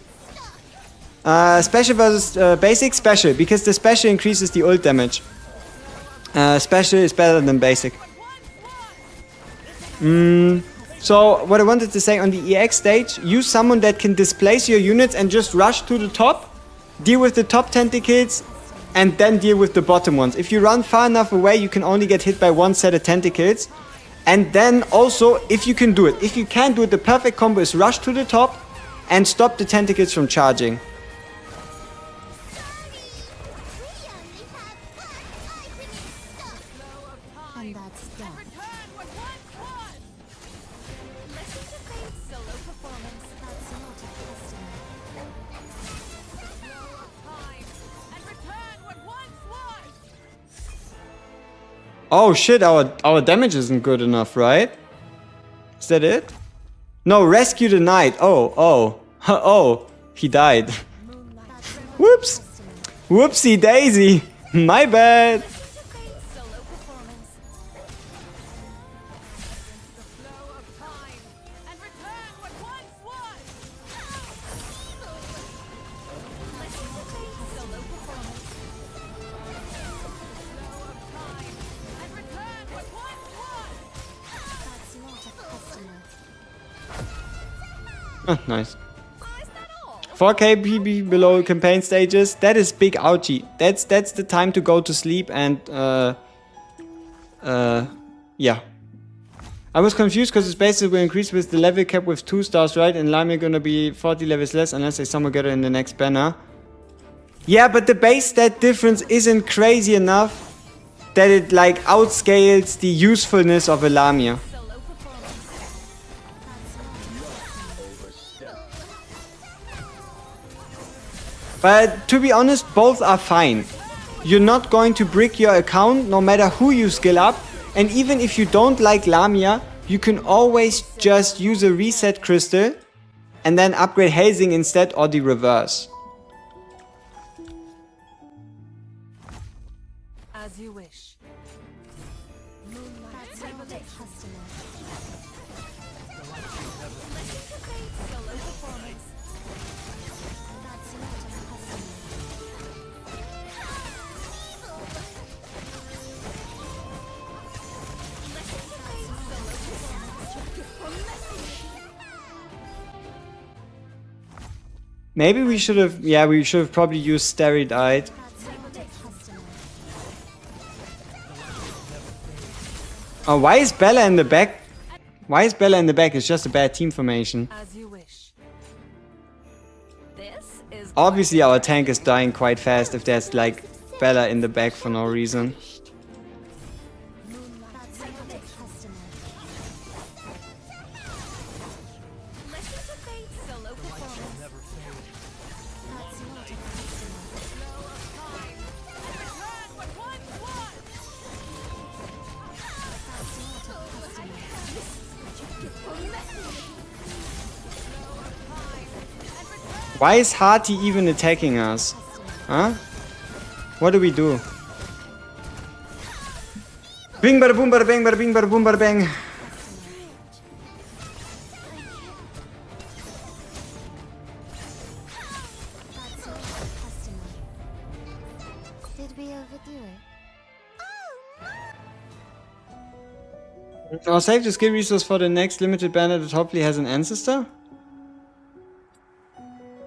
Special versus basic, special, because the special increases the ult damage. Special is better than basic. So what I wanted to say on the EX stage, use someone that can displace your units and just rush to the top, deal with the top tentacles, and then deal with the bottom ones. If you run far enough away, you can only get hit by one set of tentacles. And then also, if you can do it. If you can't do it, the perfect combo is rush to the top and stop the tentacles from charging. And that's done. That's not a Oh shit, our damage isn't good enough, right? Is that it? No, rescue the knight. Oh, he died. Whoops. Whoopsie daisy. My bad. Oh, nice. 4k PB below campaign stages. That is big ouchie. That's the time to go to sleep and yeah. I was confused because its bases will increase with the level cap with 2 stars, right? And Lamia gonna be 40 levels less unless they somehow get it in the next banner. Yeah, but the base stat difference isn't crazy enough that it like outscales the usefulness of a Lamia. But to be honest, both are fine. You're not going to brick your account no matter who you skill up. And even if you don't like Lamia, you can always just use a reset crystal and then upgrade hazing instead, or the reverse. As you wish. That's not a customer. Listen to Fate's solo performance. That's not a customer. Listen to Fate's solo performance. Maybe we should have, yeah, we should have probably used Steroid. That's not a customer. Oh, why is Bella in the back? Why is Bella in the back? It's just a bad team formation. As you wish. This is Obviously our tank is dying quite fast if there's like Bella in the back for no reason. That's not a customer. Listen to Fate's solo performance. That's not a customer. Flow of time. And return what once was. That's not a customer. Why is Hati even attacking us? Huh? What do we do? Bing bada boom bada bang bada bing bada boom bada bang. That's not a customer. Did we overdo it? Or save the skill resource for the next limited banner that hopefully has an ancestor?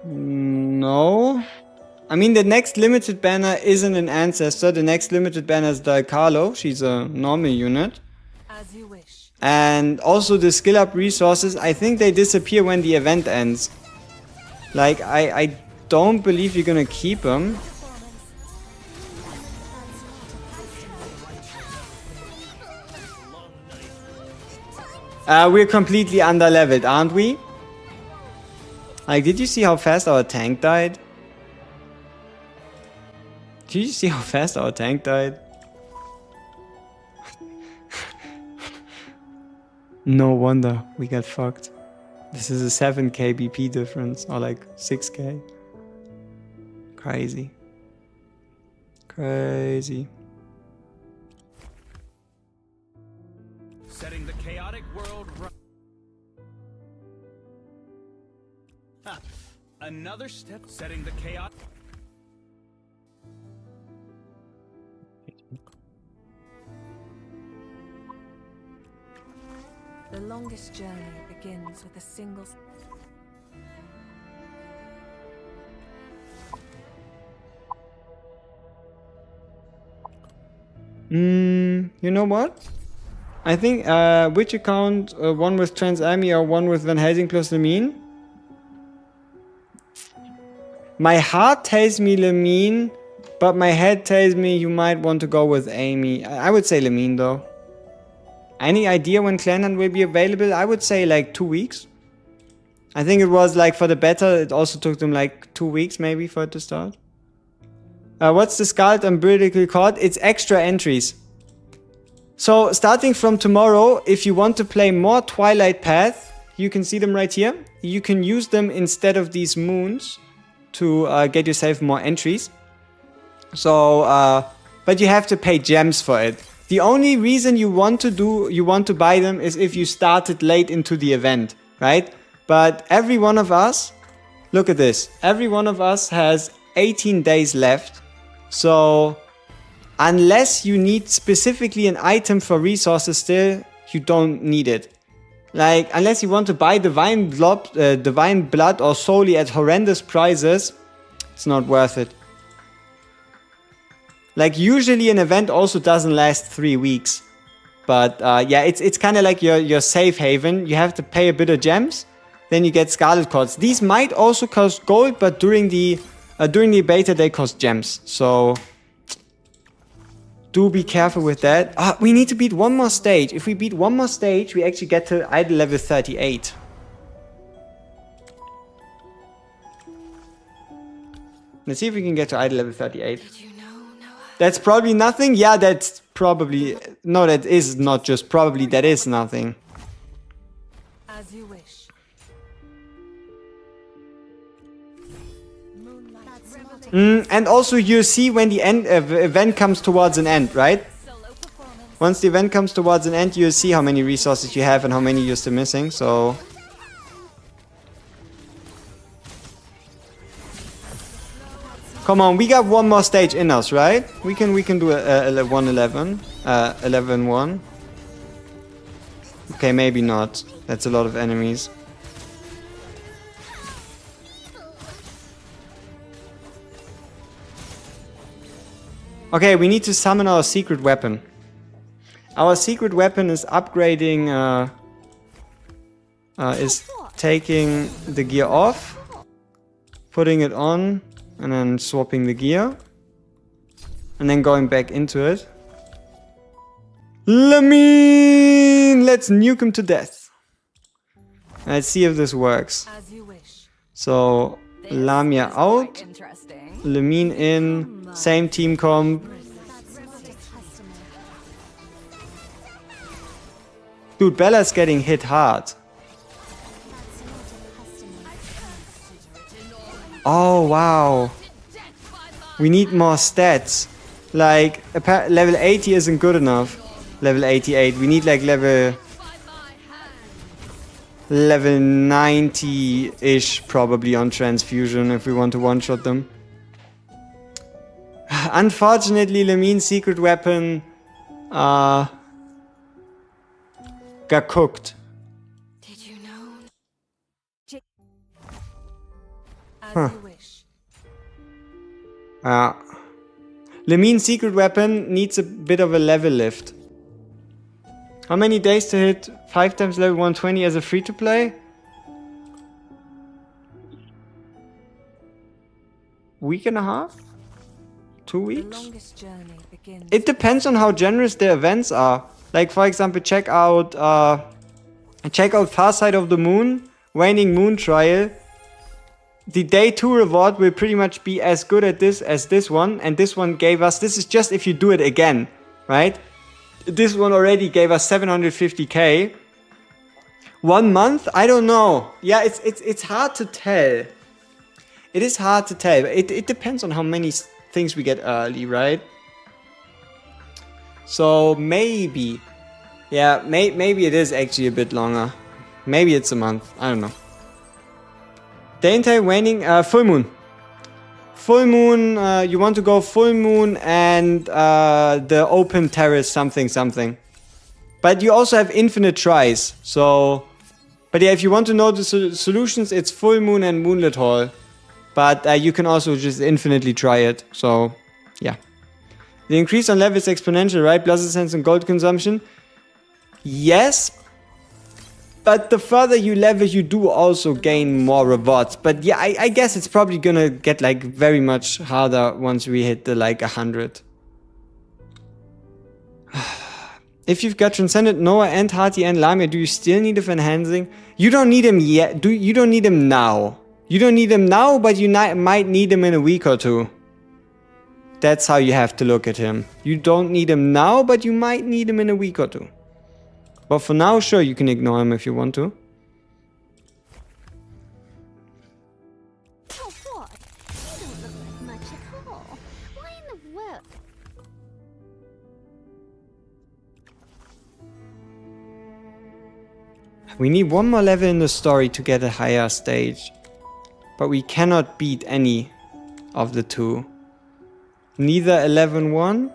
No. I mean, the next limited banner isn't an ancestor. The next limited banner is Carlo. She's a normal unit. As you wish. And also the skill up resources, I think they disappear when the event ends. Like, I don't believe you're gonna keep them. We're completely underleveled, aren't we? Like, did you see how fast our tank died? Did you see how fast our tank died? No wonder we got fucked. This is a 7k BP difference, or like 6k. Crazy. Crazy. Setting the chaotic world right. Ha! Another step setting the chaos. The longest journey begins with a single... You know what? I think, which account, one with Trans Army or one with Van Helsing plus Lamine? My heart tells me Lamine, but my head tells me you might want to go with Amy. I would say Lamine though. Any idea when Clan will be available? I would say like 2 weeks. I think it was like for the beta, it also took them like 2 weeks maybe for it to start. What's the Scarlet Umbilical Cord? It's extra entries. So starting from tomorrow, if you want to play more Twilight Path, you can see them right here. You can use them instead of these moons to get yourself more entries. So, but you have to pay gems for it. The only reason you want to buy them is if you started late into the event, right? But every one of us, look at this. Every one of us has 18 days left. So unless you need specifically an item for resources still, you don't need it. Like, unless you want to buy Divine Blood or solely at horrendous prices, it's not worth it. Like, usually an event also doesn't last 3 weeks. But yeah, it's kind of like your safe haven. You have to pay a bit of gems, then you get Scarlet Cords. These might also cost gold, but during the beta they cost gems. So do be careful with that. We need to beat one more stage. If we beat one more stage, we actually get to idol level 38. Let's see if we can get to idol level 38. That's probably nothing. Yeah, that's probably... No, that is not just probably. That is nothing. As you wish. And also you see when the end event comes towards an end, right? Once the event comes towards an end, you see how many resources you have and how many you're still missing, so... Come on, we got one more stage in us, right? We can do a 111. 11-1. Okay, maybe not. That's a lot of enemies. Okay, we need to summon our secret weapon. Our secret weapon is upgrading, is taking the gear off, putting it on, and then swapping the gear, and then going back into it. Lamia! Let's nuke him to death. Let's see if this works. As you wish. So, Lamia out, Lamia in, same team comp. Dude, Bella's getting hit hard. Oh, wow. We need more stats. Like, level 80 isn't good enough. Level 88. We need like level 90-ish probably on transfusion if we want to one-shot them. Unfortunately, Lamine's secret weapon got cooked. Did you know? As Huh. you wish. Lamine's secret weapon needs a bit of a level lift. How many days to hit 5 times level 120 as a free-to-play? Week and a half? 2 The weeks? longest journey begins. It depends on how generous the events are. Like, for example, check out Far Side of the Moon, Waning Moon Trial. The day 2 reward will pretty much be as good at this as this one, and this one gave us, this is just if you do it again, right? This one already gave us 750k. 1 month? I don't know. Yeah, it's hard to tell. It is hard to tell. It depends on how many things we get early, right? So maybe, yeah, maybe it is actually a bit longer. Maybe it's a month. I don't know. The entire waning, full moon. Full moon, you want to go full moon and the open terrace something. But you also have infinite tries. So, but yeah, if you want to know the solutions, it's full moon and moonlit hall. But you can also just infinitely try it. So, yeah. The increase on level is exponential, right? Blessed sense and gold consumption. Yes. But the further you level, you do also gain more rewards. But yeah, I guess it's probably gonna get like very much harder once we hit the like 100. If you've got Transcendent, Noah and Hati and Lamia, do you still need of enhancing? You don't need him yet. You don't need him now. You don't need him now, but you might need him in a week or two. That's how you have to look at him. You don't need him now, but you might need him in a week or two. But for now, sure, you can ignore him if you want to. Oh, what? You don't look like much at all. Why in the world? We need one more level in the story to get a higher stage. But we cannot beat any of the two. Neither 11-1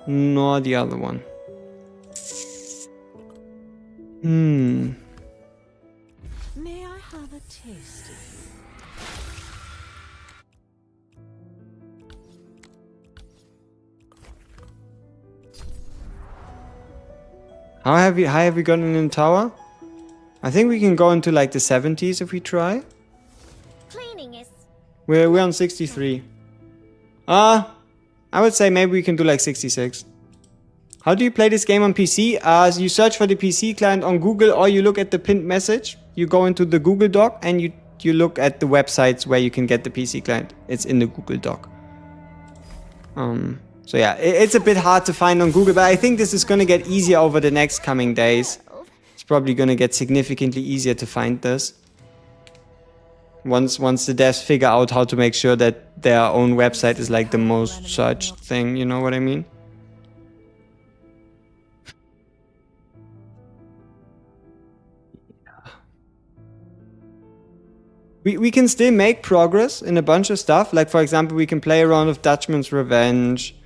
nor the other one. May I have a taste of How have we gotten in the tower? I think we can go into like the 70s if we try. Cleaning is We're on 63. I would say maybe we can do like 66. How do you play this game on PC? You search for the PC client on Google, or you look at the pinned message. You go into the Google Doc and you you look at the websites where you can get the PC client. It's in the Google Doc. So yeah, it's a bit hard to find on Google, but I think this is going to get easier over the next coming days. It's probably going to get significantly easier to find this. Once the devs figure out how to make sure that their own website is like the most searched thing, you know what I mean? We can still make progress in a bunch of stuff. Like, for example, we can play a round of Dutchman's Revenge.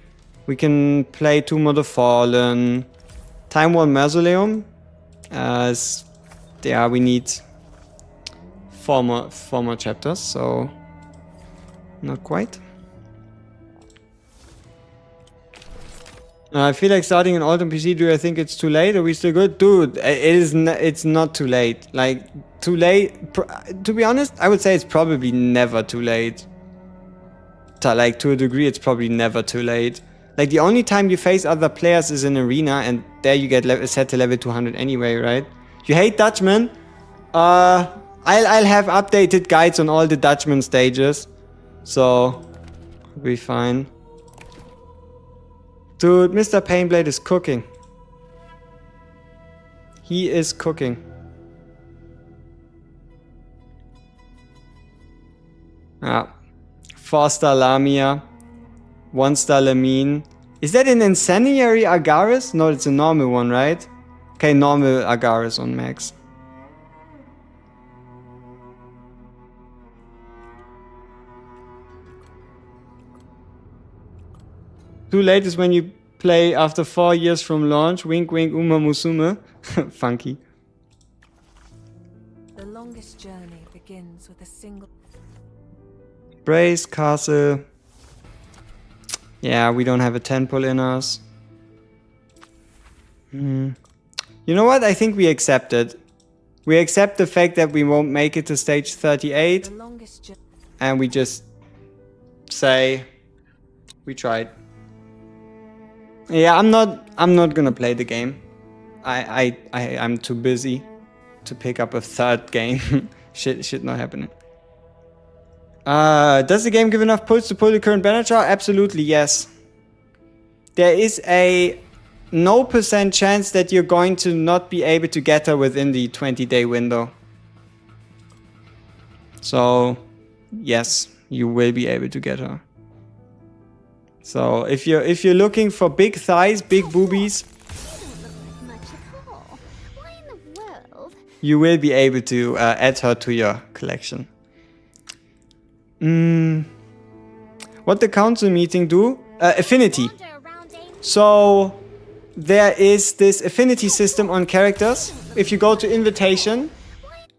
We can play Tomb of the Fallen. Time Worn Mausoleum. Yeah, we need four more chapters, so not quite. I feel like starting an alt on PC. Do I think it's too late? Are we still good? Dude, it's not too late. Like, too late. To be honest, I would say it's probably never too late. Like, to a degree, it's probably never too late. Like, the only time you face other players is in arena, and there you get set to level 200 anyway, right? You hate Dutchman? I'll have updated guides on all the Dutchman stages, so we'll be fine. Dude, Mr. Painblade is cooking. He is cooking. Ah. 4-star Lamia. 1-star Lamine. Is that an Incendiary Agaris? No, it's a normal one, right? Okay, normal Agaris on max. Too late is when you play after 4 years from launch. Wink wink Uma Musume. Funky. The longest journey begins with a single... Brace, Castle. Yeah, we don't have a 10 pull in us. You know what? I think we accept it. We accept the fact that we won't make it to stage 38. And we just say we tried. Yeah, I'm not gonna play the game. I'm too busy to pick up a third game. shit not happening. Does the game give enough pulls to pull the current banner chart? Absolutely, yes. There is a no % chance that you're going to not be able to get her within the 20-day window. So, yes, you will be able to get her. So, if you're looking for big thighs, big boobies, you will be able to add her to your collection. What the council meeting do? Affinity. So there is this affinity system on characters. If you go to invitation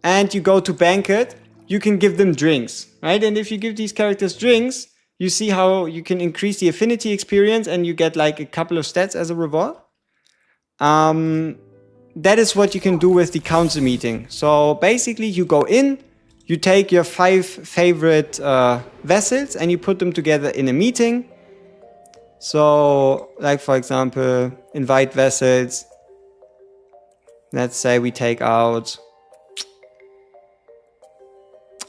and you go to banquet, you can give them drinks, right? And if you give these characters drinks, you see how you can increase the affinity experience and you get like a couple of stats as a reward. That is what you can do with the council meeting. So basically you go in, you take your 5 favorite vessels and you put them together in a meeting. So, like for example, invite vessels. Let's say we take out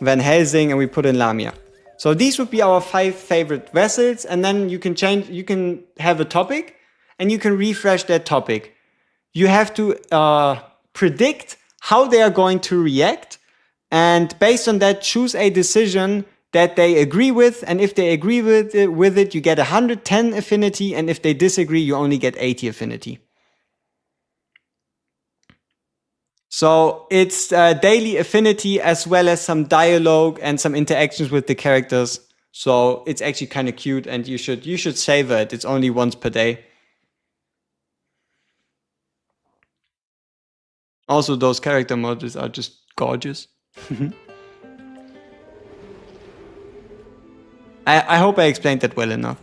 Van Helsing and we put in Lamia. So these would be our 5 favorite vessels, and then you can have a topic and you can refresh that topic. You have to predict how they are going to react, and based on that, choose a decision that they agree with. And if they agree with it, you get 110 affinity, and if they disagree, you only get 80 affinity. So it's daily affinity as well as some dialogue and some interactions with the characters. So it's actually kind of cute, and you should savor it. It's only once per day. Also, those character models are just gorgeous. I hope I explained that well enough.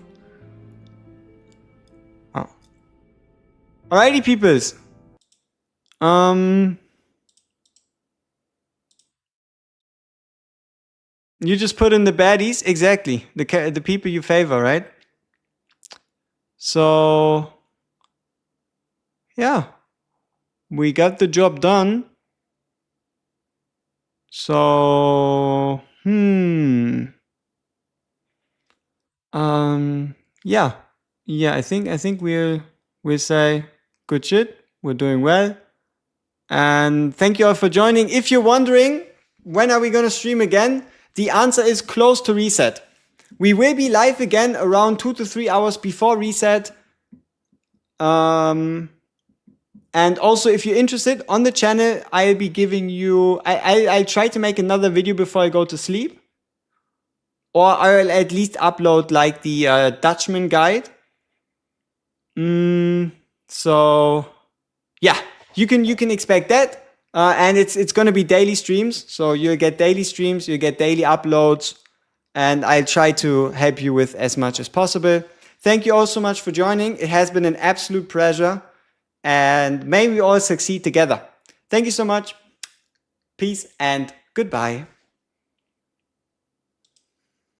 Oh. Alrighty, peoples. You just put in the baddies, exactly. The people you favor, right? So yeah, we got the job done. So, yeah, I think we'll say good shit. We're doing well, and thank you all for joining. If you're wondering when are we gonna stream again, the answer is close to reset. We will be live again around 2 to 3 hours before reset. And also, if you're interested on the channel, I'll be giving you. I'll try to make another video before I go to sleep, or I'll at least upload like the Dutchman guide. So yeah, you can expect that, and it's gonna be daily streams. So you'll get daily streams, you'll get daily uploads, and I'll try to help you with as much as possible. Thank you all so much for joining. It has been an absolute pleasure, and may we all succeed together. Thank you so much. Peace and goodbye.